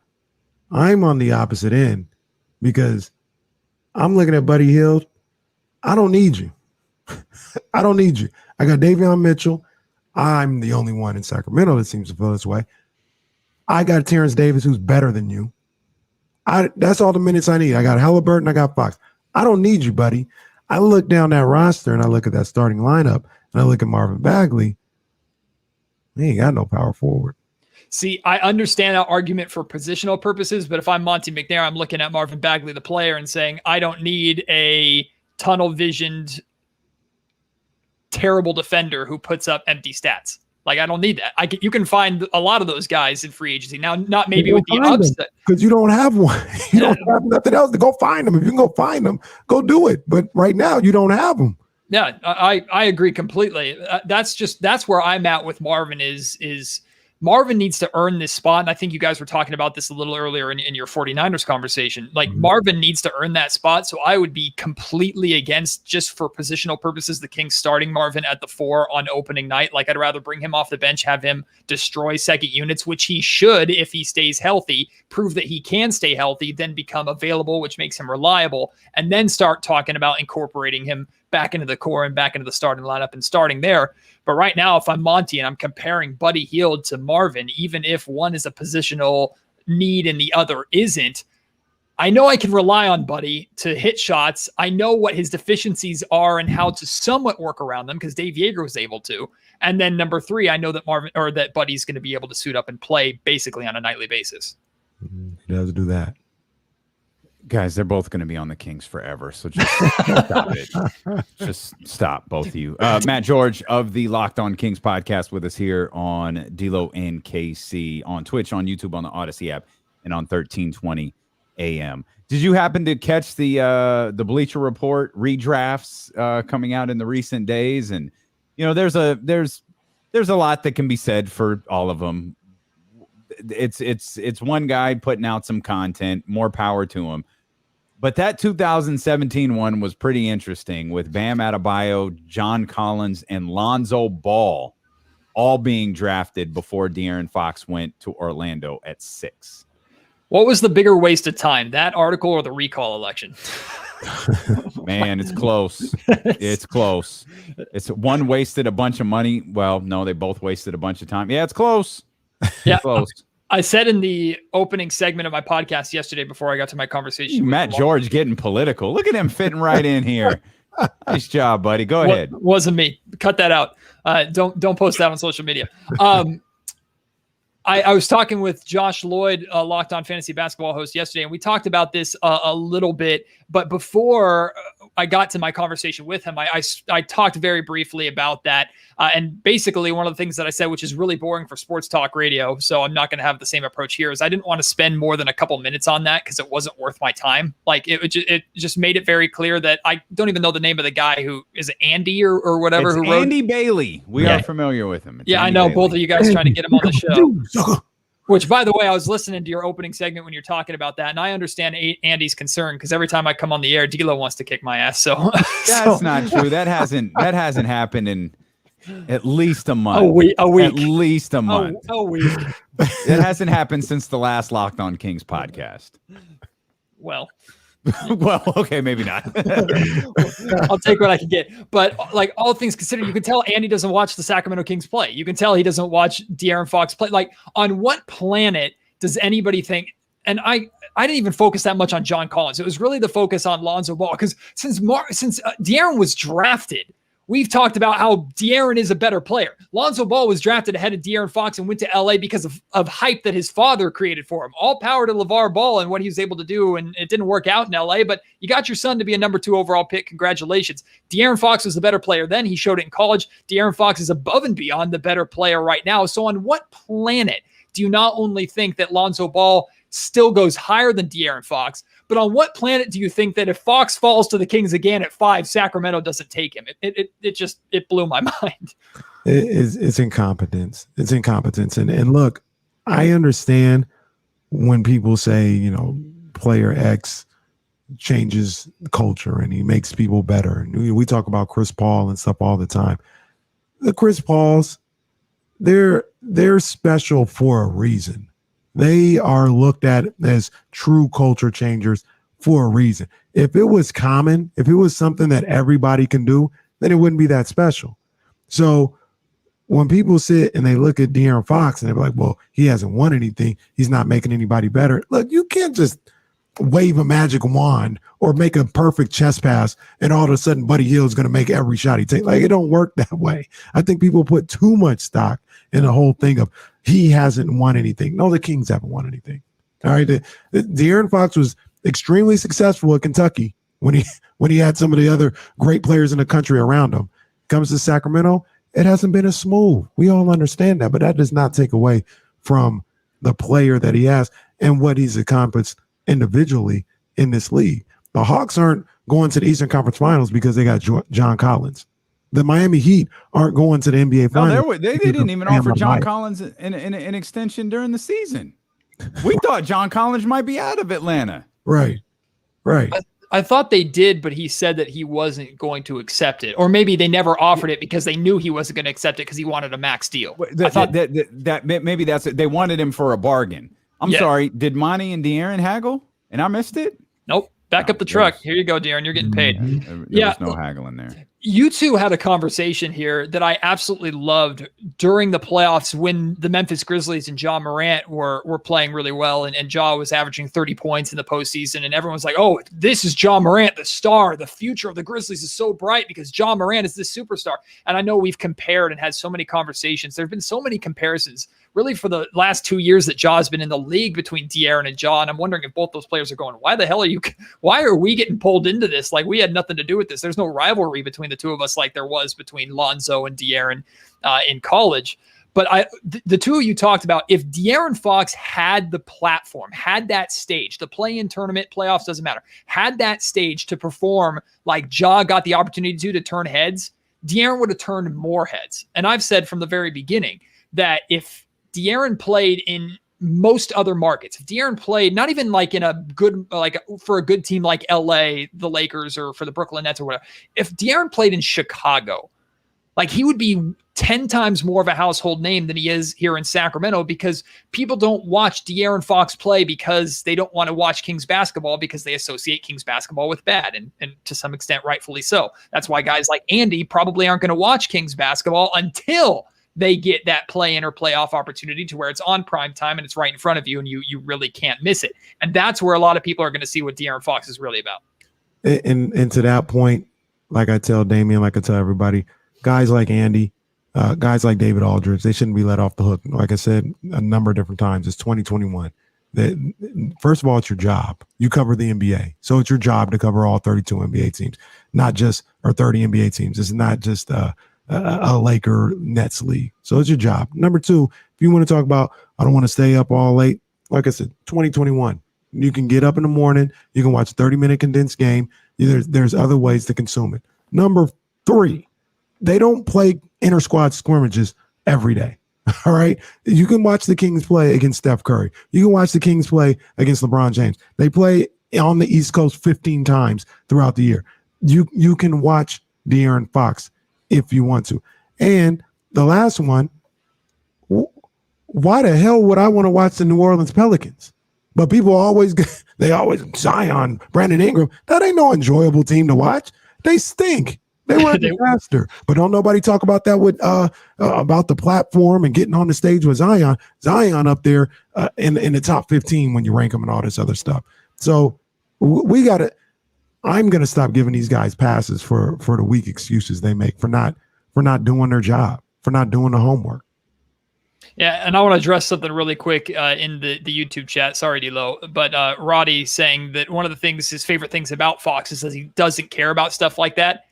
I'm on the opposite end because I'm looking at Buddy Hield. I don't need you. I don't need you. I got Davion Mitchell. I'm the only one in Sacramento that seems to feel this way. I got Terrence Davis, who's better than you. That's all the minutes I need. I got Halliburton. I got Fox. I don't need you, buddy. I look down that roster and I look at that starting lineup and I look at Marvin Bagley. He ain't got no power forward. See, I understand that argument for positional purposes, but if I'm Monty McNair, I'm looking at Marvin Bagley, the player, and saying, I don't need a tunnel-visioned, terrible defender who puts up empty stats. Like, I don't need that. You can find a lot of those guys in free agency. Now, not maybe with the upset. Because you don't have one. You don't have nothing else to go find them. If you can go find them, go do it. But right now, you don't have them. Yeah, I agree completely. That's where I'm at with Marvin is Marvin needs to earn this spot. And I think you guys were talking about this a little earlier in your 49ers conversation. Like Marvin needs to earn that spot. So I would be completely against, just for positional purposes, the Kings starting Marvin at the 4 on opening night. Like I'd rather bring him off the bench, have him destroy second units, which he should if he stays healthy, prove that he can stay healthy, then become available, which makes him reliable, and then start talking about incorporating him back into the core and back into the starting lineup and starting there. But right now, if I'm Monty and I'm comparing Buddy Hield to Marvin, even if one is a positional need and the other isn't, I know I can rely on Buddy to hit shots. I know what his deficiencies are and how to somewhat work around them because Dave Yeager was able to. And then number 3, I know that that Buddy's going to be able to suit up and play basically on a nightly basis. He does do that. Guys, they're both going to be on the Kings forever. So just stop it. Just stop, both of you. Matt George of the Locked On Kings podcast with us here on D'Lo and KC on Twitch, on YouTube, on the Odyssey app, and on 1320 AM. Did you happen to catch the Bleacher Report redrafts coming out in the recent days? And you know, there's a lot that can be said for all of them. It's one guy putting out some content, more power to him. But that 2017 one was pretty interesting with Bam Adebayo, John Collins, and Lonzo Ball all being drafted before De'Aaron Fox went to Orlando at 6. What was the bigger waste of time, that article or the recall election? Man, it's close. It's close. It's one wasted a bunch of money. Well, no, they both wasted a bunch of time. Yeah, it's close. Yeah, close. I said in the opening segment of my podcast yesterday before I got to my conversation with Matt George getting political. Look at him fitting right in here. Nice job, buddy. Go ahead. Wasn't me. Cut that out. Don't post that on social media. I was talking with Josh Lloyd, Locked On Fantasy Basketball host, yesterday, and we talked about this a little bit. But before I got to my conversation with him, I talked very briefly about that. And basically, one of the things that I said, which is really boring for sports talk radio, so I'm not going to have the same approach here, is I didn't want to spend more than a couple minutes on that because it wasn't worth my time. Like it just made it very clear that I don't even know the name of the guy who is it, Andy or whatever. It's who wrote Andy Bailey. We are familiar with him. It's Andy I know Bailey. Both of you guys trying to get him on the show. Which, by the way, I was listening to your opening segment when you're talking about that, and I understand Andy's concern because every time I come on the air, D'Lo wants to kick my ass. So that's not true. That hasn't happened in at least a month. A week. At least a month. A week. It hasn't happened since the last Locked On Kings podcast. Well, okay, maybe not. I'll take what I can get. But like all things considered, you can tell Andy doesn't watch the Sacramento Kings play. You can tell he doesn't watch De'Aaron Fox play. Like, on what planet does anybody think? And I didn't even focus that much on John Collins. It was really the focus on Lonzo Ball because since De'Aaron was drafted, we've talked about how De'Aaron is a better player. Lonzo Ball was drafted ahead of De'Aaron Fox and went to LA because of hype that his father created for him. All power to LeVar Ball and what he was able to do. And it didn't work out in LA, but you got your son to be a number 2 overall pick. Congratulations. De'Aaron Fox was the better player then. He showed it in college. De'Aaron Fox is above and beyond the better player right now. So on what planet do you not only think that Lonzo Ball still goes higher than De'Aaron Fox, but on what planet do you think that if Fox falls to the Kings again at 5, Sacramento doesn't take him? It blew my mind. It's incompetence. It's incompetence. And look, I understand when people say, you know, player X changes the culture and he makes people better. And we talk about Chris Paul and stuff all the time. The Chris Pauls, they're special for a reason. They are looked at as true culture changers for a reason. If it was common, if it was something that everybody can do, then it wouldn't be that special. So when people sit and they look at De'Aaron Fox and they're like, well, he hasn't won anything, he's not making anybody better. Look, you can't just wave a magic wand or make a perfect chest pass and all of a sudden Buddy Hield is going to make every shot he takes. Like, it don't work that way. I think people put too much stock in the whole thing of he hasn't won anything. No, the Kings haven't won anything. All right. De'Aaron Fox was extremely successful at Kentucky when he had some of the other great players in the country around him. Comes to Sacramento, it hasn't been as smooth. We all understand that, but that does not take away from the player that he has and what he's accomplished individually in this league. The Hawks aren't going to the Eastern Conference Finals because they got John Collins. The Miami Heat aren't going to the NBA No, Finals. they didn't even offer John Collins an extension during the season. We thought John Collins might be out of Atlanta. Right. I thought they did, but he said that he wasn't going to accept it, or maybe they never offered it because they knew he wasn't going to accept it because he wanted a max deal. I thought that maybe that's it. They wanted him for a bargain. I'm sorry. Did Monty and De'Aaron haggle and I missed it? Nope. Back up the truck. Here you go, De'Aaron. You're getting paid. There was no haggling there. You two had a conversation here that I absolutely loved during the playoffs when the Memphis Grizzlies and Ja Morant were playing really well, and Ja was averaging 30 points in the postseason, and everyone's like, oh, this is Ja Morant, the star. The future of the Grizzlies is so bright because Ja Morant is this superstar. And I know we've compared and had so many conversations. There have been so many comparisons really for the last 2 years that Ja has been in the league between De'Aaron and Ja, and I'm wondering if both those players are going, why are we getting pulled into this? Like, we had nothing to do with this. There's no rivalry between the two of us like there was between Lonzo and De'Aaron in college. But the two of you talked about if De'Aaron Fox had the platform, had that stage, the play-in tournament, playoffs, doesn't matter, had that stage to perform like Ja got the opportunity to turn heads, De'Aaron would have turned more heads. And I've said from the very beginning that if De'Aaron played in most other markets, if De'Aaron played not even like in a good, like for a good team like LA, the Lakers, or for the Brooklyn Nets or whatever, if De'Aaron played in Chicago, like he would be 10 times more of a household name than he is here in Sacramento, because people don't watch De'Aaron Fox play because they don't want to watch Kings basketball because they associate Kings basketball with bad, and to some extent rightfully so. That's why guys like Andy probably aren't going to watch Kings basketball until they get that play-in or playoff opportunity to where it's on prime time and it's right in front of you and you really can't miss it. And that's where a lot of people are going to see what De'Aaron Fox is really about. And to that point, like I tell Damian, like I tell everybody, guys like Andy, guys like David Aldridge, they shouldn't be let off the hook. Like I said a number of different times, it's 2021. First of all, it's your job. You cover the NBA. So it's your job to cover all 32 NBA teams, not just, or 30 NBA teams. It's not just a Laker Nets league. So it's your job. Number two, if you want to talk about, I don't want to stay up all late. Like I said, 2021, you can get up in the morning. You can watch a 30-minute condensed game. There's other ways to consume it. Number three, they don't play inter squad scrimmages every day. All right. You can watch the Kings play against Steph Curry. You can watch the Kings play against LeBron James. They play on the East Coast 15 times throughout the year. You can watch De'Aaron Fox if you want to. And the last one, why the hell would I want to watch the New Orleans Pelicans? But people always Zion, Brandon Ingram. That ain't no enjoyable team to watch. They stink. They were a disaster. But don't nobody talk about that with about the platform and getting on the stage with Zion. Zion up there in the top 15 when you rank them and all this other stuff. So we got to. I'm going to stop giving these guys passes for the weak excuses they make for not doing their job, for not doing the homework. Yeah, and I want to address something really quick in the YouTube chat. Sorry, D-Lo, but Roddy saying that one of the things, his favorite things about Fox is that he doesn't care about stuff like that.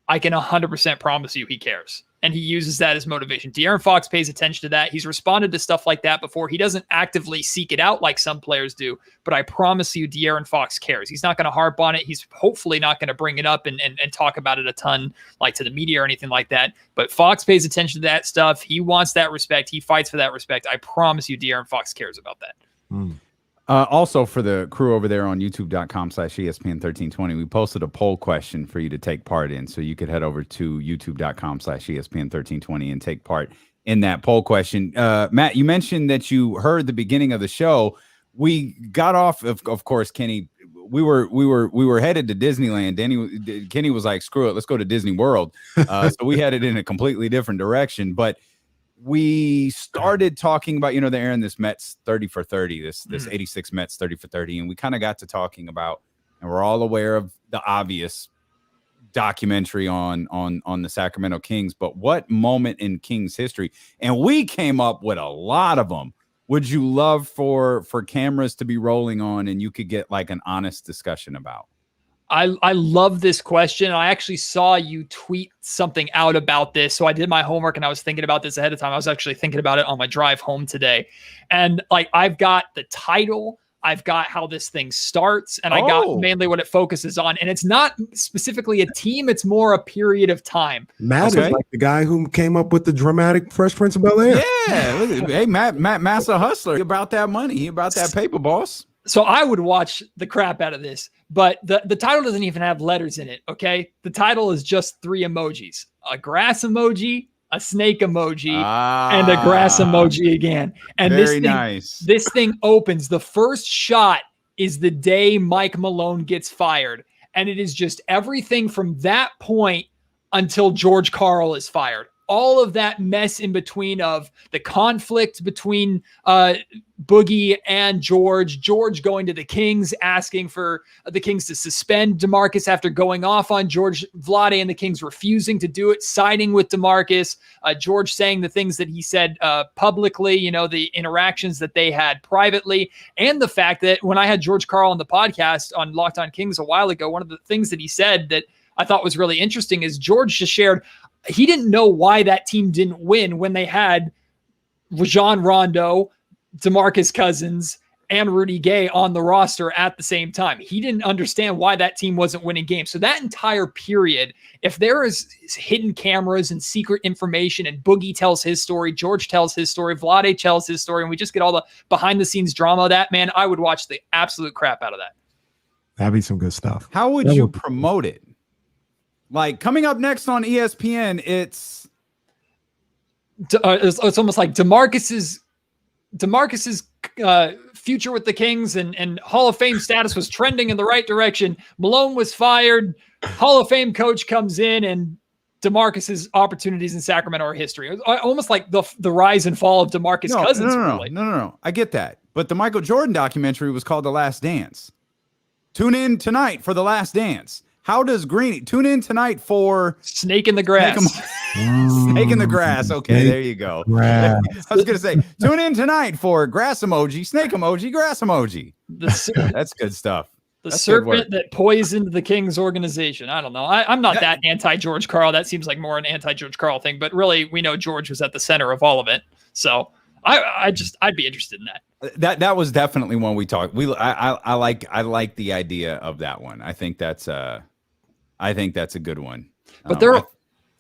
I can 100% promise you he cares. And he uses that as motivation. De'Aaron Fox pays attention to that. He's responded to stuff like that before. He doesn't actively seek it out like some players do, but I promise you De'Aaron Fox cares. He's not going to harp on it. He's hopefully not going to bring it up and talk about it a ton, like to the media or anything like that. But Fox pays attention to that stuff. He wants that respect. He fights for that respect. I promise you De'Aaron Fox cares about that. Also, for the crew over there on youtube.com/ESPN1320, we posted a poll question for you to take part in. So you could head over to youtube.com/ESPN1320 and take part in that poll question. Matt, you mentioned that you heard the beginning of the show. We got off, of course, Kenny. We were headed to Disneyland. Kenny was like, screw it, let's go to Disney World. So we headed in a completely different direction. But we started talking about, they're airing this Mets 30 for 30, this 86 Mets 30 for 30. And we kind of got to talking about, and we're all aware of the obvious documentary on the Sacramento Kings, but what moment in Kings history? And we came up with a lot of them. Would you love for cameras to be rolling on and you could get like an honest discussion about? I love this question. I actually saw you tweet something out about this. So I did my homework and I was thinking about this ahead of time. I was actually thinking about it on my drive home today. And like, I've got the title, I've got how this thing starts, and I got mainly what it focuses on. And it's not specifically a team; it's more a period of time. Matt is like the guy who came up with the dramatic Fresh Prince of Bel-Air. Yeah, hey, Matt's a hustler. He about that money. He about that paper, boss. So I would watch the crap out of this, but the title doesn't even have letters in it. Okay, the title is just 3 emojis: a grass emoji, a snake emoji, and a grass emoji again. And very nice. This thing opens. The first shot is the day Mike Malone gets fired. And it is just everything from that point until George Karl is fired. All of that mess in between of the conflict between Boogie and George going to the Kings, asking for the Kings to suspend DeMarcus after going off on George, Vlade and the Kings refusing to do it, siding with DeMarcus, George saying the things that he said publicly, the interactions that they had privately, and the fact that when I had George Karl on the podcast on Locked On Kings a while ago, one of the things that he said that I thought was really interesting is George just shared he didn't know why that team didn't win when they had Rajon Rondo, DeMarcus Cousins, and Rudy Gay on the roster at the same time. He didn't understand why that team wasn't winning games. So that entire period, if there is hidden cameras and secret information and Boogie tells his story, George tells his story, Vlade tells his story, and we just get all the behind the scenes drama of that, man, I would watch the absolute crap out of that. That'd be some good stuff. How would you promote it? Like coming up next on ESPN, it's almost like DeMarcus's future with the Kings and Hall of Fame status was trending in the right direction. Malone was fired. Hall of Fame coach comes in, and DeMarcus's opportunities in Sacramento are history. It was almost like the rise and fall of DeMarcus Cousins. No. I get that. But the Michael Jordan documentary was called The Last Dance. Tune in tonight for The Last Dance. How does Greeny tune in tonight for Snake in the Grass? Snake in the Grass. Okay, there you go. I was going to say, tune in tonight for grass emoji, snake emoji, grass emoji. That's good stuff. That's serpent that poisoned the Kings organization. I don't know. I'm not that anti-George Karl. That seems like more an anti-George Karl thing, but really we know George was at the center of all of it. So I'd be interested in that. That was definitely one we talked. I like the idea of that one. I think that's a good one. But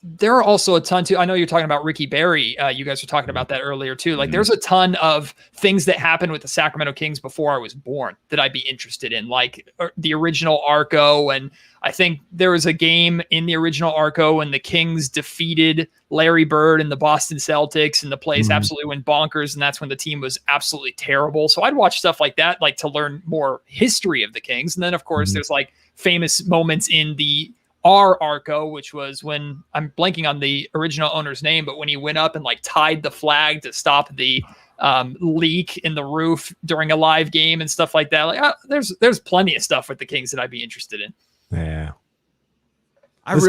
there are also a ton too. I know you're talking about Ricky Berry. You guys were talking about that earlier too. Like there's a ton of things that happened with the Sacramento Kings before I was born that I'd be interested in, like the original Arco. And I think there was a game in the original Arco when the Kings defeated Larry Bird and the Boston Celtics, and the place absolutely went bonkers. And that's when the team was absolutely terrible. So I'd watch stuff like that, like to learn more history of the Kings. And then of course there's like famous moments in the Arco, which was when I'm blanking on the original owner's name, but when he went up and like tied the flag to stop the leak in the roof during a live game and stuff like that. Like there's plenty of stuff with the Kings that I'd be interested in. Yeah. Let's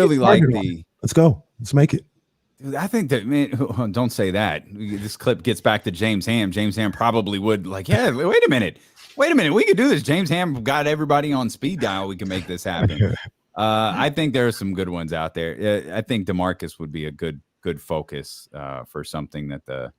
go. Let's make it. Dude, I think that, man, don't say that. This clip gets back to James Ham. James Ham probably would wait a minute. We could do this. James Ham got everybody on speed dial. We can make this happen. I think there are some good ones out there. I think DeMarcus would be a good focus for something that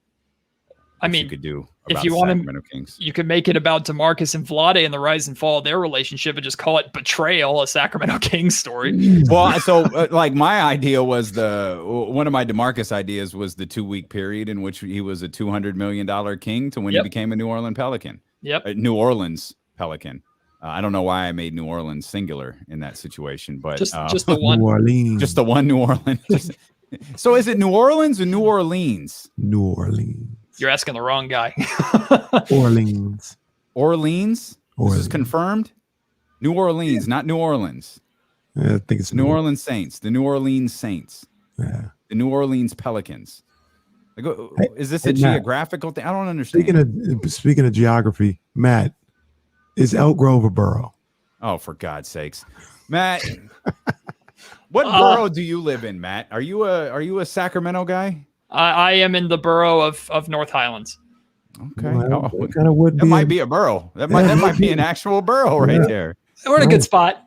you could do. If you want to, you could make it about DeMarcus and Vlade and the rise and fall of their relationship and just call it Betrayal, a Sacramento Kings story. Well, so like my idea was one of my DeMarcus ideas was the 2-week period in which he was a $200 million King to when he became a New Orleans Pelican. New Orleans Pelican. I don't know why I made New Orleans singular in that situation, but just the one. New Orleans. Just the one New Orleans. So is it New Orleans or New Orleans? New Orleans. You're asking the wrong guy. Orleans. Orleans? This is confirmed? New Orleans, not New Orleans. Yeah, I think it's New Orleans Saints. The New Orleans Saints. Yeah. The New Orleans Pelicans. Is this a geographical thing? I don't understand. Speaking of geography, Matt, is Elk Grove a borough? Oh, for God's sakes. Matt, what borough do you live in, Matt? Are you a Sacramento guy? I am in the borough of North Highlands. Okay. That might be a borough. That might be an actual borough right there. We're in a good spot.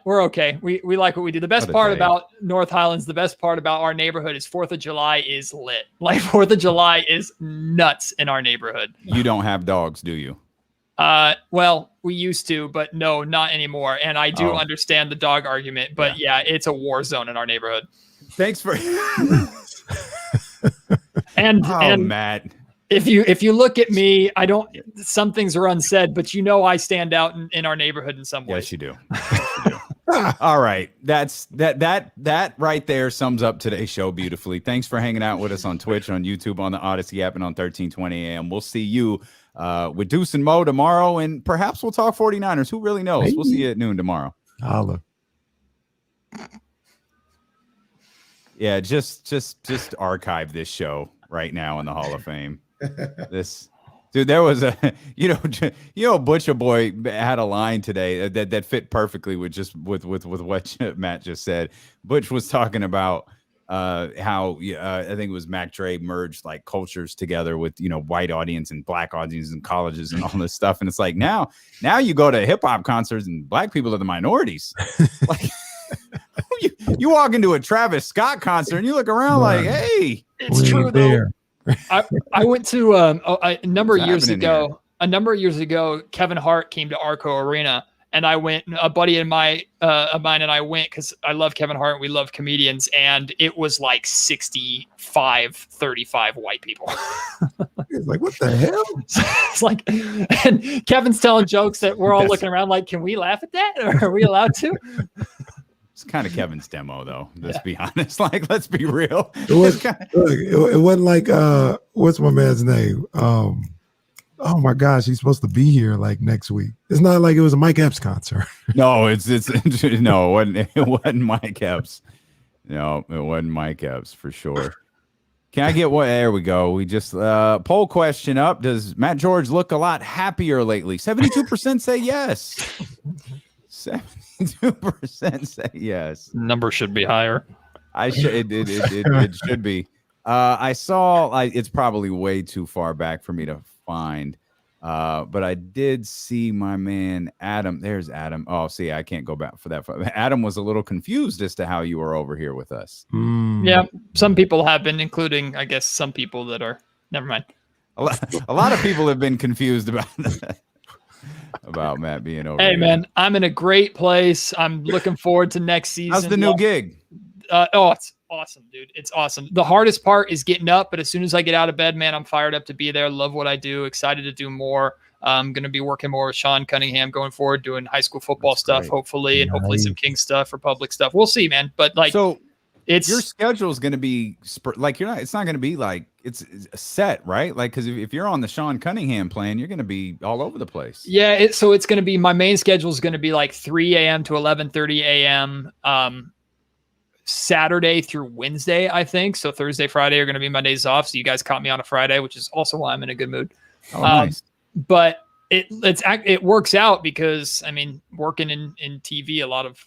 We're okay. We like what we do. The best part about North Highlands, the best part about our neighborhood is 4th of July is lit. Like 4th of July is nuts in our neighborhood. You don't have dogs, do you? Well, we used to, but no, not anymore. And I do understand the dog argument, but yeah, it's a war zone in our neighborhood. Thanks for and Matt. If you look at me, I don't. Some things are unsaid, but I stand out in our neighborhood in some ways. Yes, you do. All right, that right there sums up today's show beautifully. Thanks for hanging out with us on Twitch, on YouTube, on the Odyssey app, and on 1320 AM. We'll see you with Deuce and Mo tomorrow, and perhaps we'll talk 49ers. Who really knows? We'll see you at noon tomorrow. Holla. Yeah, just archive this show right now in the Hall of Fame. This dude, there was a Butcher Boy had a line today that fit perfectly with what Matt just said. Butch was talking about how I think it was Mac Dre merged like cultures together with white audience and black audience and colleges and all this stuff, and it's like now you go to hip hop concerts and black people are the minorities. Like you walk into a Travis Scott concert and you look around like, hey, it's true though. I went to a number of years ago. Kevin Hart came to Arco Arena, and I went. A buddy of mine and I went because I love Kevin Hart and we love comedians, and it was like 65-35 white people. It's like, what the hell? It's like, and Kevin's telling jokes that we're all looking around like, can we laugh at that? Or are we allowed to? It's kind of Kevin's demo, though. Let's be honest. Like, let's be real. It wasn't like what's my man's name? Oh my gosh, he's supposed to be here like next week. It's not like it was a Mike Epps concert. No, it wasn't Mike Epps. No, it wasn't Mike Epps for sure. Can I get one? There we go. We just poll question up. Does Matt George look a lot happier lately? 72% say yes. 72% say yes. Number should be higher. It should be. I saw. It's probably way too far back for me to find. But I did see my man Adam. There's Adam. Oh, see, I can't go back for that. Adam was a little confused as to how you were over here with us. Yeah, some people have been, including, I guess, some people that are. Never mind. A lot of people have been confused about that. About Matt being over. Hey, here. man, I'm in a great place. I'm looking forward to next season. How's the new gig? It's awesome, dude. It's awesome. The hardest part is getting up, but as soon as I get out of bed, man, I'm fired up to be there. Love what I do. Excited to do more. I'm going to be working more with Sean Cunningham going forward, doing high school football stuff, hopefully, and hopefully some King stuff or public stuff. We'll see, man. But it's your schedule is going to be like it's not going to be like it's set, right? Like, because if you're on the Sean Cunningham plan, you're going to be all over the place. Yeah, it's going to be, my main schedule is going to be like 3 a.m. to 11:30 a.m. Saturday through Wednesday, I think. So Thursday, Friday are going to be my days off. So you guys caught me on a Friday, which is also why I'm in a good mood. Oh, nice. But it works out because, I mean, working in TV, a lot of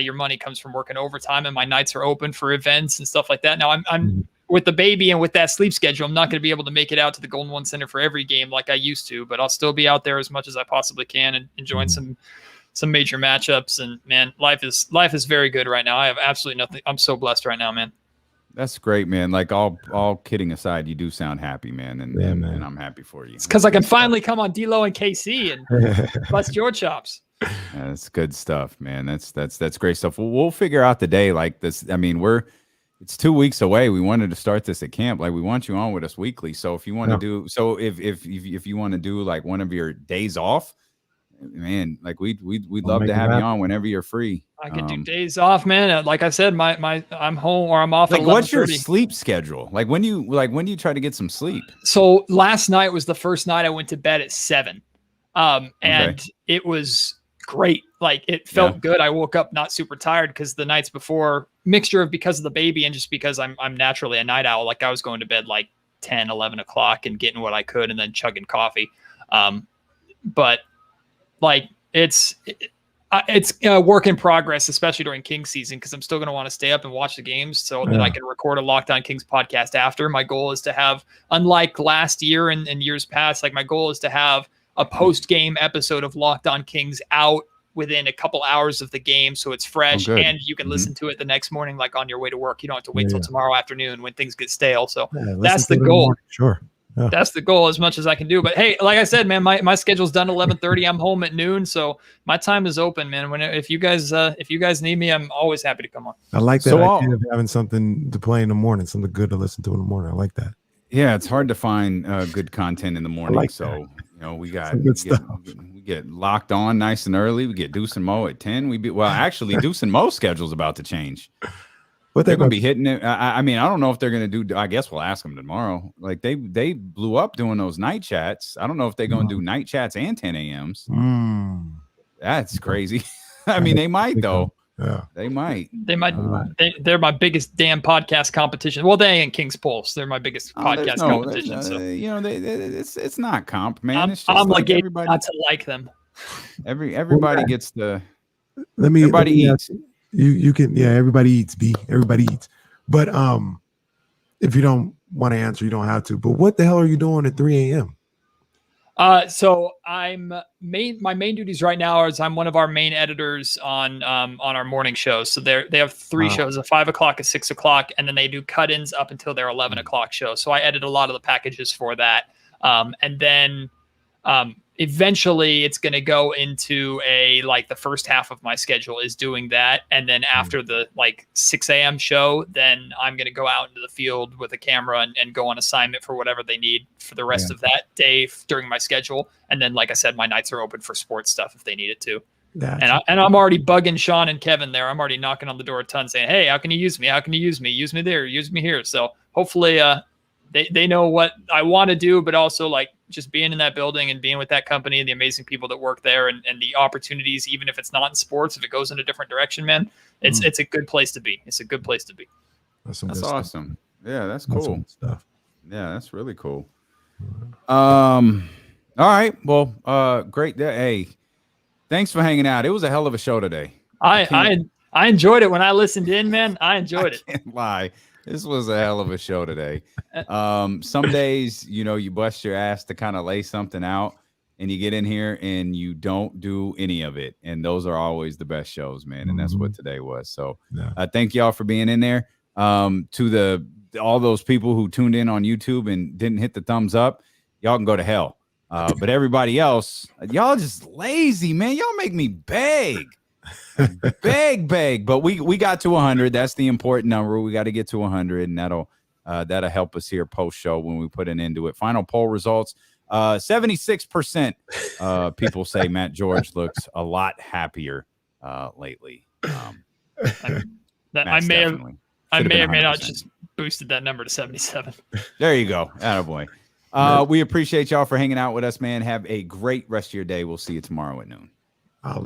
your money comes from working overtime, and my nights are open for events and stuff like that. Now I'm with the baby and with that sleep schedule, I'm not going to be able to make it out to the Golden One Center for every game like I used to, but I'll still be out there as much as I possibly can and enjoying some major matchups. And man, life is very good right now. I have absolutely nothing. I'm so blessed right now, man. That's great, man. Like, all kidding aside, you do sound happy, man, and I'm happy for you. It's because I can finally come on D-Lo and KC and bust your chops. That's good stuff, man. That's great stuff. We'll figure out the day like this. I mean, it's 2 weeks away. We wanted to start this at camp. Like, we want you on with us weekly. So if you want to do, if you want to do like one of your days off, man, like we'd love to have you on whenever you're free. I could do days off, man. Like I said, I'm home or I'm off. Like, at what's your sleep schedule? Like, when do you try to get some sleep? So last night was the first night I went to bed at 7. And it was great. Like, it felt good. I woke up not super tired because the nights before, mixture of because of the baby and just because I'm naturally a night owl. Like, I was going to bed like 10, 11 o'clock and getting what I could and then chugging coffee. But like, it's a work in progress, especially during Kings season, because I'm still going to want to stay up and watch the games so that I can record a Locked On Kings podcast after. My goal is to have, unlike last year and years past, like, my goal is to have a post-game episode of Locked On Kings out within a couple hours of the game, so it's fresh and you can listen to it the next morning, like on your way to work. You don't have to wait till tomorrow afternoon when things get stale. So that's the goal. Sure. That's the goal as much as I can do. But hey, like I said, man, my schedule's done 11:30. I'm home at noon, so my time is open, man. If you guys need me, I'm always happy to come on. I like that idea of having something to play in the morning, something good to listen to in the morning. I like that. Yeah, it's hard to find good content in the morning. Like so we get locked on nice and early. We get Deuce and Mo at 10. Actually, Deuce and Mo's schedule's about to change. But they're going to be hitting it. I mean, I don't know if they're going to do. I guess we'll ask them tomorrow. Like they blew up doing those night chats. I don't know if they're going to do night chats and 10 a.m.s. That's crazy. I mean, they might though. Yeah, they might. They're my biggest damn podcast competition. Well, they and King's Pulse. They're my biggest podcast competition. So it's not comp, man. I'm obligated not to like them. Everybody gets the. Everybody eats. You can, everybody eats, B. Everybody eats. But if you don't want to answer, you don't have to. But what the hell are you doing at 3 a.m.? So my main duties right now is I'm one of our main editors on our morning shows. So they have 3 shows: a 5 o'clock, a 6 o'clock, and then they do cut-ins up until their 11 o'clock show. So I edit a lot of the packages for that. And then eventually it's going to go into the first half of my schedule is doing that. And then after the 6 a.m. show, then I'm going to go out into the field with a camera and go on assignment for whatever they need for the rest of that day during my schedule. And then, like I said, my nights are open for sports stuff if they need it to. Gotcha. And I'm already bugging Sean and Kevin there. I'm already knocking on the door a ton saying, hey, how can you use me? How can you use me? Use me there. Use me here. So hopefully they know what I want to do, but also just being in that building and being with that company and the amazing people that work there and the opportunities, even if it's not in sports, if it goes in a different direction, man, it's a good place to be. It's a good place to be. That's awesome. Yeah, that's cool. That's stuff. Yeah, that's really cool. All right. Well, great. Hey, thanks for hanging out. It was a hell of a show today. I enjoyed it when I listened in, man. I enjoyed it. Can't lie. This was a hell of a show today. Some days, you bust your ass to kind of lay something out and you get in here and you don't do any of it. And those are always the best shows, man. And that's what today was. So thank y'all for being in there. To all those people who tuned in on YouTube and didn't hit the thumbs up, y'all can go to hell. But everybody else, y'all just lazy, man. Y'all make me beg. beg, but we got to 100. That's the important number. We got to get to 100, and that'll help us here post show when we put an end to it. Final poll results: 76% people say Matt George looks a lot happier lately. I may or may not just boosted that number to 77. There you go, attaboy. We appreciate y'all for hanging out with us, man. Have a great rest of your day. We'll see you tomorrow at noon.